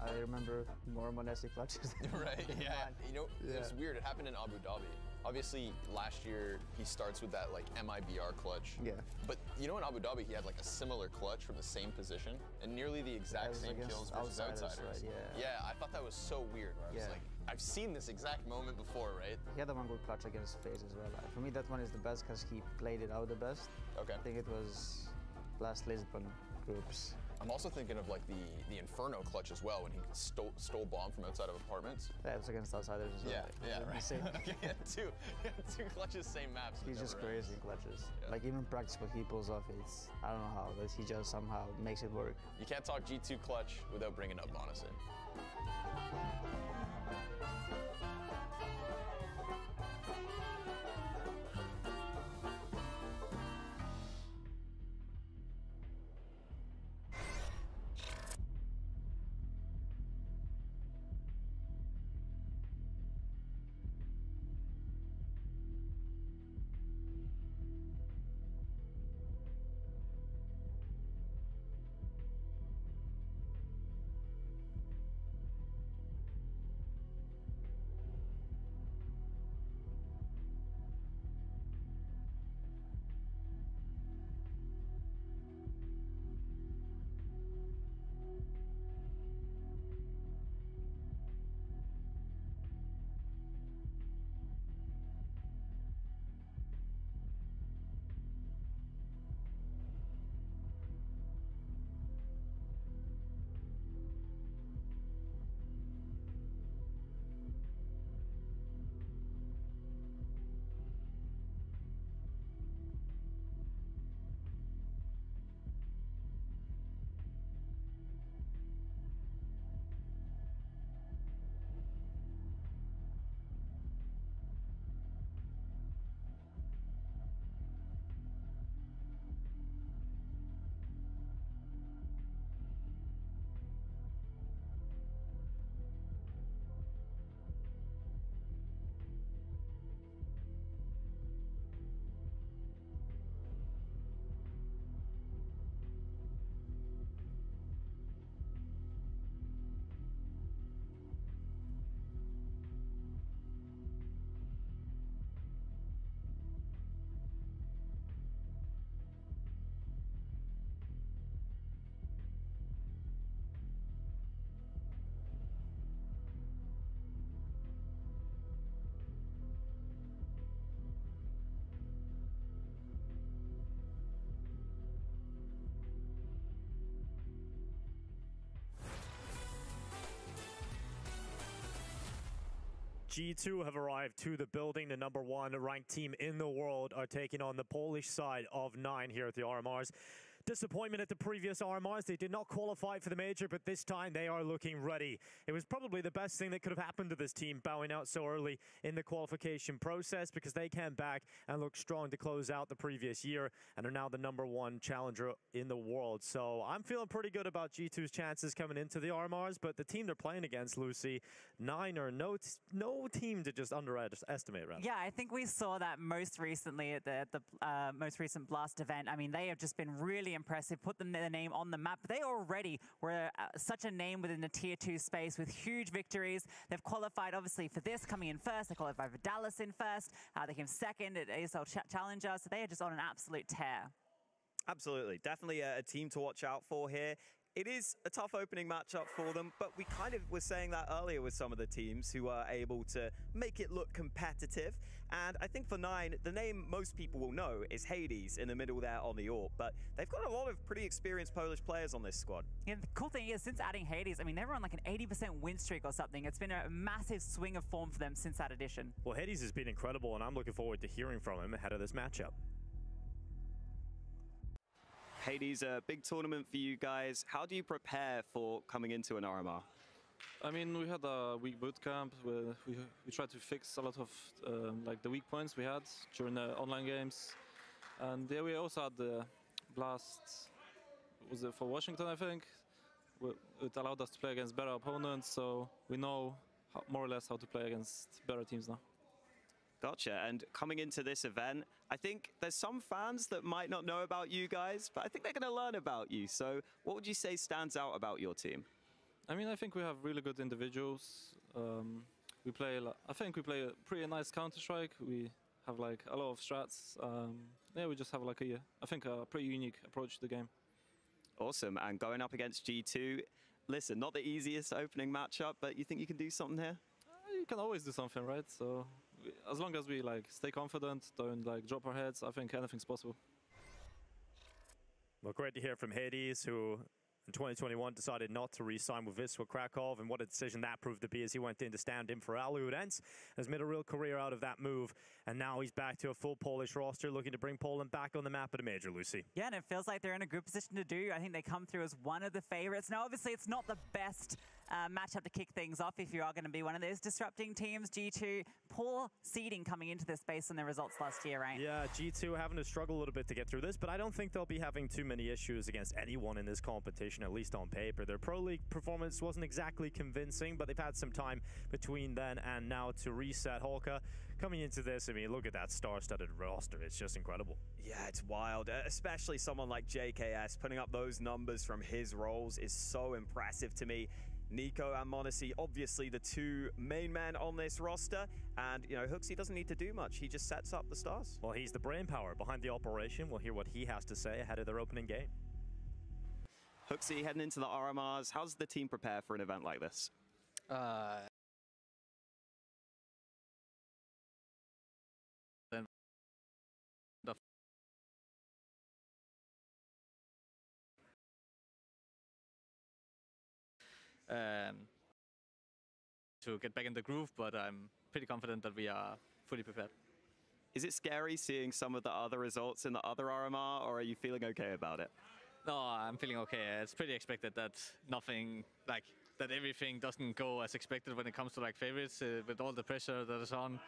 I remember more Monesi clutches. Right, yeah. You know, it was weird. It happened in Abu Dhabi. Obviously, last year, he starts with that, like, MIBR clutch. Yeah. But, you know, in Abu Dhabi, he had, like, a similar clutch from the same position and nearly the exact same kills versus outsiders. Right, yeah. Yeah, I thought that was so weird. Where I was like, I've seen this exact moment before, right? He had the one good clutch against FaZe as well. For me, that one is the best because he played it out the best. Okay. I think it was last Lisbon groups. I'm also thinking of like the Inferno clutch as well when he stole bomb from outside of apartments. Yeah, it was against outsiders as well. Yeah, right. Yeah, two clutches, same maps. He's just crazy in clutches. Yeah. Like even practice what he pulls off, it's, I don't know how, but he just somehow makes it work. You can't talk G2 clutch without bringing up Bonison. G2 have arrived to the building. The #1 ranked team in the world are taking on the Polish side of 9 here at the RMRs. Disappointment at the previous RMRs. They did not qualify for the major, but this time they are looking ready. It was probably the best thing that could have happened to this team, bowing out so early in the qualification process, because they came back and looked strong to close out the previous year and are now the #1 challenger in the world. So I'm feeling pretty good about G2's chances coming into the RMRs, but the team they're playing against, Lucy, 9 are no team to just underestimate, rather. Yeah, I think we saw that most recently at the most recent Blast event. I mean, they have just been really impressive, put their name on the map. They already were such a name within the Tier 2 space with huge victories. They've qualified, obviously, for this, coming in first. They qualified for Dallas in first. They came second at ASL Challenger, so they are just on an absolute tear. Absolutely. Definitely a team to watch out for here. It is a tough opening matchup for them, but we kind of were saying that earlier with some of the teams who are able to make it look competitive. And I think for 9, the name most people will know is Hades in the middle there on the AWP, but they've got a lot of pretty experienced Polish players on this squad. Yeah, the cool thing is, since adding Hades, I mean, they were on like an 80% win streak or something. It's been a massive swing of form for them since that addition. Well, Hades has been incredible, and I'm looking forward to hearing from him ahead of this matchup. Hades, a big tournament for you guys. How do you prepare for coming into an RMR? I mean, we had a week boot camp where we tried to fix a lot of like the weak points we had during the online games, and yeah, we also had the Blast. Was it for Washington? I think it allowed us to play against better opponents, so we know more or less how to play against better teams now. Gotcha. And coming into this event, I think there's some fans that might not know about you guys, but I think they're going to learn about you. So what would you say stands out about your team? I mean, I think we have really good individuals. I think we play a pretty nice Counter-Strike. We have like a lot of strats. Yeah, we just have like I think a pretty unique approach to the game. Awesome. And going up against G2, listen, not the easiest opening matchup, but you think you can do something here? You can always do something, right? So as long as we like stay confident, don't like drop our heads, I think anything's possible. Well, great to hear from Hades, who in 2021 decided not to re-sign with Wisła Krakow, and what a decision that proved to be as he went in to stand in for Alurenz, has made a real career out of that move, and now he's back to a full Polish roster, looking to bring Poland back on the map at a major, Lucy. Yeah, and it feels like they're in a good position to do. I think they come through as one of the favorites. Now, obviously, it's not the best matchup to kick things off if you are going to be one of those disrupting teams. G2, poor seeding coming into this based on their results last year, right? Yeah, G2 having to struggle a little bit to get through this, but I don't think they'll be having too many issues against anyone in this competition, at least on paper. Their Pro League performance wasn't exactly convincing, but they've had some time between then and now to reset. Holka, coming into this, I mean, look at that star-studded roster. It's just incredible. Yeah, it's wild. Especially someone like JKS, putting up those numbers from his roles is so impressive to me. NiKo and m0NESY, obviously the 2 main men on this roster, and you know, HooXi doesn't need to do much. He just sets up the stars. Well, he's the brainpower behind the operation. We'll hear what he has to say ahead of their opening game. HooXi heading into the RMRs. How's the team prepare for an event like this? To get back in the groove, but I'm pretty confident that we are fully prepared. Is it scary seeing some of the other results in the other RMR, or are you feeling okay about it? No, I'm feeling okay. It's pretty expected that that everything doesn't go as expected when it comes to like favorites, with all the pressure that is on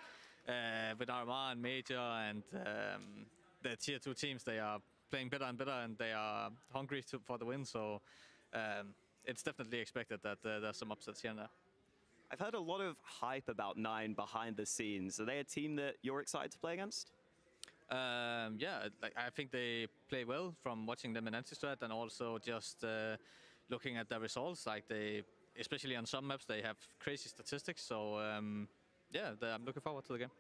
with RMR and Major and the Tier 2 teams. They are playing better and better, and they are hungry for the win. So it's definitely expected that there's some upsets here and there. I've heard a lot of hype about 9 behind the scenes. Are they a team that you're excited to play against? Yeah, I think they play well from watching them in Anti-Strat, and also just looking at their results. Like especially on some maps, they have crazy statistics. So yeah, I'm looking forward to the game.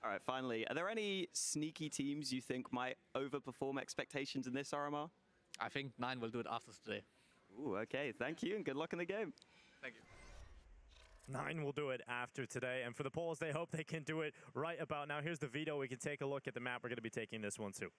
All right, finally, are there any sneaky teams you think might overperform expectations in this RMR? I think 9 will do it after today. Ooh, okay, thank you, and good luck in the game. Thank you. 9 will do it after today, and for the Poles, they hope they can do it right about now. Here's the Vito. We can take a look at the map. We're going to be taking this one too.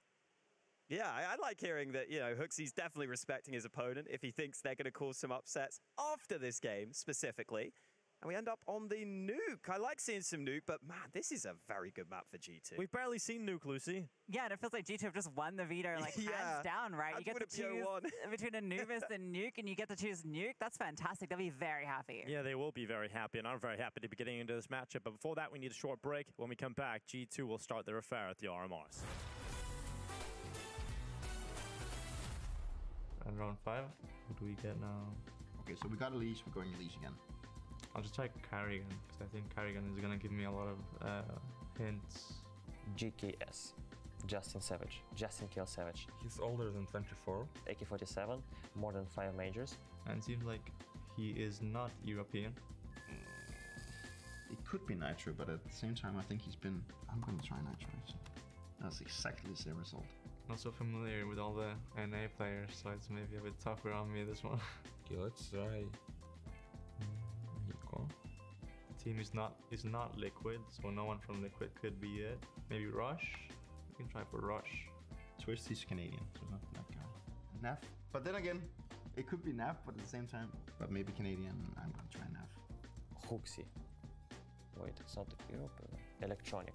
Yeah, I like hearing that, you know, HooXi's definitely respecting his opponent if he thinks they're going to cause some upsets after this game, specifically. And we end up on the Nuke. I like seeing some Nuke, but man, this is a very good map for G2. We've barely seen Nuke, Lucy. Yeah, and it feels like G2 have just won the veto, like, hands down, right? You get to choose between Anubis and Nuke, and you get to choose Nuke. That's fantastic. They'll be very happy. Yeah, they will be very happy, and I'm very happy to be getting into this matchup. But before that, we need a short break. When we come back, G2 will start their affair at the RMRs. And round 5, what do we get now? Okay, so we got Elise, we're going Elise again. I'll just try Carrigan, because I think Carrigan is going to give me a lot of hints. GKS, Justin Savage, Justin Kill Savage. He's older than 24. AK-47, more than 5 majors. And it seems like he is not European. It could be Nitro, but at the same time I think he's been... I'm going to try Nitro, actually. That's exactly the same result. Not so familiar with all the NA players, so it's maybe a bit tougher on me, this one. Okay, let's try... The team is not Liquid, so no one from Liquid could be it. Maybe Rush? We can try for Rush. Twist, he's Canadian, so not that guy. Naf. But then again, it could be Naf, but at the same time, but maybe Canadian, I'm going to try Naf. Huxi. Wait, it's not Europe. Electronic.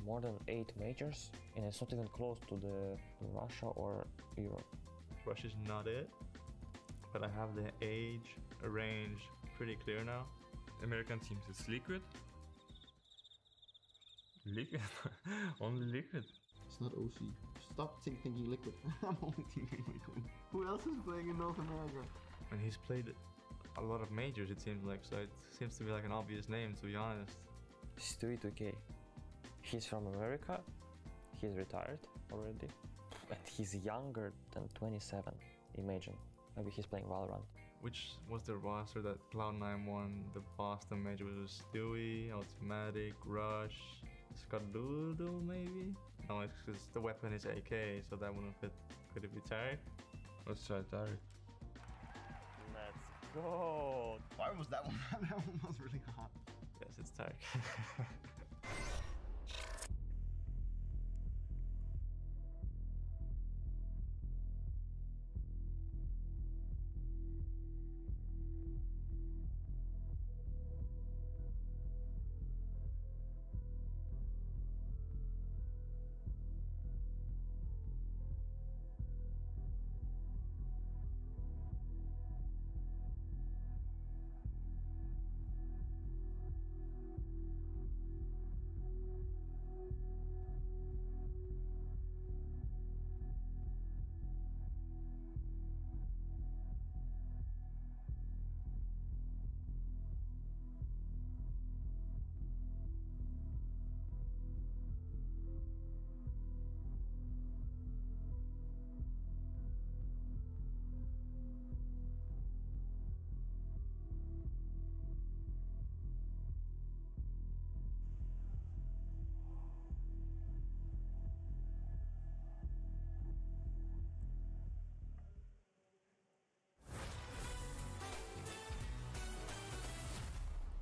More than 8 majors, and it's not even close to the Russia or Europe. Russia is not it, but I have the age, range pretty clear now. American teams, it's Liquid. Liquid? Only Liquid? It's not OC. Stop thinking Liquid. I'm only thinking Liquid. Who else is playing in North America? And he's played a lot of majors, it seems like, so it seems to be like an obvious name, to be honest. Stewie2K. He's from America, he's retired already, and he's younger than 27, imagine. Maybe he's playing Valorant. Which was the roster that Cloud9 won the Boston major? Was Stewie, Automatic, Rush, Skadoodle maybe? No, it's because the weapon is AK, so that wouldn't fit. Could it be Tarek? Let's try Tarek. Let's go! Why was that one? That one was really hot. Yes, it's Tarek.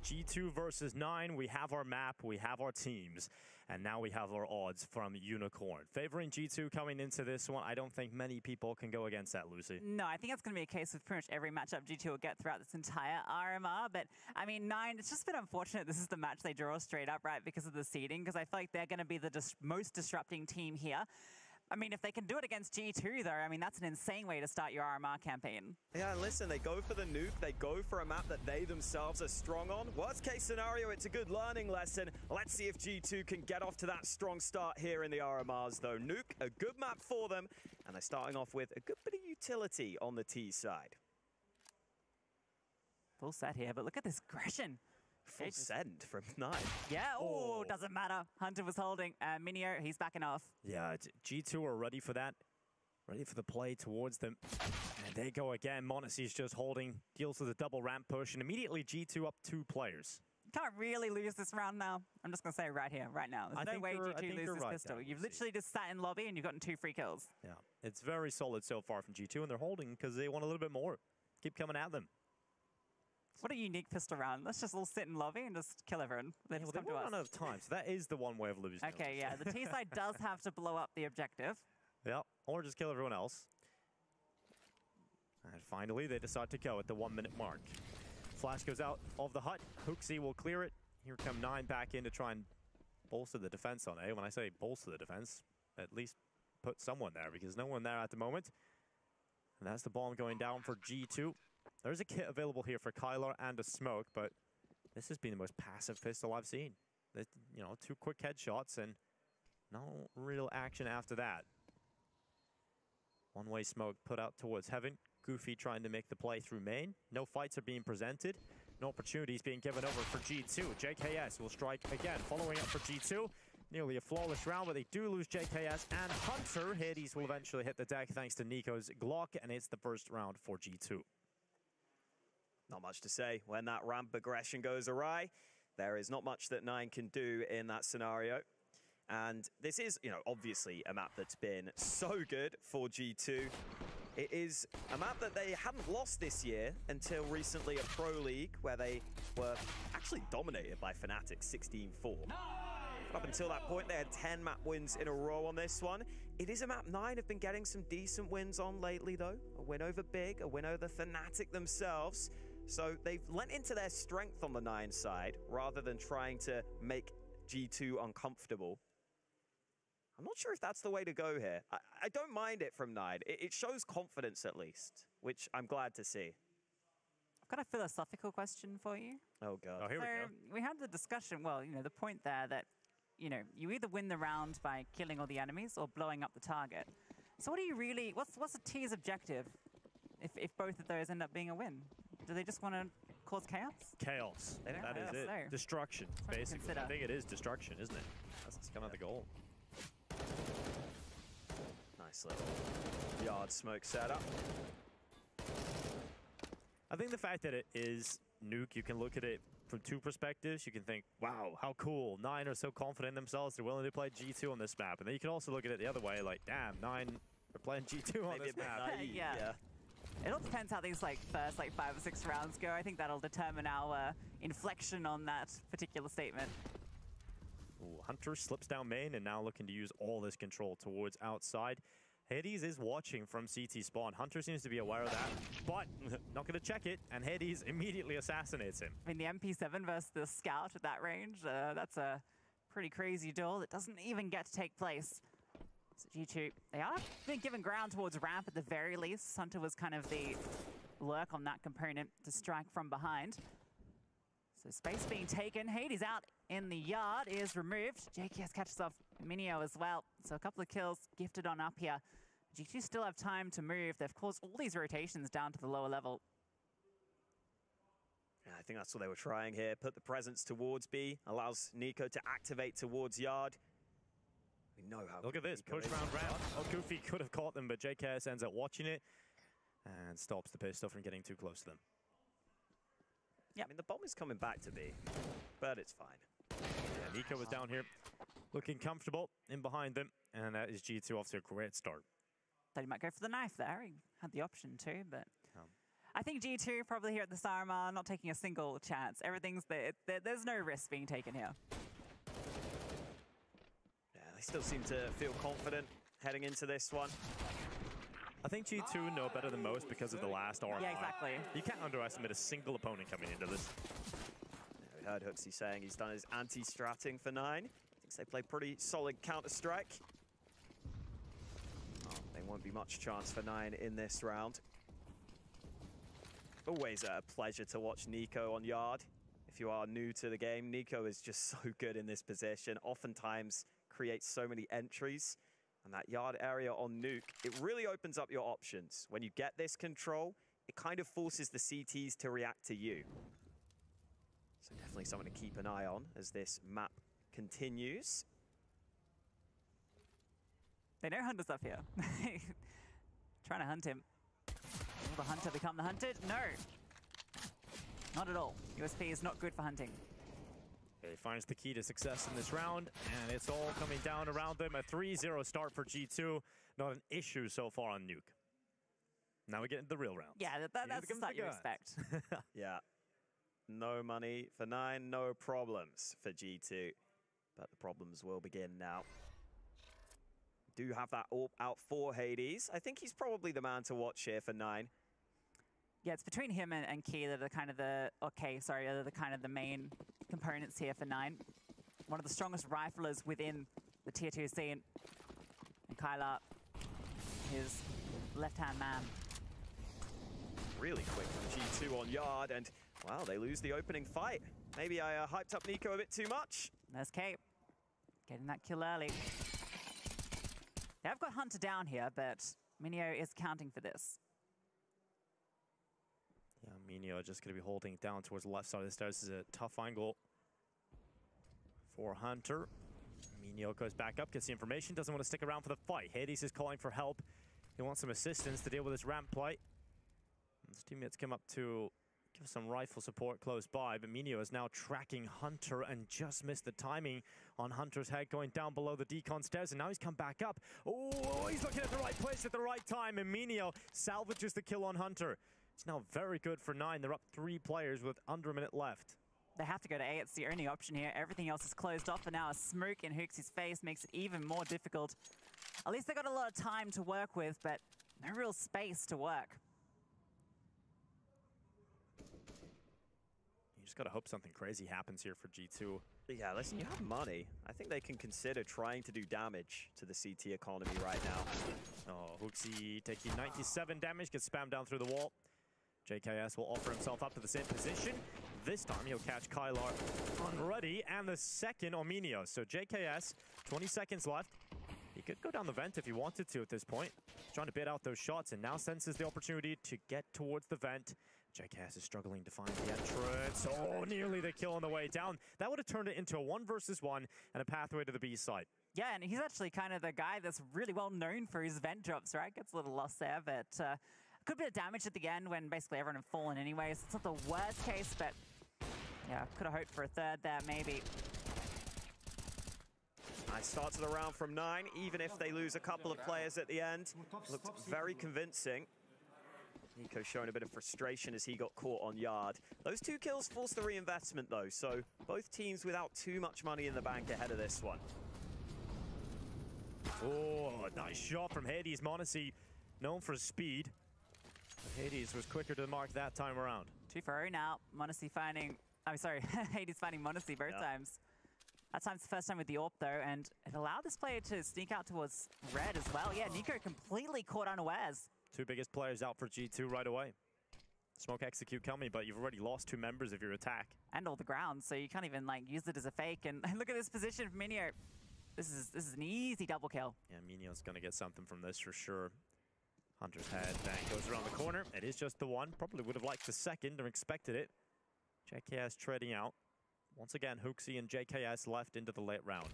G2 versus 9, we have our map, we have our teams, and now we have our odds from Unikrn. Favoring G2 coming into this one, I don't think many people can go against that, Lucy. No, I think that's going to be a case with pretty much every matchup G2 will get throughout this entire RMR, but I mean, 9, it's just been unfortunate this is the match they draw straight up, right, because of the seeding, because I feel like they're going to be the most disrupting team here. I mean, if they can do it against G2, though, I mean, that's an insane way to start your RMR campaign. Yeah, and listen, they go for the Nuke. They go for a map that they themselves are strong on. Worst case scenario, it's a good learning lesson. Let's see if G2 can get off to that strong start here in the RMRs, though. Nuke, a good map for them, and they're starting off with a good bit of utility on the T side. Full set here, but look at this aggression. Full send from 9. Yeah, oh, doesn't matter. Hunter was holding. Minio, he's backing off. Yeah, G2 are ready for that. Ready for the play towards them. And they go again. m0NESY's just holding, deals with a double ramp push, and immediately G2 up 2 players. Can't really lose this round now. I'm just going to say right here, right now. There's no way G2 lose this pistol. You've literally just sat in lobby and you've gotten 2 free kills. Yeah, it's very solid so far from G2, and they're holding because they want a little bit more. Keep coming at them. What a unique pistol round. Let's just all sit in lobby and just kill everyone. They just come to us. They run out of time, so that is the one way of losing. Okay, yeah. The T side does have to blow up the objective. Yeah, or just kill everyone else. And finally, they decide to go at the 1-minute mark. flash goes out of the hut. HooXi will clear it. Here come 9 back in to try and bolster the defense on A. When I say bolster the defense, at least put someone there, because no one there at the moment. And that's the bomb going down for G2. There's a kit available here for Kyler and a smoke, but this has been the most passive pistol I've seen. You know, 2 quick headshots and no real action after that. One-way smoke put out towards heaven. Goofy trying to make the play through main. No fights are being presented. No opportunities being given over for G2. JKS will strike again, following up for G2. Nearly a flawless round, but they do lose JKS and Hunter. Hades will eventually hit the deck thanks to Nico's Glock, and it's the first round for G2. Not much to say. When that ramp aggression goes awry, there is not much that 9 can do in that scenario. And this is, you know, obviously a map that's been so good for G2. It is a map that they hadn't lost this year until recently at Pro League, where they were actually dominated by Fnatic 16-4. Up until that point, they had 10 map wins in a row on this one. It is a map 9 have been getting some decent wins on lately, though. A win over Big, a win over Fnatic themselves. So they've lent into their strength on the 9 side, rather than trying to make G2 uncomfortable. I'm not sure if that's the way to go here. I don't mind it from 9. It shows confidence at least, which I'm glad to see. I've got a philosophical question for you. Oh, God. Oh, here we go. We had the discussion, well, you know, the point there that, you know, you either win the round by killing all the enemies or blowing up the target. So what do you really, what's the T's objective if both of those end up being a win? Do they just want to cause chaos? Chaos. That is it. So. Destruction, basically. I think it is destruction, isn't it? That's kind of the goal. Nice little yard smoke setup. I think the fact that it is Nuke, you can look at it from 2 perspectives. You can think, wow, how cool. 9 are so confident in themselves. They're willing to play G2 on this map. And then you can also look at it the other way, like, damn, 9 are playing G2 on this map. Yeah. It all depends how these first 5 or 6 rounds go. I think that'll determine our inflection on that particular statement. Ooh, Hunter slips down main and now looking to use all this control towards outside. Hades is watching from CT spawn. Hunter seems to be aware of that, but not going to check it, and Hades immediately assassinates him. I mean, the MP7 versus the Scout at that range, that's a pretty crazy duel that doesn't even get to take place. So G2, they are being given ground towards ramp at the very least. Hunter was kind of the lurk on that component to strike from behind. So space being taken. Hades out in the yard is removed. JKS catches off Minio as well. So a couple of kills gifted on up here. G2 still have time to move. They've caused all these rotations down to the lower level. Yeah, I think that's what they were trying here. Put the presence towards B. Allows Nico to activate towards yard. We know how. Look at this. Push round ramp. Oh, Goofy could have caught them, but JKS ends up watching it and stops the pistol from getting too close to them. Yeah, I mean, the bomb is coming back to B, but it's fine. Yeah, Nico was down here looking comfortable in behind them, and that is G2 off to a great start. Thought he might go for the knife there. He had the option too, but I think G2 probably here at the Saruman not taking a single chance. Everything's there. There's no risk being taken here. Yeah, they still seem to feel confident heading into this one. I think G2 know better than most because of the last RMR. Yeah, exactly. You can't underestimate a single opponent coming into this. Yeah, we heard HooXi saying he's done his anti-stratting for 9. Thinks they play pretty solid Counter-Strike. Oh, there won't be much chance for 9 in this round. Always a pleasure to watch Nico on yard. If you are new to the game, Nico is just so good in this position. Oftentimes creates so many entries. And that yard area on Nuke, it really opens up your options. When you get this control, it kind of forces the CTs to react to you. So definitely something to keep an eye on as this map continues. They know Hunter's up here. Trying to hunt him. Will the hunter become the hunted? No. Not at all. USP is not good for hunting. He finds the key to success in this round, and it's all coming down around them. A 3-0 start for G2. Not an issue so far on Nuke. Now we get into the real round. Yeah, that's the start you expect. Yeah. No money for 9, no problems for G2. But the problems will begin now. Do have that AWP out for Hades. I think he's probably the man to watch here for 9. Yeah, it's between him and Key that are kind of the main components here for Nine. One of the strongest riflers within the Tier 2 scene. And Kyler, his left-hand man. Really quick from G2 on Yard, and wow, they lose the opening fight. Maybe I hyped up Nico a bit too much. There's Cape, getting that kill early. They have got Hunter down here, but Minio is counting for this. Yeah, Minio just going to be holding it down towards the left side of the stairs. This is a tough angle for Hunter. Minio goes back up, gets the information, doesn't want to stick around for the fight. Hades is calling for help. He wants some assistance to deal with his ramp play. His teammates come up to give some rifle support close by, but Minio is now tracking Hunter and just missed the timing on Hunter's head going down below the decon stairs, and now he's come back up. Oh, he's looking at the right place at the right time, and Minio salvages the kill on Hunter. It's now very good for Nine. They're up 3 players with under a minute left. They have to go to A. It's the only option here. Everything else is closed off, and now a smoke in Hooxie's face makes it even more difficult. At least they got a lot of time to work with, but no real space to work. You just gotta hope something crazy happens here for G2. Yeah, listen, you have money. I think they can consider trying to do damage to the CT economy right now. Oh, Hooxie taking 97 damage, gets spammed down through the wall. JKS will offer himself up to the same position. This time he'll catch Kylar on Ready, and the second on Minio. So JKS, 20 seconds left. He could go down the vent if he wanted to at this point. He's trying to bait out those shots and now senses the opportunity to get towards the vent. JKS is struggling to find the entrance. Oh, nearly the kill on the way down. That would have turned it into a 1 versus 1 and a pathway to the B side. Yeah, and he's actually kind of the guy that's really well known for his vent drops, right? Gets a little lost there, but could be a damage at the end when basically everyone had fallen anyways. It's not the worst case, but yeah, could have hoped for a third there, maybe. Nice start to the round from Nine, even if they lose a couple of players at the end. Looked very convincing. Nico showing a bit of frustration as he got caught on Yard. Those 2 kills forced the reinvestment though, so both teams without too much money in the bank ahead of this one. Oh, a nice shot from Hades. m0NESY, known for his speed. But Hades was quicker to the mark that time around. 2 for 0 now. m0NESY finding, I'm sorry, Hades finding m0NESY both times. That time's the first time with the AWP though, and it allowed this player to sneak out towards Red as well. Yeah, Nico completely caught unawares. 2 biggest players out for G2 right away. Smoke execute coming, but you've already lost 2 members of your attack. And all the ground, so you can't even like use it as a fake. And look at this position from Minio. This is an easy double kill. Yeah, Minio's gonna get something from this for sure. Hunter's head bang goes around the corner. It is just the 1. Probably would have liked the second or expected it. JKS trading out. Once again, Hooxie and JKS left into the late round.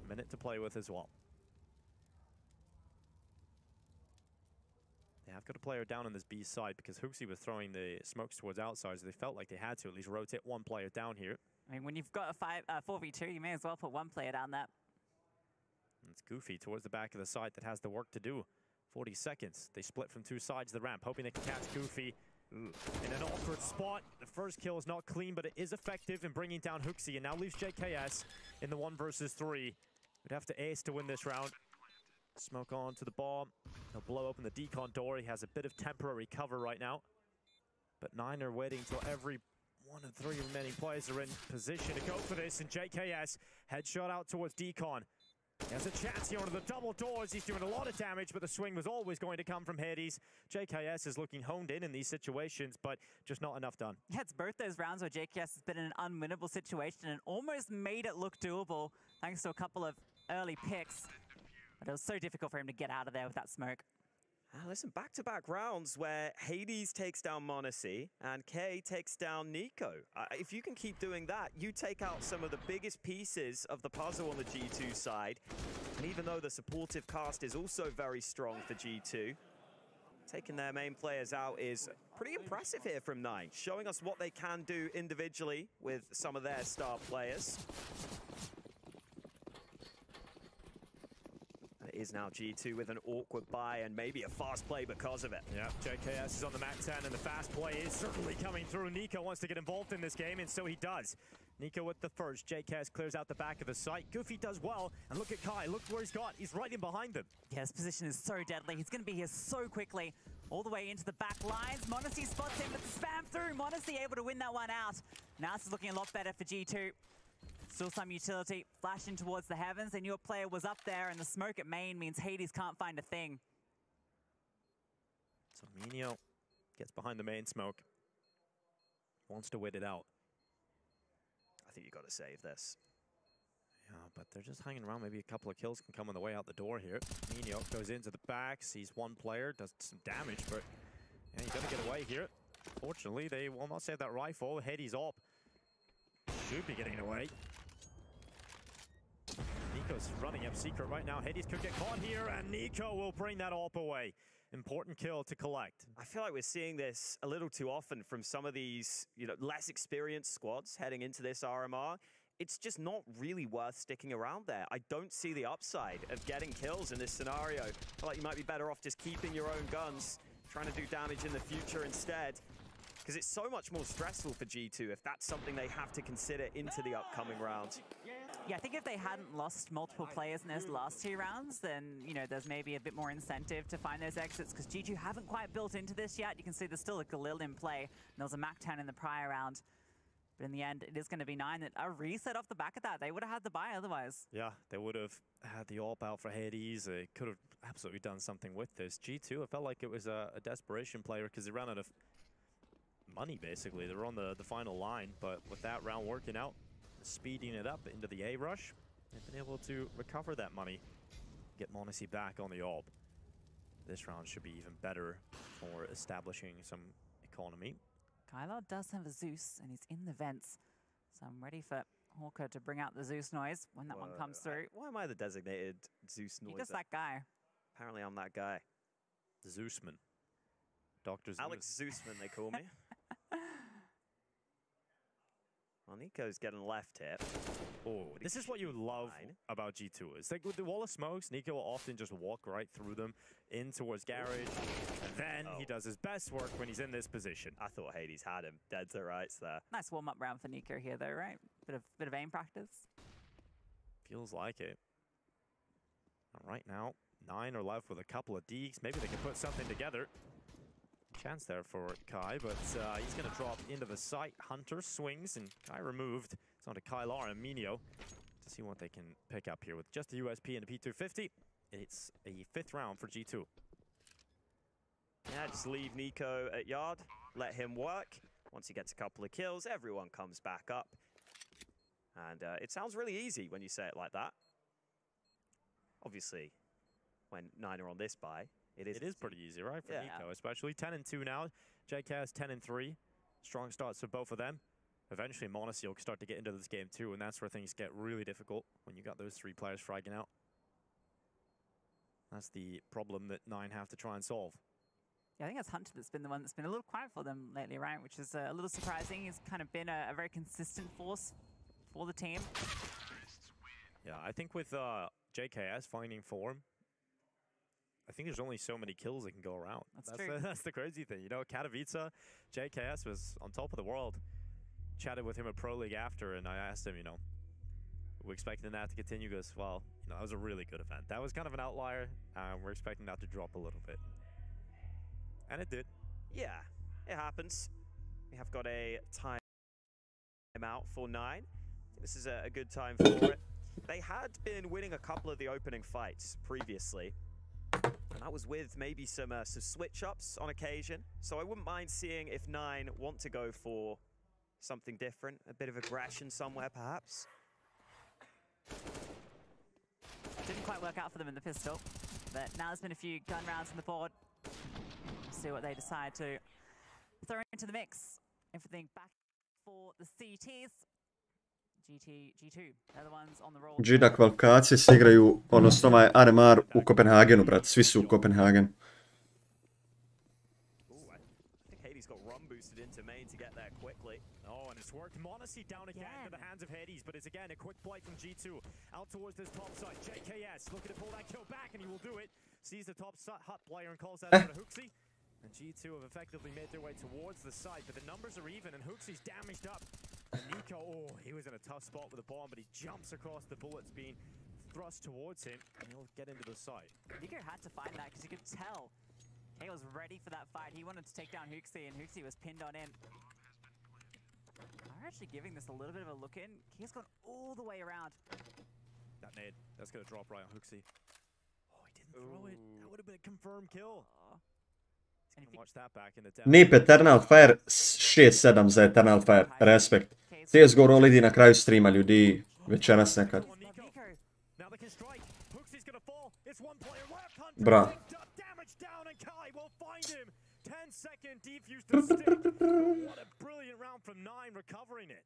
A minute to play with as well. They have got a player down on this B side because Hooxie was throwing the smokes towards outside, so they felt like they had to at least rotate 1 player down here. I mean, when you've got a 4v2, you may as well put 1 player down there. And it's Goofy towards the back of the site that has the work to do. 40 seconds. They split from 2 sides of the ramp, hoping they can catch Goofy. In an awkward spot. The first kill is not clean, but it is effective in bringing down Hooxie, and now leaves JKS in the 1 versus 3. Would have to ace to win this round. Smoke on to the bomb. He'll blow open the decon door. He has a bit of temporary cover right now. But Nine are waiting till every 1 of 3 remaining players are in position to go for this, and JKS headshot out towards decon. He has a chance here under the double doors. He's doing a lot of damage, but the swing was always going to come from Hades. JKS is looking honed in these situations, but just not enough done. Yeah, it's both those rounds where JKS has been in an unwinnable situation and almost made it look doable thanks to a couple of early picks. But it was so difficult for him to get out of there with that smoke. Listen, back-to-back rounds where Hades takes down m0NESY and K takes down Nico. If you can keep doing that, you take out some of the biggest pieces of the puzzle on the G2 side. And even though the supportive cast is also very strong for G2, taking their main players out is pretty impressive here from Nine, showing us what they can do individually with some of their star players. It is now G2 with an awkward buy and maybe a fast play because of it. Yeah, JKS is on the Mac 10 and the fast play is certainly coming through. Nico wants to get involved in this game, and so he does. Nico with the first. JKS clears out the back of the site. Goofy does well, and look at Kai. Look where he's got. He's right in behind them. Yeah, his position is so deadly. He's going to be here so quickly. all the way into the back lines. m0NESY spots him, but the spam through. m0NESY able to win that one out. Now this is looking a lot better for G2. Still some utility flashing towards the heavens. They knew a player was up there, and the smoke at main means Hades can't find a thing. So Minio gets behind the main smoke. Wants to wait it out. I think you got to save this. Yeah, but they're just hanging around. Maybe a couple of kills can come on the way out the door here. Minio goes into the back, sees one player, does some damage, but yeah, he's got to get away here. Fortunately, they will not save that rifle. Hades up. Should be getting away. NiKo's running up secret right now. Hades could get caught here, and NiKo will bring that AWP away. Important kill to collect. I feel like we're seeing this a little too often from some of these, less experienced squads heading into this RMR. It's just not really worth sticking around there. I don't see the upside of getting kills in this scenario. I feel like you might be better off just keeping your own guns, trying to do damage in the future instead. Because it's so much more stressful for G2 if that's something they have to consider into the upcoming round. Yeah, I think if they hadn't lost multiple players in those last 2 rounds, then, there's maybe a bit more incentive to find those exits, because G2 haven't quite built into this yet. You can see there's still a Galil in play, and there was a MAC-10 in the prior round. But in the end, it is going to be 9 that are reset off the back of that. They would have had the buy otherwise. Yeah, they would have had the AWP out for Hades. They could have absolutely done something with this. G2, it felt like it was a desperation player because they ran out of money, basically. They were on the final line, but with that round working out, speeding it up into the A rush, they've been able to recover that money, get m0NESY back on the AWP. This round should be even better for establishing some economy. Kylar does have a Zeus, and he's in the vents, so I'm ready for Hawker to bring out the Zeus noise when that one comes through. Why am I the designated Zeus noise? You're just that guy. Apparently I'm that guy. Zeusman. Dr. Zeus. Alex Zeusman, they call me. Well, NiKo's getting left here. Oh, this is what you love about G2. It's like with the wall of smokes, NiKo will often just walk right through them in towards Garage, and then he does his best work when he's in this position. I thought Hades had him dead to rights there. Nice warm-up round for NiKo here, though, right? Bit of aim practice. Feels like it. And right now, 9 are left with a couple of deeks. Maybe they can put something together. Chance there for Kai, but he's going to drop into the site. Hunter swings, and Kai removed. It's on to Kylar and Minio to see what they can pick up here with just the USP and the P250. It's a 5th round for G2. Yeah, just leave NiKo at yard, let him work. Once he gets a couple of kills, everyone comes back up. And it sounds really easy when you say it like that. Obviously, when 9 are on this buy, it is pretty easy, right? For NiKo, especially 10-2 now. JKS 10-3. Strong starts for both of them. Eventually, m0NESY will start to get into this game too, and that's where things get really difficult when you got those 3 players fragging out. That's the problem that 9 have to try and solve. Yeah, I think it's Hunter that's been the one that's been a little quiet for them lately, right? Which is a little surprising. He's kind of been a very consistent force for the team. Yeah, I think with JKS finding form, I think there's only so many kills that can go around. That's true. That's the crazy thing. Katowice, JKS was on top of the world. Chatted with him at Pro League after, and I asked him, we're expecting that to continue. He goes, well, that was a really good event. That was kind of an outlier. We're expecting that to drop a little bit. And it did. Yeah, it happens. We have got a time out for 9. This is a good time for it. They had been winning a couple of the opening fights previously. And that was with maybe some switch-ups on occasion. So I wouldn't mind seeing if 9 want to go for something different. A bit of aggression somewhere, perhaps. Didn't quite work out for them in the pistol. But now there's been a few gun rounds on the board. See what they decide to throw into the mix. Everything back for the CTs. G2, they're the ones on the roll. G na kvalifikacije se igraju, odnosno ovaj RMR u Kopenhagenu, brat. Svi su u Kopenhagen. Hades got run boosted into main to get there quickly. Oh, and it's worked. m0NESY down again to the hands of Hades, but it's again a quick play from G2 out towards this top side. JKS looking to pull that kill back, and he will do it. Sees the top hut player and calls that out to HooXi. And G2 have effectively made their way towards the site, but the numbers are even, and HooXi's damaged up. And NiKo, he was in a tough spot with a bomb, but he jumps across the bullets being thrust towards him, and he'll get into the site. NiKo had to find that because you could tell He was ready for that fight. He wanted to take down HooXi, and HooXi was pinned on in. I'm actually giving this a little bit of a look in. He's gone all the way around. That nade, that's going to drop right on HooXi. Oh, he didn't throw it. That would have been a confirmed kill. Watch that back in the down. Nip Eternal Fire 6-7 za Eternal Fire. Respekt. CSGO roll idi na kraju streama ljudi večeras nekad. Bra. 10-second defuse to stick. What a brilliant round from 9 recovering it.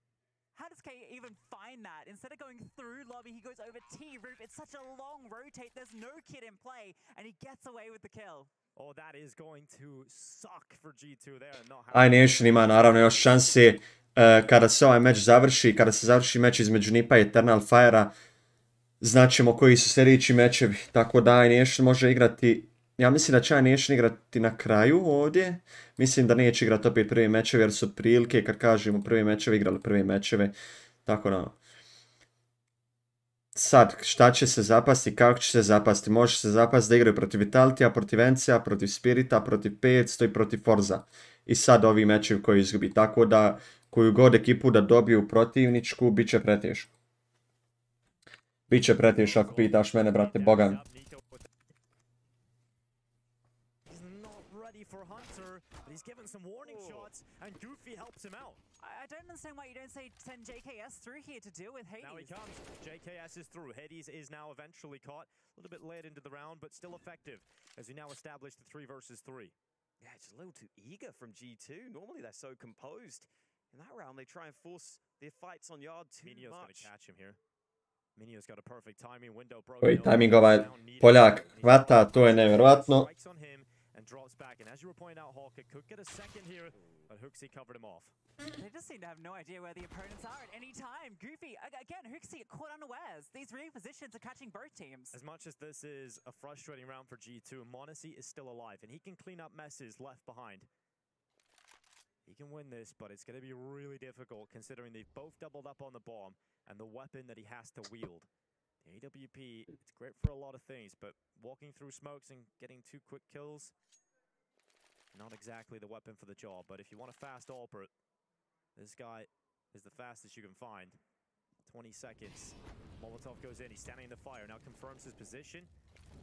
How does K even find that? Instead of going through lobby, he goes over T-roof. It's such a long rotate. There's no kid in play, and he gets away with the kill. Oh, that is going to suck for G2 there. iNation ima naravno još šansi kada se ovaj meč završi, kada se završi meč između Nipa i Eternal Fire-a, znaćemo koji su sljedeći mečevi. Tako da iNation može igrati, ja mislim da će iNation igrati na kraju ovdje. Mislim da neće igrati opet prvi mečevi jer su prilike, kad kažemo prvi mečevi, igrali prvi mečeve. Tako da sad, šta će se zapasti, kako će se zapasti? Može se zapasti da igraju protiv Vitalitya, protiv Encija, protiv Spirita, protiv 500 i protiv Forza. I sad ovi mečevi koji izgubi. Tako da, koju god ekipu da dobiju protivničku, bit će preteško. Biće preteško ako pitaš mene, brate, Bogan. I don't understand why you don't send JKS through here to deal with Hades. Now he comes. JKS is through. Hades is now eventually caught. A little bit late into the round, but still effective as we now establish the 3 versus 3. Yeah, it's a little too eager from G2. Normally they're so composed. In that round, they try and force the fights on yard too Minio's much. Going to catch him here. Minio's got a perfect timing window. Koji timing ovaj Poljak hvata, to je nevjerojatno. Drops back, and as you were pointing out, Hawk, it could get a second here, but HooXi covered him off. They just seem to have no idea where the opponents are at any time. Goofy, again, HooXi caught unawares. These repositions are catching both teams. As much as this is a frustrating round for G2, m0NESY is still alive, and he can clean up messes left behind. He can win this, but it's going to be really difficult considering they've both doubled up on the bomb and the weapon that he has to wield. The AWP, it's great for a lot of things, but walking through smokes and getting 2 quick kills, not exactly the weapon for the job. But if you want a fast Albert, this guy is the fastest you can find. 20 seconds. Molotov goes in, he's standing in the fire, now confirms his position.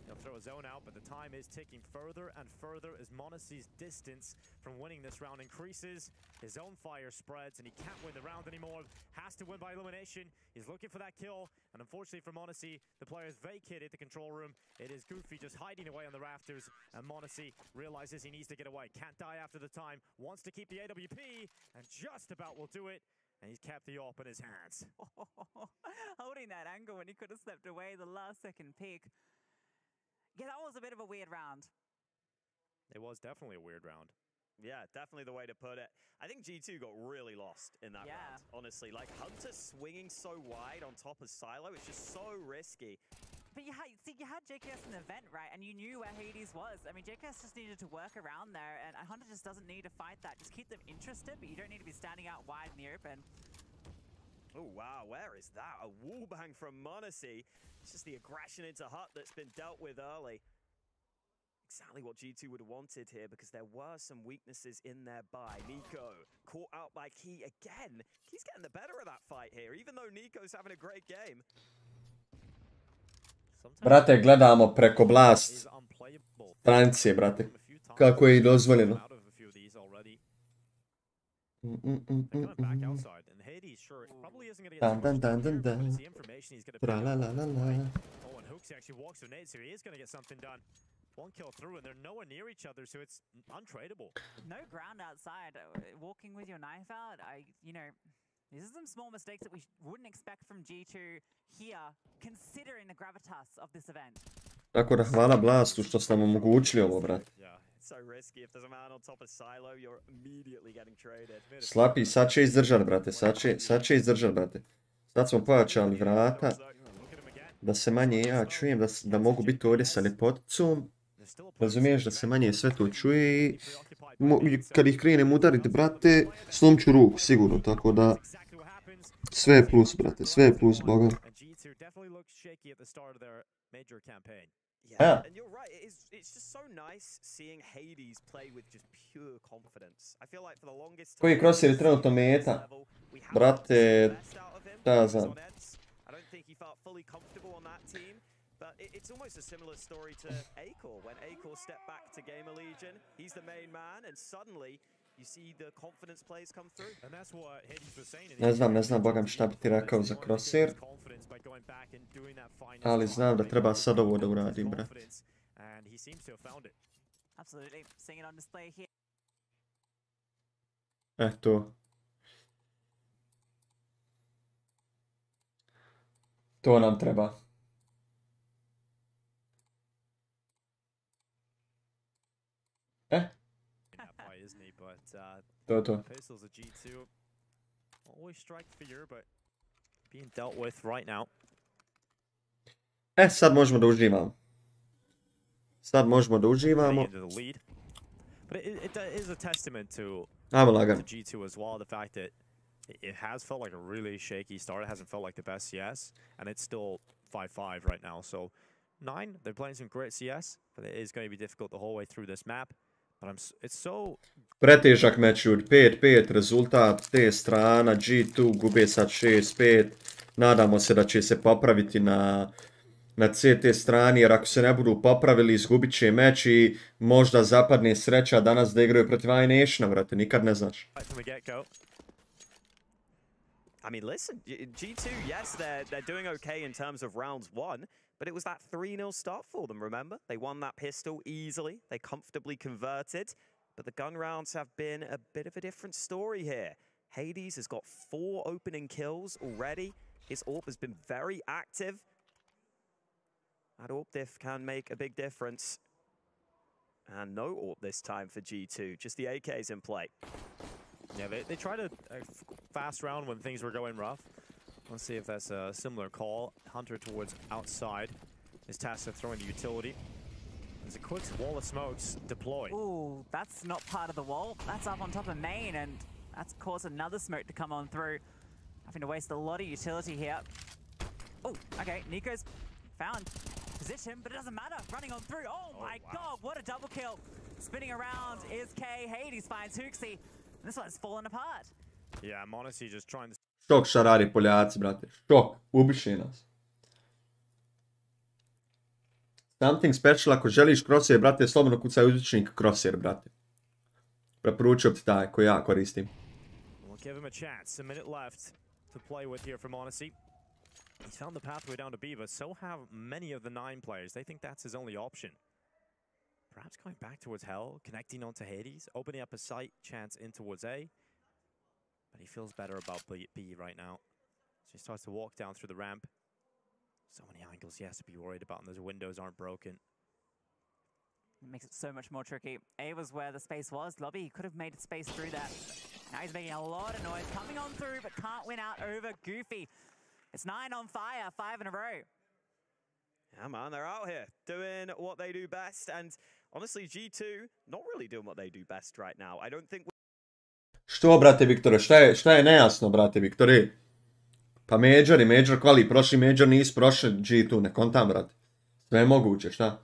He'll throw his own out, but the time is ticking further and further as m0NESY's distance from winning this round increases. His own fire spreads, and he can't win the round anymore. Has to win by elimination. He's looking for that kill, and unfortunately for m0NESY, the player has vacated the control room. It is Goofy just hiding away on the rafters, and m0NESY realizes he needs to get away. Can't die after the time, wants to keep the AWP, and just about will do it. And he's kept the AWP in his hands. Holding that angle when he could have stepped away the last second pick. Yeah, that was a bit of a weird round. It was definitely a weird round. Yeah, definitely the way to put it. I think G2 got really lost in that round, honestly. Like, Hunter swinging so wide on top of Silo, it's just so risky. But you had JKS in the vent, right? And you knew where Hades was. I mean, JKS just needed to work around there, and Hunter just doesn't need to fight that. Just keep them interested, but you don't need to be standing out wide in the open. Oh, wow, where is that? A wallbang from m0NESY. It's just the aggression into Hut that's been dealt with early. Exactly what G2 would have wanted here, because there were some weaknesses in their buy. Nico caught out by Key again. Key's getting the better of that fight here, even though Nico's having a great game. Brate, gledamo preko Blast. Trancije, brate. Kako je i dozvoljeno. Dan, dan, dan, dan, dan. Tra la la la la. Oh, and HooXi actually walks with nades, so he is going to get something done. 1 kill through, and they're nowhere near each other, so it's untradeable. No ground outside. Walking with your knife out, these are some small mistakes that we wouldn't expect from G2 here, considering the gravitas of this event. Tako da hvala Blastu što ste nam omogućili ovo, brate. Slapi, sad će izdržat, brate, sad će izdržat, brate. Sad smo pojačali vrata, da se manje ja čujem, da mogu biti ovdje sa ljepoticom. Razumiješ, da se manje sve to čuje i kad ih krenem udariti, brate, slom ću ruku, sigurno, tako da sve je plus, brate, sve je plus, boga. Yeah, and you're right. It's just so nice seeing Hades play with just pure confidence. I feel like for the longest time. Koji Crosshair je trenutno meta? Brate, da znam. I don't think he felt fully comfortable on that team. But it's almost a similar story to Acor. When Acor stepped back to Gamer Legion, he's the main man, and suddenly you see the confidence plays come through. And that's what Hades was saying. Ne znam, bogam šta bi ti rekao za Crosshair. Ali znam da treba sad ovo da uradim, brate. And he seems to have found it. Absolutely. Seeing it on display here. Eto. To nam treba. To. Pistols of G2 always strike fear, but being dealt with right now. Sad možemo da uživamo. But it is a testament to G2 as well, the fact that it has felt like a really shaky start. It hasn't felt like the best CS, and it's still 5-5 right now. So 9, they're playing some great CS, but it is going to be difficult the whole way through this map. It's so... Pretežak meč od 5-5, rezultat te strana, G2 gube sad 6-5. Nadamo se da će se popraviti na CT strani, jer ako se ne budu popravili, izgubit će meč i možda zapadne sreća danas da igraju protiv iNationa, vrate, nikad ne znaš. I mean, listen, G2, yes, they're doing okay in terms of rounds 1, but it was that 3-0 start for them, remember? They won that pistol easily, they comfortably converted, but the gun rounds have been a bit of a different story here. Hades has got 4 opening kills already. His AWP has been very active. That AWP diff can make a big difference. And no AWP this time for G2, just the AKs in play. Yeah, they tried a fast round when things were going rough. Let's see if that's a similar call. Hunter towards outside is tasked with throwing the utility. There's a quick wall of smokes deployed. Ooh, that's not part of the wall. That's up on top of main, and that's caused another smoke to come on through. Having to waste a lot of utility here. Oh, okay, NiKo's found position, but it doesn't matter. Running on through. Oh my god, what a double kill. Spinning around is K. Hades finds Huxi. This one's fallen apart. Yeah, m0NESY just trying to... Šok šta radi Poljaci, brate. Šok. Ubiši nas. Something special, ako želiš Crosshair, brate, slobodno kucaj uzvičnik Crosshair, brate. Preporučio ti taj koji ja koristim. We'll give him a chance. A minute left to play with here for m0NESY. He's found the pathway down to B, but so have many of the 9 players. They think that's his only option. Perhaps going back towards Hell, connecting onto Hades, opening up a sight chance in towards A. But he feels better about B right now. So he starts to walk down through the ramp. So many angles he has to be worried about, and those windows aren't broken. It makes it so much more tricky. A was where the space was. Lobby, he could have made space through that. Now he's making a lot of noise, coming on through, but can't win out over Goofy. It's 9 on fire, 5 in a row. Yeah, man, they're out here doing what they do best, and honestly, G2 not really doing what they do best right now. I don't think... Što, brate, Viktore? Šta je nejasno, brate, Viktore? Pa Major kvali, prošli Major nisu prošli G2, ne kontam, brate. Sve je moguće, šta?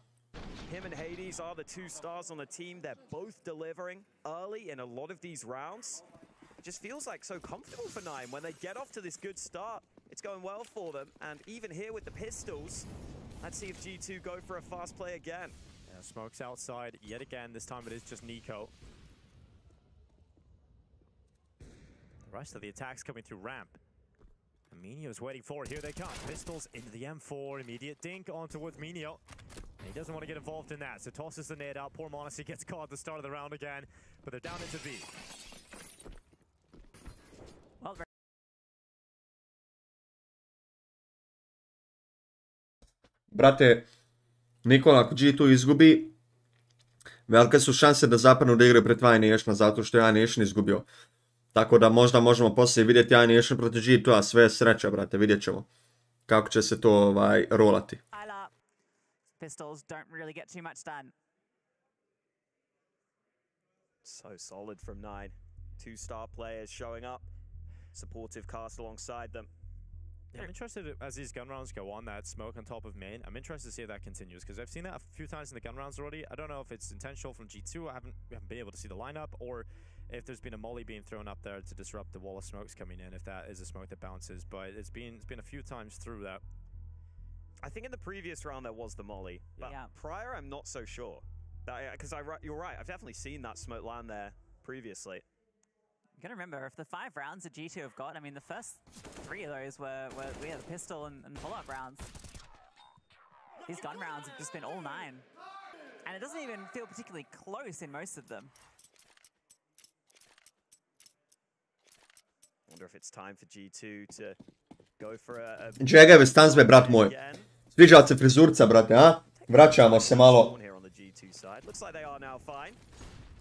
Him and Hades are the 2 stars on the team. They're both delivering early in a lot of these rounds. It just feels like so comfortable for 9. When they get off to this good start, it's going well for them. And even here with the pistols, let's see if G2 go for a fast play again. Yeah, smokes outside yet again. This time it is just NiKo. The rest of the attacks coming through ramp. Minio's waiting for it. Here they come. Pistols into the M4. Immediate dink on towards Minio. He doesn't want to get involved in that, so tosses the nade out. Poor m0NESY gets caught at the start of the round again, but they're down into B. Well, brate, Nikola, ako G2 izgubi, velike su šanse da zapadnu da igraju protiv iNationa, zato što je iNation izgubio. Tako da možda možemo poslije vidjeti iNation protiv G2, sve je sreća, brate, vidjet ćemo kako će se to rolati. Pistols don't really get too much done. So solid from 9. 2 star players showing up. Supportive cast alongside them. Yeah, I'm interested as these gun rounds go on, that smoke on top of main. I'm interested to see if that continues because I've seen that a few times in the gun rounds already. I don't know if it's intentional from G2. We haven't been able to see the lineup, or if there's been a molly being thrown up there to disrupt the wall of smokes coming in. If that is a smoke that bounces, but it's been a few times through that. I think in the previous round there was the molly, but prior I'm not so sure. Because you're right, I've definitely seen that smoke land there previously. You gotta remember, if the 5 rounds that G2 have got, I mean, the first 3 of those were we had the pistol and pull-up rounds. These gun rounds have just been all 9. And it doesn't even feel particularly close in most of them. I wonder if it's time for G2 to go for a... Džegeve stanzbe, brat moj. Sviđa se frizurca, brate, a? Vraćamo se malo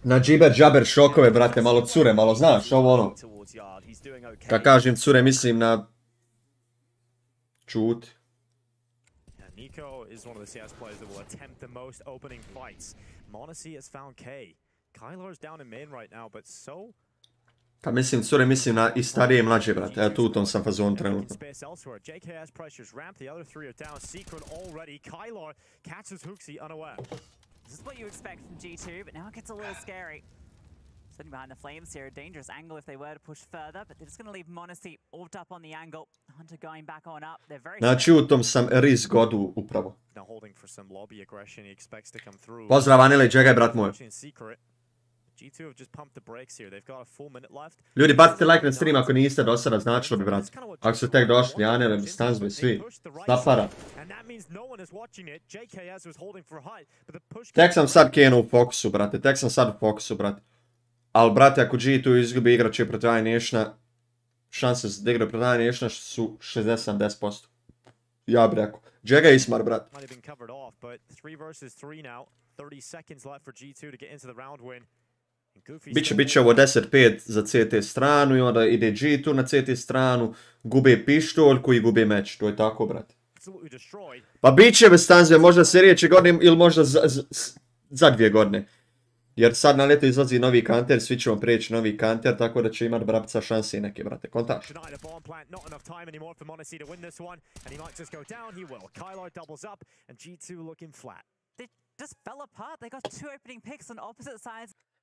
na džiber šokove, brate, malo cure, malo znaš, ovo ono. Kad kažem cure, mislim na... Čut. Nico is one of the CS players that will attempt the most opening fights. m0NESY has found K. Kylar's down in main right now, but so... Kad mislim cure, mislim na i starije i mlađe, brate. Evo tu u tom sam fazonu trenutno. JKS pressures ramp, the other 3 are down. Secret already. Kylar catches HooXi unaware. This is what you expect from G2, but now it gets a little scary. Sitting behind the flames here, a dangerous angle if they were to push further, but they're just going to leave m0NESY orbed up on the angle. Hunter going back on up. They're very... Znači u tom sam Riz godu upravo. Now holding for some lobby aggression, he expects to come through. Pozdrav Anile i Džegaj, brat moj. G2 have just pumped the brakes here. They've got a full minute left. Ljudi, bacite like na stream ako niste do sada, značilo bi, brat. Ako su tek došli, Anile, Stanzbe, svi. Snapara. Tek sam sad krenuo u fokusu, brate. Tek sam sad u fokusu, brate. Ali, brate, ako G2 izgubi igrače protiv Nation, šanse da igraju protiv Nation su 60-70%. Ja bih rekao. Džega Ismar, brat. Biće ovo 10-5 za CT stranu i onda ide G2 na CT stranu, gube pištoljku i gube meč. To je tako, brate. Pa bit će bez Stanzbe, možda sljedeće godine ili možda za 2 godine. Jer sad na leto izlazi novi kanter, svi ćemo preći novi kanter, tako da će imat brapca šanse i neke, brate. Kontaš.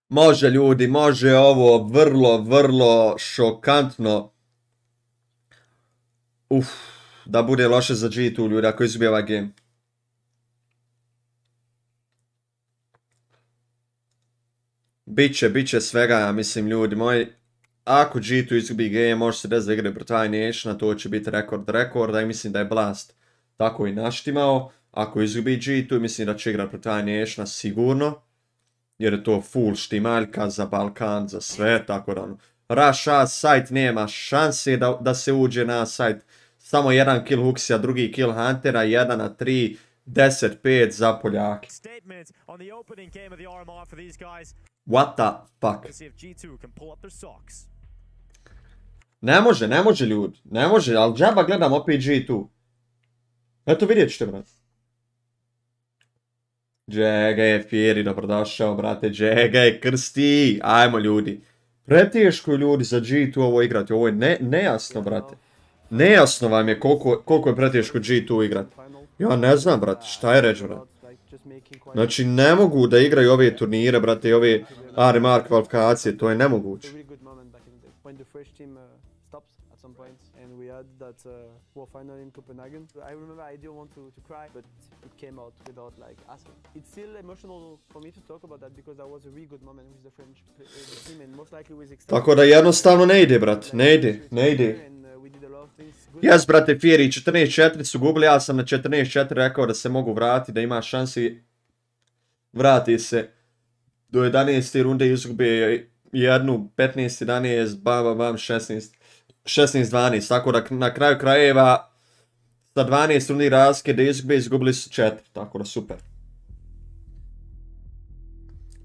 Može ljudi, može ovo vrlo šokantno. Da bude loše za G2 ljudi ako izgubi ovaj game. Biće svega, ja mislim, ljudi moji. Ako G2 izgubi game, može se desiti da igre protiv Nationa, to će biti rekorda i mislim da je Blast tako i naštimao. Ako izgubi G2, mislim da će igrati protiv Nationa sigurno. Jer je to full štimaljka za Balkan, za sve, tako da ono. Rush A site nema šanse da se uđe na site. Samo jedan kill HooXija, drugi kill Huntera, 1 na 3, 10-5 za Poljake. What the fuck? Ne može ljudi, ne može, ali džaba gledam opet G2. Eto vidjet ćete, brate. Džegaj, Fieri, dobrodošao, brate, Džegaj, krsti, ajmo ljudi. Preteško je ljudi za G2 ovo igrati, ovo je nejasno, brate. Nejasno vam je koliko je preteško G2 igrati. Ja ne znam, brate, šta je reći, brate. Znači, ne mogu da igraju ove turnire, brate, i ove RMR kvalifikacije, to je nemoguće. Tako da jednostavno ne ide, brate, ne ide. Jes, brate, Fieri, 14-4 su gubili, ja sam na 14-4 rekao da se mogu vratiti, da ima šansi. Vrati se do 11. runde, izgube jednu, 15-11, bam, 16-12, tako da na kraju krajeva sa 12 rundi razlike da izgubili su 4, tako da super.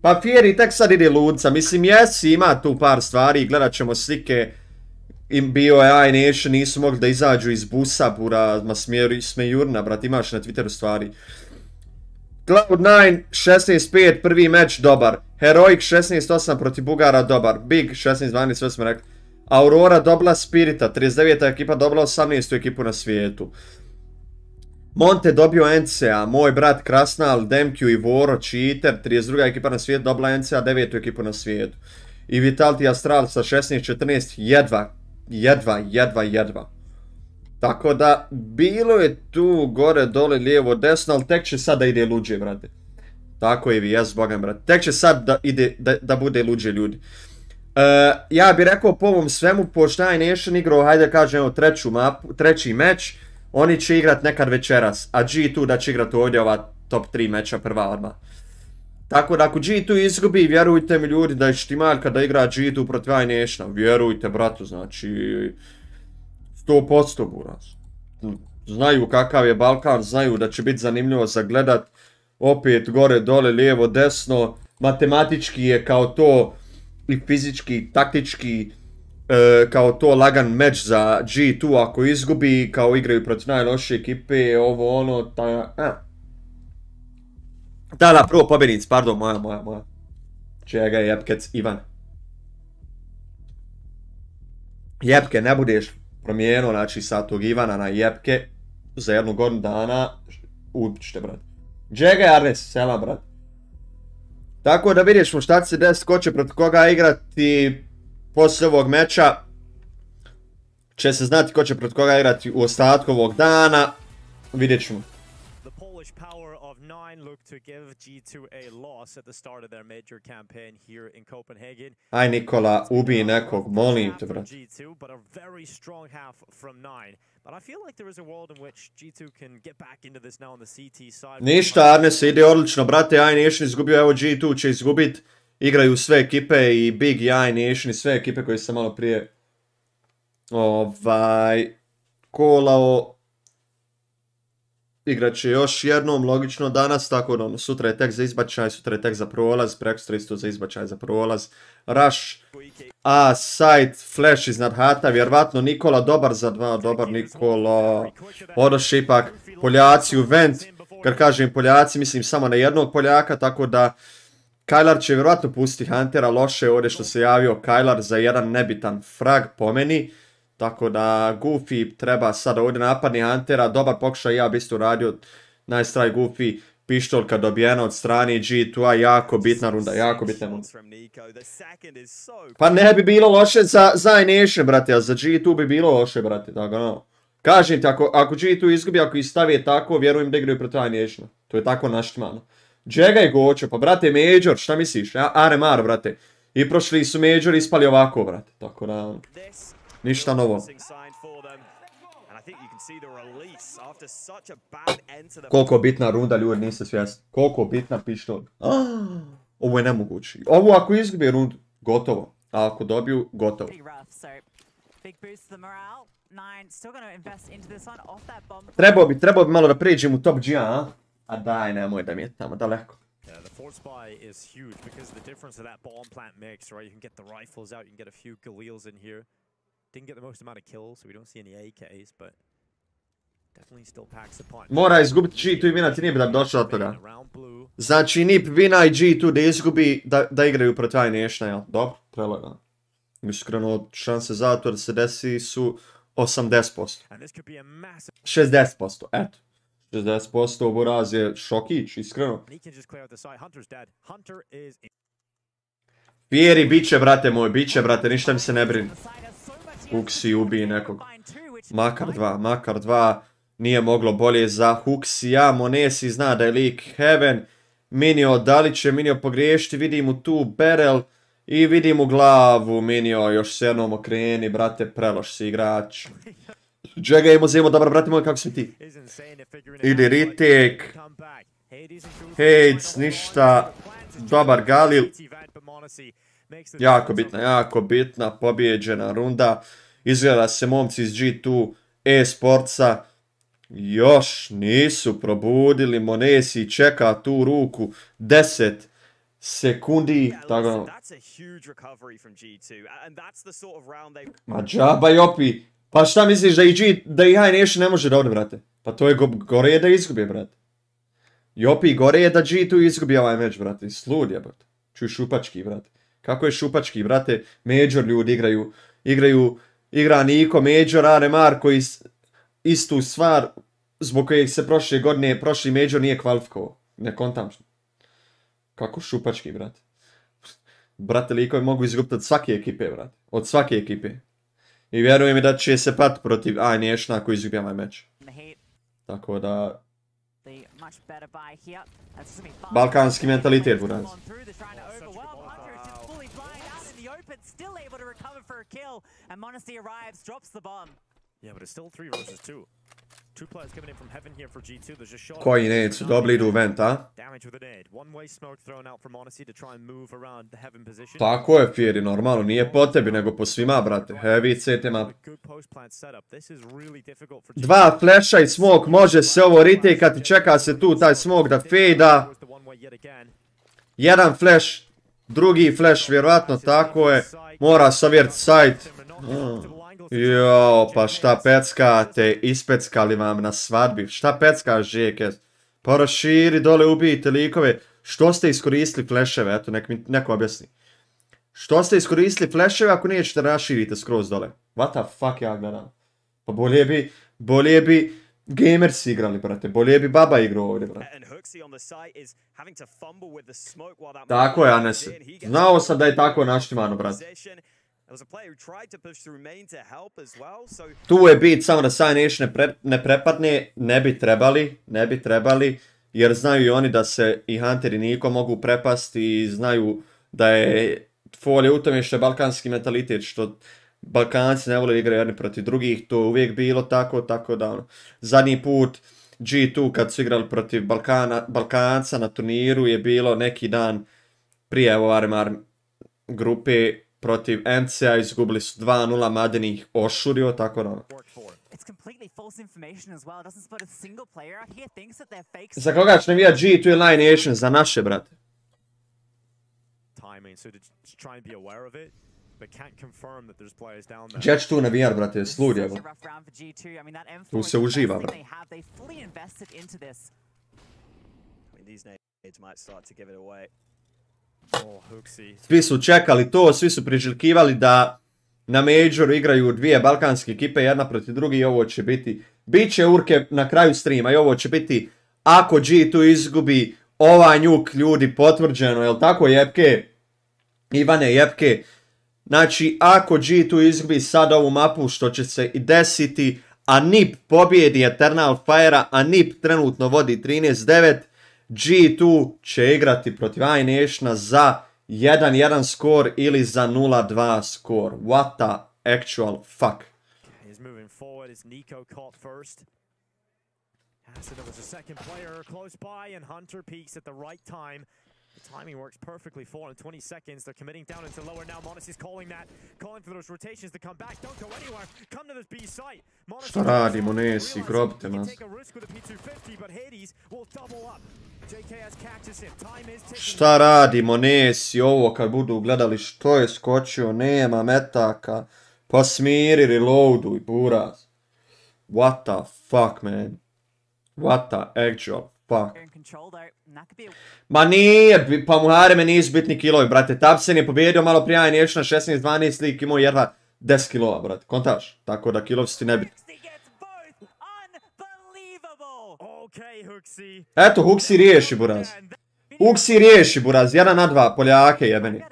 Pa Fieri tek sad ide ludca, mislim jesi, ima tu par stvari, gledat ćemo slike. Bio je Nation, nisu mogli da izađu iz busa, bura, smejurna, brat, imaš na Twitteru stvari. Cloud9, 16-5, prvi meč, dobar. Heroic, 16-8 protiv Bugara, dobar. Big, 16-12, sve smo rekli. Aurora dobila Spirita, 39. ekipa dobila 18. ekipu na svijetu. Monte dobio NCA, moj brat Krasnal, Demkju i Voro, Cheater, 32. ekipa na svijetu dobila NCA, 9. ekipu na svijetu. I Vitality Astral sa 16-14, jedva. Tako da, bilo je tu gore, dole, lijevo, desno, ali tek će sad da ide luđe, brate. Tako je vi, jes bogam, brate. Tek će sad da bude luđe ljudi. Ja bih rekao po ovom svemu, pošto je Nation igrao, hajde kažem, treći meč, oni će igrat nekad večeras, a G2 da će igrat ovdje ova top 3 meča prva odmah. Tako da ako G2 izgubi, vjerujte mi ljudi da je štimaljka da igra G2 protiv Nationa, vjerujte bratu, znači 100% buraz. Znaju kakav je Balkan, znaju da će biti zanimljivo za gledat, opet gore, dole, lijevo, desno, matematički je kao to i fizički, taktički, kao to lagan meč za G2 ako izgubi, kao igraju protiv najlošije ekipe, ovo ono, Da, prvo pobjednic, pardon, moja. Čega je Jepkec, Ivan. Jepke, ne budeš promijenio, znači sa tog Ivana na Jepke, za 1 godinu dana, ubit ćete, brat. Čega je Arnes, selam, brat. Tako da vidjet ćemo šta će se desiti, ko će protiv koga igrati poslije ovog meča. Će se znati ko će protiv koga igrati u ostatku ovog dana. Vidjet ćemo. Aj Nikola, ubij nekog, molim te, brat. Ništa, Arnes ide odlično, brate, aj Nation izgubio, evo G2 će izgubit. Igraju sve ekipe i Big i aj Nation i sve ekipe koje sam malo prije kolao. Igrat će još jednom, logično danas, tako da sutra je tek za izbačaj, sutra je tek za prolaz, prekosutra isto za izbačaj za prolaz. Rush, a side, flash iznad hata, vjerovatno Nikola dobar za 2, dobar Nikola. Odoše ipak Poljaci u vent, kad kažem Poljaci mislim samo na jednog Poljaka, tako da Kajlar će vjerovatno pustiti Huntera, loše je ovdje što se javio Kajlar za jedan nebitan frag po meni. Tako da Goofy treba sada ovdje napadni Huntera, dobar pokušaj, ja bi isto uradio, nice try Goofy, pištoljka dobijena od strane G2, jako bitna runda, jako bitna runda. Pa ne bi bilo loše za Nation, brate, a za G2 bi bilo loše, brate, tako no. Kažem ti, ako G2 izgubi, ako ih stavi tako, vjerujem da igraju protiv Nationa, to je tako naštimano. Džega je gočo, pa brate, Major, šta misliš, RMR, brate, i prošli su Major ispali ovako, brate, tako da... Ništa novo. Koliko bitna runda, ljudi, niste svjesni. Koliko bitna pištolj. Ovo je nemoguće. Ovo ako izgubi rundu, gotovo. A ako dobiju, gotovo. Trebao bi malo da prijeđem u top G, a? A daj, nemoj da mi je tamo daleko. Yeah, the force buy is huge because the difference of that bomb plant mix, right? You can get the rifles out, you can get a few Galils in here. Didn't get the most amount of kills, so we don't see any AKs, but definitely still packs a punch. Mora izgubiti G2 i vinati NIP da bi došao od toga. Znači NIP vina i G2 da izgubi da igraju protiv Nationa, jel? Dobro, prelagano. Iskreno, šanse za to da se desi su 80%. 60%, eto. 60% Buraz je šokić, iskreno. Fieri, biće, brate moj, biće, brate, ništa mi se ne brini. Huxi ubije nekog. Makar dva. Nije moglo bolje za Huxija. Monesi zna da je lik Heaven. Minio, da li će Minio pogriješiti? Vidim mu tu barrel. I vidim u glavu Minio. Još se jednom okreni, brate, preloš si igrač. Džega imamo zemo, dobar, brate moj, kako si ti? Idi retake. Hades, ništa. Dobar Galil. Jako bitna, pobjeđena runda. Izgleda se momci iz G2 e-sportsa još nisu probudili. Monesi čeka tu ruku 10 sekundi. Tako... Ma džaba Jopi. Pa šta misliš da i Nation ne može da ode, brate? Pa to je gore je da izgubi, brate. Jopi, gore je da G2 izgubi ovaj meč, brate. Slud je, brate. Čuj šupački, brate. Kako je šupački, brate? Major ljudi Igra Niko, Major, Are Marko istu stvar zbog kojeg se prošli Major nije kvalifikovao. Ne kontam. Kako šupački, brate. Brate, likovi mogu izgubiti od svake ekipe, brate. Od svake ekipe. I vjerujem mi da će se pat protiv Nation ako izgubi ovaj meč. Tako da... Balkanski mentalitet, buraz. Koji nade su dobili idu u vent, a? Tako je, Fieri, normalno. Nije po tebi, nego po svima, brate. Heavy CT map. 2 flasha i smoke, može se ovo retakati, čeka se tu taj smoke da fejda. 1 flash, drugi flash, vjerovatno tako je. Mora savjeriti site. Jo, pa šta peckate, ispeckali vam na svadbi, šta peckaš, Žeke? Pa raširi dole, ubijite likove. Što ste iskoristili flasheve, eto, nek mi neko objasni. Što ste iskoristili flasheve ako nećete raširite skroz dole? What the fuck ja gledam? Pa bolje bi gamers igrali, brate, bolje bi baba igrao ovdje, brate. Tako je, Anes. Znao sam da je tako naštimano, brate. Tu je bit samo da Nation ne prepadne, ne bi trebali, jer znaju i oni da se i Hunter i Niko mogu prepasti i znaju da je folija u tome što je balkanski mentalitet, što Balkanci ne vole igrati jedni protiv drugih, to je uvijek bilo tako da ono. Zadnji put G2 kad su igrali protiv Balkanca na turniru je bilo neki dan prije RMR grupe protiv MC-a, izgubili su 2-0, Madden ih ošurio, tako da. Za koga će navijat G2 ili Nine Nation? Za naše, brate. Jet tu navijar, brate, sludja, bro. Tu se uživa, brate. Svi su čekali to, svi su priželjkivali da na Majoru igraju 2 balkanske ekipe, jedna protiv drugi i ovo će biti... Biće urke na kraju streama i ovo će biti, ako G2 izgubi ovaj njuk, ljudi, potvrđeno, jel tako, Jepke? Ivane, Jepke. Znači, ako G2 izgubi sad ovu mapu, što će se i desiti, a NiP pobjedi Eternal Fire-a, a NiP trenutno vodi 13-9, G2 će igrati protiv iNationa za 1-1 skor ili za 0-2 skor. What the actual fuck? He's moving forward as Nico caught first. There was a second player close by and Hunter peaks at the right time. The timing works perfectly for him. 20 seconds. They're committing down into lower now. Monasy's calling for those rotations to come back. Don't go anywhere. Come to this B site. Šta radi Monesi, grobite nas. Šta radi Monesi, ovo kad budu gledali što je skočio, nema metaka. Pa smiri, reloaduj, buraz. What the fuck, man? What the actual fuck? Ma nije, pa mu Hareme nisu bitni kilovi, brate. Tapsen je pobjedio malo prije iNation na 16-12, lik imao jedva 10 kilova, brate. Kontaš? Tako da kilovi su ti nebitni. Eto, Huxi riješi, buraz. Huxi riješi, buraz. 1 na 2, Poljake jebeni.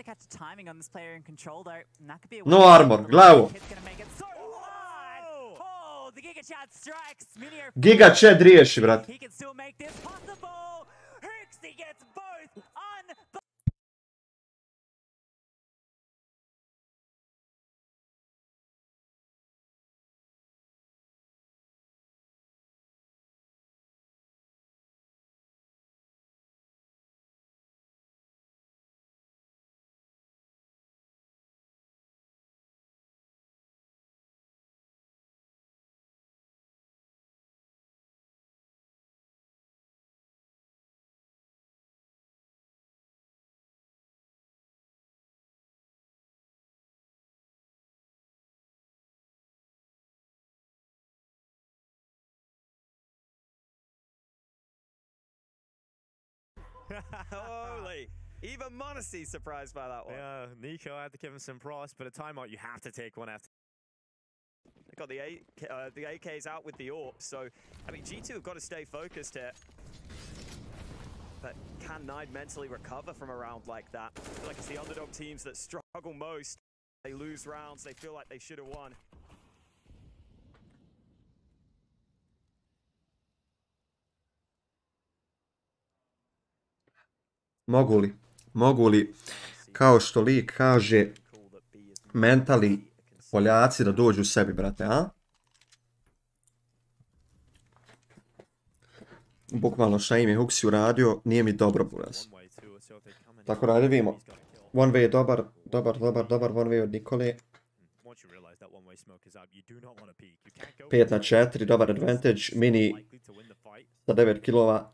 No armor, glavu. Giga Chad riješi, brate. Holy. Even m0NESY surprised by that one. Yeah, Nico had to give him some props, but a timeout, you have to take one after. They got the AKs out with the AWP, so, I mean, G2 have got to stay focused here. But can Nide mentally recover from a round like that? I feel like it's the underdog teams that struggle most. They lose rounds, they feel like they should have won. Mogu li, kao što lik kaže, mentali Poljaci da dođu sebi, brate, a? Bukvalno šta im je Huxi uradio, nije mi dobro, buraz. Tako da, vidimo. One way je dobar, 1way od Nikole. 5-4, dobar advantage, mini sa 9 kilova,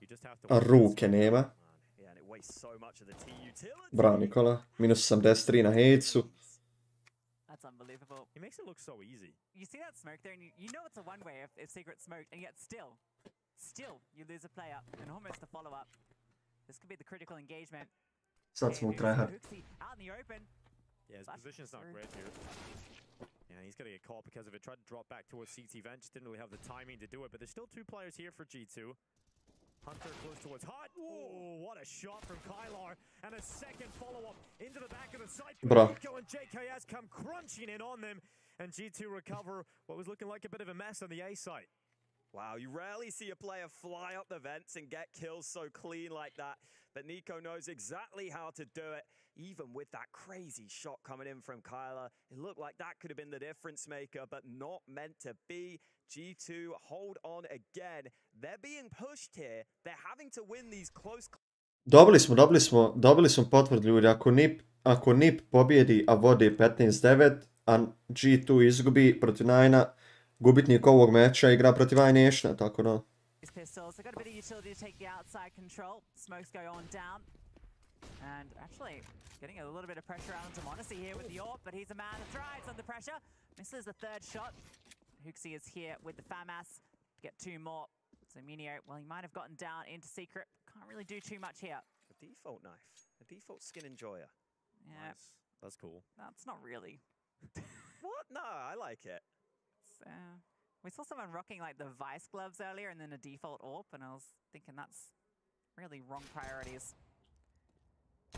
a ruke nema. Bravo Nikola, minus 83 na Hejcu. That's unbelievable. He makes it look so easy. You see that smoke there, and you know it's a one-way if Secret smoked, and yet still you lose a player, and almost a follow-up. This could be the critical engagement. Sad smo u tryhard. Out in the open. Yeah, his position's not great here. Yeah, he's gonna get caught because of it. Tried to drop back towards CT Vent, just didn't really have the timing to do it, but there's still 2 players here for G2. Hunter close towards Hot. Oh, what a shot from Kylar. And a second follow-up into the back of the site. Nico and JKS come crunching in on them. And G2 recover what was looking like a bit of a mess on the A site. Wow, you rarely see a player fly up the vents and get kills so clean like that. But Nico knows exactly how to do it. Even with that crazy shot coming in from Kyler, it looked like that could have been the difference maker, but not meant to be. G2 hold on again. They're being pushed here. They're having to win these close. Dobili smo potvrdu, ljudi. Ako NiP pobjedi, a vodi 15-9, a G2 izgubi protiv Nina, gubitnik ovog meča igra protiv iNation, tako da. Pistols. They've got a bit of utility to take the outside control. Smokes go on down. And actually getting a little bit of pressure out onto m0NESY here with the AWP, but he's a man that thrives under pressure. Misses the 3rd shot. Huxi is here with the FAMAS to get 2 more. So Minio, well, he might have gotten down into Secret. Can't really do too much here. A default knife. A default skin enjoyer. Yeah. Nice. That's cool. That's not really. What? No, I like it. We saw someone rocking like the Vice gloves earlier and then a default AWP, and I was thinking that's really wrong priorities.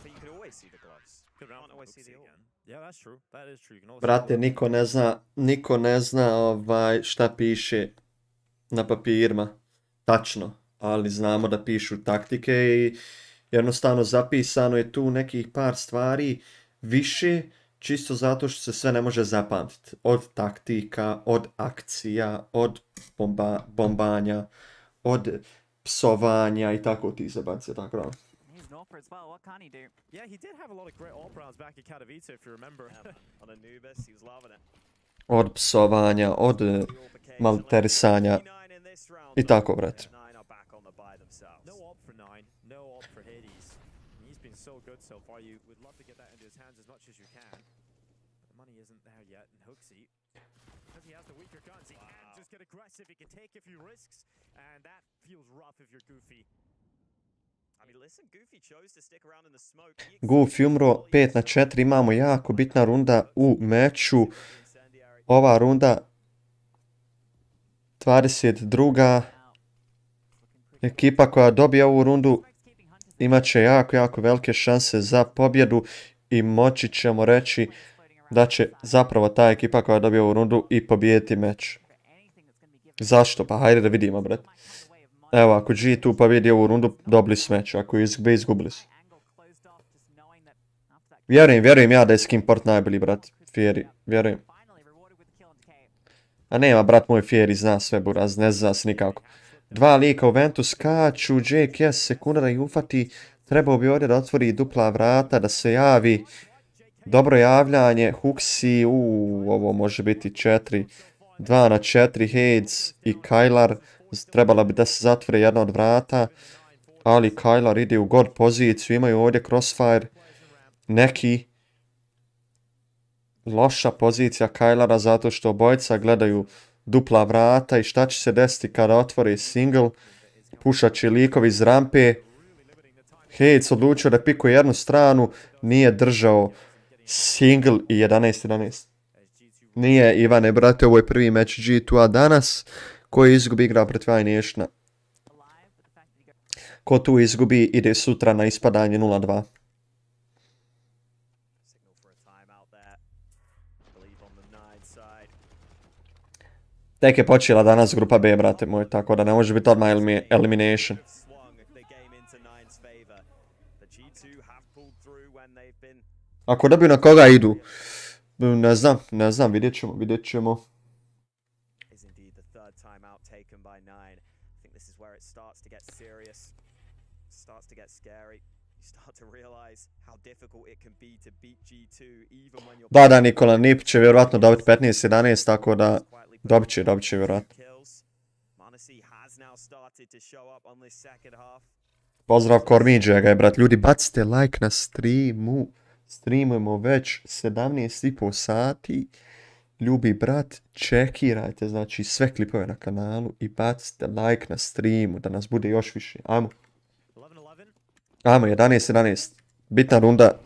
But you could always see the gloves. You can't always see the AWP. Yeah, that's true. That is true. You can always Brate, niko ne zna šta piše na papirima. Tačno. Ali znamo da pišu taktike i jednostavno zapisano je tu nekih par stvari više, čisto zato što se sve ne može zapamtiti. Od taktika, od akcija, od bombanja, od psovanja i tako ti zabacija, tako da. Norfa as well. What can he do? Yeah, he did have a lot of great AWP rounds back at Katowice, if you remember. On Anubis, he was loving it. Od psovanja, od malterisanja i tako, brate. No AWP for 9, no AWP for Hades. He's been so good so far. You would love to get that into his hands as much as you can. The money isn't there yet, and Huxi, because he has the weaker guns, he can just get aggressive. He can take a few risks, and that feels rough if you're Goofy. Goofy umro 5-4, imamo jako bitna runda u meču. Ova runda 22. Ekipa koja dobije ovu rundu imat će jako velike šanse za pobjedu i moći ćemo reći da će zapravo ta ekipa koja dobije ovu rundu i pobijediti meč. Zašto? Pa hajde da vidimo, brat. Evo, ako G2 pobjedi ovu rundu, dobili su meč. Ako izgubili su. Vjerujem ja da je Skimport najbolji, brat. Fieri, vjerujem. A nema, brat moj, Fieri zna sve, buraz, ne zna se nikako. 2 lika u ventu skaču, JKS sekundara i ufati. Trebao bi ovdje da otvori dupla vrata, da se javi. Dobro javljanje, Huxi, ovo može biti 2-4, Hades i Kylar. Trebala bi da se zatvore jedna od vrata, ali Kylar ide u god poziciju, imaju ovdje crossfire, neki loša pozicija Kylara zato što obojica gledaju dupla vrata i šta će se desiti kada otvore single, pušat će likovi iz rampe, Hejc odlučio da pikuje jednu stranu, nije držao single i 11-11. Nije, Ivane, brate, ovo je prvi meč G2-a danas, koji izgubi igra protiv iNationa. Ko tu izgubi, ide sutra na ispadanje 0-2. Tek je počela danas grupa B, brate moj, tako da ne može biti odmah elimination. Ako dobiju na koga idu, ne znam, vidjet ćemo. Da, Nikola Nip će vjerovatno dobiti 15-11, tako da dobit će vjerovatno. Pozdrav Kormiđega, brat. Ljudi, bacite like na streamu. Streamujemo već 17,5 sati. Ljubi brat, čekirajte znači sve klipove na kanalu i bacite like na streamu da nas bude još više. Ajmo. Ajmo, 11-11. Bitna runda.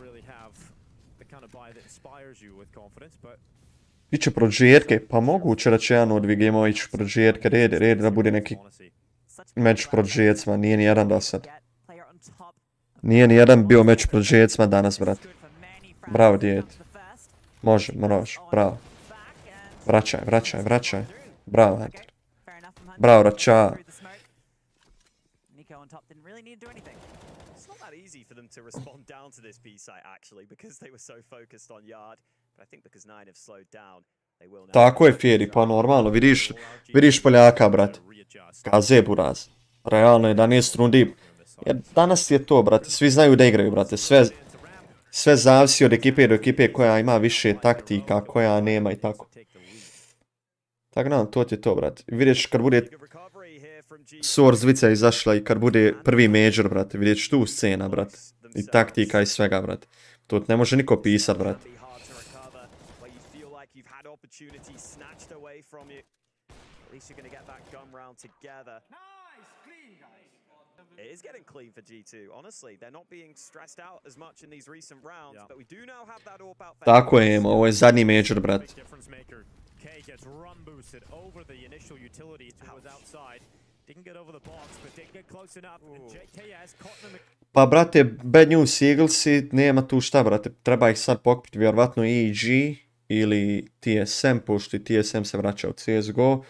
Iće prođerke, pa moguće da će jedan od dvije gamova ići prođerke, red da bude neki meč prođercima, nije ni jedan do sad. Nije ni jedan bio meč prođercima danas, brat. Bravo, dijete. Može, bravo. Vraćaj. Bravo, Hunter. Bravo, Rača. Tako je, Fjeri, pa normalno, vidiš Poljaka, brate. Kaze buraz. Realno je 11 rundi. Jer danas je to, brate, svi znaju da igraju, brate. Sve zavisi od ekipe do ekipe koja ima više taktika, koja nema i tako. Tako da, to ti je to, brate. Vidiš kad bude Source Vica izašla i kad bude prvi major, brate, vidjeti tu scena, brate. I taktika i svega, brate. To ne može niko pisat, brate. It is getting clean for G2, honestly. They're not being stressed out as much in these recent rounds, but we do now have that AWP out. Tako je, ovo je zadnji major, brat. Pa, brate, Bad News Eaglesi, nema tu šta, brate. Treba ih sad pokupiti, vjerovatno EG ili TSM, pošto i TSM se vraća u CSGO,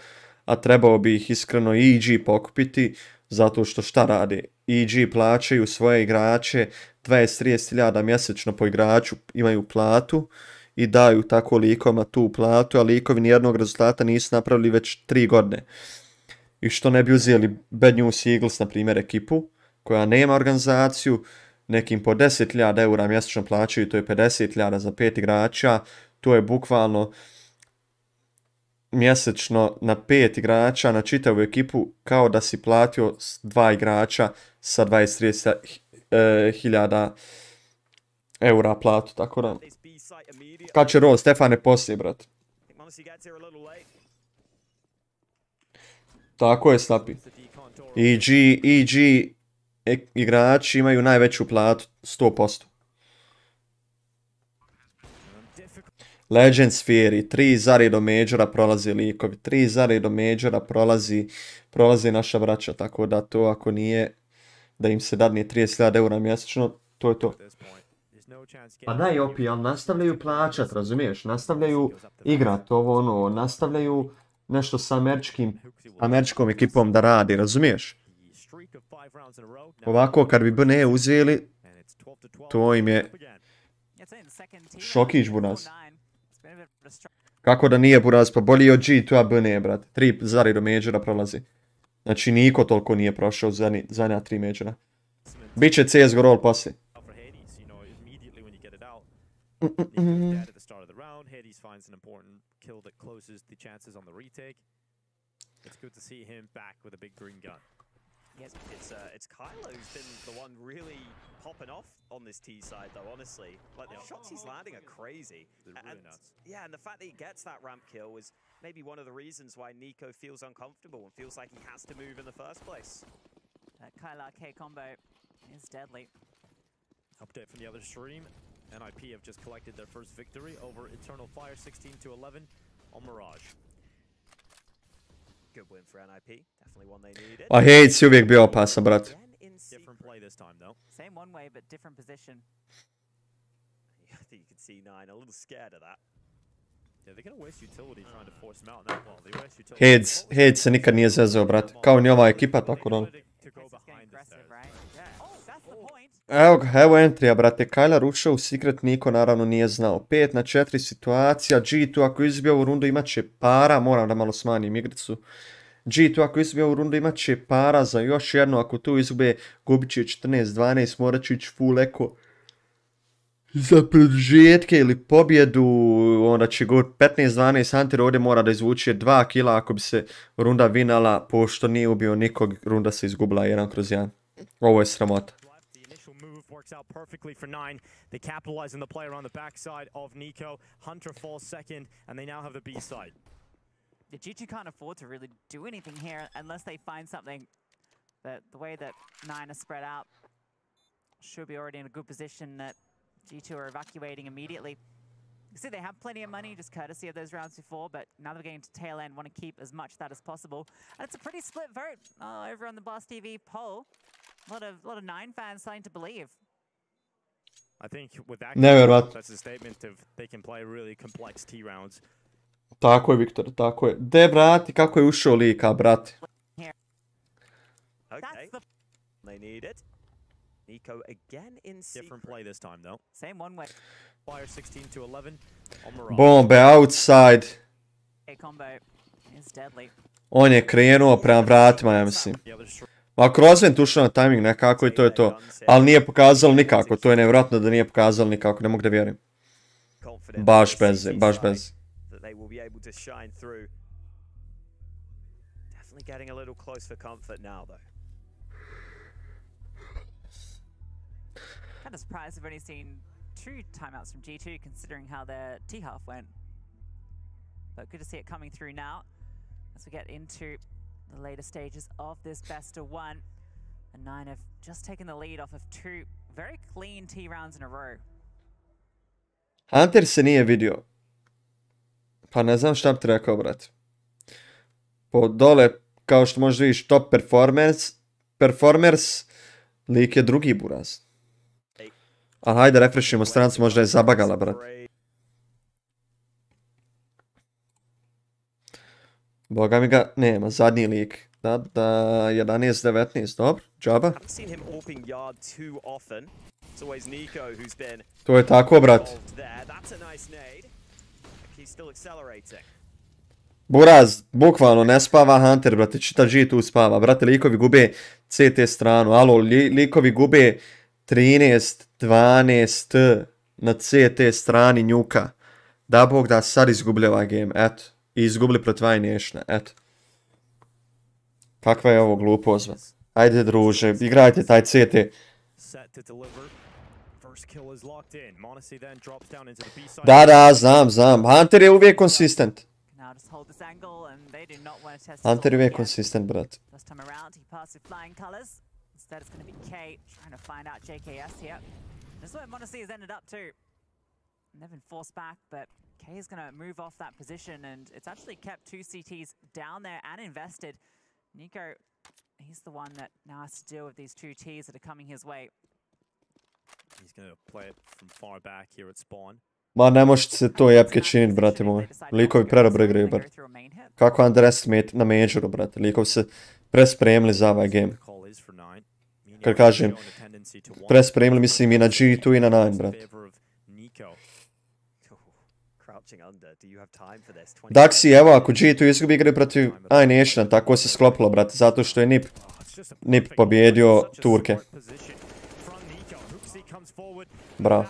a trebao bi ih iskreno EG pokupiti, zato što šta rade? EG plaćaju svoje igrače 20-30 mjesečno po igraču, imaju platu i daju tako likovima tu platu, a likovi nijednog rezultata nisu napravili već 3 godine. I što ne bi uzeli Bad News Eagles, na primjer, ekipu koja nema organizaciju, nekim po 10.000 eura mjesečno plaćaju, to je 50.000 za 5 igrača, to je bukvalno mjesečno na 5 igrača na čitavu ekipu kao da si platio 2 igrača sa 20-30.000 eura platu, tako da. Kad će roll, Stefane, poslije, brate. Tako je, Slapi. EG igrači imaju najveću platu, 100%. Legends Fury, 3 zaredom majora prolazi likovi, 3 zaredom majora prolazi naša braća, tako da to ako nije da im se dadne 30.000 eura mjesečno, to je to. Pa daj Opi, ali nastavljaju plaćat, razumiješ, nastavljaju igrat ovo ono, nastavljaju nešto sa američkom ekipom da radi, razumiješ? Ovako kad bi BNE uzeli, to im je šokić buraz. Kako da nije buraz, pa bolji od G2 BNE, brate. 3 zaredom majora prolazi. Znači niko toliko nije prošao zadnja 3 majora. Biće CSGO roll poslije. Yes, it's Kylo who's been the one really popping off on this T side, though. Honestly, like the shots he's landing are crazy. They're really nuts. Yeah, and the fact that he gets that ramp kill is maybe one of the reasons why Nico feels uncomfortable and feels like he has to move in the first place. That Kylo K combo is deadly. Update from the other stream. NIP have just collected their first victory over Eternal Fire 16-11 on Mirage. Good win for NIP. Definitely one they needed. A Hades je uvijek bio opasan, brat. Different play this time though. Same one way, but different position. I think you can see Nine a little scared of that. Yeah, they're gonna waste utility trying to force him out in that wall. They waste utility. Hades se nikad nije zezao, brat. Kao ni ova ekipa, tako da on. Evo ga, evo entrija, brate. Kyler ušao u Secret, niko naravno nije znao. 5 na 4 situacija. G2 ako izbije ovu rundu imat će para. Moram da malo smanjim igricu. G2 ako izbije ovu rundu imat će para za još jedno. Ako tu izgube, gubit će 14-12. Morat će ići full eko za produžetke ili pobjedu. Onda će gubit 15-12. Hunter ovdje mora da izvuče 2 kila ako bi se runda vinala. Pošto nije ubio nikog, runda se izgubila 1/1. Ovo je sramota. Works out perfectly for Nine. They capitalize on the play around the backside of Nico. Hunter falls second, and they now have the B side. The G2 can't afford to really do anything here unless they find something. That the way that Nine is spread out should be already in a good position that G2 are evacuating immediately. You see, they have plenty of money, just courtesy of those rounds before, but now they're getting to tail end, want to keep as much of that as possible. And it's a pretty split vote over on the Blast TV poll. A lot of Nine fans starting to believe. I think with that, that's a statement of they can play really complex T rounds. Tako je, Viktor, tako je. De, brati, kako je ušao lika, brati. Okay. They need it. Nico again in different play this time though. Same one way. Fire 16-11 on Mirage. Bombe outside. A combo is deadly. On je krenuo prema vratima, ja mislim. Ako Rozvent ušao na timing nekako i to je to. Ali nije pokazalo nikako. To je nevjerojatno da nije pokazalo nikako. Ne mogu da vjerujem. Baš bez. Definitely getting a little close for comfort now though. Kind of surprised I've only seen 2 timeouts from G2 considering how their T-half went. But good to see it coming through now as we get into the later stages of this best of 1. And Nine have just taken the lead off of 2 very clean T rounds in a row. Hunter se nije vidio. Pa ne znam šta bi ti rekao, brate. Po dole, kao što možeš vidiš, top performers, lik je drugi buraz. A hajde refreshimo stranicu, možda je zabagala, brate. Boga mi ga nema, zadnji lik. Da, 11-19, dobro, džaba. To je tako, brat. Buraz, bukvalno ne spava Hunter, brate, čita G tu spava. Brate, likovi gube CT stranu, alo, likovi gube 13-12 na CT strani njuka. Da bog da sad izgubili ovaj game, eto. I izgubili protiv Vajnješna, eto. Kakva je ovo glupost, ajde druže, igrajte taj CT. Da, znam. Hunter je uvijek konsistent. Hunter je uvijek konsistent, brat. Instead, it's going to be K trying to find out JKS here. This is where m0NESY has ended up too. They've been forced back, but K is going to move off that position, and it's actually kept 2 CTs down there and invested. Nico, he's the one that now has to deal with these 2 Ts that are coming his way. He's going to play it from far back here at spawn. Ma ne možete se to jebke činiti, brate moj. Likovi predobro igraju, brate. Kako underestimate na majoru, brate. Likovi se prespremili za ovaj game. Kad kažem, prespremili mislim i na G2 i na Nine, brate. Daxi, evo, ako G2 izgubi igre protiv iNation, tako se sklopilo, brate, zato što je NiP pobjedio Turke. Bravo.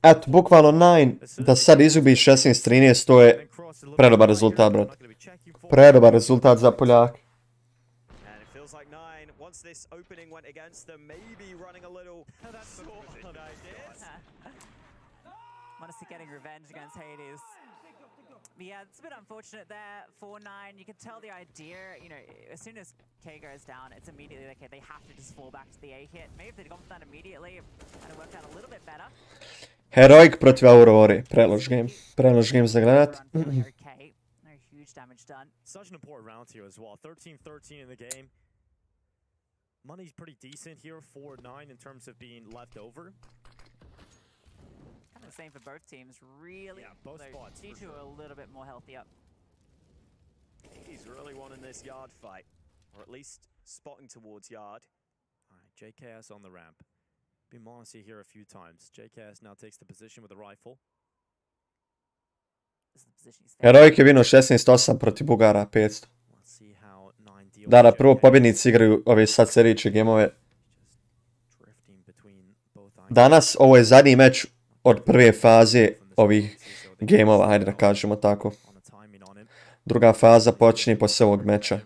Eto, bukvalno Nine, da sad izgubi 16-13, to je predobar rezultat, brat. Predobar rezultat za Poljake. Modesty getting revenge against Hades. But yeah, it's a bit unfortunate there. 4-9, you can tell the idea, you know, as soon as K goes down, it's immediately like, okay, they have to just fall back to the A hit. Maybe if they'd gone for that immediately, and it worked out a little bit better. Heroic protiv Aurore, prelož game za gledat. No huge damage done. Such an important round here as well. 13-13 in the game. Money's pretty decent here, 4-9 in terms of being left over. Kind of the same for both teams, really. Yeah, both spots. G2 are a little bit more healthy up. He's really wanting this yard fight, or at least spotting towards yard. All right, JKS on the ramp. Been Monacy here a few times. JKS now takes the position with a rifle. Heroic je vinuo 16-8 protiv Bugara, 500. Da, prvo pobjednici igraju ove sad serijiče gemove. Danas, ovo je zadnji meč od prve faze ovih gemova, hajde da kažemo tako. Druga faza počinje poslije ovog meča.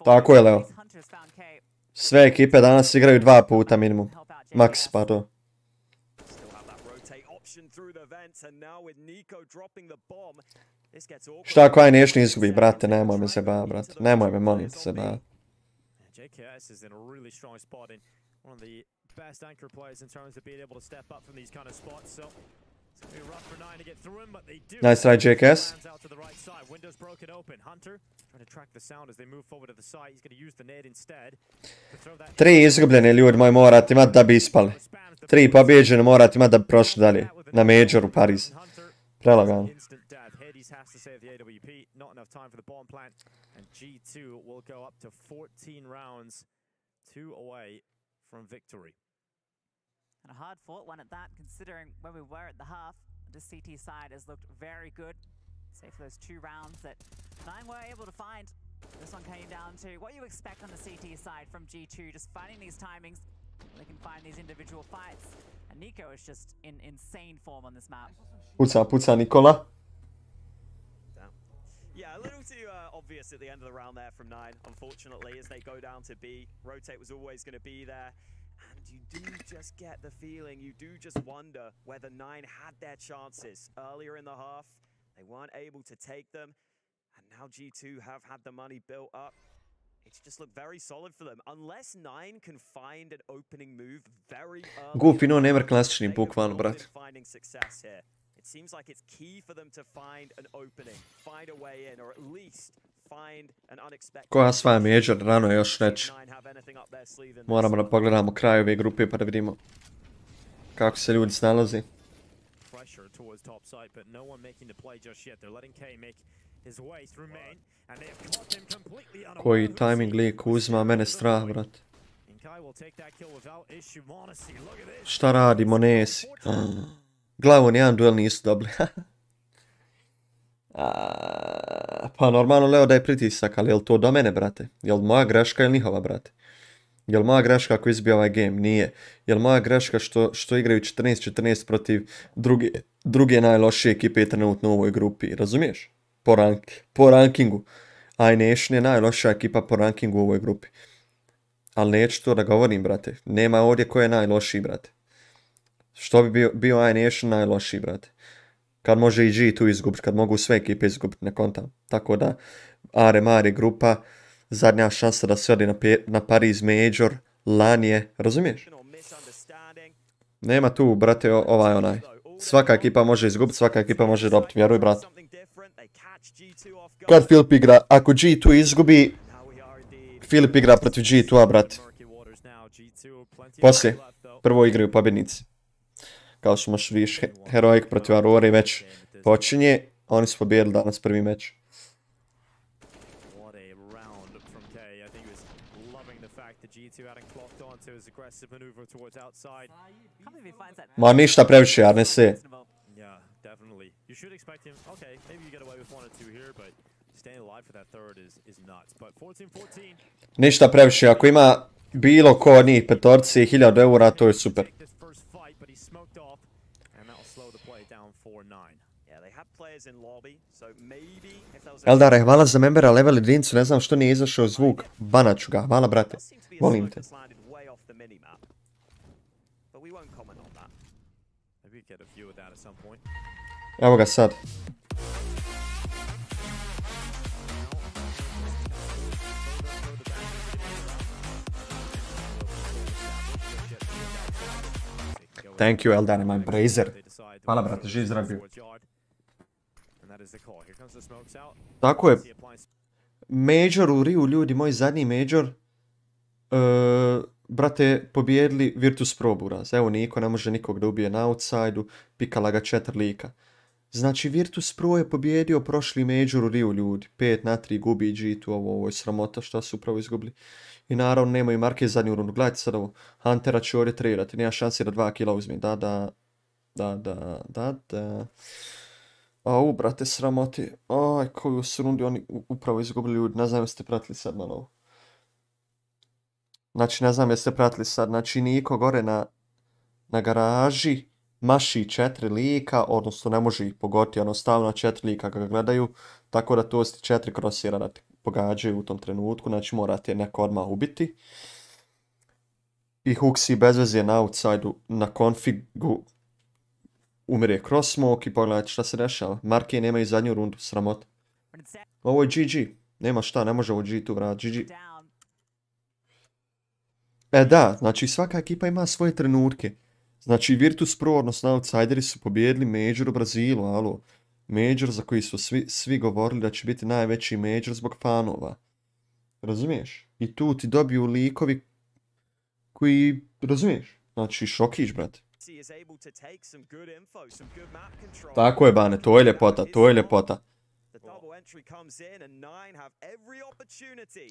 Tako je, Leo. Sve ekipe danas igraju 2 puta minimum. Max, pardon. Šta ako aj neš ne izgubi, brate, nemoj me se ba, brate. Nemoj me, molim se ba. JKS is in a really strong spot and one of the best anchor players in terms of being able to step up from these kind of spots. So it's going to be rough for 9 to get through him, but they do. Nice try, JKS. Out to the right side. Windows broken open. Hunter trying to track the sound as they move forward to the side. He's going to use the nade instead to throw that. 3 izgubljene, ljudi moji, morate imati da bi ispali. 3 pobjeđene morate imati da bi prošli dalje. Na Majoru, Pariz. Prelagano. Has to save the AWP, not enough time for the bomb plant, and G2 will go up to 14 rounds, 2 away from victory. And a hard fought one at that, considering where we were at the half. The CT side has looked very good, save for those 2 rounds that Nine were able to find. This one came down to what you expect on the CT side from G2, just finding these timings. They can find these individual fights, and Nico is just in insane form on this map. Puca, Nikola. Yeah, a little too obvious at the end of the round there from Nine, unfortunately, as they go down to B. Rotate was always going to be there. And you do just get the feeling, you do just wonder whether Nine had their chances earlier in the half. They weren't able to take them. And now G2 have had the money built up. It's just looked very solid for them. Unless Nine can find an opening move very early. Goofy, no, never klasični bukvalno, brate. Finding success here. It seems like it's key for them to find an opening, find a way in, or at least find an unexpected. Koja sva je Major, rano je još reći. Moramo da pogledamo kraj ove grupe pa da vidimo kako se ljudi snalazi. Koji timing lijek uzma, mene strah, brate. Šta radi Monesi? Glavu nijedan duel nisu dobili. Pa normalno Leo da je pritisak, ali je li to do mene, brate? Je li moja greška ili njihova, brate? Je li moja greška ako izbija ovaj game? Nije. Je li moja greška što igraju 14-14 protiv druge najlošije ekipe trenutno u ovoj grupi? Razumiješ? Po rankingu. iNation je najlošija ekipa po rankingu u ovoj grupi. Ali neću to da govorim, brate. Nema ovdje ko je najlošiji, brate. Što bi bio iNation najlošiji, brate? Kad može i G2 izgubiti, kad mogu sve ekipe izgubiti, ne kontam. Tako da, Mari grupa, zadnja šansa da se odi na Paris Major, lan je, razumiješ? Nema tu, brate, onaj. Svaka ekipa može izgubiti, svaka ekipa može dobiti, vjeruj, brate. Kad Filip igra, ako G2 izgubi, Filip igra protiv G2-a, brate. Poslije, prvo igraju pobjednici. Kao što možeš vidiš, Heroic protiv Aurore već počinje. Oni su pobijedili danas prvi meč. Ma ništa previše, Arnese. Ništa previše, ako ima bilo ko od njih petorci 1000 eura, to je super. Eldare, hvala za membera level jedinicu, ne znam što nije izašao zvuk. Banaću ga, hvala brate. Volim te. Evo ga sad. Thank you, Eldare, my brazer. Hvala, brate, živ zdrav bio. Tako je. Major u Riu, ljudi, moj zadnji major. Brate, pobijedili Virtus Pro buraz. Evo, niko ne može nikog da ubije na outside-u. Pikala ga 4 lika. Znači, Virtus Pro je pobjedio prošli major u Riu, ljudi. 5-3 gubi G2, ovo je sramota šta su upravo izgubili. I naravno nemaju Marke zadnju rundu. Gledajte sad ovo. Huntera će ovdje trirati. Nema šansi da 2 kila uzmi. Da. Au, brate, sramoti. Aj, koju su rundi oni upravo izgubili ljudi. Ne znam jeste pratili sad malo ovo. Znači, ne znam jeste pratili sad. Znači, niko gore na garaži maši 4 lika, odnosno ne može ih pogoditi, ono stavno 4 lika ga gledaju, tako da to sti 4 krosira da te pogađaju u tom trenutku, znači morate neko odmah ubiti. I Huxi bez veze na outside-u, na konfigu umire cross smoke i pogledajte šta se dešava. Marke nemaju zadnju rundu, sramota. Ovo je GG, nema šta, ne može ovo G2 vratiti, GG. Da, znači svaka ekipa ima svoje trenutke. Znači Virtus Pro, odnosno outsideri su pobijedili Major u Brazilu, alo. Major za koji su svi govorili da će biti najveći Major zbog fanova. Razumiješ? I tu ti dobiju likovi koji, razumiješ? Znači šokić, brate. Tako je, Bane, to je ljepota, to je ljepota.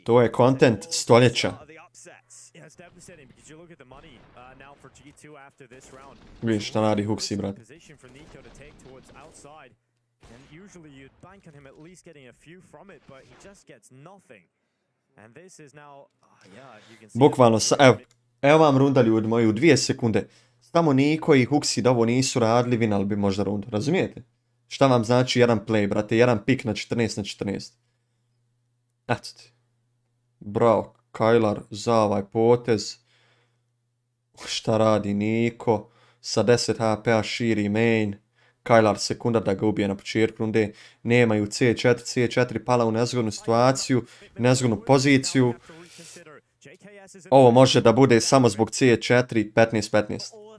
To je content stoljeća. Vidiš šta radi Huxi, brate. Bukvalno, evo vam runda ljudi moji u 2 sekunde. Samo Niko i Huxi da ovo nisu radili, vinali bi možda rundu, razumijete? Šta vam znači jedan play, brate, jedan pik na 14/14. Eto ti. Bravo, Kajlar za ovaj potez. Šta radi Niko? Sa 10 HP-a širi main. Kajlar sekundar da ga ubije na početku runde. Nemaju C4 pala u nezgodnu situaciju, nezgodnu poziciju. Ovo može da bude samo zbog C4, 15-15.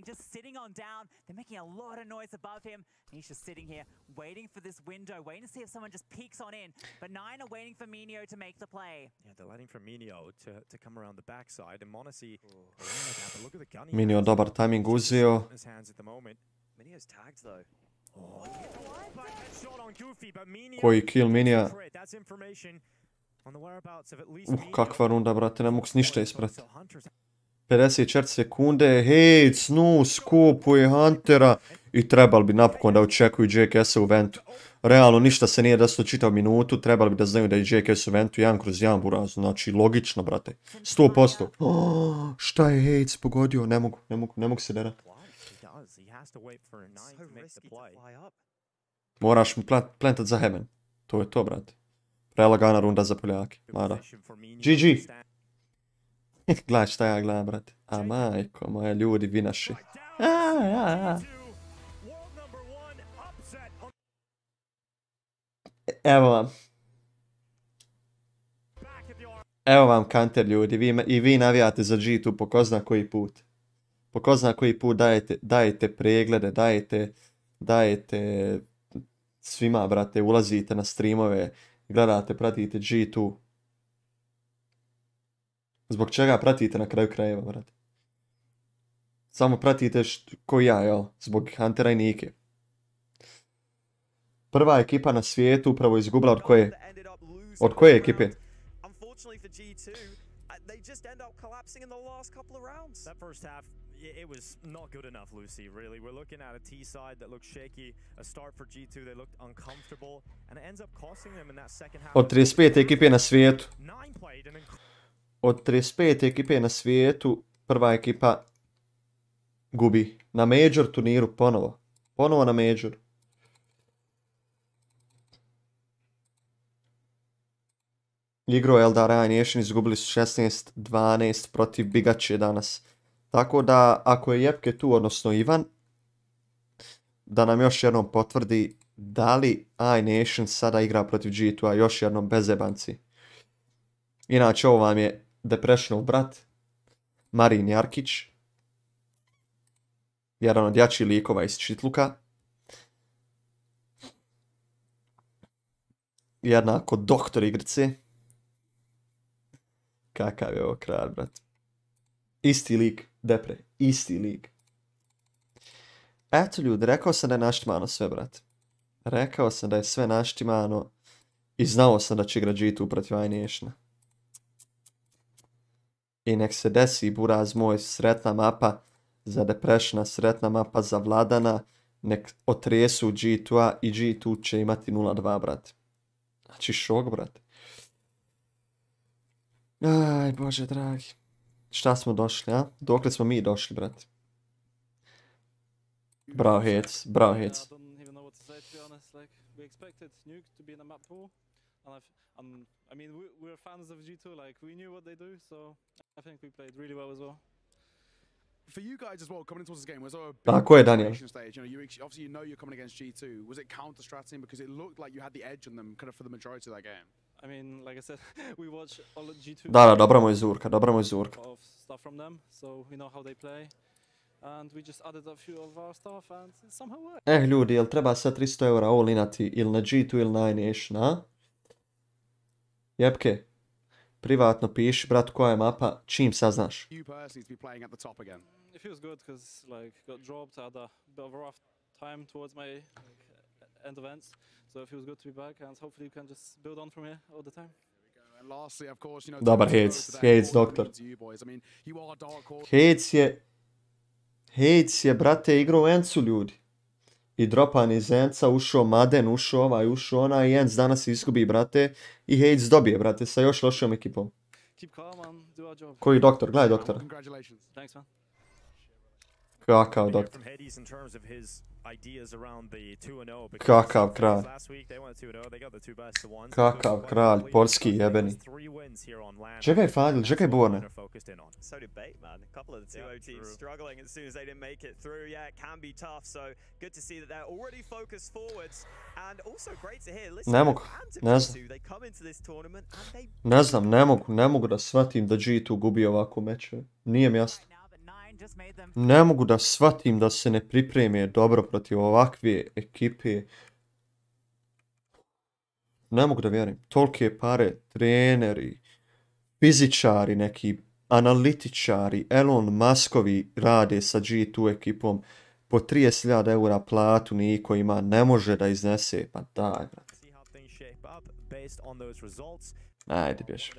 Just sitting on down, they're making a lot of noise above him. He's just sitting here, waiting for this window, waiting to see if someone just peeks on in. But Nine are waiting for Minio to make the play. Yeah, they're waiting for Minio to come around the backside. And Monacy, look at the gun. Minio dobar timing uzeo. Minio's tagged though. Koji kill Minija. Kakva runda, brate, ne mogu ništa isprati. 54 sekunde, hej, Snus kupuje Huntera i trebali bi napokon da očekuju JKS-a u ventu. Realno ništa se nije desilo čitav minutu, trebali bi da znaju da je JKS u ventu 1/1 buraz, znači logično, brate, 100%. Oh, šta je Hejc pogodio, ne mogu se derati. Moraš mu plantat za Heaven, to je to, brate. Prelagana runda za Poljake, mada. GG! Gledaj šta ja gledam, brate. A majko, moje ljudi, vi naši. Evo vam. Evo vam kanter, ljudi. I vi navijate za G2 po ko zna koji put. Po ko zna koji put dajete preglede, dajete svima, brate. Ulazite na streamove, gledate, pratite G2. Zbog čega pratite na kraju krajeva, brate? Samo pratite ko ja, jel? Zbog Huntera i Nike. Prva ekipa na svijetu upravo izgubila od koje? Od koje ekipe? It was not good enough, Lucy, really. We're looking at a T side that looks shaky, a start for G2, they looked uncomfortable, and it ends up costing them in that second half. Od 35 ekipe na svijetu. Od 35 ekipe na svijetu, prva ekipa gubi. Na major turniru ponovo. Ponovo na Major. Igrao Eldar Eye Nation, izgubili su 16-12 protiv Bigaće danas. Tako da, ako je Jepke tu, odnosno Ivan, da nam još jednom potvrdi da li iNation sada igra protiv G2-a još jednom bez jebanci. Inače, ovo vam je Depressionov brat, Marin Jarkić, jedan od jačih likova iz Čitluka. Jednako doktor igrice. Kakav je ovo kralj, brat. Isti lik, Depre, isti lik. Eto ljudi, rekao sam da je naštimano sve, brat. Rekao sam da je sve naštimano i znao sam da će igra G2 protiv iNationa. I nek se desi, buraz moj, sretna mapa za Depressiona, sretna mapa za Vladana, nek otresu G2-a i G2 će imati 0-2, brat. Znači šok, brat. Aj, Bože dragi. Šta smo došli, a? Dokle smo mi došli, brat? Bravo, Hec, bravo, Hec. We expected Nuke to be in the map pool, and I mean we're fans of G2. Like we knew what they do, so I think we played really well as well. For you guys as well, coming into this game, was there a big Tako je, Daniel. stage? You know, obviously you know you're coming against G2. Was it counter-strategy because it looked like you had the edge on them, kind of for the majority of that game? I mean, like I said, we watch all of G2. Da, dobra mu je zurka, dobra mu je zurka. Of stuff from them, so we know how they play. And we just added a few of our stuff and it somehow worked. Ljudi, jel treba sad 300 eura all-inati ili na G2 ili na iNation, a? Jepke, privatno piši, brat, koja je mapa, čim saznaš. You personally to be playing at the top again. It feels good because like got dropped, had a bit of a rough time towards my end events, so it feels good to be back and hopefully you can just build on from here all the time. And lastly, of course, you know, Dobar Hec, doktor. Hec je, brate, igrao u Encu, ljudi. I dropan iz Enca, ušao Maden, ušao ovaj, ušao onaj, i Enc danas izgubi, brate. I Hec dobije, brate, sa još lošijom ekipom. Koji doktor? Gledaj doktora. Kakav doktor. Kakav kralj. Kakav kralj, polski jebeni. Čekaj Fadil, čekaj Borne. So debate, man. A couple of the 2-0 teams struggling as soon as they didn't make it through. Yeah, it can be tough, so good to see that they're already focused forwards. And also great to hear, listen, Ne mogu, ne znam. they come into this tournament and they... Ne znam, ne mogu da shvatim da G2 gubi ovako meče. Nije mi jasno. Ne mogu da shvatim da se ne pripreme dobro protiv ovakve ekipe. Ne mogu da vjerujem. Tolike pare, treneri, fizičari neki, analitičari, Elon Muskovi rade sa G2 ekipom. Po 30.000 eura platu niko ima, ne može da iznese. Pa daj, brate. Ajde, bježi.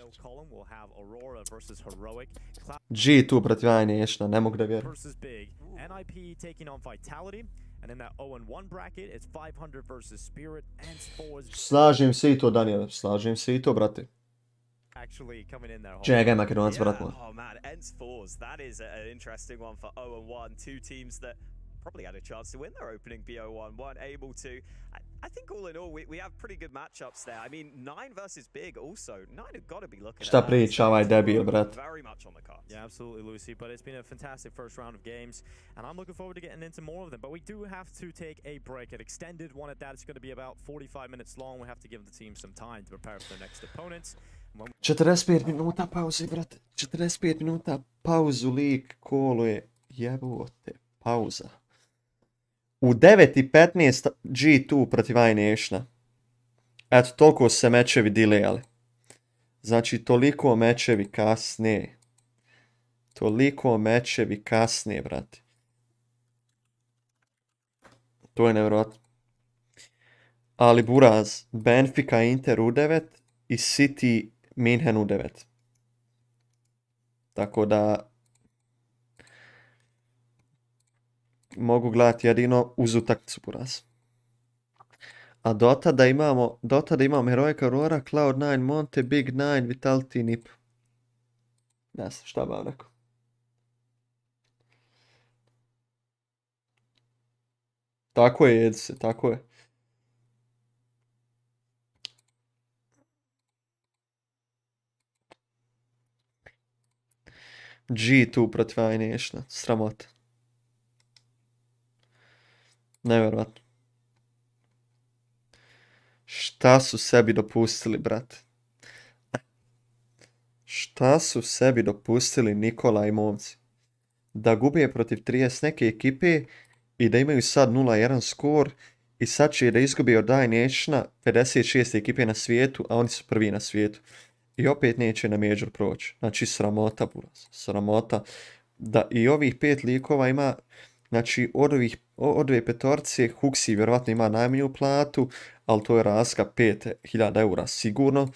G2 protiv iNationa, ne mogu da vjerujem. NIP taking on Vitality, and in that 0-1 bracket, it's 500 versus Spirit and Spores. Slažem se i to, Daniel, slažem se i to, brate. Actually coming in there. Čekaj, Makedonac, brat moj. Oh man, Ents Fours, that is an interesting one for 0-1. Two teams that probably had a chance to win their opening BO1, weren't able to. I think all in all, we have pretty good matchups there. I mean, 9 versus Big also. 9 have got to be looking Šta at priča ovaj debil, brat? very much on the cards. Yeah, absolutely, Lucy. But it's been a fantastic first round of games, and I'm looking forward to getting into more of them. But we do have to take a break, an extended one at that. It's going to be about 45 minutes long. We have to give the team some time to prepare for their next opponents. 45 minuta pauze, brate. 45 minuta pauzu, lik, koluje. Jebote, pauza. U 9:15 G2 protiv iNationa. Eto, toliko se mečevi dilejali. Znači, toliko mečevi kasne. Toliko mečevi kasne, brate. To je nevjerojatno. Ali buraz, Benfica Inter u 9 i City Minhen u 9. Tako da mogu gledati jedino uz utakmicu buraz. A do tada imamo Heroic Aurora, Cloud9, Monte, Big 9, Vitality, NIP. Ne znam šta bi vam rekao. Tako je, Jedse, tako je. G2 protiv iNationa, sramota. Nevjerojatno. Šta su sebi dopustili, brate? Šta su sebi dopustili Nikola i momci? Da gube protiv 30 neke ekipe i da imaju sad 0-1 skor i sad će da izgubi od iNationa 56 ekipe na svijetu, a oni su prvi na svijetu. I opet neće na Major proći. Znači sramota, buraz. Sramota. Da i ovih 5 likova ima, znači od ove petorce, Huxi vjerovatno ima najmanju platu, ali to je razlika 5000 eura sigurno.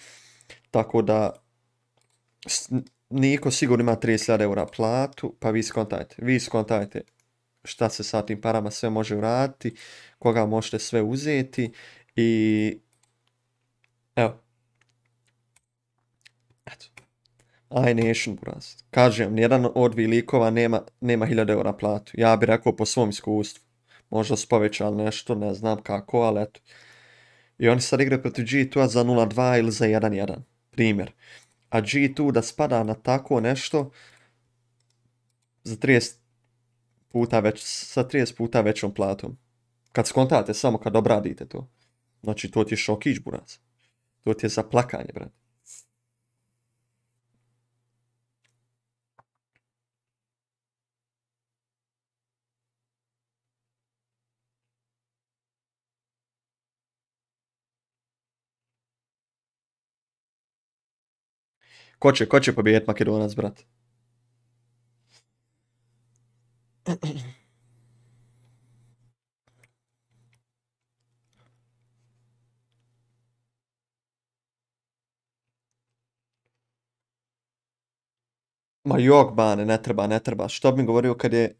Tako da Niko sigurno ima 30.000 eura platu, pa vi skontajte šta se sa tim parama sve može uraditi, koga možete sve uzeti i evo. Eto. iNation, buraz. Kažem, nijedan od ovih likova nema 1000 eura platu. Ja bih rekao po svom iskustvu. Možda su povećali nešto, ne znam kako, ali eto. I oni sad igraju protiv G2 za 0-2 ili za 1-1. Primjer. A G2 da spada na tako nešto za 30 puta već, sa 30 puta većom platom. Kad skontate, samo kad obradite to. Znači, to ti je šokić, buraz. To ti je za plakanje, brate. Ko će pobijediti Makedonac, brat? Ma jok, bane, ne treba. Što bi mi govorio kad je...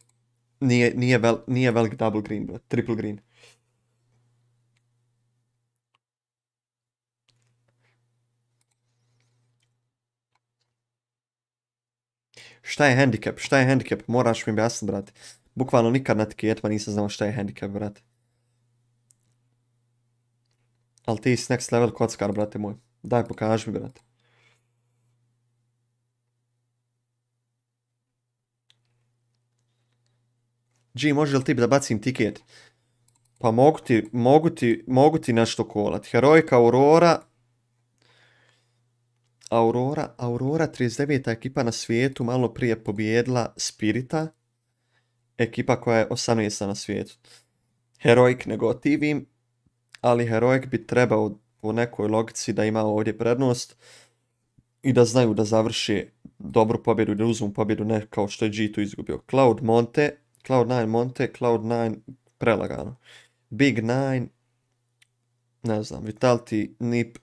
Nije velik double green, brat. Triple green. Šta je handicap? Moraš mi objasniti, brate. Bukvalno nikad na etiketima nisam znao šta je handicap, brate. Ali ti si next level kockar, brate moj. Daj, pokaži mi, brate. G, može li ti da bacim tiket? Pa mogu ti nešto kolat. Heroika Aurora 39. ekipa na svijetu malo prije pobijedila Spirita, ekipa koja je 18. na svijetu. Heroic ne gotivim, ali Heroic bi trebao po nekoj logici da ima ovdje prednost i da znaju da završi dobru pobjedu i da uzmu pobjedu, ne kao što je G2 izgubio. Cloud9 Monte, Cloud9 prelagano. Big 9, ne znam, Vitality, Nip,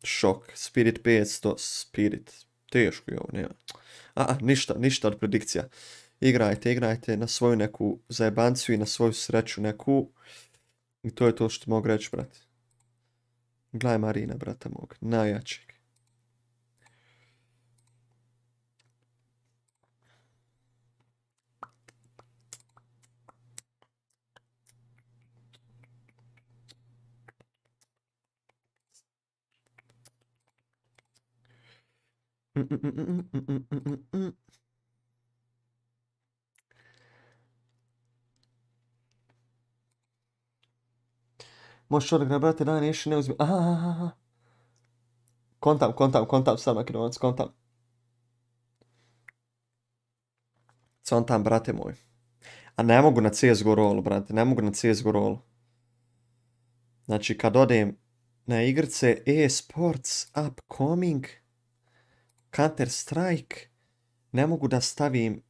šok, Spirit 500, Spirit, teško je ovo, nema. Ništa od predikcija. Igrajte na svoju neku zajebanciju i na svoju sreću neku. I to je to što mogu reći, brate. Gledaj Marina, brata mog, najjačeg. Možeš odgra, brate, da nešto ne uzmi. Kontam, sad Makedonac, kontam. Contam, brate moj. A ne mogu na CSGO rolu, brate, Znači, kad odem na igrice e-sports, upcoming, Counter Strike, ne mogu da stavim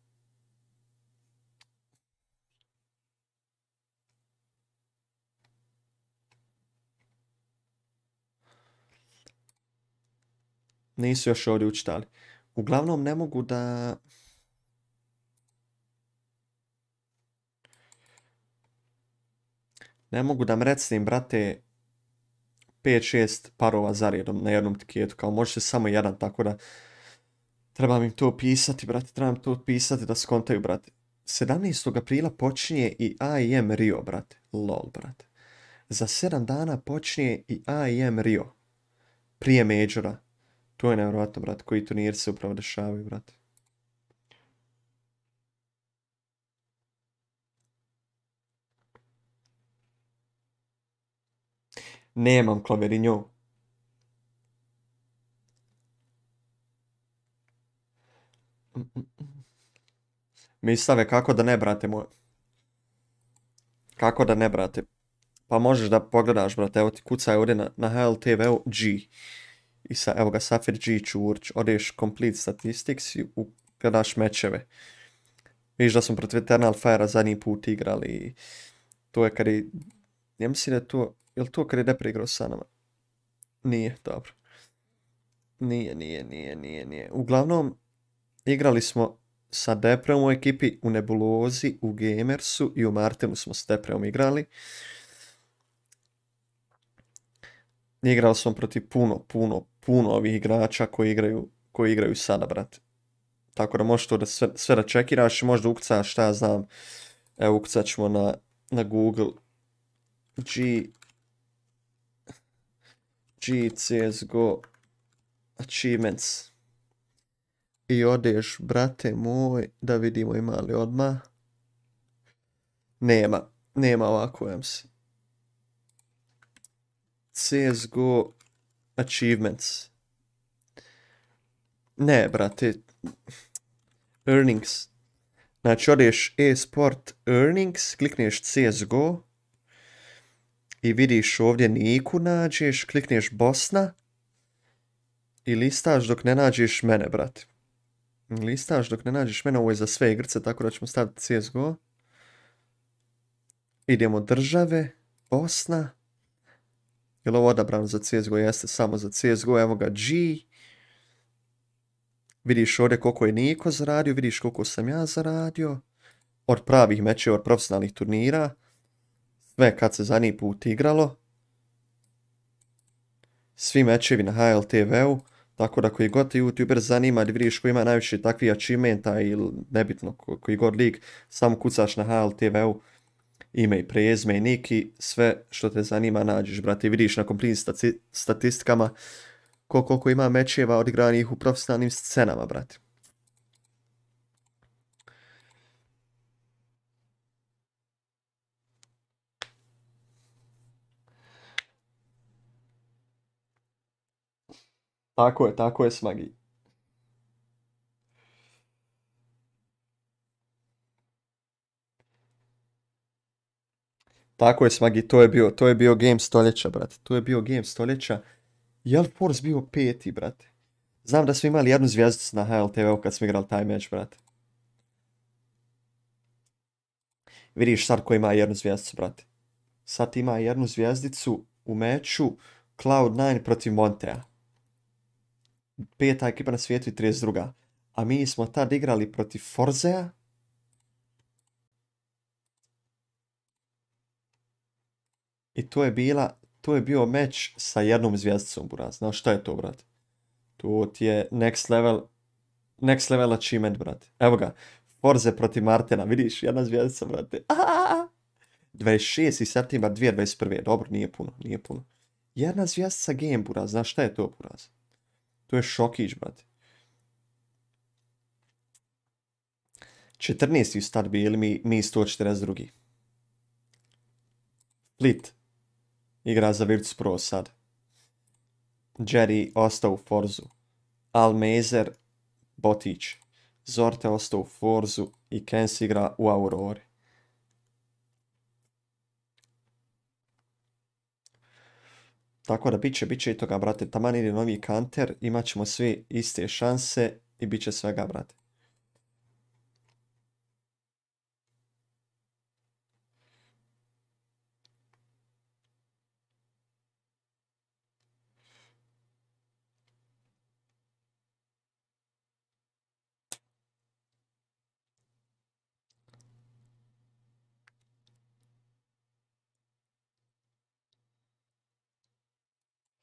nisu još ovdje učitali. Uglavnom ne mogu da mrecnim, brate, 5-6 parova zaredom na jednom tiketu, kao može se samo jedan, tako da treba im to pisati, brate, da skontaju, brate. 17. aprila počinje i IEM Rio, brate. Lol, brate. Za 7 dana počinje i IEM Rio. Prije Majora. To je nevjerojatno, brate. Koji turniri se upravo dešavaju, brate. Nemam Claverinho. Mistave, kako da ne, brate moj? Kako da ne, brate? Pa možeš da pogledaš, brate, evo ti kucaj ovdje na HLTV-u G. I evo ga, Safir G Čurć, odeš Complete Statistics i gledaš mečeve. Vidiš da smo protiv Eternal Fire zadnji put igrali i to je kad je, ja mislim da je to, je li to kad je Depre igrao sa nama? Nije, dobro. Nije. Uglavnom, igrali smo sa Depreom u ekipi, u Nebulozi, u Gamersu i u Martinu smo s Depreom igrali. Igrali smo protiv puno ovih igrača koji igraju sada, brate. Tako da možeš to da sve da čekiraš i možda ukucaš, šta ja znam. Evo, ukucat ćemo na Google G CSGO Achievements. I odeš, brate moj, da vidimo ima li odmah. Nema ovako, ja mislim. CSGO Achievements. Ne, brate. Earnings. Znači, odeš e-sport earnings, klikneš CSGO i vidiš ovdje Niku nađeš, klikneš Bosna i listaš dok ne nađeš mene, brate. Listaš dok ne nađeš mene, ovo je za sve igrice, tako da ćemo staviti CSGO. Idemo države, Bosna. Je li ovo odabrano za CSGO? Jeste, samo za CSGO, evo ga G. Vidiš ovdje koliko je Niko zaradio, vidiš koliko sam ja zaradio. Od pravih mečeva, od profesionalnih turnira. Sve kad se zadnji put igralo. Svi mečevi na HLTV-u. Tako da koji god te YouTuber zanima da vidiš koji ima najviše takvih achievementa ili nebitno koji god lig, samo kucaš na HLTV-u. Ime i prezime i niki, sve što te zanima nađeš, brate. Vidiš na kompletnim statistikama koliko ima mečeva odigranih u profesionalnim scenama, brate. Tako je Smagi. Tako je Smagi, to je bio game stoljeća, brate. To je bio game stoljeća. Je li Force bio 5. brate? Znam da smo imali jednu zvjezdicu na HLTV-u kad smo igrali taj meč, brate. Vidiš sad ko ima jednu zvjezdicu, brate. Sad ima jednu zvjezdicu u meču Cloud9 protiv Montea. 5. ekipa na svijetu i 32. A mi smo tad igrali protiv Forzea. I to je bio meč sa jednom zvijezdicom, buraz. Znaš šta je to, brate? To ti je next level achievement, brate. Evo ga, Forze protiv Martena, vidiš, jedna zvijezdica, brate. 26. septembar 2021. Dobro, nije puno. Jedna zvijezdica game, buraz. Znaš šta je to, buraz? To je šokić, brate. 14. start bili mi 142. Split. Igra za Virtus Pro sad. Jerry ostao u Forzu. Almezer, Botić. Zorte ostao u Forzu i Kens igra u Aurori. Tako da bit će i toga, brate. Taman ide novi kanter, imat ćemo svi iste šanse i bit će svega, brate.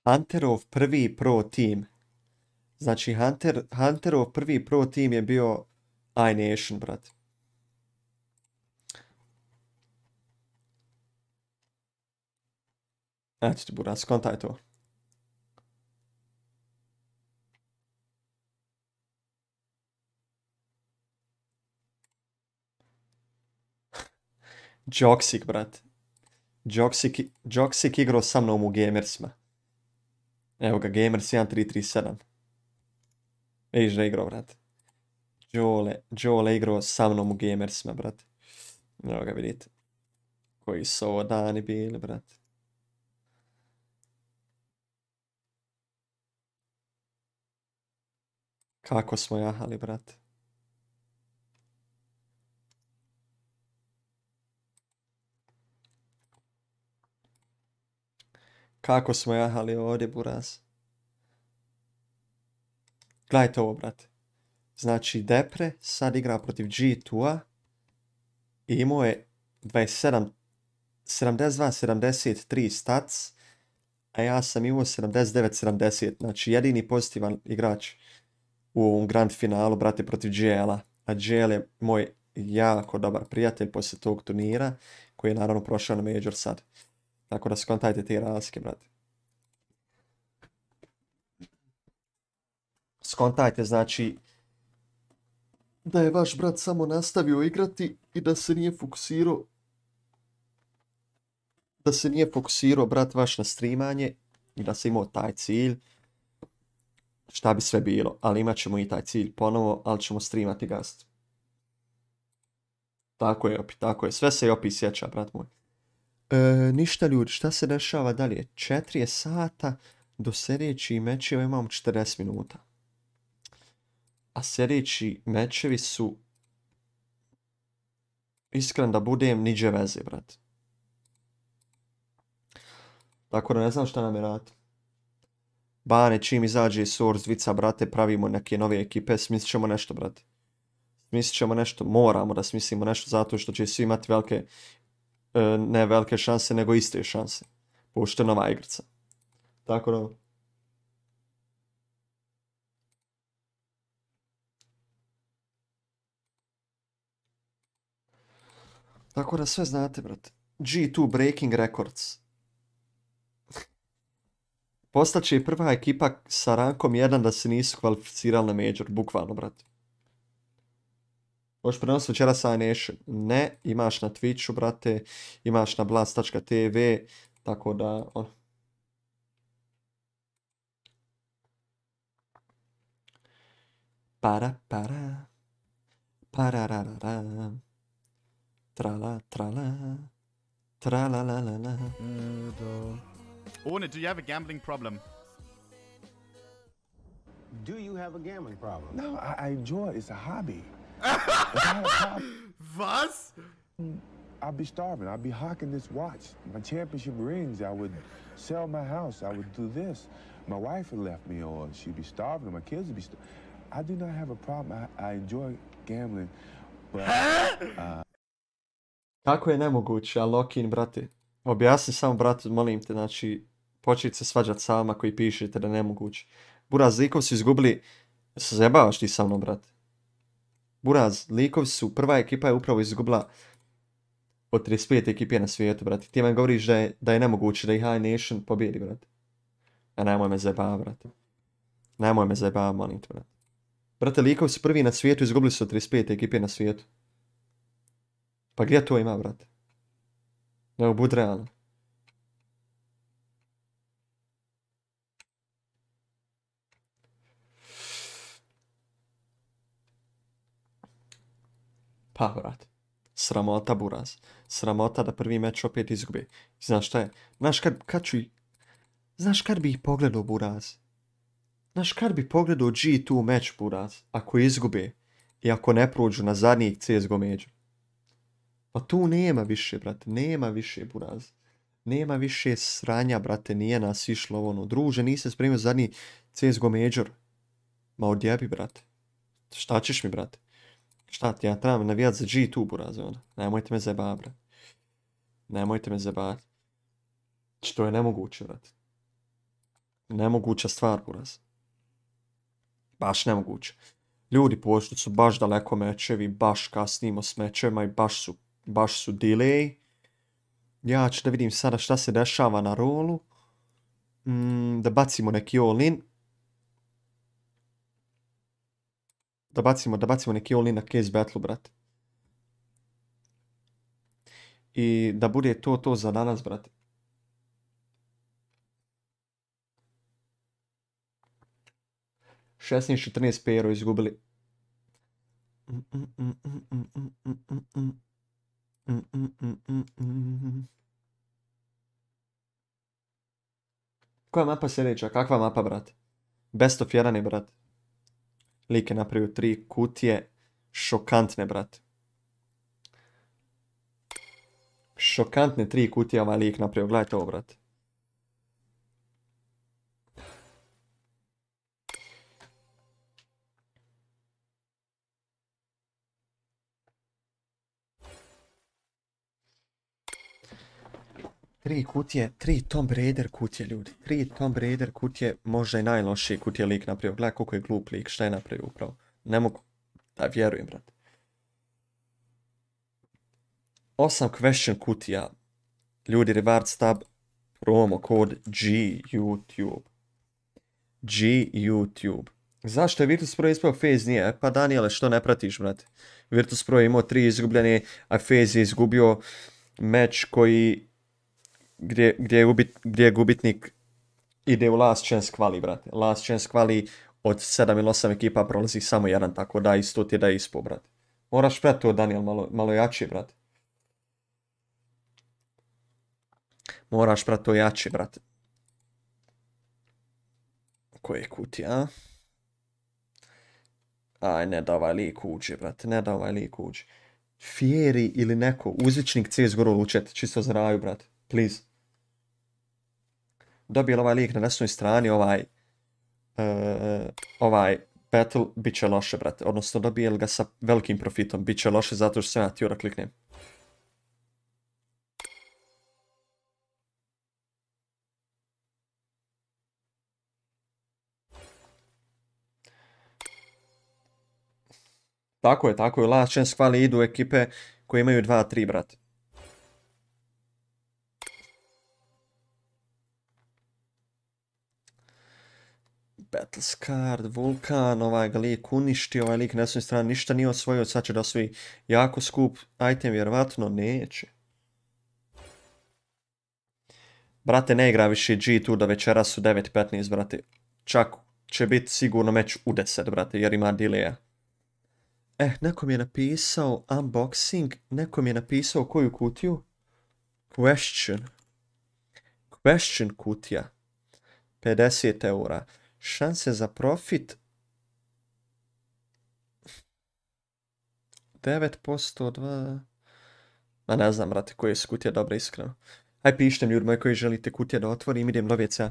Hunterov prvi pro team. Znači, Hunterov prvi pro team je bio iNation, brate. Eto ti buraz, kontaj to. Joksik, brat. Joksik igrao sa mnom u Gamersima. Evo ga, Gamers 1337. Vidiš da je igrao, brat. Joel igrao sa mnom u Gamersima, brat. Evo ga, vidite. Koji su ovo dani bili, brat. Kako smo jahali, brat. Kako smo jahali ovdje, buraz. Gledajte ovo, brate. Znači, Depre sad igra protiv G2-a i imao je 72-73 stats, a ja sam imao 79-70. Znači, jedini pozitivan igrač u ovom grand finalu, brate, protiv GL-a. A GL je moj jako dobar prijatelj poslije tog turnira, koji je naravno prošao na Major sad. Tako da skontajte te razlike, brate. Skontajte, znači, da je vaš brat samo nastavio igrati i da se nije fokusirao, brat vaš na streamanje i da se imao taj cilj, šta bi sve bilo, ali imat ćemo i taj cilj ponovo, ali ćemo streamati gast. Tako je, Jopi, tako je. Sve se Jopi sjeća, brat moj. Ništa ljudi, šta se dešava dalje? 4 je sata, do sljedećih mečeva imamo 40 minuta. A sljedeći mečevi su, iskren da budem, niđe veze, brat. Tako da ne znam šta nam je rad. Bane, čim izađe Source Vica, brate, pravimo neke nove ekipe, smislit ćemo nešto, brate. Smislit ćemo nešto, moramo da smislimo nešto, zato što će svi imati velike, ne velike šanse, nego iste šanse. Pošto je nova igrica. Tako da... Tako da sve znate, brate. G2 Breaking Records. Postaće i prva ekipa sa rankom 1 da se nisu kvalificirali na Major, bukvalno, brate. Možeš prenositi večeras iNation? Ne, imaš na Twitchu, brate, imaš na blast.tv, tako da, ono. Para, pararara, trala, trala, tralalalala. Orna, do you have a gambling problem? Do you have a gambling problem? No, I enjoy it. It's a hobby. Was? I'd be starving. I'd be hawking this watch. My championship rings. I would sell my house. I would do this. My wife had left me, or she'd be starving, or my kids would be starving. I do not have a problem. I enjoy gambling, but... Kako je nemoguće, Lokin, brate? Objasni samo, brate, molim te, znači, početi se svađati sa vama koji pišete da je nemoguće. Buraz, likovi su izgubili, se zajebavaš ti sa mnom, brate? Buraz, likovi su, prva ekipa je upravo izgubila od 35 ekipe na svijetu, brate. Ti me govoriš da je nemoguće da ih iNation pobjedi, brate. A nemoj me zajebava, brate. Nemoj me zajebava, molim te, brate. Brate, likovi su prvi na svijetu, izgubili su od 35 ekipe na svijetu. Pa gdje to ima, brate? Nego bud realno. Pa, brate. Sramota, Buraz. Sramota da prvi meč opet izgubi. Znaš šta je? Znaš kad bi ih pogledao, Buraz? Znaš kad bi pogledao G2 meč, Buraz? Ako izgube i ako ne prođu na zadnjih CSGO među. Pa tu nema više, brate, nema više, Buraz. Nema više sranja, brate, nije nas išlo ono. Druže, nisi spremio zadnji CSGO Major. Ma odjebi, brate. Šta ćeš mi, brate? Šta ti, ja trebam navijat za G2, Buraz, ono. Nemojte me zajebavati, brate. Nemojte me zajebavati. Što je nemoguće, brate. Nemoguća stvar, Buraz. Baš nemoguće. Ljudi pošli su baš daleko mečevi, baš kasnimo s mečevima i baš su delay. Ja ću da vidim sada šta se dešava na rolu. Da bacimo neki all-in. Da bacimo neki all-in na Case Battle, brate. I da bude to za danas, brate. Šestnaest 14 pero izgubili. Koja mapa sljedeća? Kakva mapa, brate? Best of 1 je, brate. Lik je napravio 3 kutije. Šokantne, brate. Šokantne 3 kutije ovaj lik napravio. Gledajte ovo, brate. Tri kutije, 3 Tomb Raider kutije, ljudi. 3 Tomb Raider kutije, možda i najlošije kutije lik napravio. Gledaj koliko je glup lik, šta je napravio upravo. Ne mogu da vjerujem, brate. 8 question kutija. Ljudi, reward stab, promo kod GYouTube. GYouTube. Zašto je Virtus.pro ispao, FaZe nije? Pa Daniele, što ne pratiš, brate? Virtus.pro je imao 3 izgubljene, a FaZe je izgubio meč koji... Gdje je gubitnik ide u last chance kvali, brate. Last chance kvali od 7 ili 8 ekipa prolazi samo jedan, tako da isto ti je da je ispo, brate. Moraš pratiti to, Daniel, malo jače, brate. Moraš pratiti to jače, brate. Koje kutija? Aj, ne da ovaj lik uđe, brate, ne da ovaj lik uđe. Fieri ili neko, uzvičnik CSGO u chat, čisto za raju, brate. Please. Dobije li ovaj lik na desnoj strani, ovaj battle, bit će loše, brate. Odnosno, dobije li ga sa velikim profitom, bit će loše zato što sam ja htio da kliknem. Tako je. Last chance kvali idu ekipe koje imaju 2-3, brate. Battlescard, Vulkan, ovaj ga lik uništi, ovaj lik na desnoj strani ništa nije osvojio, sad će da osvoji jako skup item, vjerovatno neće. Brate, ne igra više G2 da večeras su 9:15, brate. Čak će biti sigurno meč u 10, brate, jer ima delaya. Neko mi je napisao unboxing, neko mi je napisao koju kutiju? Question kutija. 50 eura. Šanse za profit 9%, 2... Ma ne znam, brate, koje su kutije dobre, iskreno. Aj pišite mi, ljudi moji, koji želite kutije da otvorim, idem lovjeca.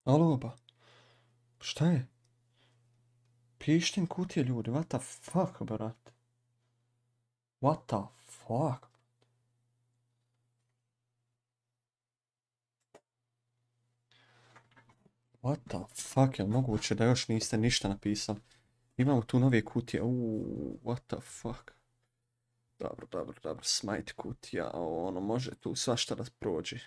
Alo, ba. Šta je? Pištim kutije, ljudi. What the fuck, brat? What the fuck? What the fuck, je li moguće da još niste ništa napisali? Imamo tu nove kutije, what the fuck. Dobro, smite kutija, ono, može tu svašta da prođe.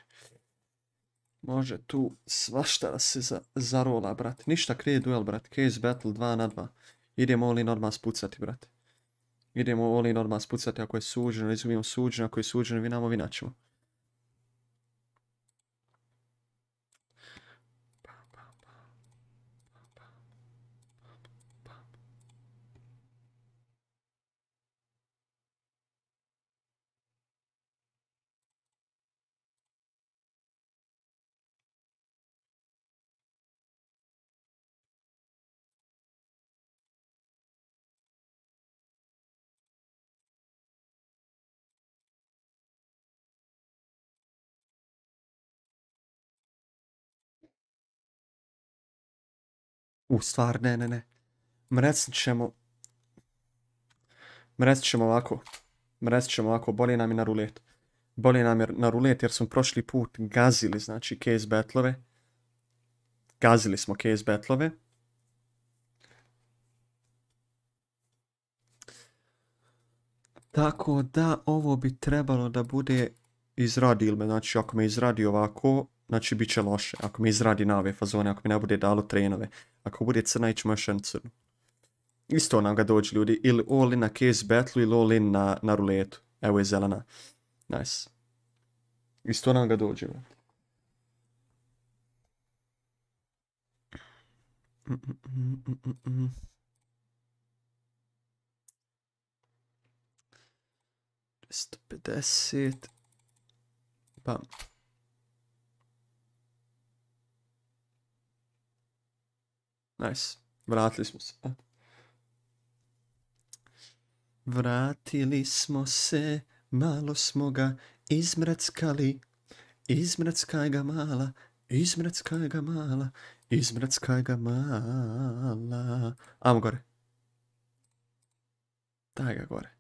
Može tu svašta da se zarola, brat. Ništa, krije duel, brat. Case battle 2 na 2. Idemo all in odmah spucati, brat. Idemo all in odmah spucati ako je suđeno, izgubimo suđeno, ako je suđeno, vinat ćemo. Stvar, ne. Mrecit ćemo ovako, bolje nam je na rulet. Bolje nam je na rulet jer smo prošli put gazili, znači, case battlove. Gazili smo case battlove. Tako da ovo bi trebalo da bude izradilme, znači ako me izradi ovako, znači bit će loše. Ako me izradi na ove fazone, ako mi ne bude dalo trenove. Ako bude crna, ićemo još jedan crnu. Isto nam ga dođe, ljudi. Ili all in na case battle ili all in na ruletu. Evo je zelena. Nice. Isto nam ga dođe. Isto 50. Bam. Nice. Vratili smo se. Vratili smo se, malo smo ga izmreckali. Izmreckaj ga mala, izmreckaj ga mala, izmreckaj ga mala. Amo gore. Daj ga gore.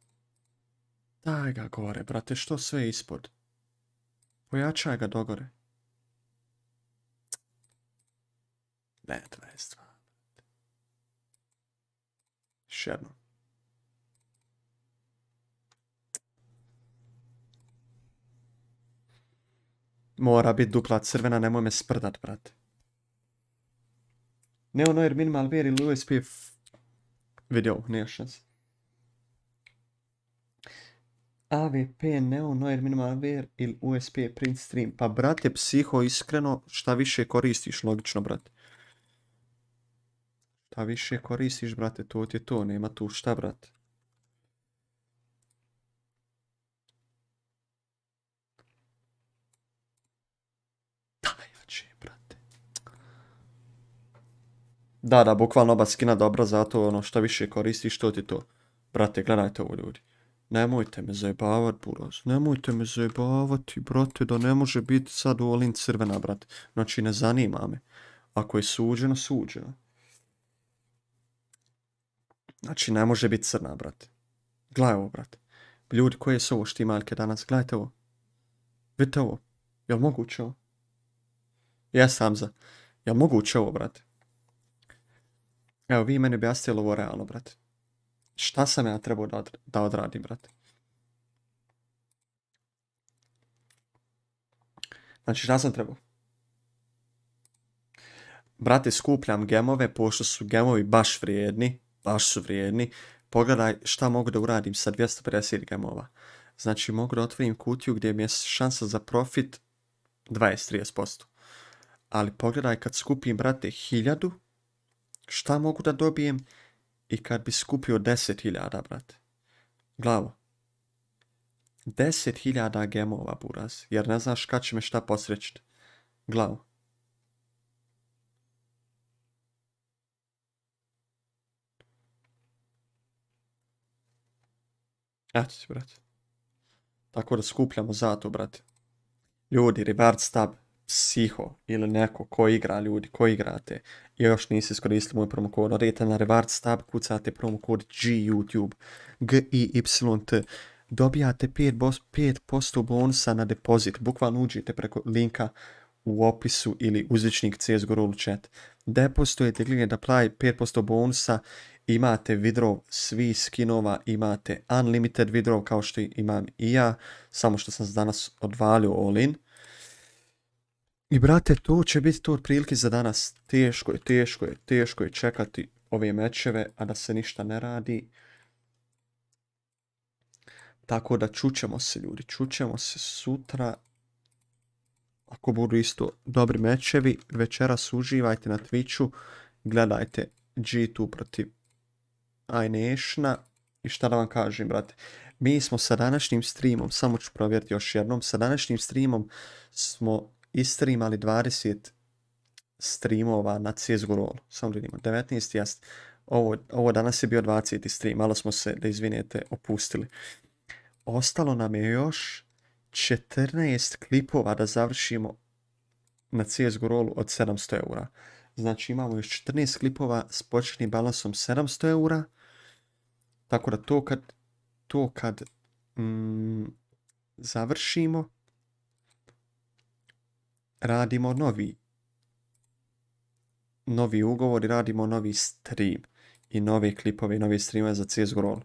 Daj ga gore, brate, što sve ispod? Pojačaj ga dogore. Ne, 22. Još jedno. Mora biti dupla crvena, nemoj me sprdat, brate. Neo Noir minimal ver ili USP video, nema šanse. AVP, Neo Noir minimal ver ili USP print stream. Pa brate, psiho, iskreno, šta više koristiš, logično, brate. Šta više koristiš, brate, to ti je to, nema tu šta, brate. Najjače, brate. Da, bukvalno oba skina dobra, zato ono šta više koristiš, to ti je to. Brate, gledajte ovo, ljudi. Nemojte me zajebavat, buraz. Nemojte me zajebavati, brate, da ne može biti sad all in crvena, brate. Znači, ne zanima me. Ako je suđeno, suđeno. Znači, ne može biti crna, brate. Gledaj ovo, brate. Ljudi, koje su ovo štimaljke danas? Gledajte ovo. Vidite ovo. Jel moguće ovo? Jes, Hamza. Jel moguće ovo, brate? Evo, vi meni objasnili ovo realno, brate. Šta sam ja trebao da odradim, brate? Znači, šta sam trebao? Brate, skupljam gemove, pošto su gemovi baš vrijedni. Baš su vrijedni. Pogledaj šta mogu da uradim sa 250 gemova. Znači, mogu da otvorim kutiju gdje mi je šansa za profit 20-30%. Ali pogledaj kad skupim, brate, 1000, šta mogu da dobijem? I kad bi skupio 10.000, brate. Glavo. 10.000 gemova, buraz. Jer ne znaš kad će me šta posrećiti. Glavo. Eto ti, brate. Tako da skupljamo zato, brate. Ljudi, reward stab. psiho ili neko ko igra, ljudi, ko igrate i još nisi iskoristili moj promokod, odete na Rewards tab, kucate promokod GYouTube, GIYT, dobijate 5% bonusa na depozit, bukvalno uđite preko linka u opisu ili uzvičnik CSGO Roll chat. Depozitujete, kliknete apply, 5% bonusa, imate withdraw svi skinova, imate unlimited withdraw kao što imam i ja, samo što sam danas odvalio all in. I brate, to će biti to otprilike za danas. Teško je čekati ove mečeve, a da se ništa ne radi. Tako da čućemo se, ljudi, čućemo se sutra. Ako budu isto dobri mečevi, večeras uživajte na Twitchu, gledajte G2 protiv iNationa. I šta da vam kažem, brate, mi smo sa današnjim streamom, samo ću provjeriti još jednom, sa današnjim streamom smo istreamali 20 streamova na CSGO Roll. Samo da vidimo, 19 jest. Ovo danas je bio 20. stream, malo smo se, da izvinete, opustili. Ostalo nam je još 14 klipova da završimo na CSGO Rollu od 700 eura. Znači imamo još 14 klipova s početnim balansom 700 eura. Tako da to kad završimo, radimo novi ugovor i radimo novi stream i nove klipove i nove streamove za CSGO Roll.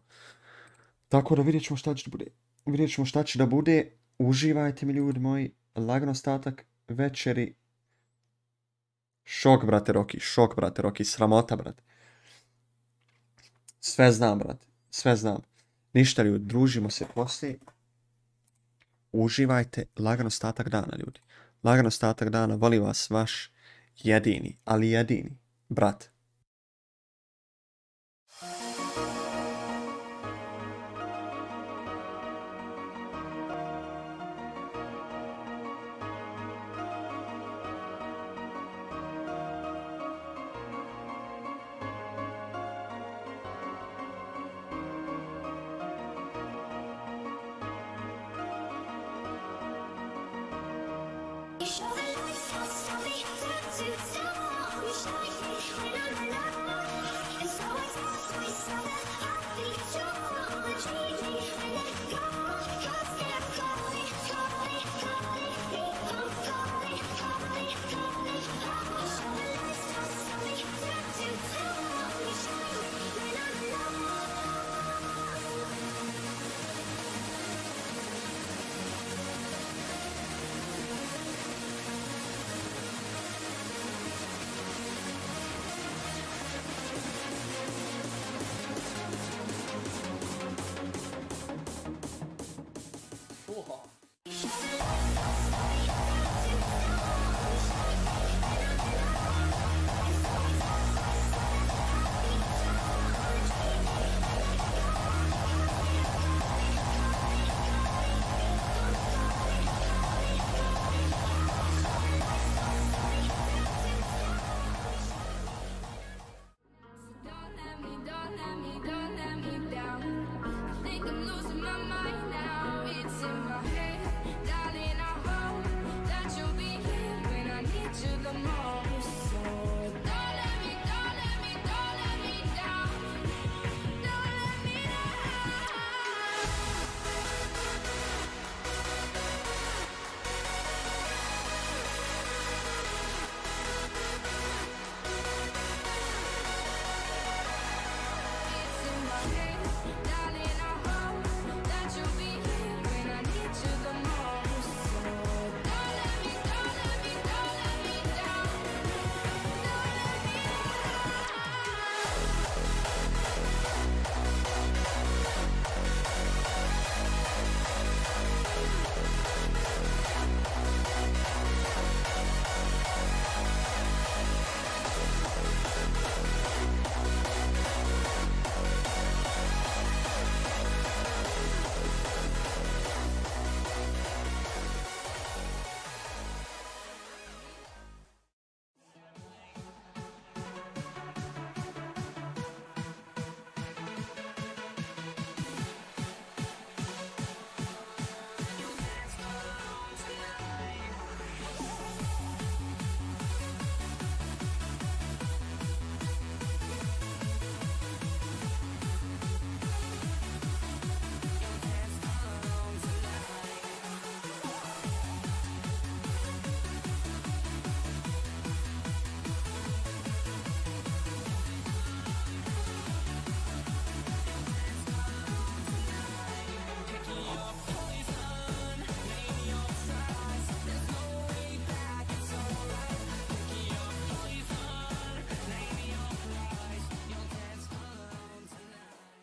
Tako da vidjet ćemo šta će da bude. Uživajte mi, ljudi moji, lagan ostatak večeri. Šok, brate Roki, sramota, brate. Sve znam, brate, sve znam. Ništa, ljudi, družimo se poslije. Uživajte, lagan ostatak dana, ljudi. Lagan ostatak dana, voli vas vaš jedini, ali jedini brat.